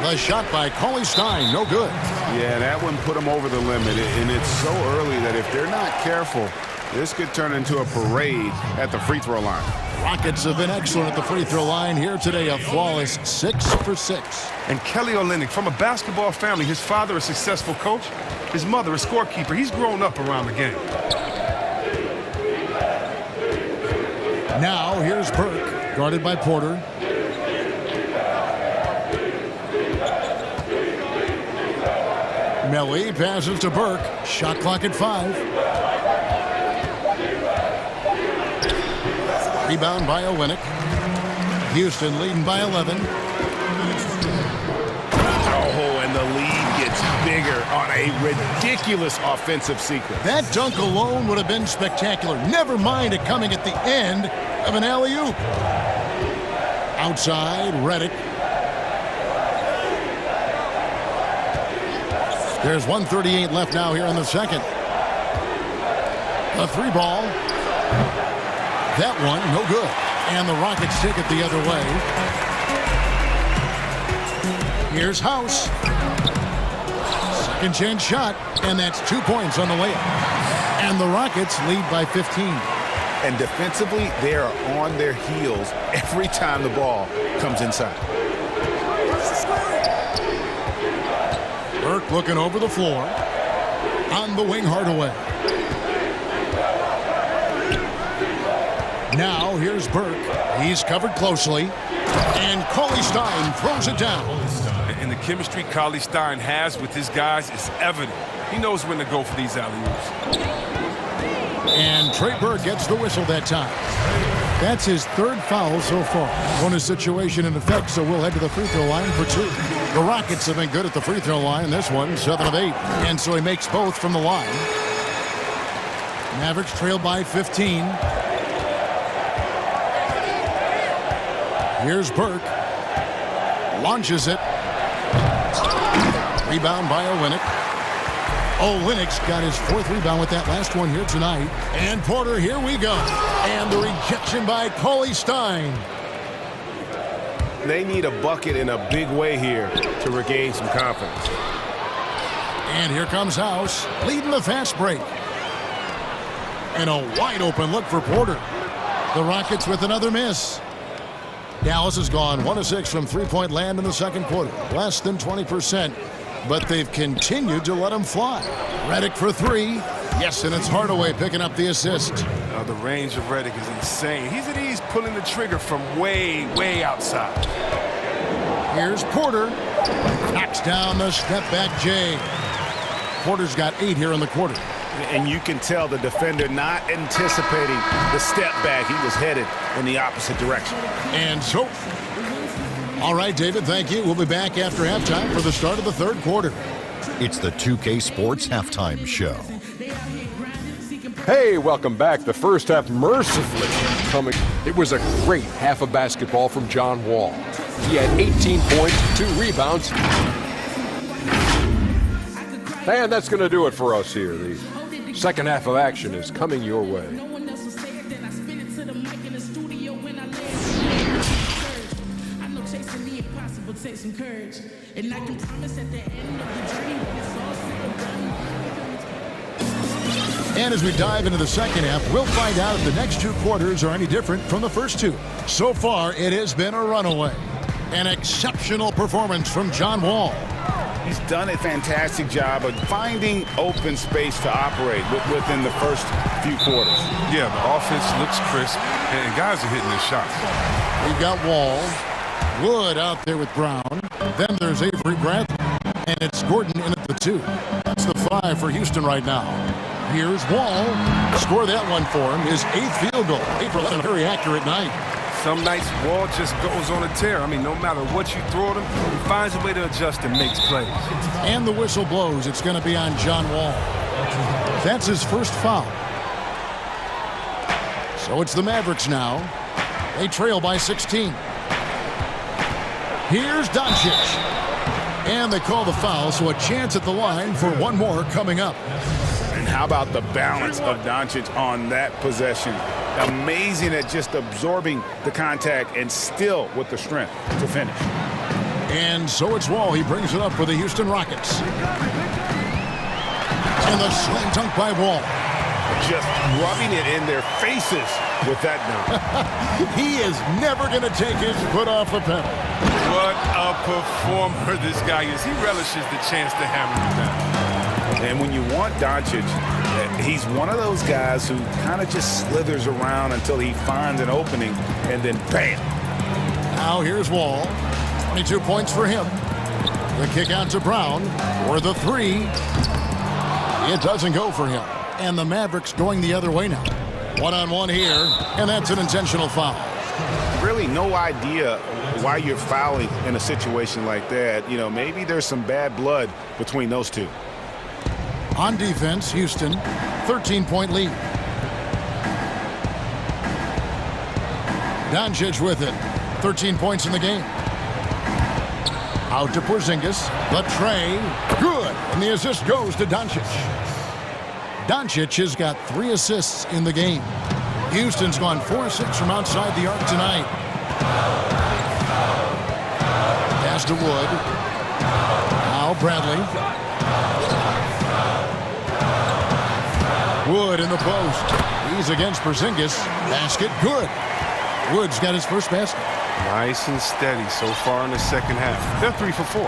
The shot by Cauley Stein, no good. Yeah, that one put them over the limit, and it's so early that if they're not careful, this could turn into a parade at the free throw line. Rockets have been excellent at the free throw line here today, a flawless 6 for 6. And Kelly Olynyk, from a basketball family, his father a successful coach, his mother a scorekeeper. He's grown up around the game. Now here's Burke, guarded by Porter. Melly passes to Burke. Shot clock at 5. Rebound by Olynyk. Houston leading by 11. Oh, and the lead gets bigger on a ridiculous offensive sequence. That dunk alone would have been spectacular. Never mind it coming at the end of an alley-oop. Outside, Redick. There's 1:38 left now here in the second. A 3 ball. That one, no good. And the Rockets take it the other way. Here's House. Second chance shot, and that's 2 points on the layup. And the Rockets lead by 15. And defensively, they are on their heels every time the ball comes inside. Burke looking over the floor. On the wing, Hardaway. Now here's Burke. He's covered closely. And Cauley Stein throws it down. And the chemistry Cauley Stein has with his guys is evident. He knows when to go for these alley-oops. And Trey Burke gets the whistle that time. That's his 3rd foul so far. Bonus situation in effect, so we'll head to the free throw line for 2. The Rockets have been good at the free throw line. This one, 7 of 8. And so he makes both from the line. Mavericks trail by 15. Here's Burke. Launches it. Rebound by Olynyk. Olynyk's got his 4th rebound with that last one here tonight. And Porter, here we go. And the rejection by Cauley Stein. They need a bucket in a big way here to regain some confidence. And here comes House, leading the fast break. And a wide open look for Porter. The Rockets with another miss. Dallas has gone 1 of 6 from three-point land in the second quarter. Less than 20%. But they've continued to let them fly. Redick for 3. Yes, and it's Hardaway picking up the assist. The range of Redick is insane. He's at ease pulling the trigger from way, way outside. Here's Porter. Knocks down the step-back J. Porter's got 8 here in the quarter. And you can tell the defender not anticipating the step back. He was headed in the opposite direction. And so, all right, David, thank you. We'll be back after halftime for the start of the 3rd quarter. It's the 2K Sports Halftime Show. Hey, welcome back. The first half mercifully coming. It was a great half of basketball from John Wall. He had 18 points, 2 rebounds. And that's going to do it for us here. The second half of action is coming your way. And as we dive into the second half, we'll find out if the next two quarters are any different from the first two. So far, it has been a runaway. An exceptional performance from John Wall. He's done a fantastic job of finding open space to operate within the first few quarters. Yeah, the offense looks crisp, and guys are hitting their shots. We've got Wall, Wood out there with Brown. Then there's Avery Bradley, and it's Gordon in at the 2. That's the 5 for Houston right now. Here's Wall. Score that one for him. His 8th field goal. 8 for 11, a very accurate night. Some nights, Wall just goes on a tear. I mean, no matter what you throw at him, he finds a way to adjust and makes plays. And the whistle blows. It's going to be on John Wall. That's his first foul. So it's the Mavericks now. They trail by 16. Here's Doncic. And they call the foul, so a chance at the line for one more coming up. And how about the balance of Doncic on that possession? Amazing at just absorbing the contact and still with the strength to finish. And so it's Wall. He brings it up for the Houston Rockets. And the slam dunk by Wall. Just rubbing it in their faces with that dunk. He is never going to take his foot off the pedal. What a performer this guy is. He relishes the chance to hammer it down. And when you want Doncic, he's one of those guys who kind of just slithers around until he finds an opening, and then bam. Now here's Wall. 22 points for him. The kick out to Brown for the 3. It doesn't go for him. And the Mavericks going the other way now. One-on-one here, and that's an intentional foul. Really no idea why you're fouling in a situation like that. You know, maybe there's some bad blood between those two. On defense, Houston, 13-point lead. Doncic with it. 13 points in the game. Out to Porzingis. The tray. Good. And the assist goes to Doncic. Doncic has got 3 assists in the game. Houston's gone 4-6 from outside the arc tonight. Pass to Wood. Now Bradley. Wood in the post. He's against Porzingis. Basket good. Wood's got his first basket. Nice and steady so far in the second half. They're 3 for 4.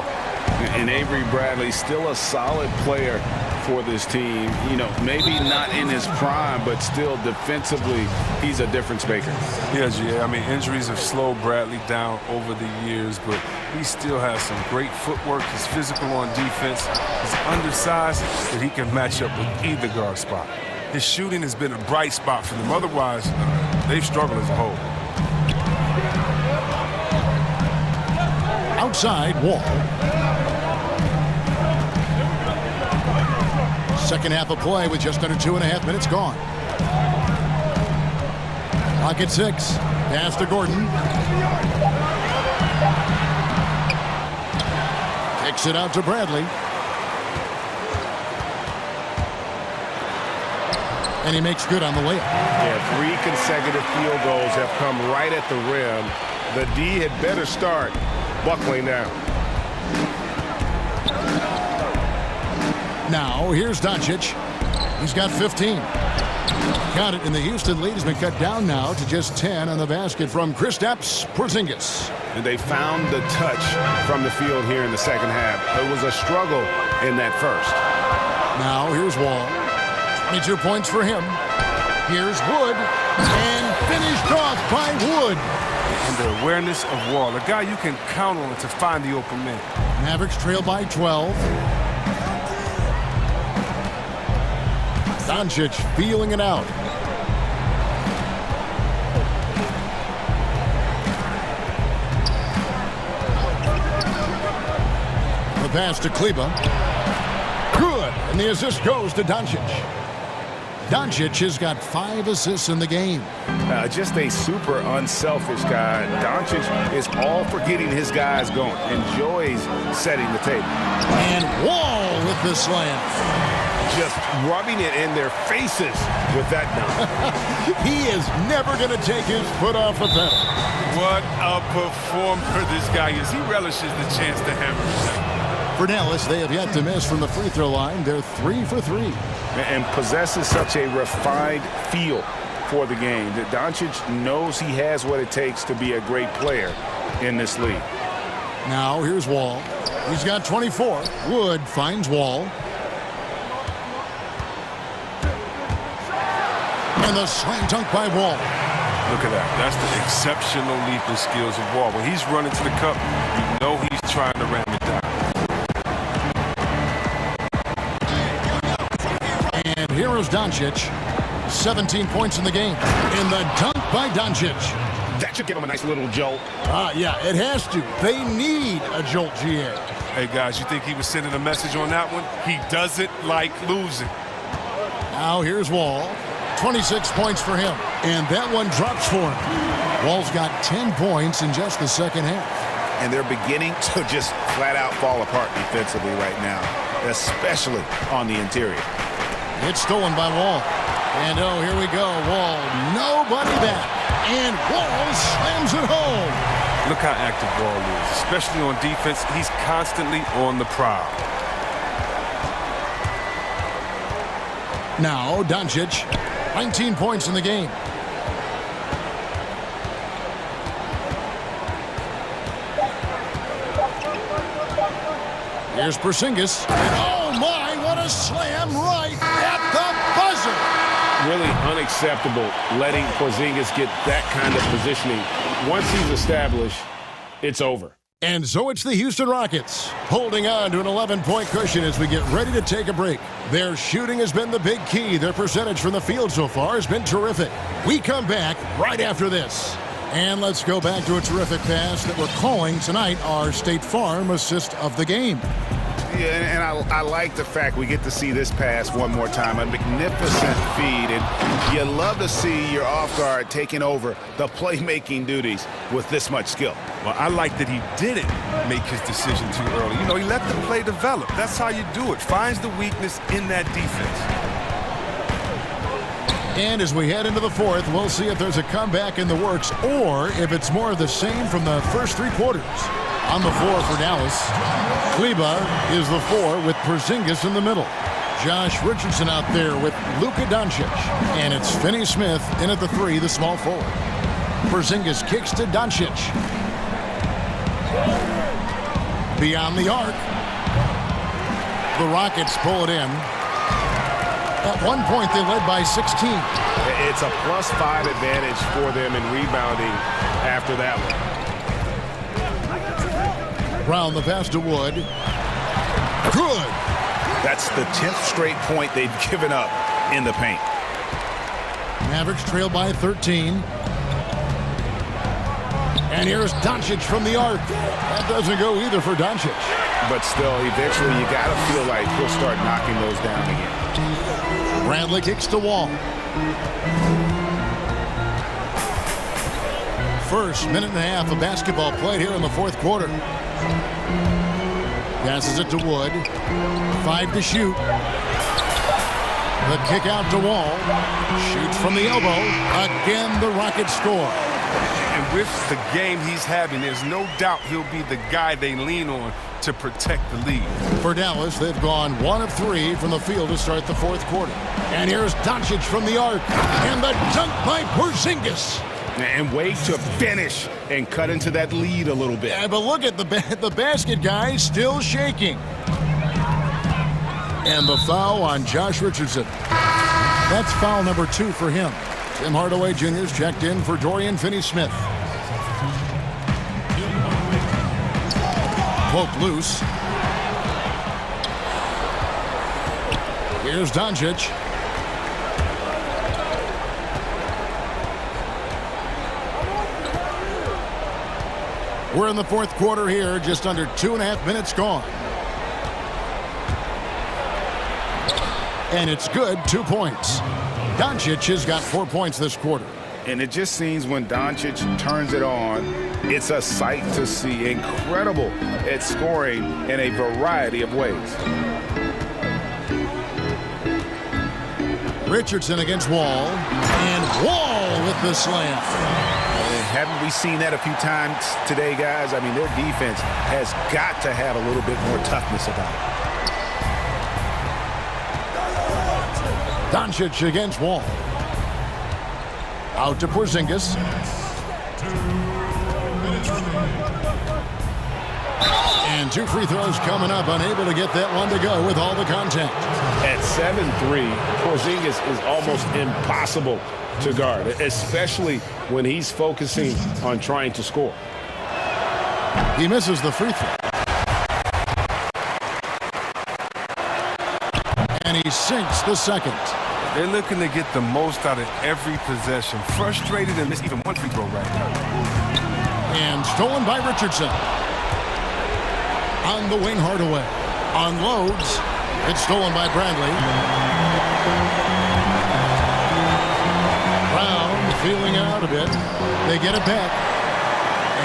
And Avery Bradley still a solid player for this team. You know, maybe not in his prime, but still defensively, he's a difference maker. Yes, yeah. I mean, injuries have slowed Bradley down over the years, but he still has some great footwork. He's physical on defense. He's undersized, but he can match up with either guard spot. His shooting has been a bright spot for them. Otherwise, they've struggled as a whole. Outside, Wall. Second half of play with just under 2.5 minutes gone. Clock at 6. Pass to Gordon. Kicks it out to Bradley. And he makes good on the layup. Yeah, 3 consecutive field goals have come right at the rim. The D had better start buckling down. Now, here's Doncic. He's got 15. Count it, and the Houston lead has been cut down now to just 10 on the basket from Kristaps Porzingis. And they found the touch from the field here in the second half. It was a struggle in that first. Now, here's Wall. 22 points for him. Here's Wood. And finished off by Wood. And the awareness of Wall, a guy you can count on to find the open man. Mavericks trail by 12. Doncic feeling it out. The pass to Kleba. Good. And the assist goes to Doncic. Doncic has got 5 assists in the game. Just a super unselfish guy. Doncic is all for getting his guys going. Enjoys setting the table. And Wall with the slam. Just rubbing it in their faces with that dunk. He is never going to take his foot off the pedal. What a performer this guy is. He relishes the chance to hammer. For Dallas, they have yet to miss from the free throw line. They're 3 for 3. And possesses such a refined feel for the game that Doncic knows he has what it takes to be a great player in this league. Now here's Wall. He's got 24. Wood finds Wall. And the slam dunk by Wall. Look at that. That's the exceptional leaping skills of Wall. When he's running to the cup, you know he's trying to ram it down. And here is Doncic. 17 points in the game. And the dunk by Doncic. That should give him a nice little jolt. Yeah, it has to. They need a jolt, GA. Hey, guys, you think he was sending a message on that one? He doesn't like losing. Now here's Wall. 26 points for him. And that one drops for him. Wall's got 10 points in just the second half. And they're beginning to just flat out fall apart defensively right now, especially on the interior. It's stolen by Wall. And oh, here we go. Wall, nobody back. And Wall slams it home. Look how active Wall is, especially on defense. He's constantly on the prowl. Now, Doncic, 19 points in the game. Here's Porzingis. And oh my, what a slam right at the buzzer. Really unacceptable letting Porzingis get that kind of positioning. Once he's established, it's over. And so it's the Houston Rockets holding on to an 11-point cushion as we get ready to take a break. Their shooting has been the big key. Their percentage from the field so far has been terrific. We come back right after this. And let's go back to a terrific pass that we're calling tonight our State Farm assist of the game. Yeah, and I like the fact we get to see this pass one more time. A magnificent feed, and you love to see your off guard taking over the playmaking duties with this much skill. Well, I like that he didn't make his decision too early. You know, he let the play develop. That's how you do it. Finds the weakness in that defense. And as we head into the fourth, we'll see if there's a comeback in the works or if it's more of the same from the first 3 quarters. On the floor for Dallas, Kleba is the 4 with Porzingis in the middle. Josh Richardson out there with Luka Doncic. And it's Finney Smith in at the 3, the small forward. Porzingis kicks to Doncic. Beyond the arc. The Rockets pull it in. At one point, they led by 16. It's a +5 advantage for them in rebounding after that one. Brown the pass to Wood. Good. That's the 10th straight point they've given up in the paint. Mavericks trail by 13. And here's Doncic from the arc. That doesn't go either for Doncic. But still, eventually you got to feel like he'll start knocking those down again. Bradley kicks to Wall. First minute and a half of basketball played here in the fourth quarter. Passes it to Wood. 5 to shoot. The kick out to Wall. Shoots from the elbow. Again, the Rockets score. And with the game he's having, there's no doubt he'll be the guy they lean on to protect the lead. For Dallas, they've gone 1 of 3 from the field to start the fourth quarter. And here's Doncic from the arc. And the dunk by Porzingis. And wait to finish and cut into that lead a little bit. Yeah, but look at the basket guy still shaking. And the foul on Josh Richardson. That's foul number 2 for him. Tim Hardaway Jr.'s checked in for Dorian Finney-Smith. Poke loose. Here's Doncic. We're in the fourth quarter here, just under 2.5 minutes gone. And it's good, 2 points. Doncic has got 4 points this quarter. And it just seems when Doncic turns it on, it's a sight to see. Incredible at scoring in a variety of ways. Richardson against Wall, and Wall with the slam. And haven't we seen that a few times today, guys? I mean, their defense has got to have a little bit more toughness about it. Doncic against Wall. Out to Porzingis. And 2 free throws coming up, unable to get that one to go with all the contact. At 7'3", Porzingis is almost impossible to guard, especially when he's focusing on trying to score. He misses the free throw. And he sinks the second. They're looking to get the most out of every possession. Frustrated and missed even one free throw right now. And stolen by Richardson. On the wing, Hardaway. Unloads. It's stolen by Bradley. Brown feeling out a bit. They get it back.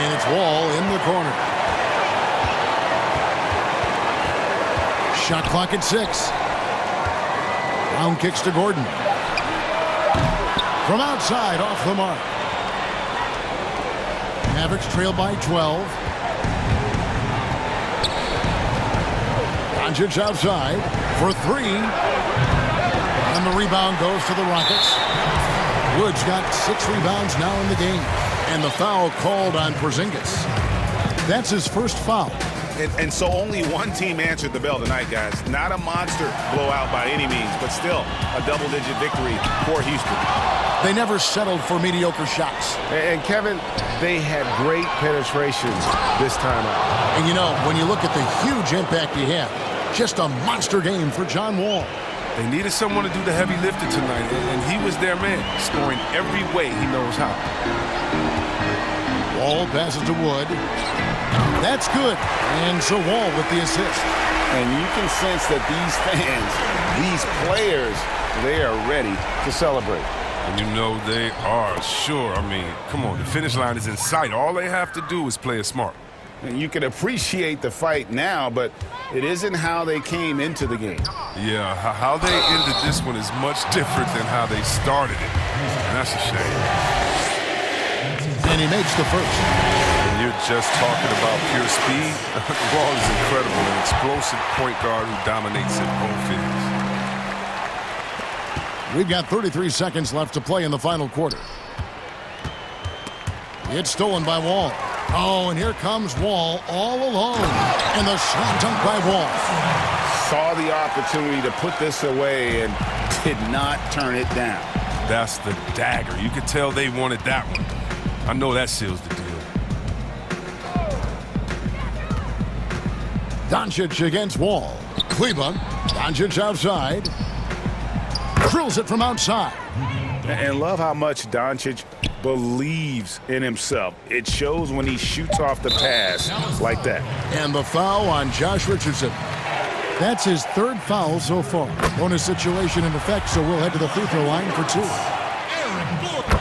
And it's Wall in the corner. Shot clock at 6. Brown kicks to Gordon. From outside, off the mark. Mavericks trail by 12. Doncic outside for 3. And the rebound goes to the Rockets. Wood's got 6 rebounds now in the game. And the foul called on Porzingis. That's his first foul. And so only one team answered the bell tonight, guys. Not a monster blowout by any means, but still a double-digit victory for Houston. They never settled for mediocre shots. And Kevin, they had great penetration this time out. And you know, when you look at the huge impact he had, just a monster game for John Wall. They needed someone to do the heavy lifting tonight, and he was their man, scoring every way he knows how. Wall passes to Wood. That's good. And so Wall with the assist. And you can sense that these fans, these players, they are ready to celebrate. And you know they are, sure. I mean, come on, the finish line is in sight. All they have to do is play it smart. And you can appreciate the fight now, but it isn't how they came into the game. Yeah, how they ended this one is much different than how they started it. And that's a shame. And he makes the first. And you're just talking about pure speed. Wall is incredible, an explosive point guard who dominates at both ends. We've got 33 seconds left to play in the final quarter. It's stolen by Wall. Oh, and here comes Wall all alone. And the slam dunk by Wall. Saw the opportunity to put this away and did not turn it down. That's the dagger. You could tell they wanted that one. I know that seals the deal. Doncic against Wall. Cleveland. Doncic outside. Drills it from outside. And love how much Doncic believes in himself. It shows when he shoots off the pass like that. And the foul on Josh Richardson. That's his 3rd foul so far. Bonus situation in effect, so we'll head to the free throw line for 2.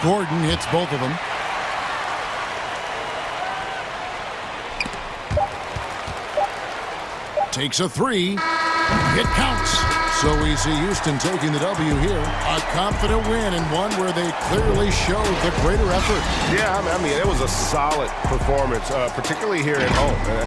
Gordon hits both of them. Takes a 3. It counts. So we see Houston taking the W here. A confident win and one where they clearly showed the greater effort. Yeah, I mean, it was a solid performance, particularly here at home.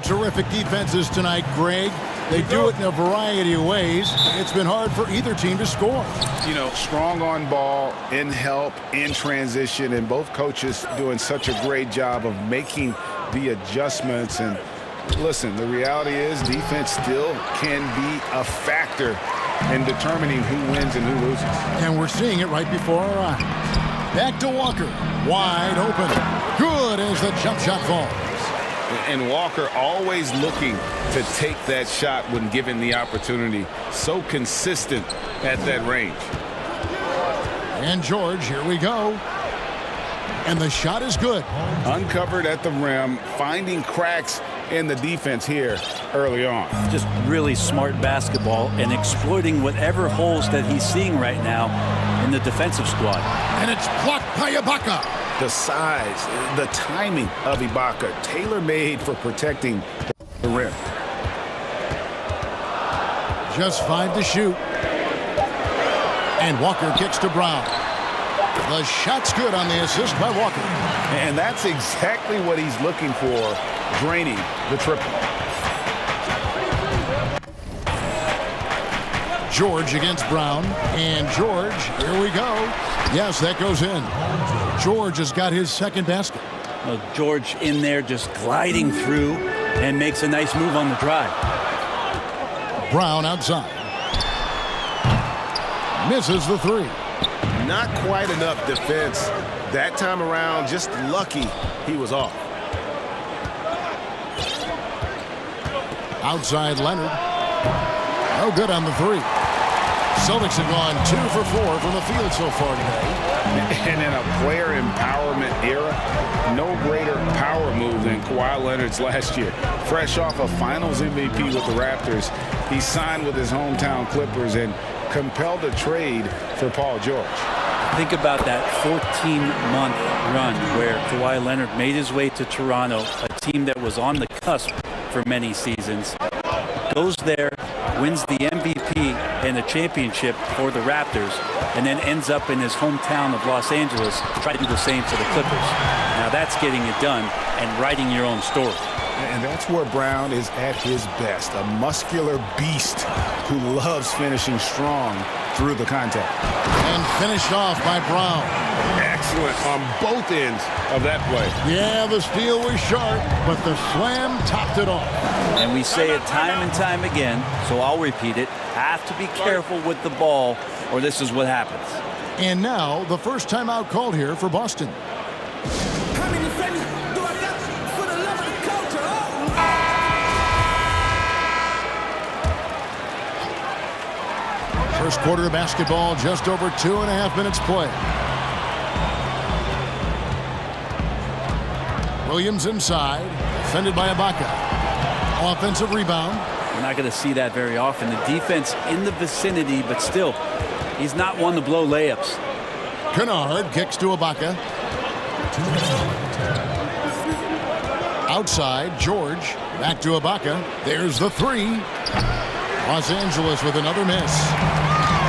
Terrific defenses tonight, Greg. They do it in a variety of ways. It's been hard for either team to score. You know, strong on ball, in help, in transition, and both coaches doing such a great job of making the adjustments. And listen, the reality is defense still can be a factor in determining who wins and who loses. And we're seeing it right before our eyes. Back to Walker. Wide open. Good as the jump shot falls. And Walker always looking to take that shot when given the opportunity. So consistent at that range. And George, here we go. And the shot is good. Uncovered at the rim, finding cracks in the defense here early on. Just really smart basketball and exploiting whatever holes that he's seeing right now in the defensive squad. And it's blocked by Ibaka. The size, the timing of Ibaka, tailor-made for protecting the rim. Just 5 to shoot. And Walker kicks to Brown. The shot's good on the assist by Walker. And that's exactly what he's looking for, draining the triple. George against Brown. And George, here we go. Yes, that goes in. George has got his second basket. Well, George in there just gliding through and makes a nice move on the drive. Brown outside. Misses the three. Not quite enough defense. That time around, just lucky he was off. Outside Leonard. No good on the three. Celtics have gone 2 for 4 from the field so far today. And in a player empowerment era, no greater power move than Kawhi Leonard's last year. Fresh off a Finals MVP with the Raptors, he signed with his hometown Clippers and compelled a trade for Paul George. Think about that 14-month run where Kawhi Leonard made his way to Toronto, a team that was on the cusp for many seasons. Goes there, wins the MVP and a championship for the Raptors, and then ends up in his hometown of Los Angeles to try to do the same for the Clippers. Now that's getting it done and writing your own story. And that's where Brown is at his best, a muscular beast who loves finishing strong through the contact. And finished off by Brown. Excellent on both ends of that play. Yeah, the steal was sharp, but the slam topped it off. And we say it time and time again, so I'll repeat it. Have to be careful with the ball, or this is what happens. And now, the first timeout called here for Boston. How many friends do I got for the love of the culture? First quarter of basketball, just over 2.5 minutes play. Williams inside, defended by Ibaka. Offensive rebound. You're not going to see that very often. The defense in the vicinity, but still, he's not one to blow layups. Kennard kicks to Ibaka. Outside, George. Back to Ibaka. There's the three. Los Angeles with another miss.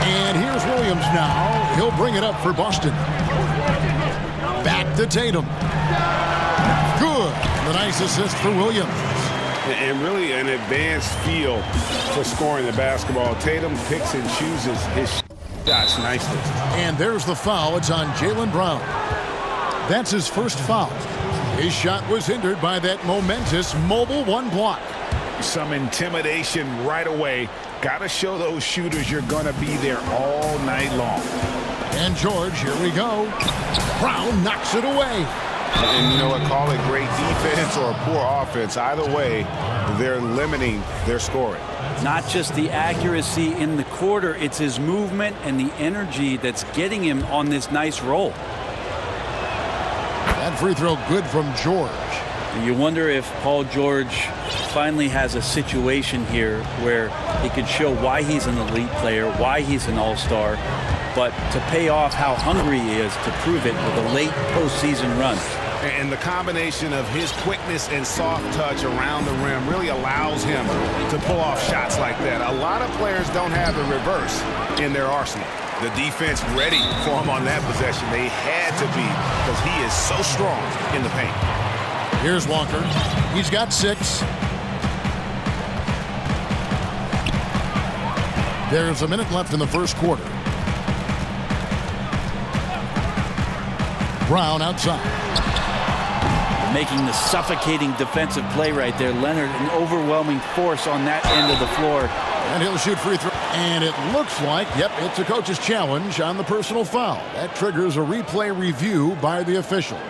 And here's Williams now. He'll bring it up for Boston. Back to Tatum. Good. The nice assist for Williams. And really an advanced feel for scoring the basketball. Tatum picks and chooses his shots nicely. And there's the foul. It's on Jaylen Brown. That's his first foul. His shot was hindered by that momentous mobile one block. Some intimidation right away. Got to show those shooters you're going to be there all night long. And George, here we go. Brown knocks it away. And you know what? Call it great defense or poor offense. Either way, they're limiting their scoring. Not just the accuracy in the quarter, it's his movement and the energy that's getting him on this nice roll. That free throw good from George. And you wonder if Paul George finally has a situation here where he could show why he's an elite player, why he's an all-star, but to pay off how hungry he is to prove it with a late postseason run. And the combination of his quickness and soft touch around the rim really allows him to pull off shots like that. A lot of players don't have the reverse in their arsenal. The defense ready for him on that possession. They had to be because he is so strong in the paint. Here's Walker. He's got 6. There's a minute left in the first quarter. Brown outside. Making the suffocating defensive play right there. Leonard, an overwhelming force on that end of the floor. And he'll shoot free throw. And it looks like, yep, it's a coach's challenge on the personal foul. That triggers a replay review by the officials.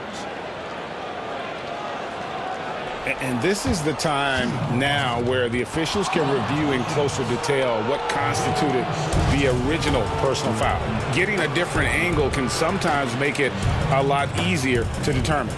And this is the time now where the officials can review in closer detail what constituted the original personal foul. Getting a different angle can sometimes make it a lot easier to determine.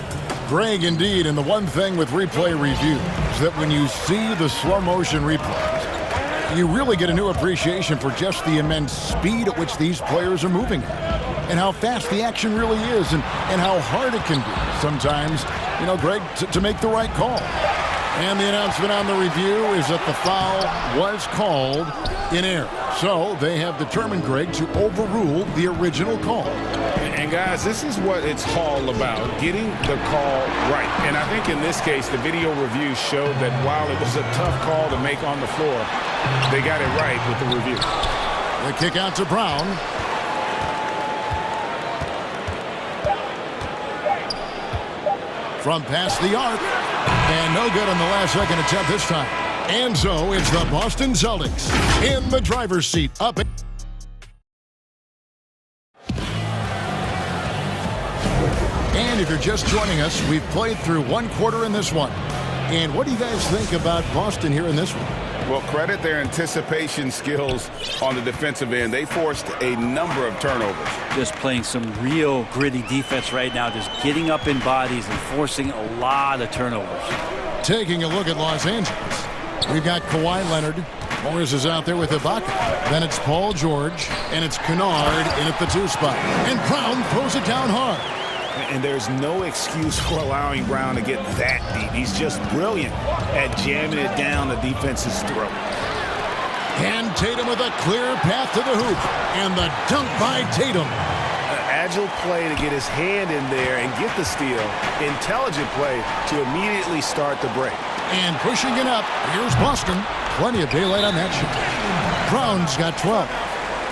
Greg, indeed, and the one thing with replay review is that when you see the slow motion replays, you really get a new appreciation for just the immense speed at which these players are moving at, and how fast the action really is, and how hard it can be sometimes, you know, Greg, to make the right call. And the announcement on the review is that the foul was called in error. So they have determined, Greg, to overrule the original call. And guys, this is what it's all about, getting the call right. And I think in this case, the video review showed that while it was a tough call to make on the floor, they got it right with the review. The kick out to Brown. From past the arc. And no good on the last second attempt this time. And so it's the Boston Celtics in the driver's seat. Up. And if you're just joining us, we've played through one quarter in this one. And what do you guys think about Boston here in this one? Well, credit their anticipation skills on the defensive end. They forced a number of turnovers. Just playing some real gritty defense right now, just getting up in bodies and forcing a lot of turnovers. Taking a look at Los Angeles, we've got Kawhi Leonard. Morris is out there with Ibaka. Then it's Paul George, and it's Kennard in at the 2 spot. And Brown throws it down hard. And there's no excuse for allowing Brown to get that deep. He's just brilliant at jamming it down the defense's throat. And Tatum with a clear path to the hoop. And the dunk by Tatum. An agile play to get his hand in there and get the steal. Intelligent play to immediately start the break. And pushing it up, here's Boston. Plenty of daylight on that shot. Brown's got 12.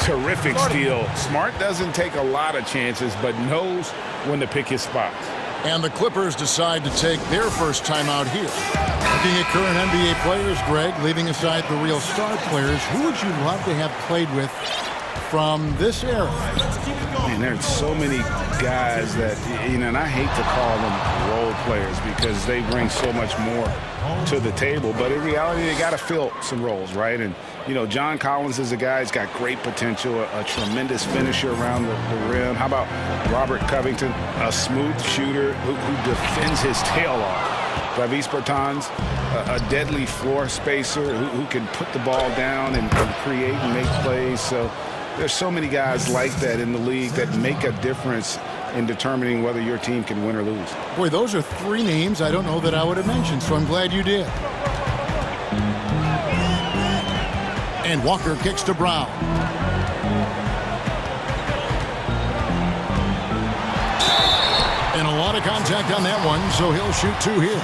Terrific steal. Smart doesn't take a lot of chances, but knows when to pick his spots. And the Clippers decide to take their first timeout here. Looking at current NBA players, Greg, leaving aside the real star players, who would you love to have played with from this era? Man, there's so many guys that, you know, and I hate to call them role players because they bring so much more to the table. But in reality, they got to fill some roles, right? And, you know, John Collins is a guy who's got great potential, a tremendous finisher around the rim. How about Robert Covington, a smooth shooter who defends his tail off? Travis Bertans, a deadly floor spacer who can put the ball down and create and make plays. So there's so many guys like that in the league that make a difference in determining whether your team can win or lose. Boy, those are 3 names I don't know that I would have mentioned, so I'm glad you did. And Walker kicks to Brown. And a lot of contact on that one, so he'll shoot 2 here.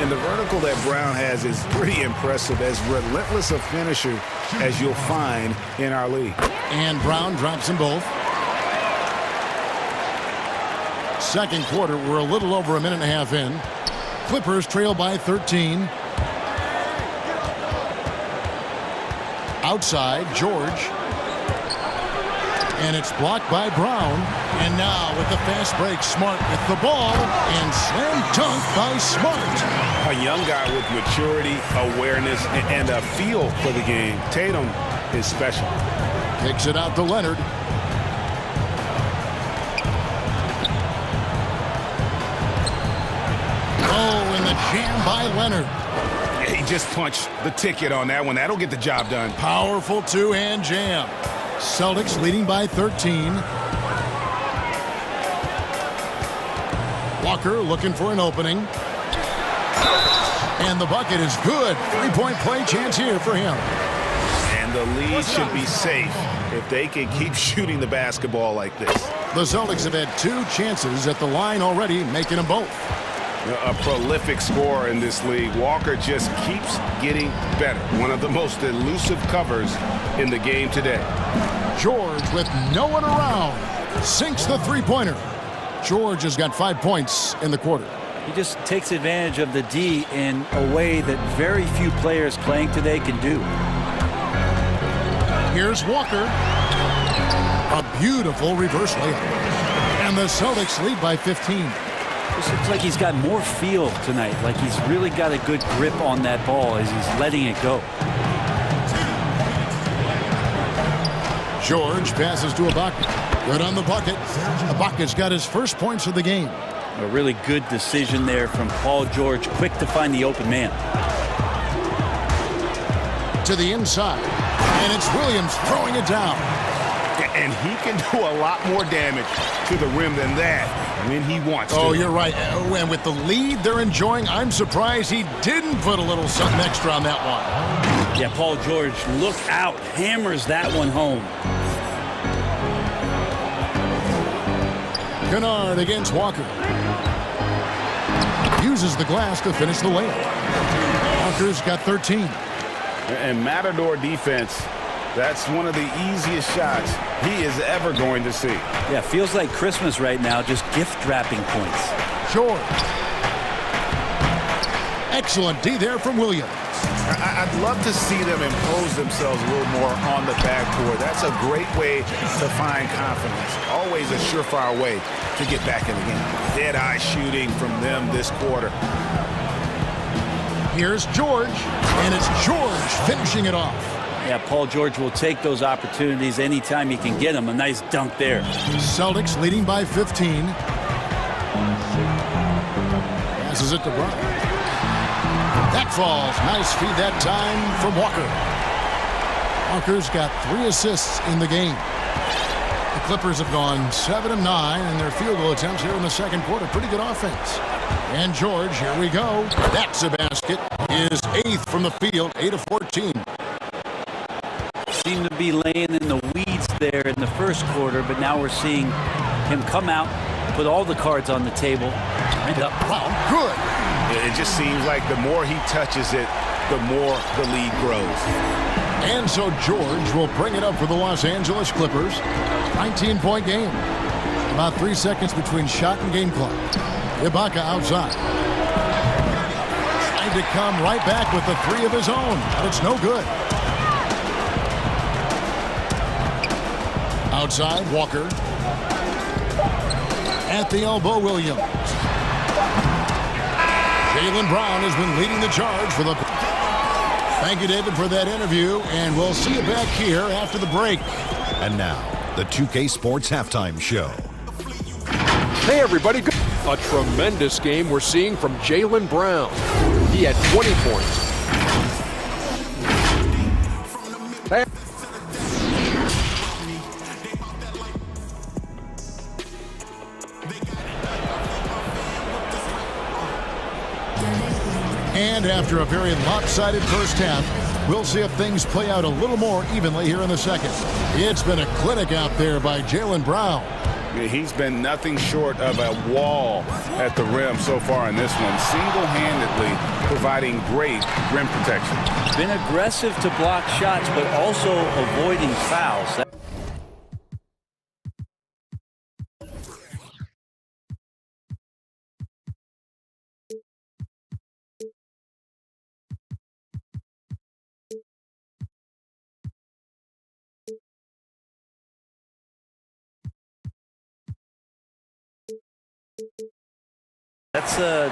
And the vertical that Brown has is pretty impressive, as relentless a finisher as you'll find in our league. And Brown drops them both. Second quarter, we're a little over a minute and a half in. Clippers trail by 13. Outside, George. And it's blocked by Brown. And now with the fast break, Smart with the ball. And slam dunk by Smart. A young guy with maturity, awareness, and a feel for the game. Tatum is special. Kicks it out to Leonard. Oh, and the jam by Leonard. He just punched the ticket on that one. That'll get the job done. Powerful 2-hand jam. Celtics leading by 13. Walker looking for an opening. And the bucket is good. 3-point play chance here for him. And the lead should be safe if they can keep shooting the basketball like this. The Celtics have had 2 chances at the line already, making them both. a prolific scorer in this league. Walker just keeps getting better. One of the most elusive covers in the game today. George, with no one around, sinks the three-pointer. George has got 5 points in the quarter. He just takes advantage of the D in a way that very few players playing today can do. Here's Walker. A beautiful reverse layup. And the Celtics lead by 15. This looks like he's got more feel tonight, like he's really got a good grip on that ball as he's letting it go. George passes to Ibaka. Good on the bucket. Ibaka's got his first points of the game. A really good decision there from Paul George. Quick to find the open man. To the inside. And it's Williams throwing it down. And he can do a lot more damage to the rim than that when he wants to. Oh, you're right. And with the lead they're enjoying, I'm surprised he didn't put a little something extra on that one. Yeah, Paul George, look out. Hammers that one home. Kennard against Walker. Uses the glass to finish the layup. Walker's got 13. And Matador defense, that's one of the easiest shots he is ever going to see. Yeah, feels like Christmas right now, just gift wrapping points. George. Excellent D there from Williams. I'd love to see them impose themselves a little more on the backboard. That's a great way to find confidence. Always a surefire way to get back in the game. Dead-eye shooting from them this quarter. Here's George, and it's George finishing it off. Yeah, Paul George will take those opportunities anytime he can get them. A nice dunk there. Celtics leading by 15. Passes it to Brown. That falls. Nice feed that time from Walker. Walker's got 3 assists in the game. The Clippers have gone 7 of 9 in their field goal attempts here in the second quarter. Pretty good offense. And George, here we go. That's a basket. Is 8th from the field, 8 of 14. Seemed to be laying in the weeds there in the first quarter, but now we're seeing him come out, put all the cards on the table. And up. Wow, good. It just seems like the more he touches it, the more the lead grows. And so George will bring it up for the Los Angeles Clippers. 19-point game. About 3 seconds between shot and game clock. Ibaka outside. Trying to come right back with the 3 of his own, but it's no good. Outside, Walker. At the elbow, Williams. Jaylen Brown has been leading the charge for the... Thank you, David, for that interview, and we'll see you back here after the break. And now, the 2K Sports Halftime Show. Hey, everybody. A tremendous game we're seeing from Jaylen Brown. He had 20 points. And after a very lopsided first half, we'll see if things play out a little more evenly here in the second. It's been a clinic out there by Jaylen Brown. He's been nothing short of a wall at the rim so far in this one, single-handedly providing great rim protection. Been aggressive to block shots, but also avoiding fouls.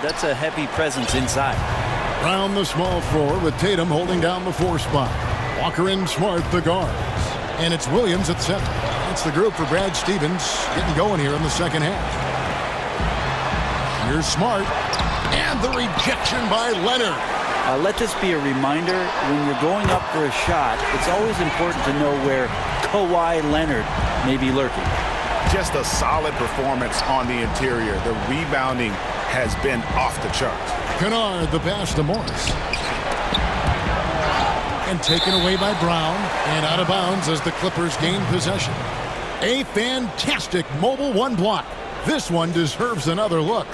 That's a heavy presence inside. Brown the small forward with Tatum holding down the 4 spot. Walker and Smart the guards. And it's Williams at 7. That's the group for Brad Stevens getting going here in the second half. Here's Smart. And the rejection by Leonard. Let this be a reminder, when you're going up for a shot, it's always important to know where Kawhi Leonard may be lurking. Just a solid performance on the interior. The rebounding has been off the charts. Kennard, the pass to Morris. And taken away by Brown. And out of bounds as the Clippers gain possession. A fantastic mobile 1 block. This one deserves another look.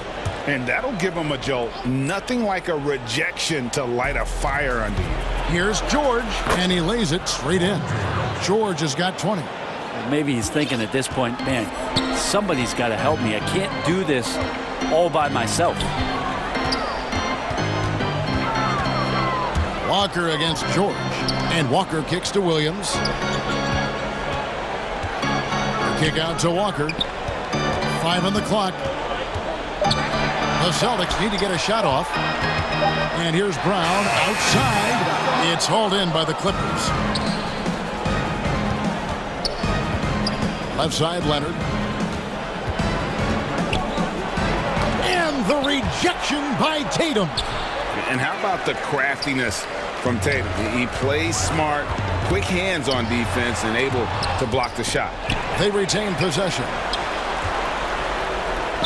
And that'll give him a jolt. Nothing like a rejection to light a fire under you. Here's George, and he lays it straight in. George has got 20. Maybe he's thinking at this point, man, somebody's got to help me. I can't do this all by myself. Walker against George, and Walker kicks to Williams. Kick out to Walker. 5 on the clock. The Celtics need to get a shot off. And here's Brown outside. It's hauled in by the Clippers. Left side, Leonard. And the rejection by Tatum. And how about the craftiness from Tatum? He plays smart, quick hands on defense, and able to block the shot. They retain possession.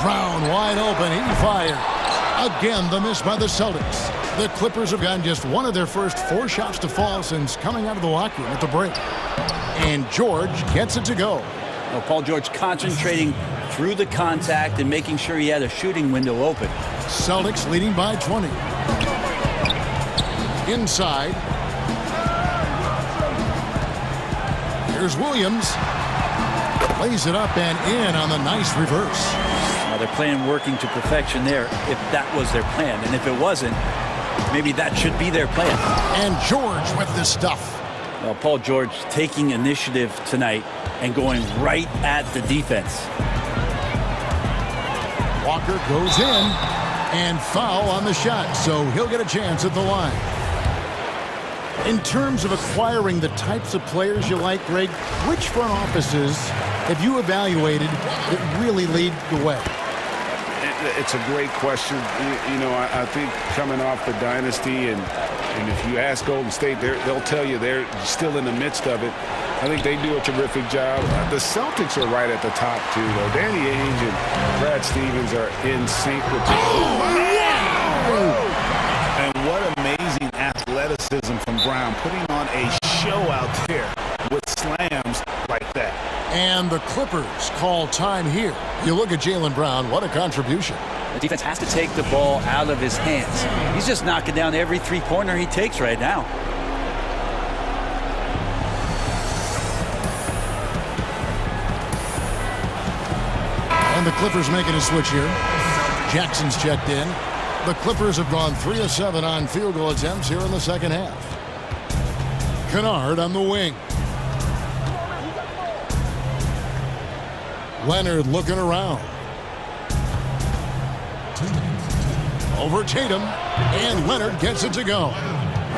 Brown wide open. He fires. Again, the miss by the Celtics. The Clippers have gotten just one of their first 4 shots to fall since coming out of the locker room at the break. And George gets it to go. Well, Paul George concentrating through the contact and making sure he had a shooting window open. Celtics leading by 20. Inside. Here's Williams. Lays it up and in on the nice reverse. They're playing working to perfection there if that was their plan. And if it wasn't, maybe that should be their plan. And George with the stuff. Well, Paul George taking initiative tonight and going right at the defense. Walker goes in and foul on the shot, so he'll get a chance at the line. In terms of acquiring the types of players you like, Greg, which front offices have you evaluated that really lead the way? It's a great question. You know, I think coming off the dynasty, and if you ask Golden State, they'll tell you they're still in the midst of it. I think they do a terrific job. The Celtics are right at the top, too, though. Danny Ainge and Brad Stevens are in sync with each other. And what amazing athleticism from Brown, putting on a show out there with slams like that. And the Clippers call time here. You look at Jaylen Brown, what a contribution. The defense has to take the ball out of his hands. He's just knocking down every three-pointer he takes right now. And the Clippers making a switch here. Jackson's checked in. The Clippers have gone 3 of 7 on field goal attempts here in the second half. Kennard on the wing. Leonard looking around. Over Tatum, and Leonard gets it to go.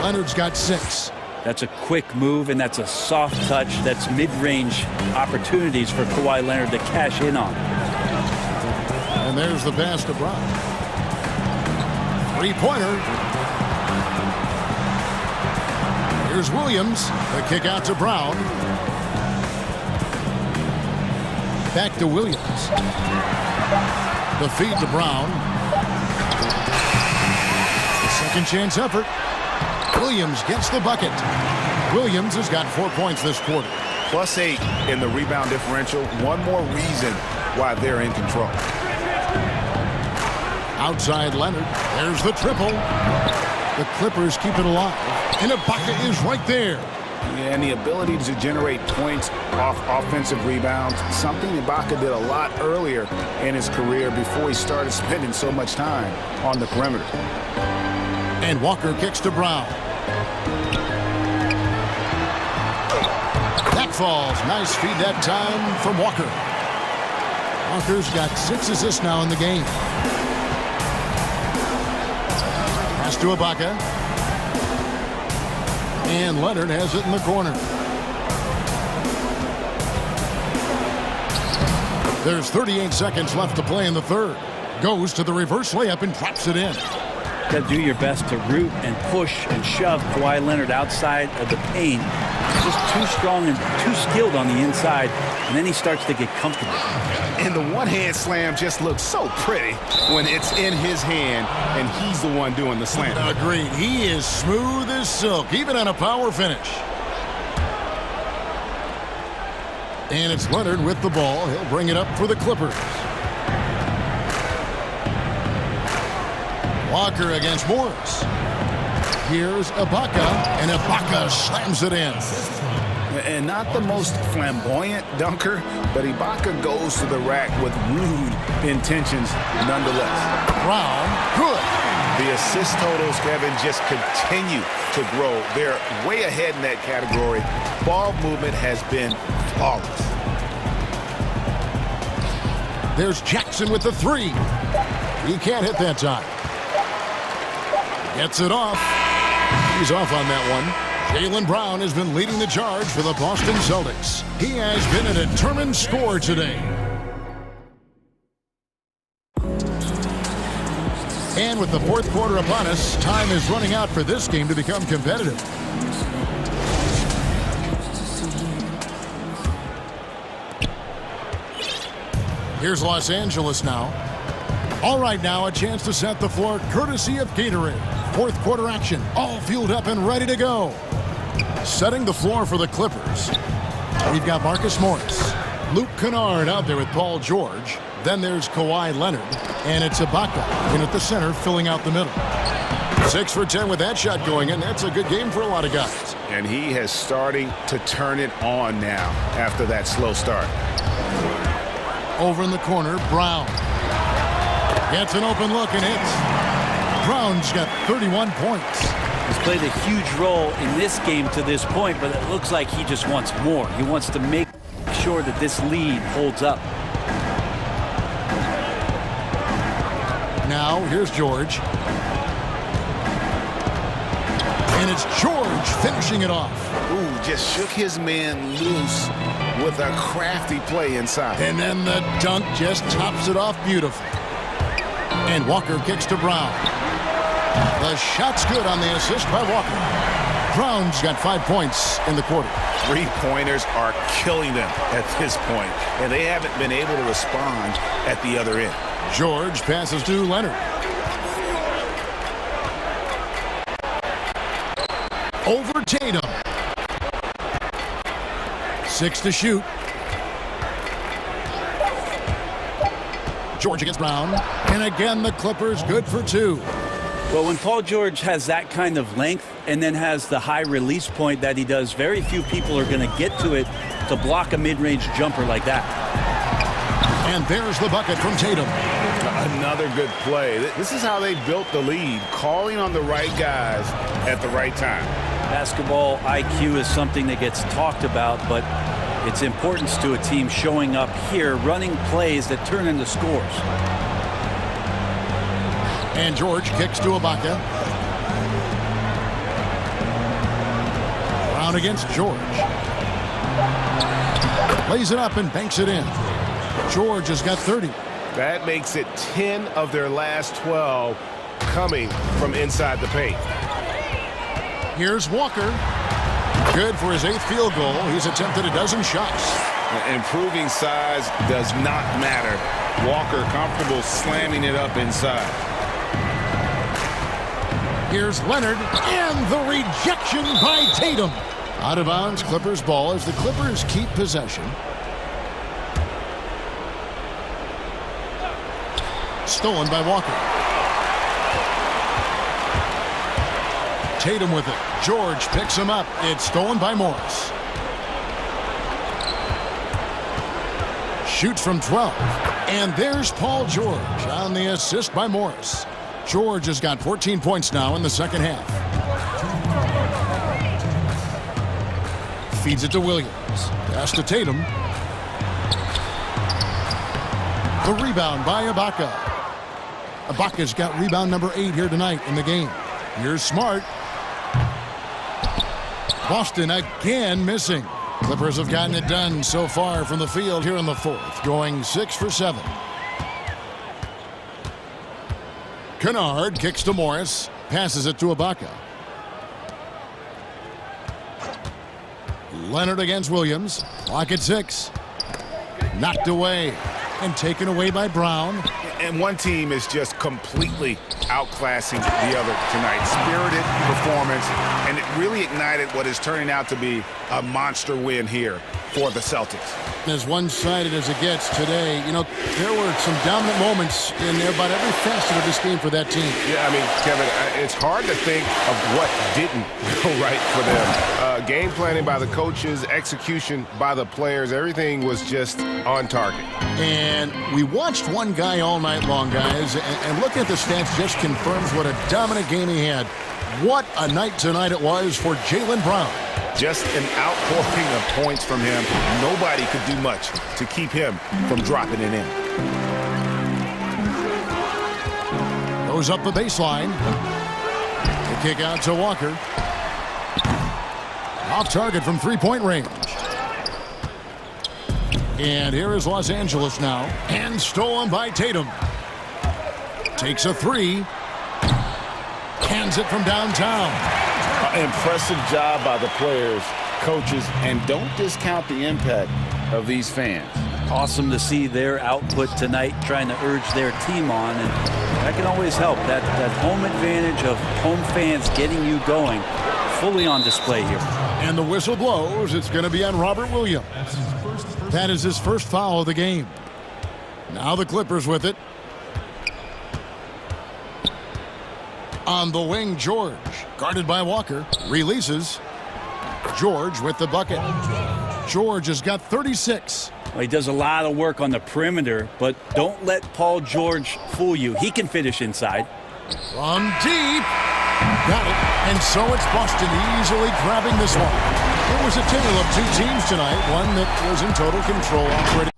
Leonard's got 6. That's a quick move, and that's a soft touch. That's mid-range opportunities for Kawhi Leonard to cash in on. And there's the pass to Brown. 3-pointer. Here's Williams. The kick out to Brown. Back to Williams. The feed to Brown. The second chance effort. Williams gets the bucket. Williams has got 4 points this quarter. +8 in the rebound differential. One more reason why they're in control. Outside Leonard. There's the triple. The Clippers keep it alive. And Ibaka is right there. Yeah, and the ability to generate points off offensive rebounds, something Ibaka did a lot earlier in his career before he started spending so much time on the perimeter. And Walker kicks to Brown. That falls. Nice feed that time from Walker. Walker's got 6 assists now in the game. Pass to Ibaka. And Leonard has it in the corner. There's 38 seconds left to play in the third. Goes to the reverse layup and drops it in. Got to do your best to root and push and shove Kawhi Leonard outside of the paint. He's just too strong and too skilled on the inside, and then he starts to get comfortable. And the one-hand slam just looks so pretty when it's in his hand and he's the one doing the slam. Agreed. He is smooth as silk, even on a power finish. And it's Leonard with the ball. He'll bring it up for the Clippers. Walker against Morris. Here's Ibaka, and Ibaka slams it in. And not the most flamboyant dunker, but Ibaka goes to the rack with rude intentions nonetheless. Brown, good. The assist totals, Kevin, just continue to grow. They're way ahead in that category. Ball movement has been flawless. There's Jackson with the three. He can't hit that time. Gets it off. He's off on that one. Jaylen Brown has been leading the charge for the Boston Celtics. He has been a determined scorer today. And with the fourth quarter upon us, time is running out for this game to become competitive. Here's Los Angeles now. All right, now a chance to set the floor courtesy of Gatorade. Fourth quarter action, all fueled up and ready to go. Setting the floor for the Clippers. We've got Marcus Morris. Luke Kennard out there with Paul George. Then there's Kawhi Leonard. And it's Ibaka in at the center, filling out the middle. 6 for 10 with that shot going in. That's a good game for a lot of guys. And he has starting to turn it on now after that slow start. Over in the corner, Brown. Gets an open look and hits. Brown's got 31 points. He's played a huge role in this game to this point, but it looks like he just wants more. He wants to make sure that this lead holds up. Now, here's George. And it's George finishing it off. Ooh, just shook his man loose with a crafty play inside. And then the dunk just tops it off beautifully. And Walker kicks to Brown. The shot's good on the assist by Walker. Brown's got 5 points in the quarter. Three-pointers are killing them at this point, and they haven't been able to respond at the other end. George passes to Leonard. Over Tatum. 6 to shoot. George against Brown. And again, the Clippers good for 2. Well, when Paul George has that kind of length and then has the high release point that he does, very few people are going to get to it to block a mid-range jumper like that. And there's the bucket from Tatum. Another good play. This is how they built the lead, calling on the right guys at the right time. Basketball IQ is something that gets talked about, but its importance to a team showing up here, running plays that turn into scores. And George kicks to Ibaka. Brown against George. Lays it up and banks it in. George has got 30. That makes it 10 of their last 12 coming from inside the paint. Here's Walker. Good for his 8th field goal. He's attempted a dozen shots. Improving size does not matter. Walker comfortable slamming it up inside. Here's Leonard, and the rejection by Tatum. Out of bounds, Clippers ball as the Clippers keep possession. Stolen by Walker. Tatum with it. George picks him up. It's stolen by Morris. Shoots from 12. And there's Paul George on the assist by Morris. George has got 14 points now in the second half. Feeds it to Williams. Pass to Tatum. The rebound by Ibaka. Ibaka's got rebound number 8 here tonight in the game. Here's Smart. Boston again missing. Clippers have gotten it done so far from the field here in the fourth, going 6 for 7. Kennard kicks to Morris, passes it to Ibaka. Leonard against Williams. Clock at 6. Knocked away and taken away by Brown. And one team is just completely outclassing the other tonight. Spirited performance, and it really ignited what is turning out to be a monster win here for the Celtics. As one-sided as it gets today, you know, there were some dominant moments in about every facet of this game for that team. Yeah, I mean, Kevin, it's hard to think of what didn't go right for them. Game planning by the coaches, execution by the players, everything was just on target. And we watched one guy all night long, guys, and looking at the stats just confirms what a dominant game he had. What a night tonight it was for Jaylen Brown. Just an outpouring of points from him. Nobody could do much to keep him from dropping it in. Goes up the baseline. The kick out to Walker. Off target from three-point range. And here is Los Angeles now. And stolen by Tatum. Takes a three. Hands it from downtown. Impressive job by the players, coaches, and don't discount the impact of these fans. Awesome to see their output tonight, trying to urge their team on, and that can always help. That home advantage of home fans getting you going, fully on display here. And the whistle blows. It's going to be on Robert Williams. That is his first foul of the game. Now the Clippers with it. On the wing, George. Guarded by Walker. Releases. George with the bucket. George has got 36. Well, he does a lot of work on the perimeter, but don't let Paul George fool you. He can finish inside. From deep. Got it. And so it's Boston easily grabbing this one. It was a tale of two teams tonight. One that was in total control operating.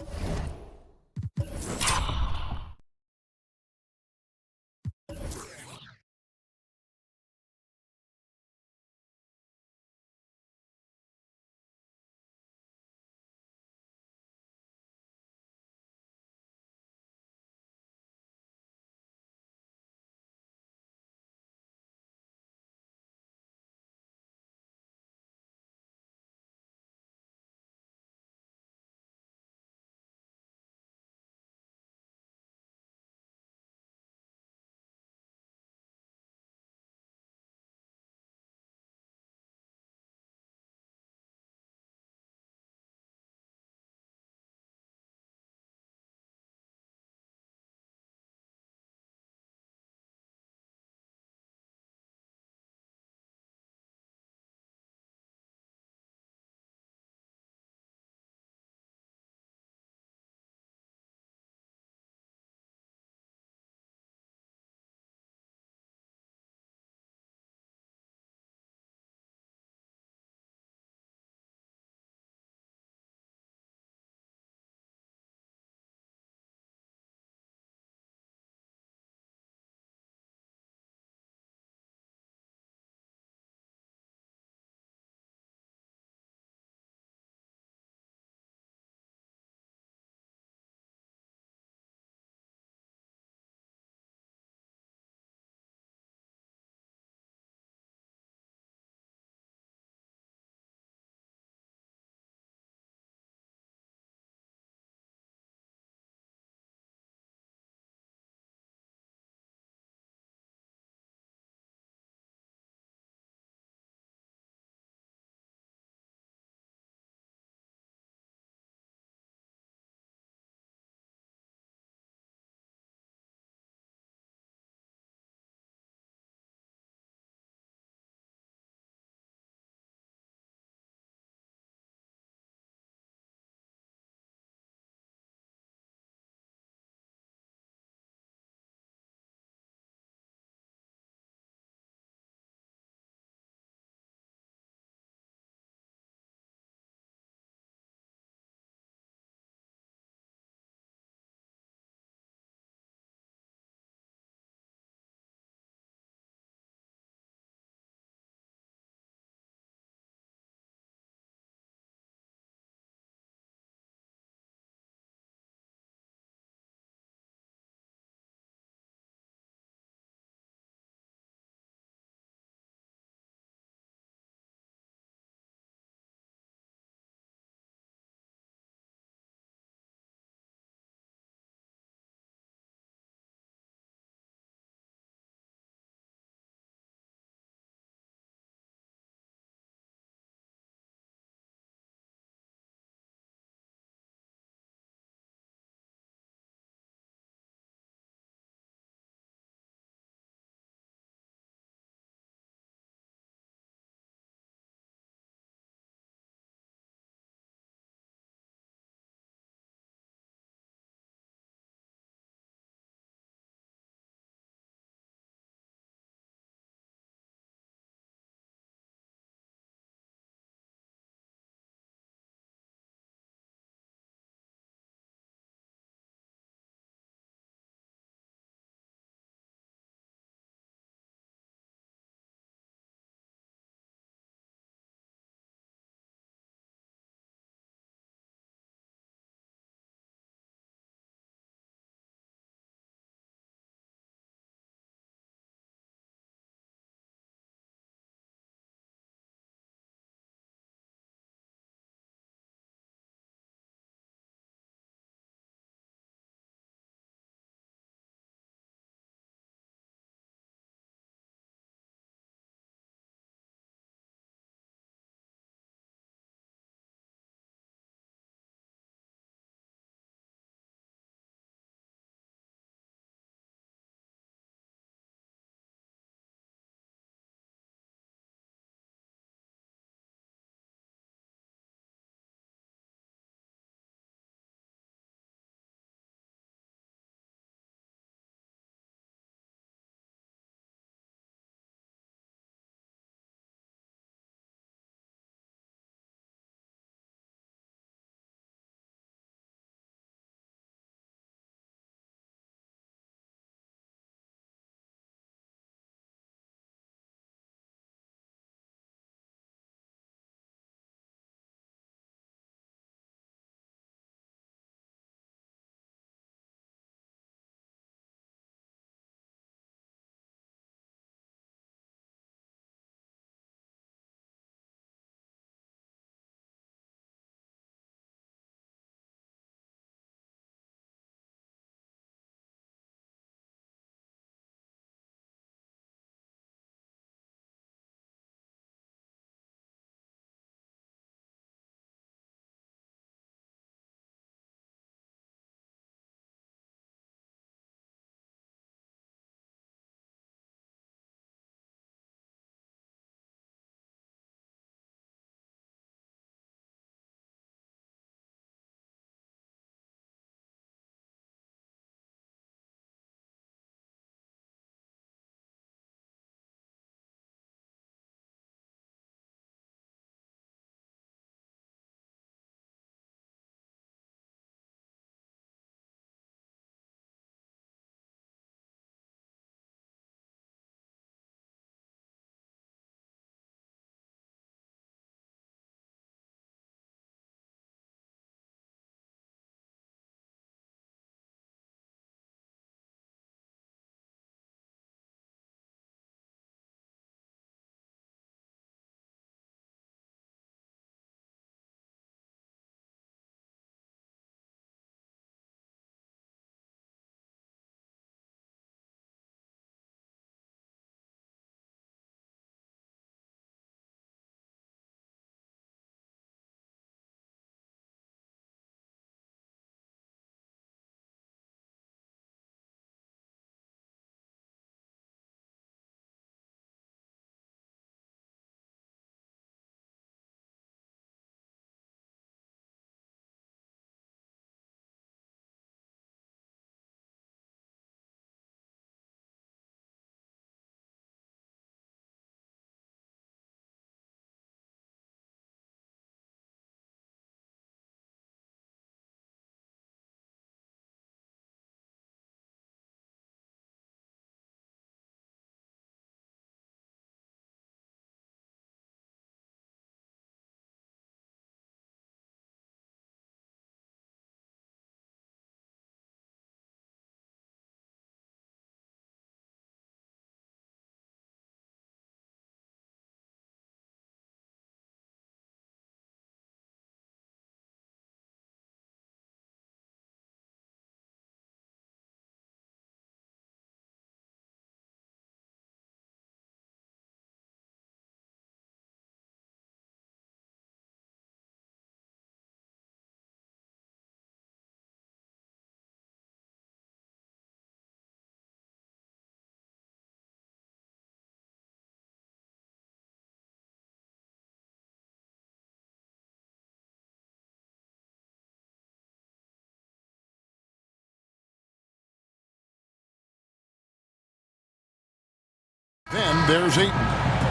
there's Ayton.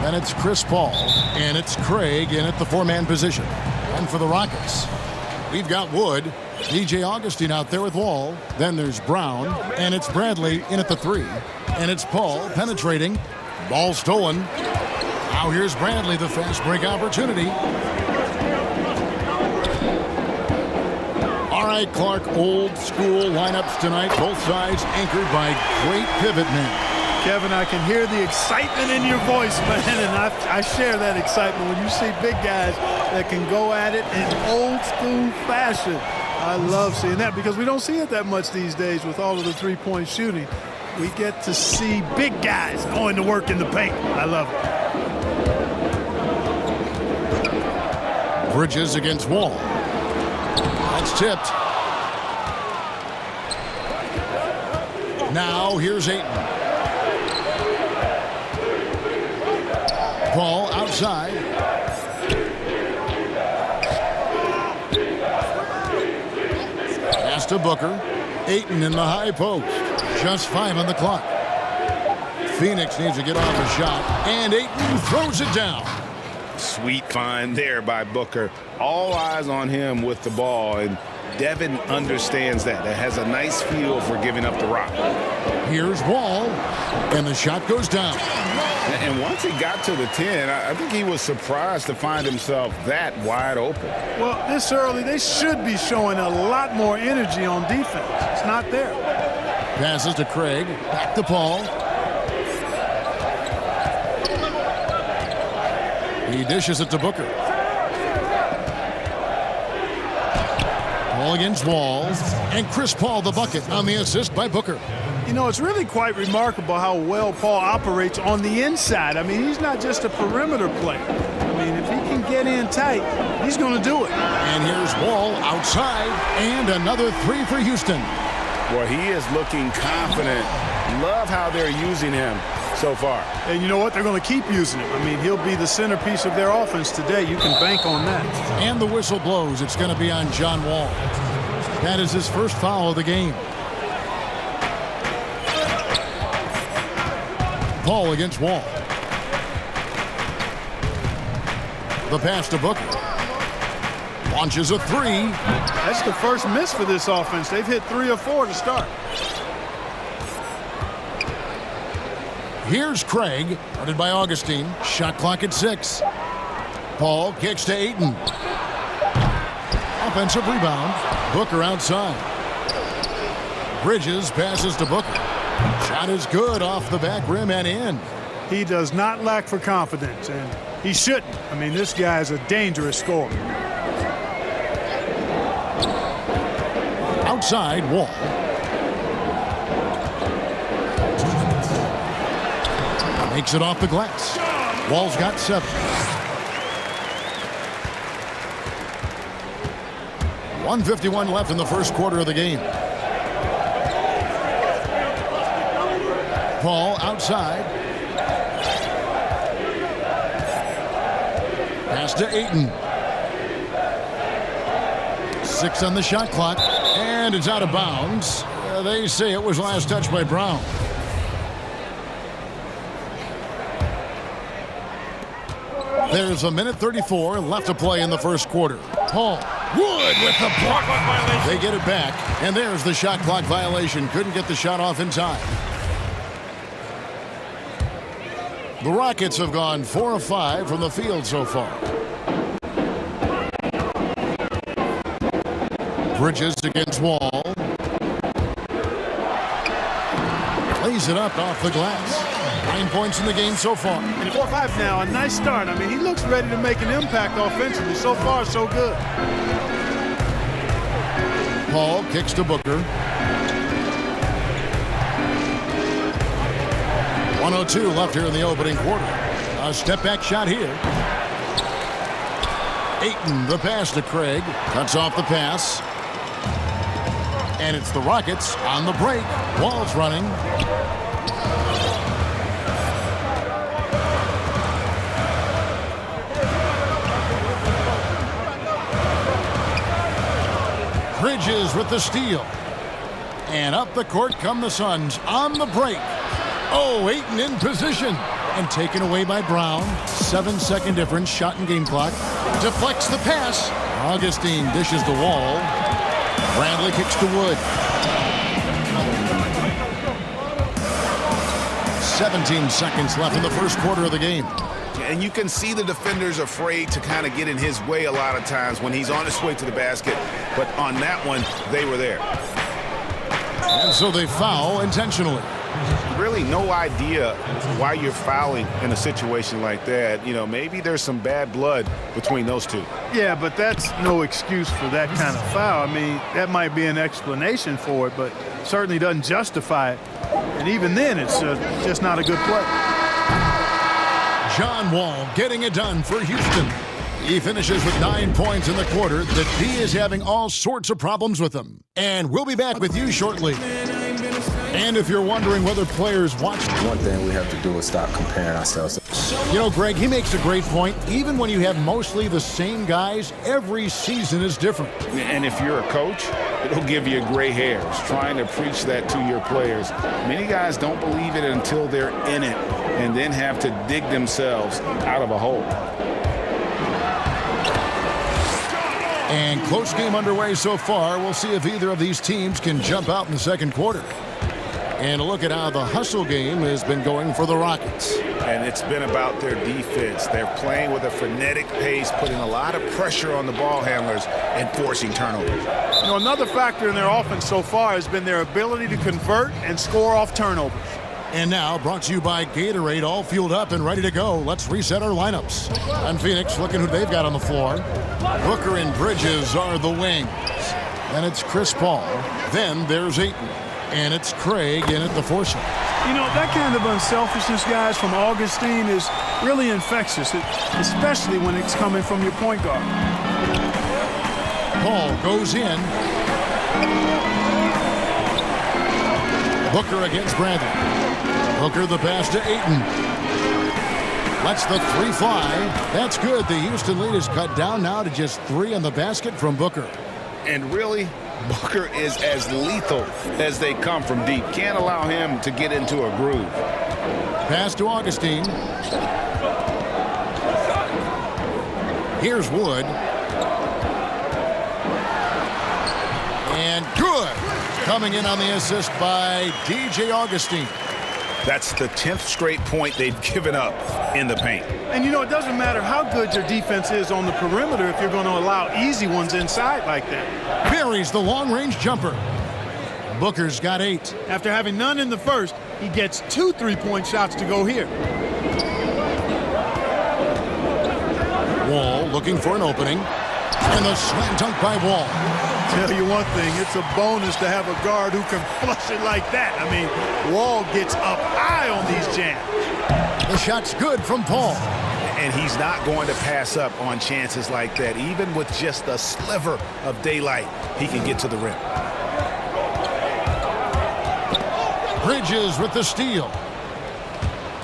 Then it's Chris Paul. And it's Craig in at the 4-man position. And for the Rockets, we've got Wood. DJ Augustine out there with Wall. Then there's Brown. And it's Bradley in at the 3. And it's Paul penetrating. Ball stolen. Now here's Bradley, the fast break opportunity. All right, Clark, old school lineups tonight. Both sides anchored by great pivot men. Kevin, I can hear the excitement in your voice, man, and I share that excitement when you see big guys that can go at it in old school fashion. I love seeing that because we don't see it that much these days with all of the three-point shooting. We get to see big guys going to work in the paint. I love it. Bridges against Wall. That's tipped. Now here's Ayton. Paul outside. Pass to Booker. Ayton in the high post. Just 5 on the clock. Phoenix needs to get off a shot. And Ayton throws it down. Sweet find there by Booker. All eyes on him with the ball. And Devin understands that. That has a nice feel for giving up the rock. Here's Wall. And the shot goes down. And once he got to the 10, I think he was surprised to find himself that wide open. Well, this early, they should be showing a lot more energy on defense. It's not there. Passes to Craig. Back to Paul. He dishes it to Booker. Paul against Wall. And Chris Paul the bucket on the assist by Booker. You know, it's really quite remarkable how well Paul operates on the inside. I mean, he's not just a perimeter player. I mean, if he can get in tight, he's going to do it. And here's Wall outside, and another 3 for Houston. Well, he is looking confident. Love how they're using him so far. And you know what? They're going to keep using him. I mean, he'll be the centerpiece of their offense today. You can bank on that. And the whistle blows. It's going to be on John Wall. That is his first foul of the game. Paul against Wall. The pass to Booker. Launches a 3. That's the first miss for this offense. They've hit 3 or 4 to start. Here's Craig, guarded by Augustine. Shot clock at 6. Paul kicks to Ayton. Offensive rebound. Booker outside. Bridges passes to Booker. Shot is good off the back rim and in. He does not lack for confidence, and he shouldn't. I mean, this guy is a dangerous scorer. Outside, Wall. Makes it off the glass. Wall's got 7. 1:51 left in the first quarter of the game. Paul outside. Pass to Ayton. 6 on the shot clock. And it's out of bounds. They say it was last touched by Brown. There's a minute 34 left to play in the first quarter. Paul. Wood with the block. They get it back. And there's the shot clock violation. Couldn't get the shot off in time. The Rockets have gone 4 of 5 from the field so far. Bridges against Wall. Lays it up off the glass. 9 points in the game so far. And 4-5 now, a nice start. I mean, he looks ready to make an impact offensively. So far, so good. Paul kicks to Booker. 1:02 left here in the opening quarter. A step-back shot here. Ayton, the pass to Craig. Cuts off the pass. And it's the Rockets on the break. Wall's running. Bridges with the steal. And up the court come the Suns on the break. Oh, Ayton in position. And taken away by Brown. 7-second difference, shot and game clock. Deflects the pass. Augustine dishes the Wall. Bradley kicks to Wood. 17 seconds left in the first quarter of the game. And you can see the defenders afraid to kind of get in his way a lot of times when he's on his way to the basket. But on that one, they were there. And so they foul intentionally. Really no idea why you're fouling in a situation like that. You know, maybe there's some bad blood between those two. Yeah, but that's no excuse for that kind of foul. I mean, that might be an explanation for it, but certainly doesn't justify it. And even then, it's just not a good play. John Wall getting it done for Houston. He finishes with 9 points in the quarter. The D is having all sorts of problems with him. And we'll be back with you shortly. And if you're wondering whether players watch... One thing we have to do is stop comparing ourselves. You know, Greg, he makes a great point. Even when you have mostly the same guys, every season is different. And if you're a coach, it'll give you gray hairs trying to preach that to your players. Many guys don't believe it until they're in it and then have to dig themselves out of a hole. And close game underway so far. We'll see if either of these teams can jump out in the second quarter. And a look at how the hustle game has been going for the Rockets. And it's been about their defense. They're playing with a frenetic pace, putting a lot of pressure on the ball handlers and forcing turnovers. You know, another factor in their offense so far has been their ability to convert and score off turnovers. And now, brought to you by Gatorade, all fueled up and ready to go. Let's reset our lineups. And Phoenix, looking who they've got on the floor. Booker and Bridges are the wings. Then it's Chris Paul. Then there's Ayton. And it's Craig in at the foursome. You know, that kind of unselfishness, guys, from Augustine is really infectious, especially when it's coming from your point guard. Paul goes in. Booker against Bradley. Booker the pass to Ayton. Lets the three fly. That's good. The Houston lead is cut down now to just 3 on the basket from Booker. And really, Booker is as lethal as they come from deep. Can't allow him to get into a groove. Pass to Augustine. Here's Wood. And good. Coming in on the assist by DJ Augustine. That's the 10th straight point they've given up in the paint. And, you know, it doesn't matter how good your defense is on the perimeter if you're going to allow easy ones inside like that. Buries the long-range jumper. Booker's got 8. After having none in the first, he gets 2 3-point shots to go here. Wall looking for an opening. And the slam dunk by Wall. Tell you one thing, it's a bonus to have a guard who can flush it like that. I mean, Wall gets up high on these jams. The shot's good from Paul. And he's not going to pass up on chances like that. Even with just a sliver of daylight, he can get to the rim. Bridges with the steal.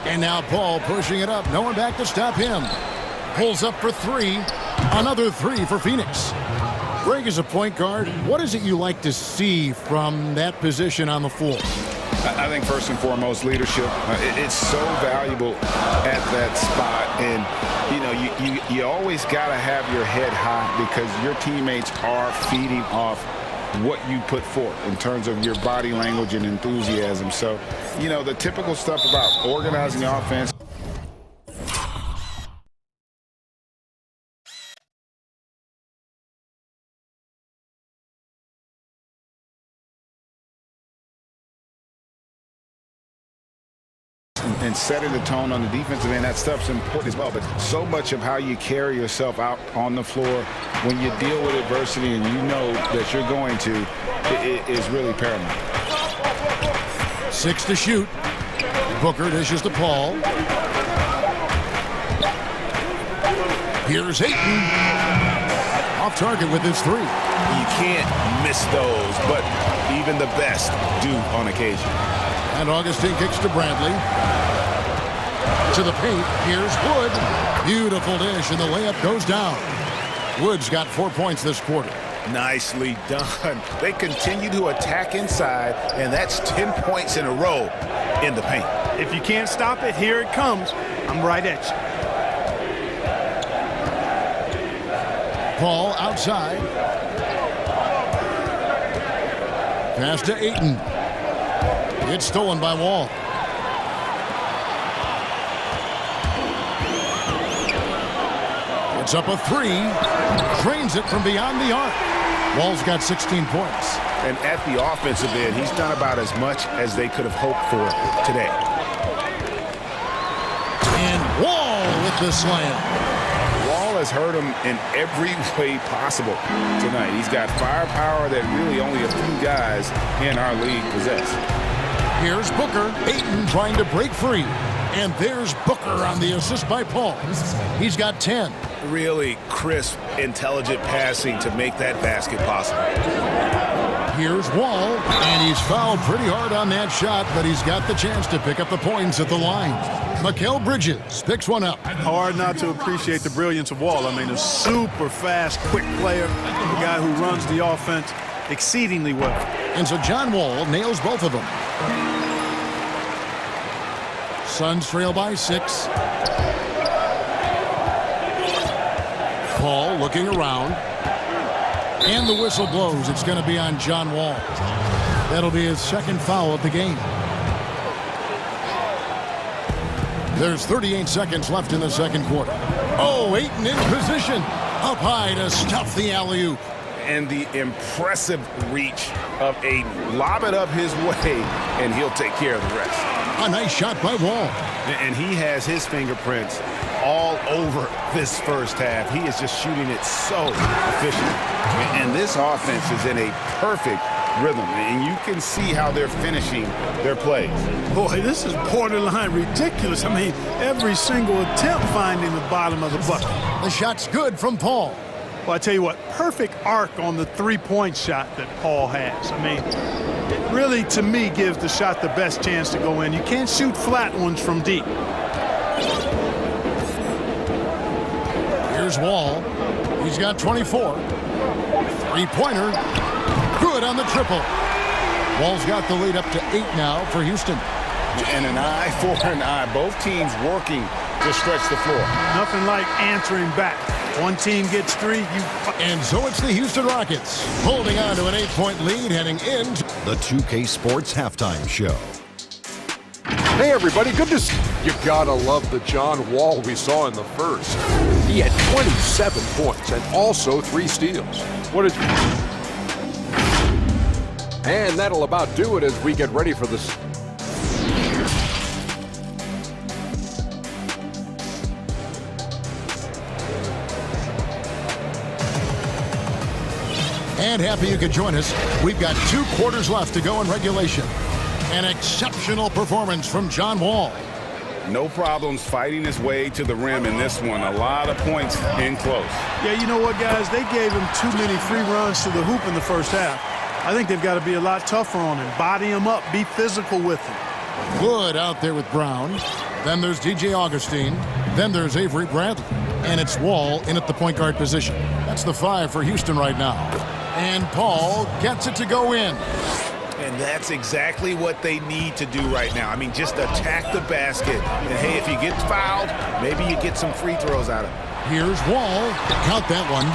And now Paul pushing it up. No one back to stop him. Pulls up for 3. Another 3 for Phoenix. Greg, is a point guard, what is it you like to see from that position on the floor? I think first and foremost, leadership. It's so valuable at that spot. And, you know, you always got to have your head high because your teammates are feeding off what you put forth in terms of your body language and enthusiasm. So, you know, the typical stuff about organizing the offense. And setting the tone on the defensive end, that stuff's important as well. But so much of how you carry yourself out on the floor when you deal with adversity and you know that you're going to, it is really paramount. 6 to shoot. Booker dishes to Paul. Here's Ayton. Off target with his 3. You can't miss those, but even the best do on occasion. And Augustine kicks to Bradley. To the paint, here's Wood. Beautiful dish, and the layup goes down. Wood's got 4 points this quarter. Nicely done. They continue to attack inside, and that's 10 points in a row in the paint. If you can't stop it, here it comes. I'm right at you. Paul outside. Pass to Ayton. It's stolen by Wall. It's up a three. Drains it from beyond the arc. Wall's got 16 points. And at the offensive end, he's done about as much as they could have hoped for today. And Wall with the slam. Wall has hurt him in every way possible tonight. He's got firepower that really only a few guys in our league possess. Here's Booker. Ayton trying to break free. And there's Booker on the assist by Paul. He's got 10. Really crisp, intelligent passing to make that basket possible. Here's Wall, and he's fouled pretty hard on that shot, but he's got the chance to pick up the points at the line. Mikal Bridges picks one up. Hard not to appreciate the brilliance of Wall. I mean, a super fast, quick player, a guy who runs the offense exceedingly well. And so John Wall nails both of them. Suns trail by 6. Paul looking around. And the whistle blows. It's going to be on John Wall. That'll be his second foul of the game. There's 38 seconds left in the second quarter. Oh, Ayton in position. Up high to stuff the alley-oop. And the impressive reach of Ayton. Lob it up his way, and he'll take care of the rest. A nice shot by Wall. And he has his fingerprints all over this first half. He is just shooting it so efficiently. And this offense is in a perfect rhythm. And you can see how they're finishing their plays. Boy, this is borderline ridiculous. I mean, every single attempt finding the bottom of the bucket. The shot's good from Paul. Well, I tell you what, perfect arc on the three-point shot that Paul has. I mean, it really, to me, gives the shot the best chance to go in. You can't shoot flat ones from deep. Here's Wall. He's got 24. Three-pointer. Good on the triple. Wall's got the lead up to 8 now for Houston. And an eye for an eye. Both teams working to stretch the floor. Nothing like answering back. One team gets 3. And so it's the Houston Rockets holding on to an 8-point lead heading into the 2K Sports Halftime Show. Hey, everybody. Good to see. You gotta love the John Wall we saw in the first. He had 27 points and also 3 steals. What did you... And that'll about do it as we get ready for this. And happy you could join us. We've got 2 quarters left to go in regulation. An exceptional performance from John Wall. No problems fighting his way to the rim in this one. A lot of points in close. Yeah, you know what, guys? They gave him too many free runs to the hoop in the first half. I think they've got to be a lot tougher on him. Body him up. Be physical with him. Good out there with Brown. Then there's DJ Augustine. Then there's Avery Bradley. And it's Wall in at the point guard position. That's the 5 for Houston right now. And Paul gets it to go in. And that's exactly what they need to do right now. I mean, just attack the basket. And, hey, if you get fouled, maybe you get some free throws out of it. Here's Wall. Count that one.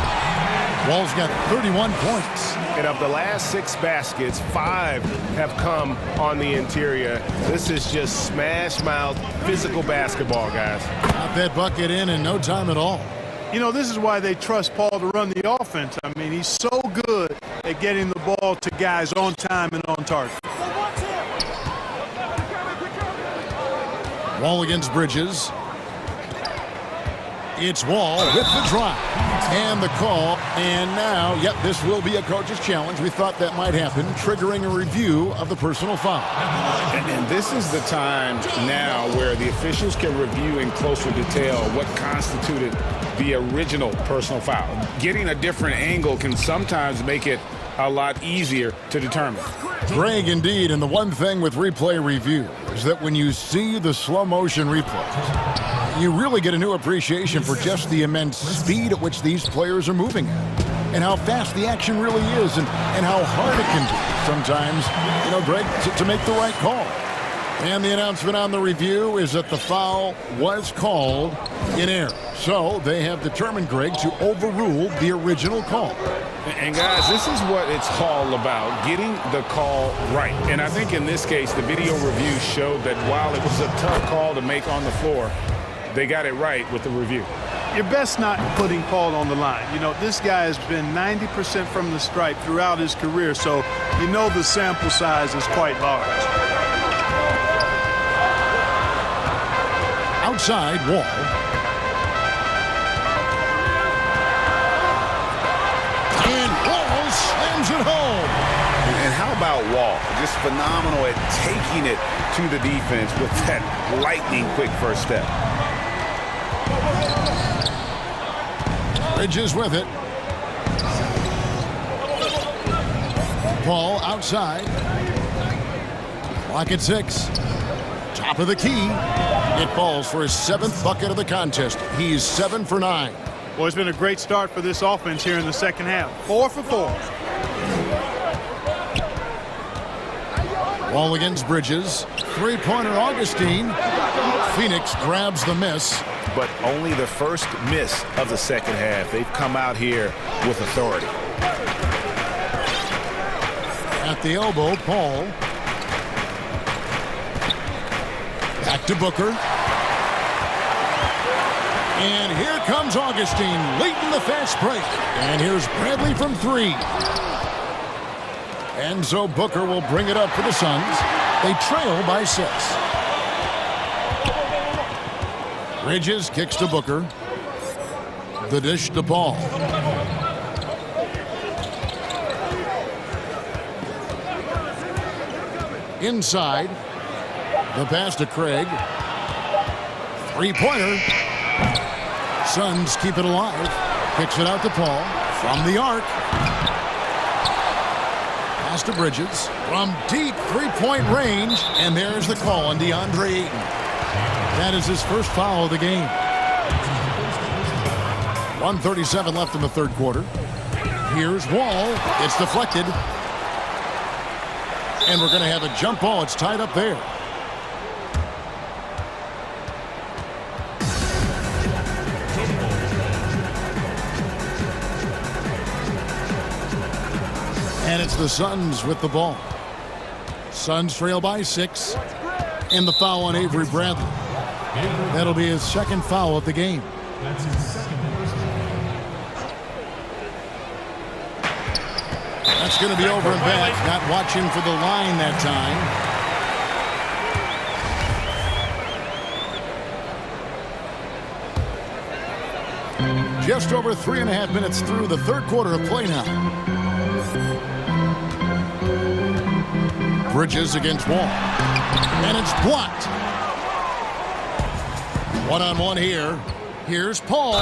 Wall's got 31 points. And of the last 6 baskets, 5 have come on the interior. This is just smash-mouth physical basketball, guys. Got that bucket in no time at all. You know, this is why they trust Paul to run the offense. I mean, he's so good at getting the ball to guys on time and on target. Wall against Bridges. It's Wall with the drive. And the call. And now, yep, this will be a coach's challenge. We thought that might happen, triggering a review of the personal foul. And this is the time now where the officials can review in closer detail what constituted the original personal foul. Getting a different angle can sometimes make it a lot easier to determine. Greg, indeed, and the one thing with replay review is that when you see the slow motion replays, you really get a new appreciation for just the immense speed at which these players are moving at, and how fast the action really is, and how hard it can be sometimes, you know, Greg, to make the right call. And the announcement on the review is that the foul was called in error. So they have determined, Greg, to overrule the original call. And guys, this is what it's all about, getting the call right. And I think in this case, the video review showed that while it was a tough call to make on the floor, they got it right with the review. You're best not putting Paul on the line. You know, this guy has been 90% from the stripe throughout his career, so you know the sample size is quite large. Outside, Wall. And Wall slams it home. And how about Wall? Just phenomenal at taking it to the defense with that lightning quick first step. Bridges with it. Paul outside. Clock at 6. Top of the key. It falls for his 7th bucket of the contest. He's 7 for 9. Well, it's been a great start for this offense here in the second half. 4 for 4. Wall against Bridges. Three-pointer Augustine. Phoenix grabs the miss. But only the first miss of the second half. They've come out here with authority. At the elbow, Paul. Back to Booker. And here comes Augustine late in the fast break. And here's Bradley from 3. And so Booker will bring it up for the Suns. They trail by 6. Bridges kicks to Booker. The dish to Paul. Inside. The pass to Craig. Three-pointer. Suns keep it alive. Kicks it out to Paul. From the arc. Pass to Bridges. From deep three-point range. And there's the call on DeAndre Ayton. That is his first foul of the game. 1:37 left in the third quarter. Here's Wall. It's deflected. And we're going to have a jump ball. It's tied up there. And it's the Suns with the ball. Suns trail by 6. And the foul on Avery Bradley. That'll be his second foul of the game. That's his second personal. That's going to be over and back. Not watching for the line that time. Just over 3.5 minutes through the third quarter of play now. Bridges against Wall. And it's blocked. One-on-one here. Here's Paul.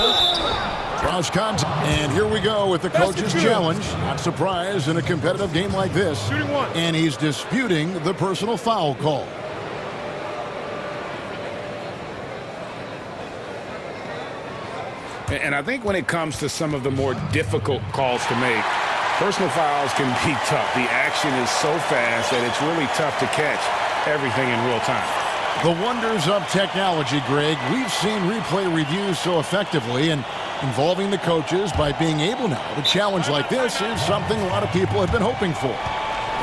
Draws contact. And here we go with the coach's challenge. Not surprised in a competitive game like this. And he's disputing the personal foul call. And I think when it comes to some of the more difficult calls to make, personal fouls can be tough. The action is so fast that it's really tough to catch everything in real time. The wonders of technology, Greg. We've seen replay reviews so effectively, and involving the coaches by being able now to challenge like this is something a lot of people have been hoping for.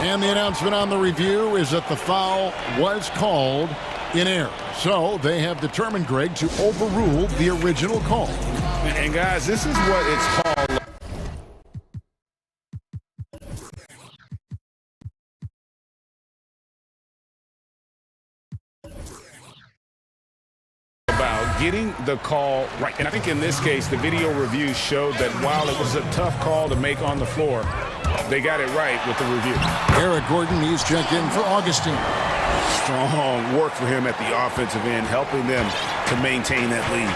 And the announcement on the review is that the foul was called in error. So they have determined, Greg, to overrule the original call. And guys, this is what it's called. About getting the call right. And I think in this case, the video review showed that while it was a tough call to make on the floor, they got it right with the review. Eric Gordon, he's checked in for Augustine. Strong work for him at the offensive end, helping them to maintain that lead.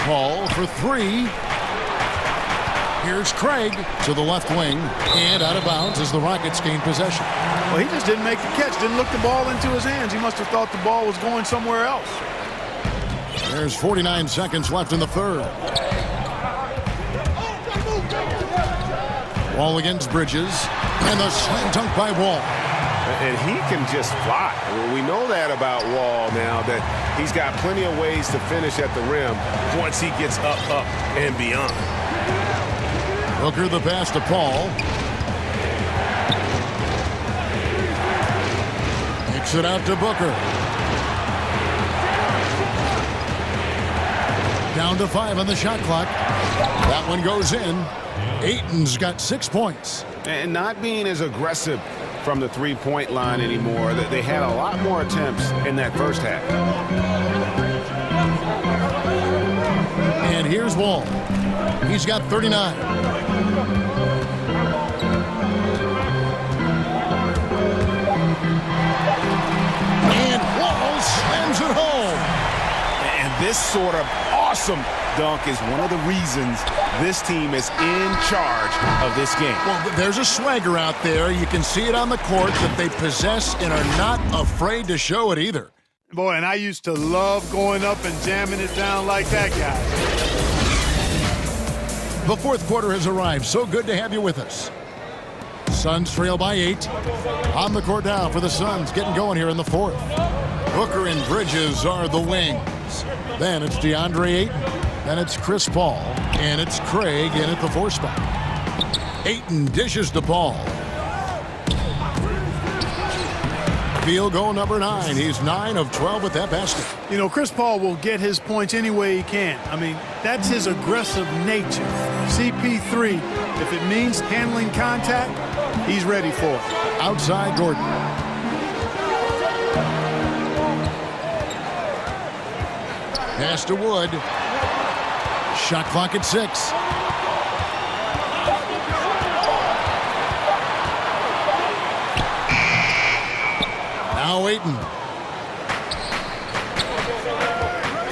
Paul for 3. Here's Craig to the left wing, and out of bounds as the Rockets gain possession. Well, he just didn't make the catch, didn't look the ball into his hands. He must have thought the ball was going somewhere else. There's 49 seconds left in the third. Wall against Bridges, and the slam dunk by Wall. And he can just fly. We know that about Wall now, that he's got plenty of ways to finish at the rim once he gets up, and beyond. Booker the pass to Paul. Kicks it out to Booker. Down to 5 on the shot clock. That one goes in. Ayton's got 6 points. And not being as aggressive from the three-point line anymore. They had a lot more attempts in that first half. And here's Wall. He's got 39. And Wall slams it home. And this sort of awesome dunk is one of the reasons this team is in charge of this game. Well, there's a swagger out there. You can see it on the court that they possess and are not afraid to show it either. Boy, and I used to love going up and jamming it down like that, guys. The fourth quarter has arrived. So good to have you with us. Suns trail by 8. On the court now for the Suns, getting going here in the fourth. Booker and Bridges are the wings. Then it's DeAndre Ayton. Then it's Chris Paul. And it's Craig in at the 4 spot. Ayton dishes to Paul. Field goal number 9. He's 9 of 12 with that basket. You know, Chris Paul will get his points any way he can. I mean, that's his aggressive nature. CP3, if it means handling contact, he's ready for it. Outside Gordon. Pass to Wood. Shot clock at 6. Now Ayton.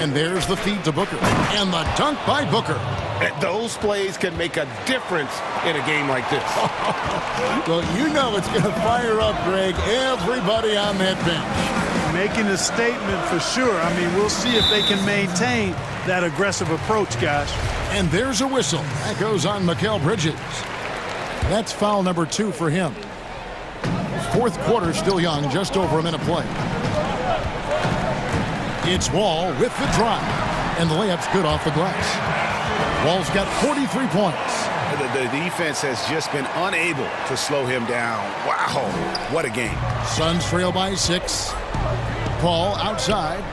And there's the feed to Booker. And the dunk by Booker. Those plays can make a difference in a game like this. Well, you know it's going to fire up, Greg, everybody on that bench. Making a statement for sure. I mean, we'll see if they can maintain that aggressive approach, guys. And there's a whistle. That goes on Mikal Bridges. That's foul number 2 for him. Fourth quarter still young, just over a minute play. It's Wall with the drive. And the layup's good off the glass. Wall's got 43 points. The defense has just been unable to slow him down. Wow, what a game. Suns trail by 6. Paul outside.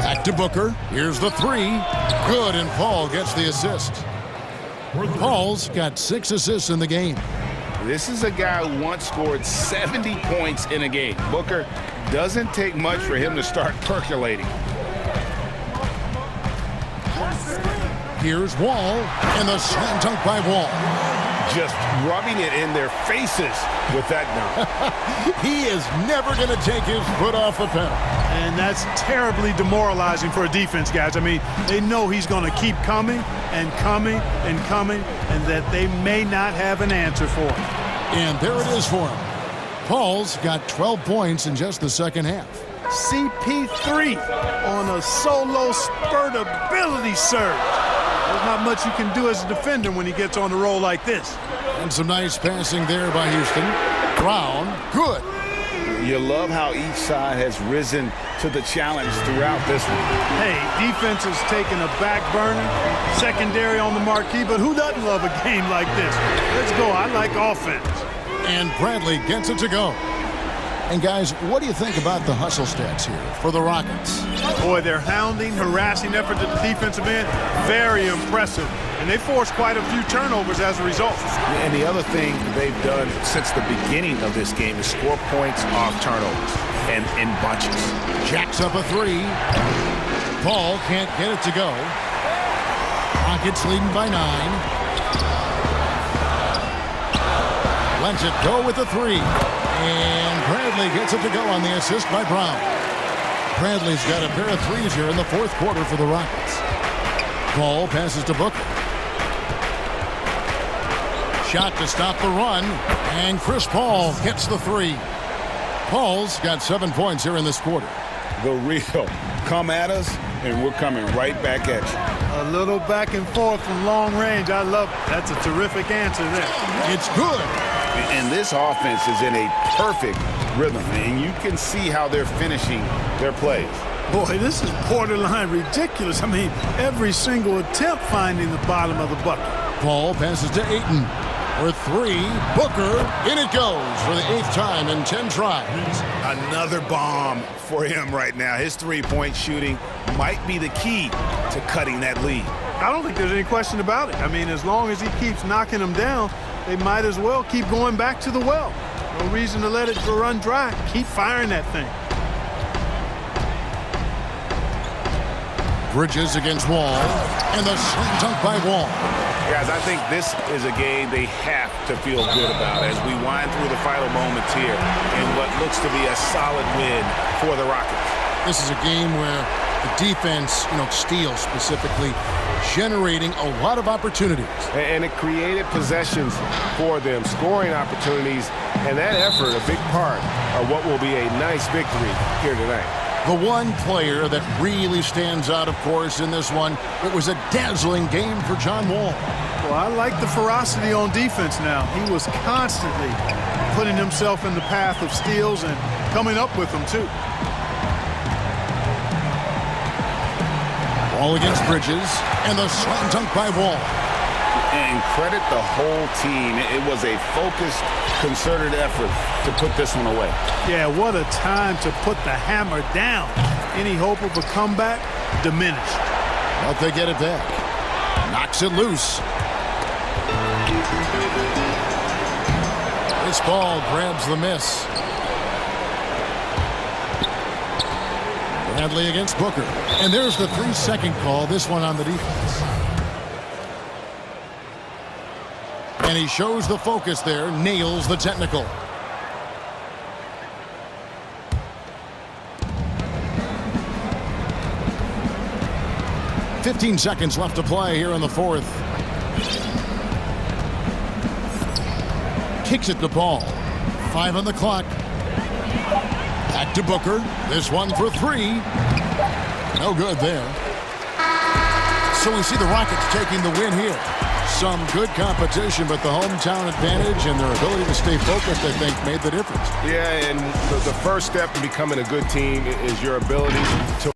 Back to Booker. Here's the 3. Good, and Paul gets the assist. Paul's got 6 assists in the game. This is a guy who once scored 70 points in a game. Booker, doesn't take much for him to start percolating. Here's Wall, and the slam dunk by Wall. Just rubbing it in their faces with that dunk. He is never going to take his foot off the pedal. And that's terribly demoralizing for a defense, guys. I mean, they know he's going to keep coming and coming and coming, and that they may not have an answer for him. And there it is for him. Paul's got 12 points in just the second half. CP3 on a solo spurt ability surge. There's not much you can do as a defender when he gets on the roll like this. And some nice passing there by Houston. Brown, good. You love how each side has risen to the challenge throughout this one. Hey, defense has taken a back burner, secondary on the marquee, but who doesn't love a game like this? Let's go. I like offense. And Bradley gets it to go. And guys, what do you think about the hustle stats here for the Rockets? Boy, their hounding, harassing effort at the defensive end, very impressive. And they forced quite a few turnovers as a result. And the other thing they've done since the beginning of this game is score points off turnovers and in bunches. Jacks up a 3. Paul can't get it to go. Rockets leading by 9. Lets it go with the 3. And Bradley gets it to go on the assist by Brown. Bradley's got a pair of 3s here in the fourth quarter for the Rockets. Paul passes to Booker. Shot to stop the run. And Chris Paul gets the 3. Paul's got 7 points here in this quarter. The real come at us, and we're coming right back at you. A little back and forth from long range. I love it. That's a terrific answer there. It's good. And this offense is in a perfect rhythm, and you can see how they're finishing their plays. Boy, this is borderline ridiculous. I mean, every single attempt finding the bottom of the bucket. Paul passes to Ayton. For three, Booker, in it goes for the 8th time in 10 tries. Another bomb for him right now. His three-point shooting might be the key to cutting that lead. I don't think there's any question about it. I mean, as long as he keeps knocking them down, they might as well keep going back to the well. No reason to let it run dry. Keep firing that thing. Bridges against Wall, and the slam dunk by Wall. Guys, I think this is a game they have to feel good about as we wind through the final moments here in what looks to be a solid win for the Rockets. This is a game where the defense, steals specifically, generating a lot of opportunities. And it created possessions for them, scoring opportunities, and that effort, a big part of what will be a nice victory here tonight. The one player that really stands out, of course, in this one, it was a dazzling game for John Wall. Well, I like the ferocity on defense now. He was constantly putting himself in the path of steals and coming up with them, too. Wall against Bridges, and the slam dunk by Wall. And credit the whole team. It was a focused, concerted effort to put this one away. Yeah, what a time to put the hammer down. Any hope of a comeback diminished. But they get it back. Knocks it loose. This ball grabs the miss. Bradley against Booker. And there's the 3-second call, this one on the defense. And he shows the focus there, nails the technical. "15 seconds left to play here in the 4th. Kicks it to Paul. 5 on the clock. Back to Booker. This one for 3. No good there. So we see the Rockets taking the win here. Some good competition, but the hometown advantage and their ability to stay focused, I think, made the difference. Yeah, and the first step in becoming a good team is your ability to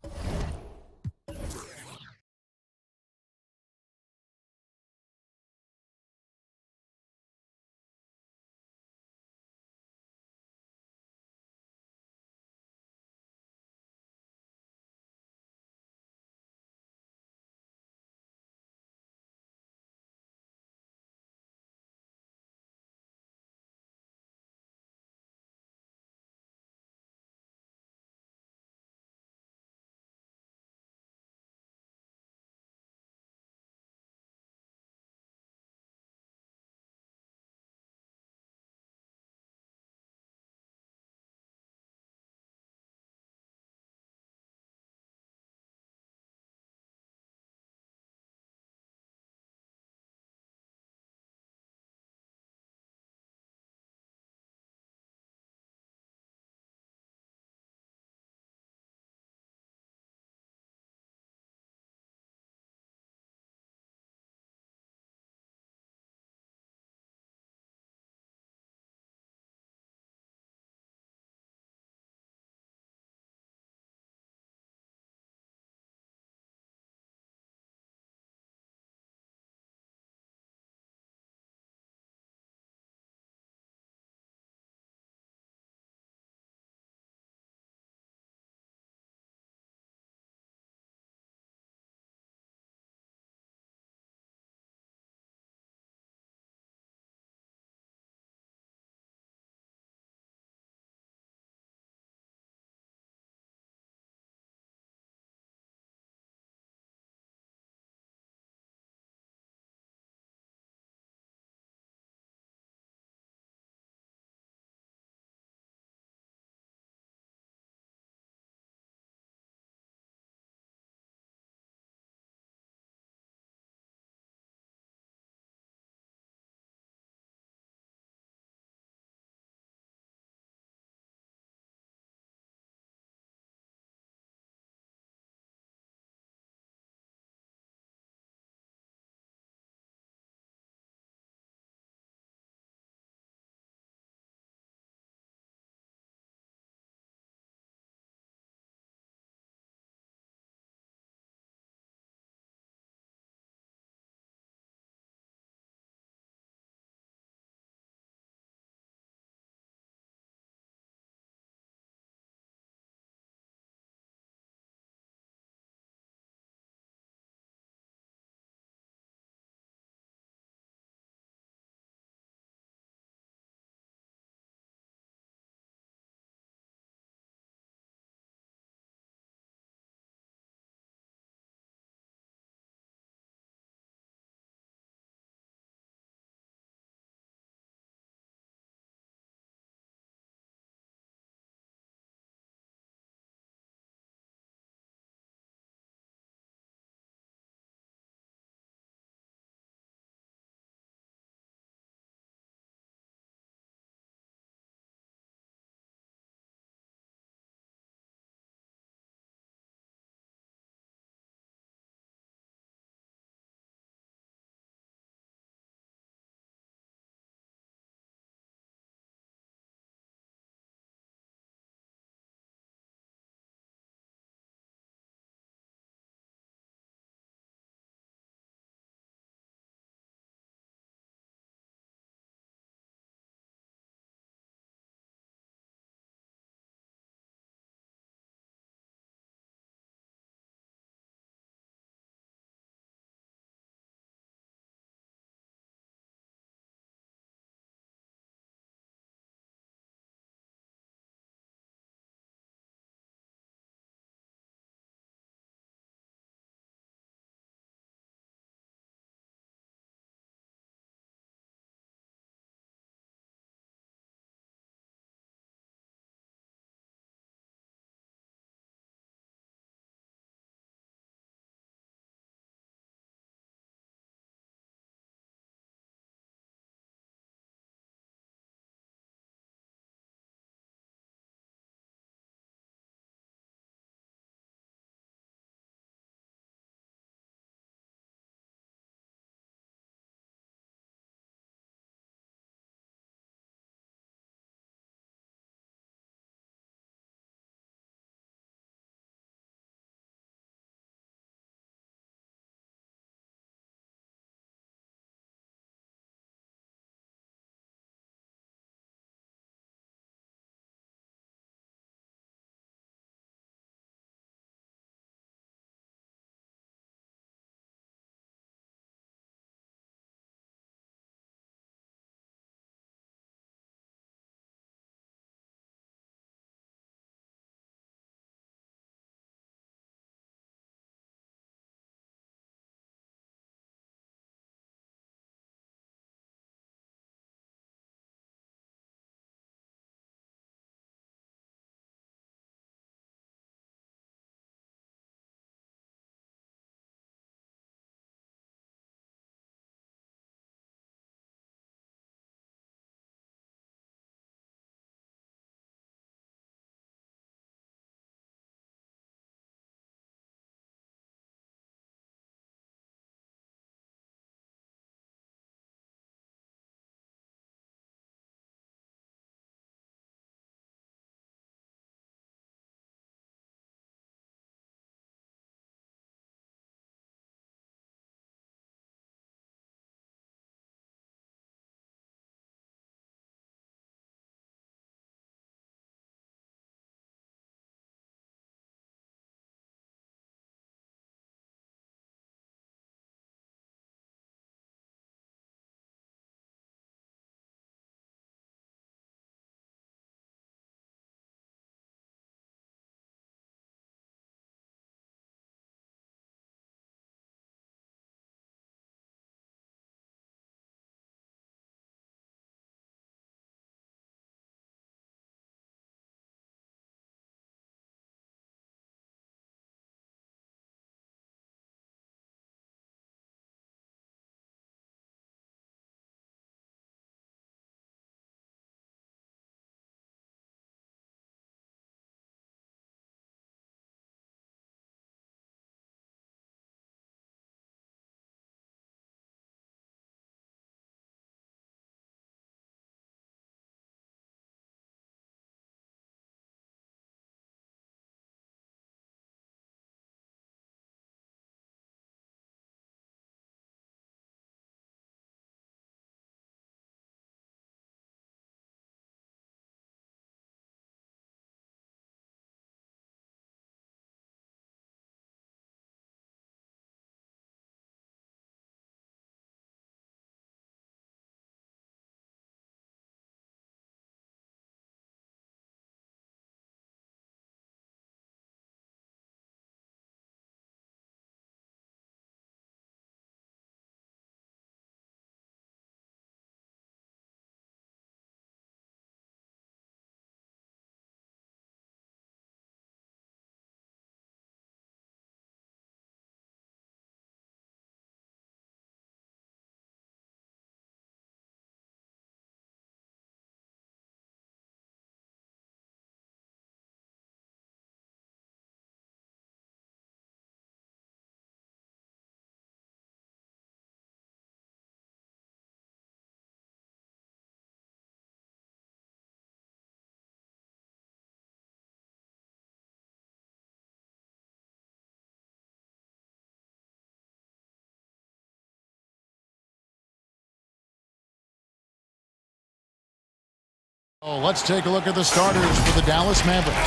Oh, let's take a look at the starters for the Dallas Mavericks.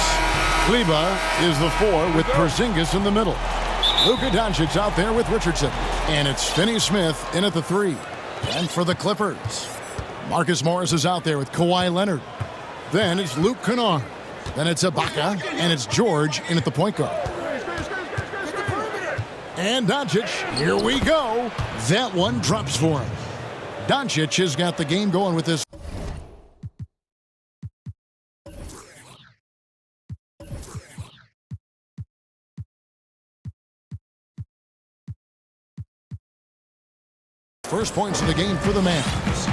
Kleba is the 4 with Porzingis in the middle. Luka Doncic out there with Richardson. And it's Finney Smith in at the 3. And for the Clippers, Marcus Morris is out there with Kawhi Leonard. Then it's Luke Kennard. Then it's Ibaka, and it's George in at the point guard. And Doncic, here we go. That one drops for him. Doncic has got the game going with this. First points of the game for the Mavs.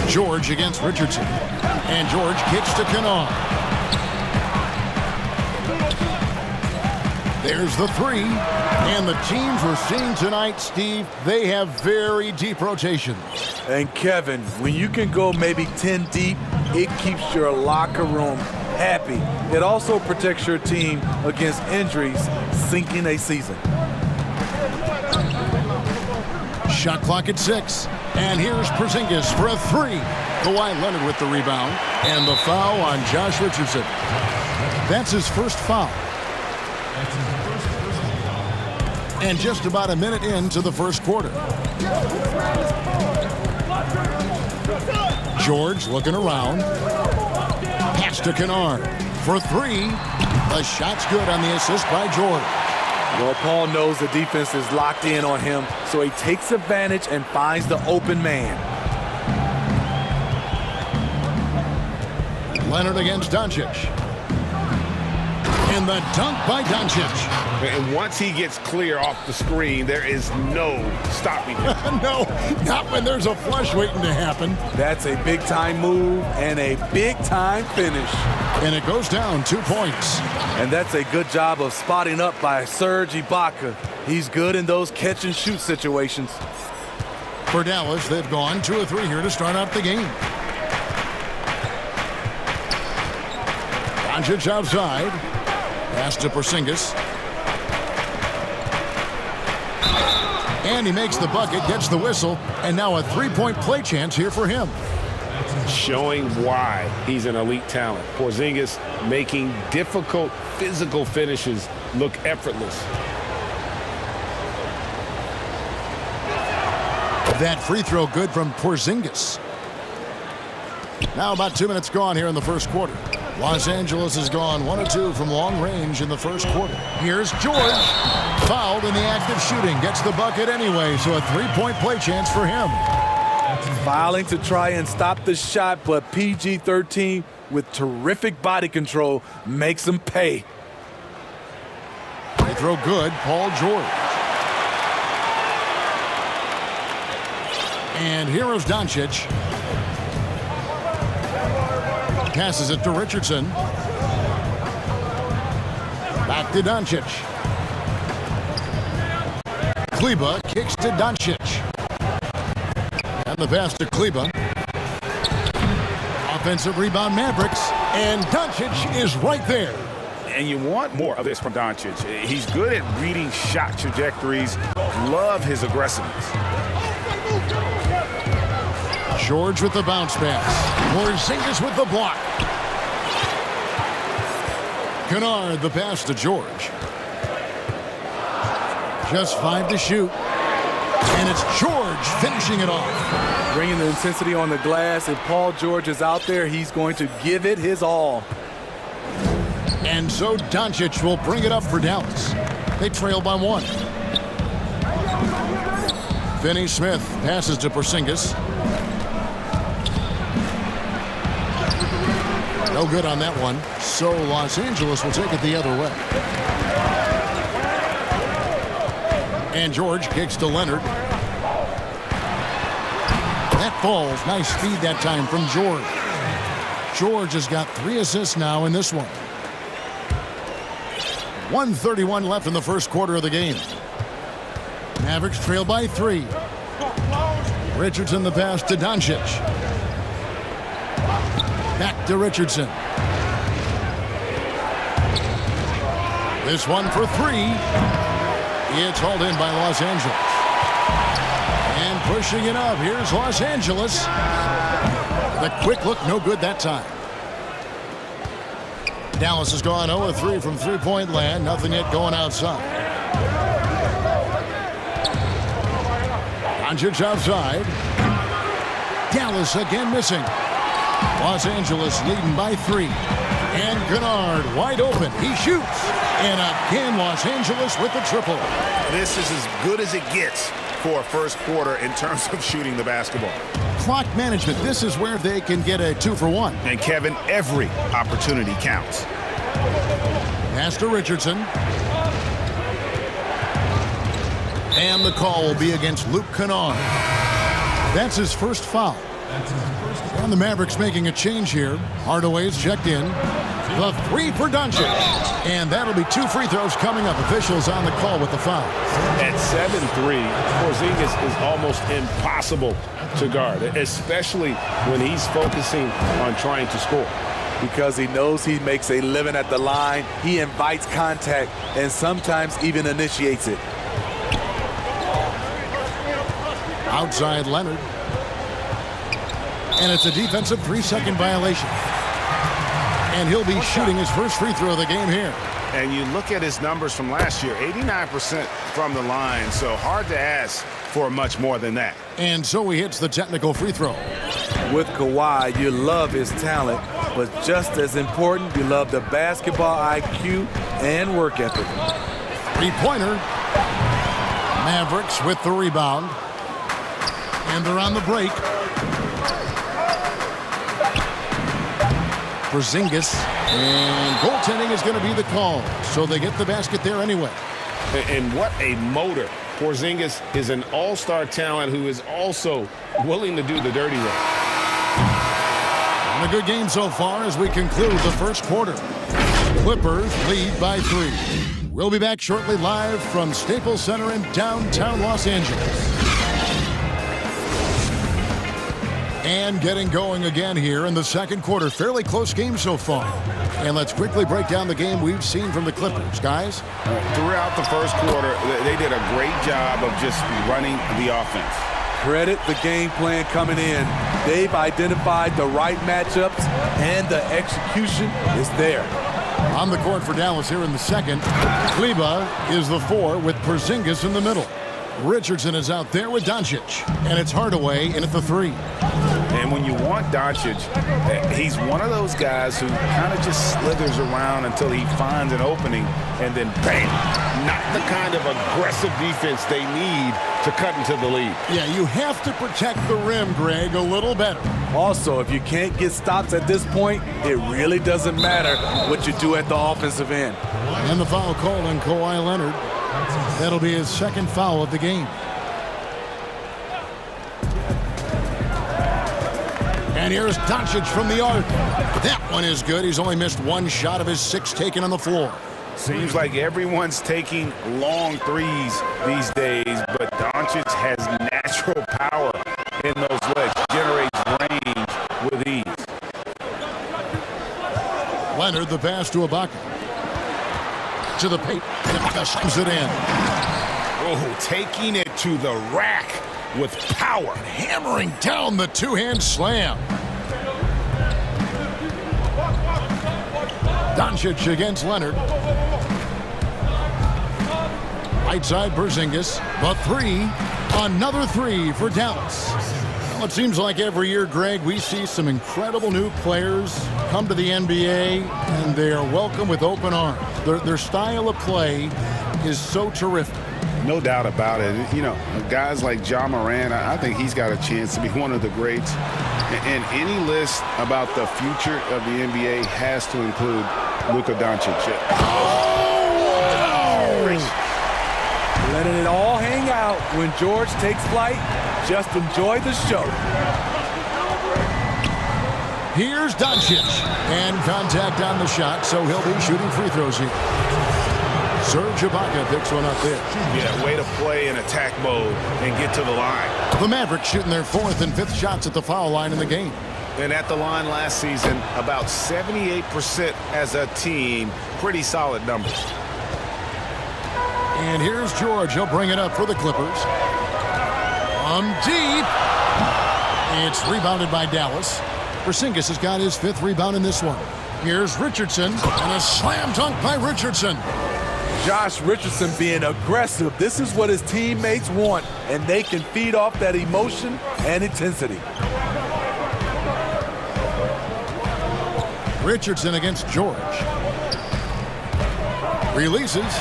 George against Richardson. And George kicks to Kennard. There's the 3. And the teams we're seeing tonight, Steve, they have very deep rotations. And Kevin, when you can go maybe 10 deep, it keeps your locker room happy. It also protects your team against injuries sinking a season. Shot clock at 6. And here's Porzingis for a 3. Kawhi Leonard with the rebound. And the foul on Josh Richardson. That's his first foul. And just about a minute into the first quarter. George looking around. Pass to Kennard for 3. The shot's good on the assist by George. Well, Paul knows the defense is locked in on him, so he takes advantage and finds the open man. Leonard against Doncic. And the dunk by Doncic. And once he gets clear off the screen, there is no stopping him. No, not when there's a flush waiting to happen. That's a big-time move and a big-time finish. And it goes down 2 points. And that's a good job of spotting up by Serge Ibaka. He's good in those catch-and-shoot situations. For Dallas, they've gone 2 of 3 here to start out the game. Doncic outside. Pass to Porzingis. And he makes the bucket, gets the whistle, and now a 3-point play chance here for him. Showing why he's an elite talent. Porzingis making difficult physical finishes look effortless. That free throw good from Porzingis. Now about 2 minutes gone here in the first quarter. Los Angeles has gone 1 of 2 from long range in the first quarter. Here's George. Fouled in the act of shooting. Gets the bucket anyway, so a 3-point play chance for him. Fouling to try and stop the shot, but PG-13 with terrific body control makes him pay. They throw good, Paul George. And here is Doncic. Passes it to Richardson. Back to Doncic. Kleba kicks to Doncic. And the pass to Kleba. Offensive rebound Mavericks. And Doncic is right there. And you want more of this from Doncic. He's good at reading shot trajectories. Love his aggressiveness. George with the bounce pass. Porzingis with the block. Kennard the pass to George. Just 5 to shoot. And it's George finishing it off. Bringing the intensity on the glass. If Paul George is out there, he's going to give it his all. And so Doncic will bring it up for Dallas. They trail by 1. Finney Smith passes to Porzingis. No good on that one. So Los Angeles will take it the other way. And George kicks to Leonard. That falls. Nice speed that time from George. George has got 3 assists now in this one. 1:31 left in the first quarter of the game. Mavericks trail by 3. Richardson the pass to Doncic. Back to Richardson. This one for 3. It's hauled in by Los Angeles. And pushing it up. Here's Los Angeles. The quick look, no good that time. Dallas has gone 0-3 from three-point land. Nothing yet going outside. Doncic outside. Dallas again missing. Los Angeles leading by 3. And Kennard wide open. He shoots. And again, Los Angeles with the triple. This is as good as it gets for a first quarter in terms of shooting the basketball. Clock management. This is where they can get a 2-for-1. And Kevin, every opportunity counts. Pass to Richardson. And the call will be against Luke Kennard. That's his first foul. And the Mavericks making a change here. Hardaway's checked in. The 3 for Doncic. And that'll be 2 free throws coming up. Officials on the call with the foul. At 7'3", Porzingis is almost impossible to guard, especially when he's focusing on trying to score. Because he knows he makes a living at the line, he invites contact and sometimes even initiates it. Outside Leonard. And it's a defensive 3-second violation. And he'll be shooting his first free throw of the game here. And you look at his numbers from last year, 89% from the line, so hard to ask for much more than that. And so he hits the technical free throw. With Kawhi, you love his talent, but just as important, you love the basketball IQ and work ethic. Three-pointer. Mavericks with the rebound. And they're on the break. Porzingis, and goaltending is going to be the call, so they get the basket there anyway. And what a motor. Porzingis is an all-star talent who is also willing to do the dirty work. And a good game so far as we conclude the first quarter. Clippers lead by 3. We'll be back shortly live from Staples Center in downtown Los Angeles. And getting going again here in the second quarter. Fairly close game so far. And let's quickly break down the game we've seen from the Clippers. Guys? Throughout the first quarter, they did a great job of just running the offense. Credit the game plan coming in. They've identified the right matchups, and the execution is there. On the court for Dallas here in the second. Kleba is the 4 with Porzingis in the middle. Richardson is out there with Doncic. And it's Hardaway in at the 3. And when you want Doncic, he's one of those guys who kind of just slithers around until he finds an opening, and then bang! Not the kind of aggressive defense they need to cut into the lead. Yeah, you have to protect the rim, Greg, a little better. Also, if you can't get stops at this point, it really doesn't matter what you do at the offensive end. And the foul called on Kawhi Leonard. That'll be his second foul of the game. And here's Doncic from the arc. That one is good. He's only missed 1 shot of his 6 taken on the floor. Seems like everyone's taking long threes these days, but Doncic has natural power in those legs, generates range with ease. Leonard, the pass to Ibaka. To the paint. Ibaka slams it in. Oh, taking it to the rack with power. Hammering down the 2-hand slam. Doncic against Leonard. Right side Porzingis. The 3. Another 3 for Dallas. Well, it seems like every year, Greg, we see some incredible new players come to the NBA, and they are welcome with open arms. Their style of play is so terrific. No doubt about it. You know, guys like Ja Morant, I think he's got a chance to be one of the greats. And any list about the future of the NBA has to include Luka Doncic. Letting it all hang out when George takes flight. Just enjoy the show. Here's Doncic. And contact on the shot, so he'll be shooting free throws here. Serge Ibaka picks one up there. Yeah, way to play in attack mode and get to the line. The Mavericks shooting their 4th and 5th shots at the foul line in the game. And at the line last season, about 78% as a team. Pretty solid numbers. And here's George. He'll bring it up for the Clippers. From deep. It's rebounded by Dallas. Porzingis has got his 5th rebound in this one. Here's Richardson, and a slam dunk by Richardson. Josh Richardson being aggressive. This is what his teammates want, and they can feed off that emotion and intensity. Richardson against George. Releases,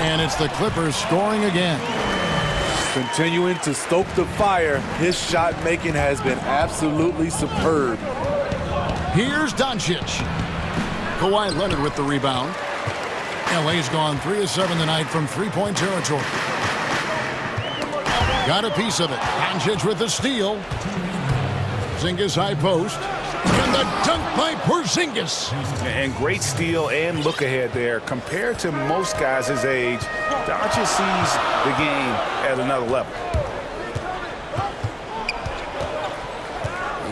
and it's the Clippers scoring again. Continuing to stoke the fire, his shot making has been absolutely superb. Here's Doncic. Kawhi Leonard with the rebound. LA's gone 3 of 7 tonight from three-point territory. Got a piece of it. Doncic with the steal. Porzingis high post. And the dunk by Porzingis. And great steal and look ahead there. Compared to most guys his age, Doncic sees the game at another level.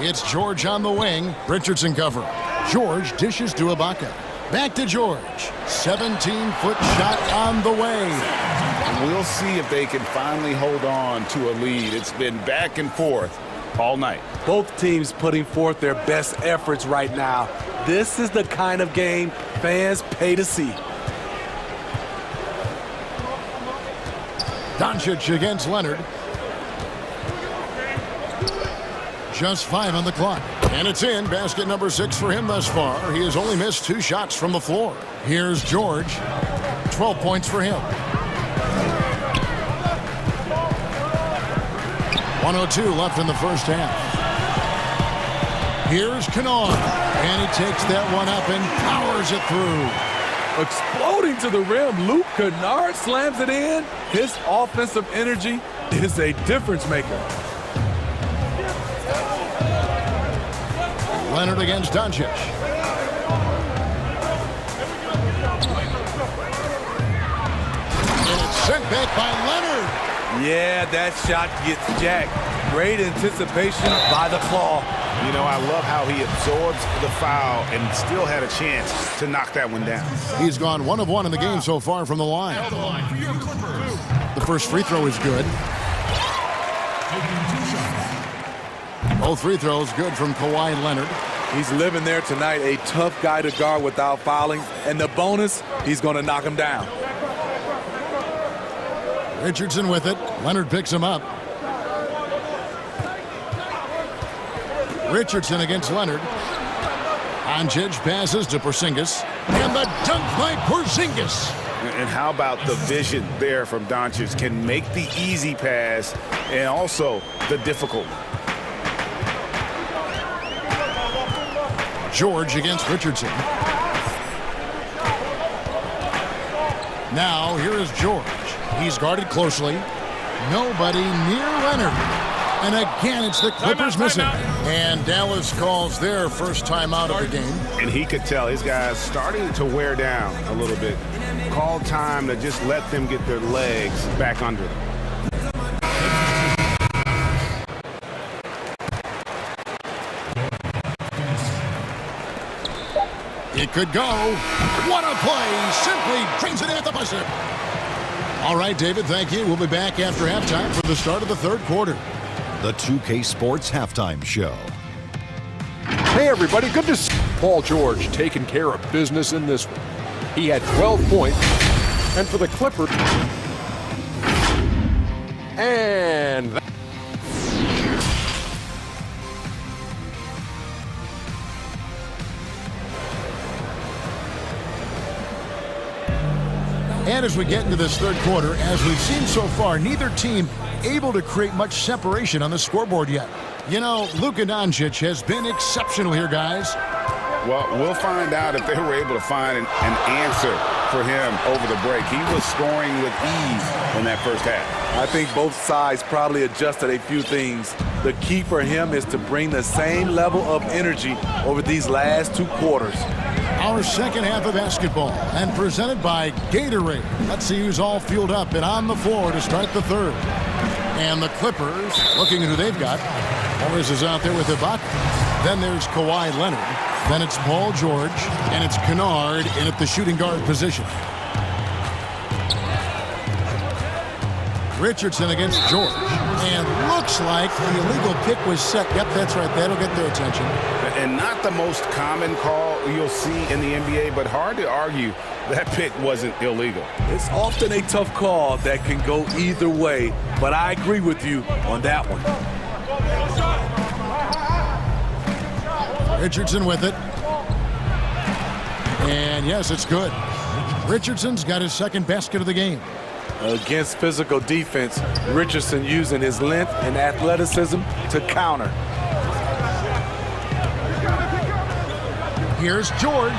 It's George on the wing. Richardson cover. George dishes to Ibaka. Back to George. 17-foot shot on the way. And we'll see if they can finally hold on to a lead. It's been back and forth all night. Both teams putting forth their best efforts right now. This is the kind of game fans pay to see. Doncic against Leonard. Just 5 on the clock. And it's in. Basket number 6 for him thus far. He has only missed 2 shots from the floor. Here's George. 12 points for him. 1:02 left in the first half. Here's Kennard. And he takes that one up and powers it through. Exploding to the rim, Luke Kennard slams it in. His offensive energy is a difference maker. Leonard against Doncic. And it's sent back by Leonard. Yeah, that shot gets jacked. Great anticipation by the claw. You know, I love how he absorbs the foul and still had a chance to knock that one down. He's gone 1 of 1 in the game so far from the line. The first free throw is good. Both free throws good from Kawhi Leonard. He's living there tonight, a tough guy to guard without fouling. And the bonus, he's going to knock him down. Richardson with it. Leonard picks him up. Richardson against Leonard. Doncic passes to Porzingis. And the dunk by Porzingis. And how about the vision there from Doncic? Can make the easy pass and also the difficult one. George against Richardson. Now, here is George. He's guarded closely. Nobody near Leonard. And again, it's the Clippers missing. And Dallas calls their first timeout of the game. And he could tell his guys starting to wear down a little bit. Called time to just let them get their legs back under them. It could go. What a play. Simply trains it at the buzzer. All right, David, thank you. We'll be back after halftime for the start of the third quarter. The 2K Sports Halftime Show. Hey, everybody. Good to see Paul George taking care of business in this one. He had 12 points. And for the Clippers. And And as we get into this third quarter, as we've seen so far, neither team able to create much separation on the scoreboard yet. You know, Luka Doncic has been exceptional here, guys. Well, we'll find out if they were able to find an answer for him over the break. He was scoring with ease in that first half. I think both sides probably adjusted a few things. The key for him is to bring the same level of energy over these last 2 quarters. Our second half of basketball, and presented by Gatorade. Let's see who's all fueled up and on the floor to start the third. And the Clippers, looking at who they've got. Morris is out there with Ibaka. Then there's Kawhi Leonard. Then it's Paul George. And it's Kennard in at the shooting guard position. Richardson against George. And looks like the illegal pick was set. Yep, that's right. That'll get their attention. And not the most common call you'll see in the NBA, but hard to argue that pick wasn't illegal. It's often a tough call that can go either way, but I agree with you on that one. Richardson with it. And yes, it's good. Richardson's got his second basket of the game. Against physical defense, Richardson using his length and athleticism to counter. Here's George.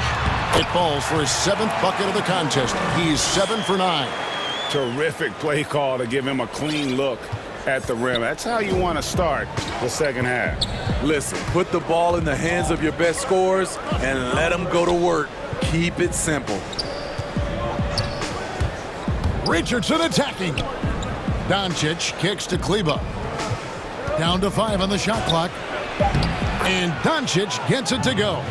It falls for his 7th bucket of the contest. He's 7 for 9. Terrific play call to give him a clean look at the rim. That's how you want to start the second half. Listen, put the ball in the hands of your best scorers and let them go to work. Keep it simple. Richardson attacking. Doncic kicks to Kleba. Down to 5 on the shot clock. And Doncic gets it to go.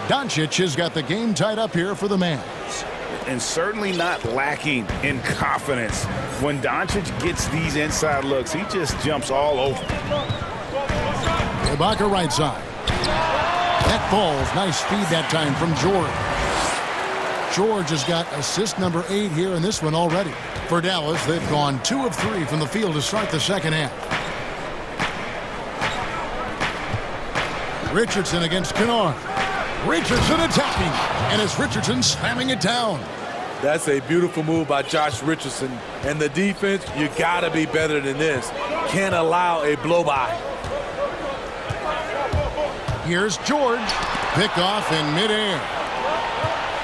Doncic has got the game tied up here for the Mavs. And certainly not lacking in confidence. When Doncic gets these inside looks, he just jumps all over. Ibaka right side. That falls. Nice feed that time from George. George has got assist number 8 here in this one already. For Dallas, they've gone 2 of 3 from the field to start the second half. Richardson against Kennard. Richardson attacking. And it's Richardson slamming it down. That's a beautiful move by Josh Richardson. And the defense, you got to be better than this. Can't allow a blow-by. Here's George. Pick off in midair.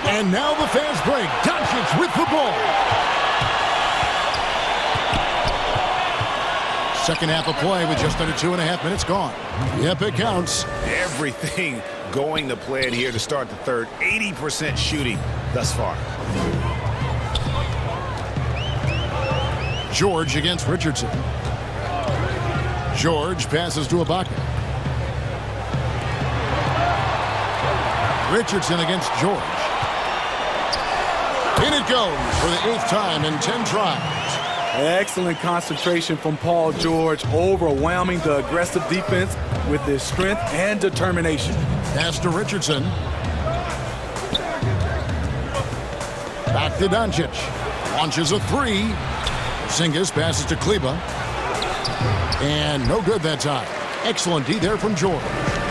And now the fast break. Doncic with the ball. Second half of play with just under 2.5 minutes gone. Yep, it counts. Everything going to plan here to start the third. 80% shooting thus far. George against Richardson. George passes to Ibaka. Richardson against George. In it goes for the 8th time in 10 tries. Excellent concentration from Paul George, overwhelming the aggressive defense with his strength and determination. Pass to Richardson. Back to Doncic. Launches a 3. Porzingis passes to Kleba. And no good that time. Excellent D there from George.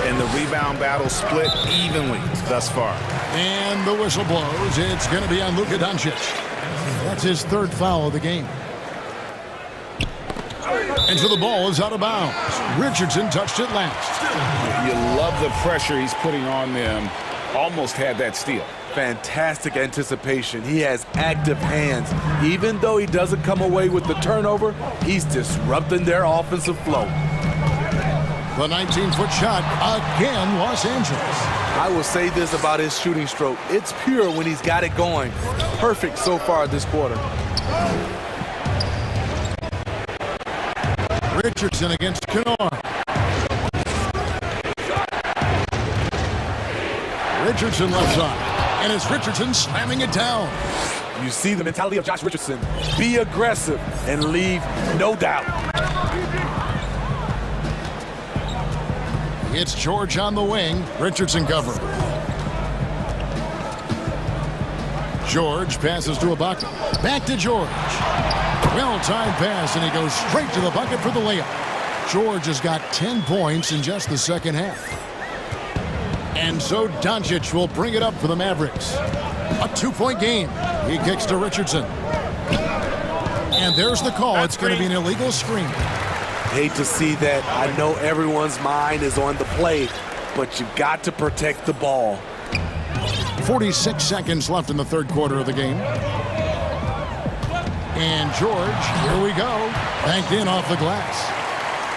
And the rebound battle split evenly thus far. And the whistle blows. It's going to be on Luka Doncic. That's his 3rd foul of the game. And so the ball is out of bounds. Richardson touched it last. You love the pressure he's putting on them. Almost had that steal. Fantastic anticipation. He has active hands. Even though he doesn't come away with the turnover, he's disrupting their offensive flow. The 19-foot shot again, Los Angeles. I will say this about his shooting stroke. It's pure when he's got it going. Perfect so far this quarter. Richardson against Kennard. Richardson left side. And it's Richardson slamming it down. You see the mentality of Josh Richardson. Be aggressive and leave no doubt. It's George on the wing. Richardson covered. George passes to Ibaka. Back to George. Well-timed pass, and he goes straight to the bucket for the layup. George has got 10 points in just the second half. And so Doncic will bring it up for the Mavericks. A 2-point game. He kicks to Richardson. And there's the call. It's going to be an illegal screen. Hate to see that. I know everyone's mind is on the play, but you've got to protect the ball. 46 seconds left in the 3rd quarter of the game. And George, here we go, banked in off the glass.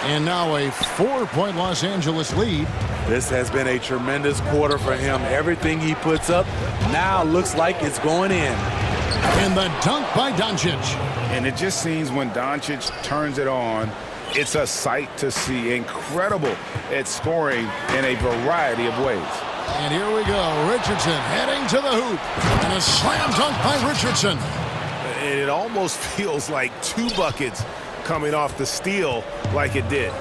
And now a 4-point Los Angeles lead. This has been a tremendous quarter for him. Everything he puts up now looks like it's going in. And the dunk by Doncic. And it just seems when Doncic turns it on, it's a sight to see. Incredible at scoring in a variety of ways. And here we go. Richardson heading to the hoop. And a slam dunk by Richardson. And it almost feels like 2 buckets coming off the steal like it did.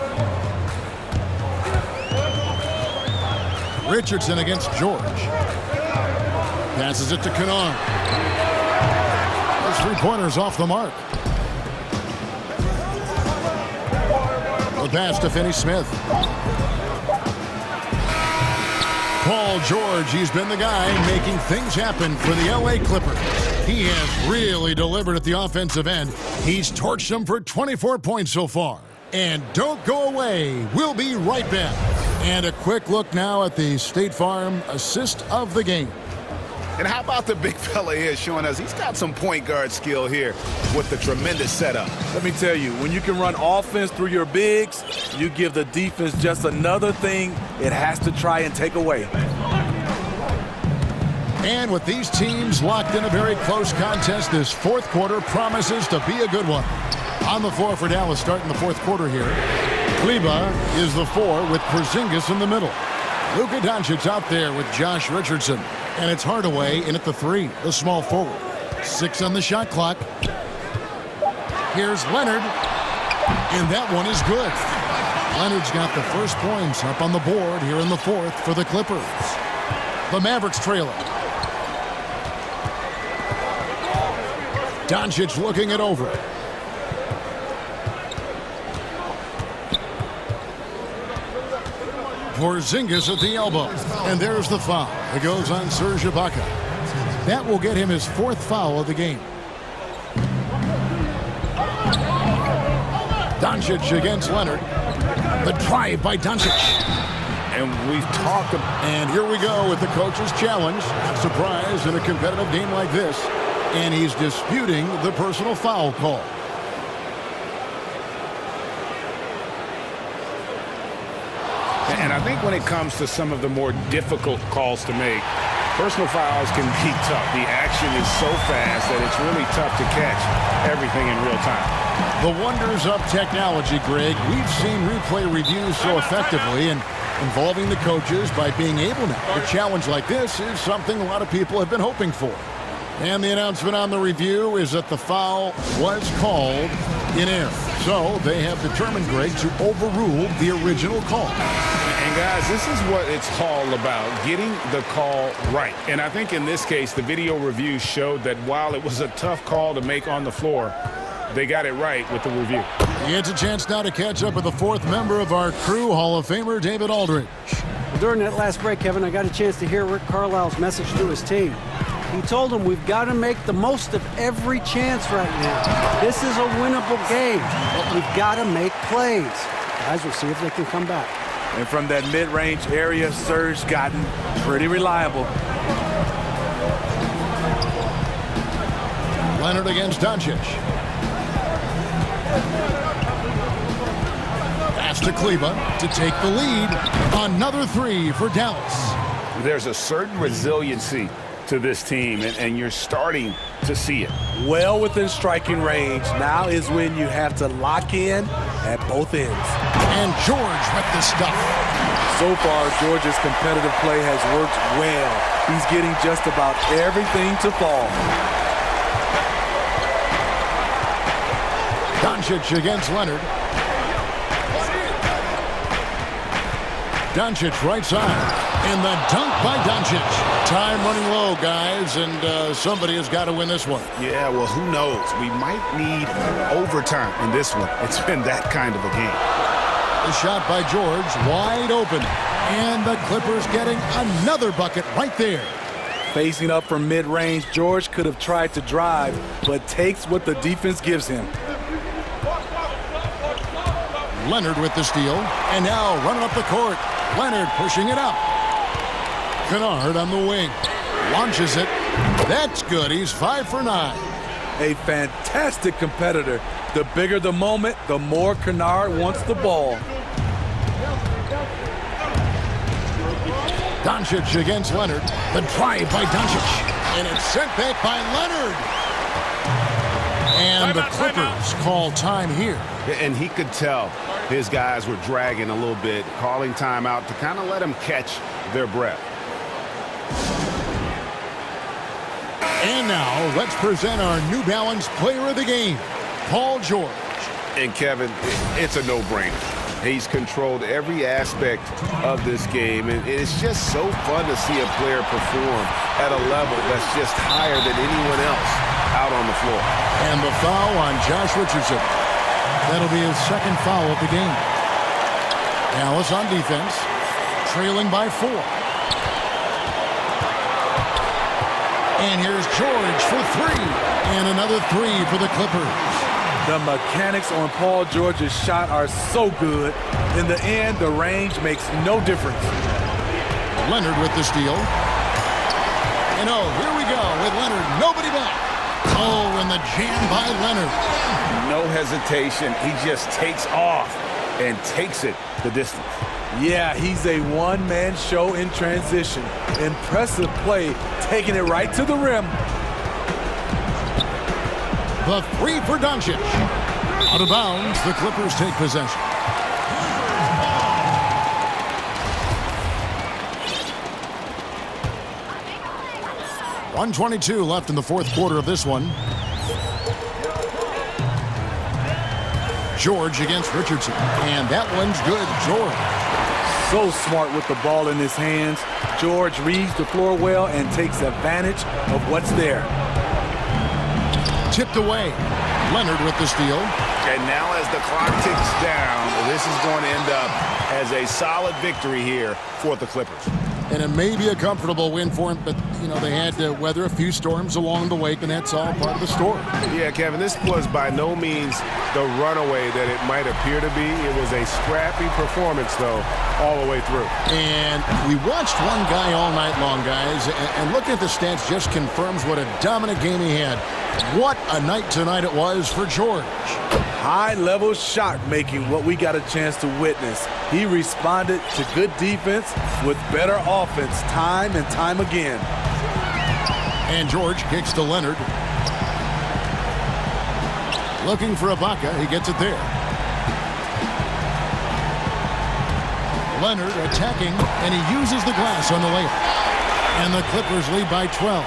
Richardson against George. Passes it to Kennard. Those 3-pointers off the mark. The pass to Finney-Smith. Paul George, he's been the guy making things happen for the LA Clippers. He has really delivered at the offensive end. He's torched them for 24 points so far. And don't go away. We'll be right back. And a quick look now at the State Farm assist of the game. And how about the big fella here showing us he's got some point guard skill here with the tremendous setup. Let me tell you, when you can run offense through your bigs, you give the defense just another thing it has to try and take away. And with these teams locked in a very close contest, this fourth quarter promises to be a good one. On the floor for Dallas starting the fourth quarter here. Kleba is the 4 with Porzingis in the middle. Luka Doncic out there with Josh Richardson. And it's Hardaway in at the 3, the small forward. 6 on the shot clock. Here's Leonard. And that one is good. Leonard's got the first points up on the board here in the fourth for the Clippers. The Mavericks trailing. Doncic looking it over. Porzingis at the elbow. And there's the foul. It goes on Serge Ibaka. That will get him his 4th foul of the game. Doncic against Leonard. The drive by Doncic. And we've talked about... And here we go with the coach's challenge. Not surprised in a competitive game like this. And he's disputing the personal foul call. And I think when it comes to some of the more difficult calls to make, personal fouls can be tough. The action is so fast that it's really tough to catch everything in real time. The wonders of technology, Greg. We've seen replay reviews so effectively, and involving the coaches by being able now to challenge like this is something a lot of people have been hoping for. And the announcement on the review is that the foul was called in error. So they have determined, Greg, to overrule the original call. And guys, this is what it's all about, getting the call right. And I think in this case, the video review showed that while it was a tough call to make on the floor, they got it right with the review. He gets a chance now to catch up with the 4th member of our crew, Hall of Famer David Aldridge. During that last break, Kevin, I got a chance to hear Rick Carlisle's message to his team. He told them we've got to make the most of every chance right now. This is a winnable game, but we've got to make plays. Guys, we'll see if they can come back. And from that mid-range area, Serge gotten pretty reliable. Leonard against Doncic. Pass to Kleba to take the lead. Another 3 for Dallas. There's a certain resiliency to this team, and you're starting to see it. Well within striking range. Now is when you have to lock in at both ends. And George with the stuff. So far, George's competitive play has worked well. He's getting just about everything to fall. Doncic against Leonard. Doncic right side. And the dunk by Doncic. Time running low, guys, and somebody has got to win this one. Yeah, well, who knows? We might need overtime in this one. It's been that kind of a game. The shot by George, wide open. And the Clippers getting another bucket right there. Facing up from mid-range, George could have tried to drive, but takes what the defense gives him. Leonard with the steal, and now running up the court. Leonard pushing it up. Kennard on the wing. Launches it. That's good. He's 5 for 9. A fantastic competitor. The bigger the moment, the more Kennard wants the ball. Doncic against Leonard. The drive by Doncic. And it's sent back by Leonard. And the Clippers call time here. And he could tell his guys were dragging a little bit, calling timeout to kind of let them catch their breath. And now, let's present our New Balance player of the game, Paul George. And Kevin, it's a no-brainer. He's controlled every aspect of this game, and it's just so fun to see a player perform at a level that's just higher than anyone else out on the floor. And the foul on Josh Richardson. That'll be his second foul of the game. Dallas on defense, trailing by 4. And here's George for 3. And another 3 for the Clippers. The mechanics on Paul George's shot are so good. In the end, the range makes no difference. Leonard with the steal. And oh, here we go with Leonard. Nobody back. Oh, and the jam by Leonard. No hesitation. He just takes off and takes it the distance. Yeah, he's a one-man show in transition. Impressive play, taking it right to the rim. The 3 for Doncic. Out of bounds, the Clippers take possession. .122 left in the fourth quarter of this one. George against Richardson. And that one's good. George. So smart with the ball in his hands. George reads the floor well and takes advantage of what's there. Tipped away. Leonard with the steal. And now as the clock ticks down, this is going to end up as a solid victory here for the Clippers. And it may be a comfortable win for him, but, you know, they had to weather a few storms along the way, and that's all part of the story. Yeah, Kevin, this was by no means the runaway that it might appear to be. It was a scrappy performance, though, all the way through. And we watched one guy all night long, guys, and looking at the stats just confirms what a dominant game he had. What a night tonight it was for George. High-level shot making, what we got a chance to witness. He responded to good defense with better offense time and time again. And George kicks to Leonard. Looking for Ibaka. He gets it there. Leonard attacking, and he uses the glass on the layup. And the Clippers lead by 12.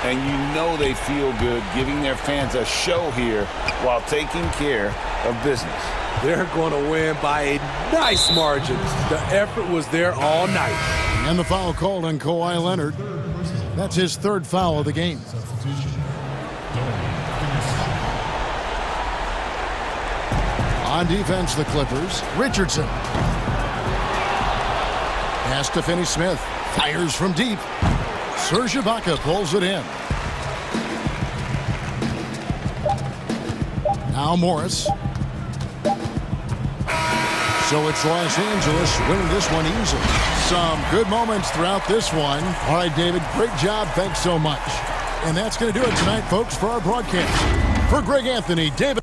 And you know they feel good giving their fans a show here while taking care of business. They're going to win by a nice margin. The effort was there all night. And the foul called on Kawhi Leonard. That's his third foul of the game. On defense, the Clippers. Richardson. Pass to Finney-Smith. Fires from deep. Serge Ibaka pulls it in. Now Morris. So it's Los Angeles winning this one easily. Some good moments throughout this one. All right, David, great job. Thanks so much. And that's going to do it tonight, folks, for our broadcast. For Greg Anthony, David.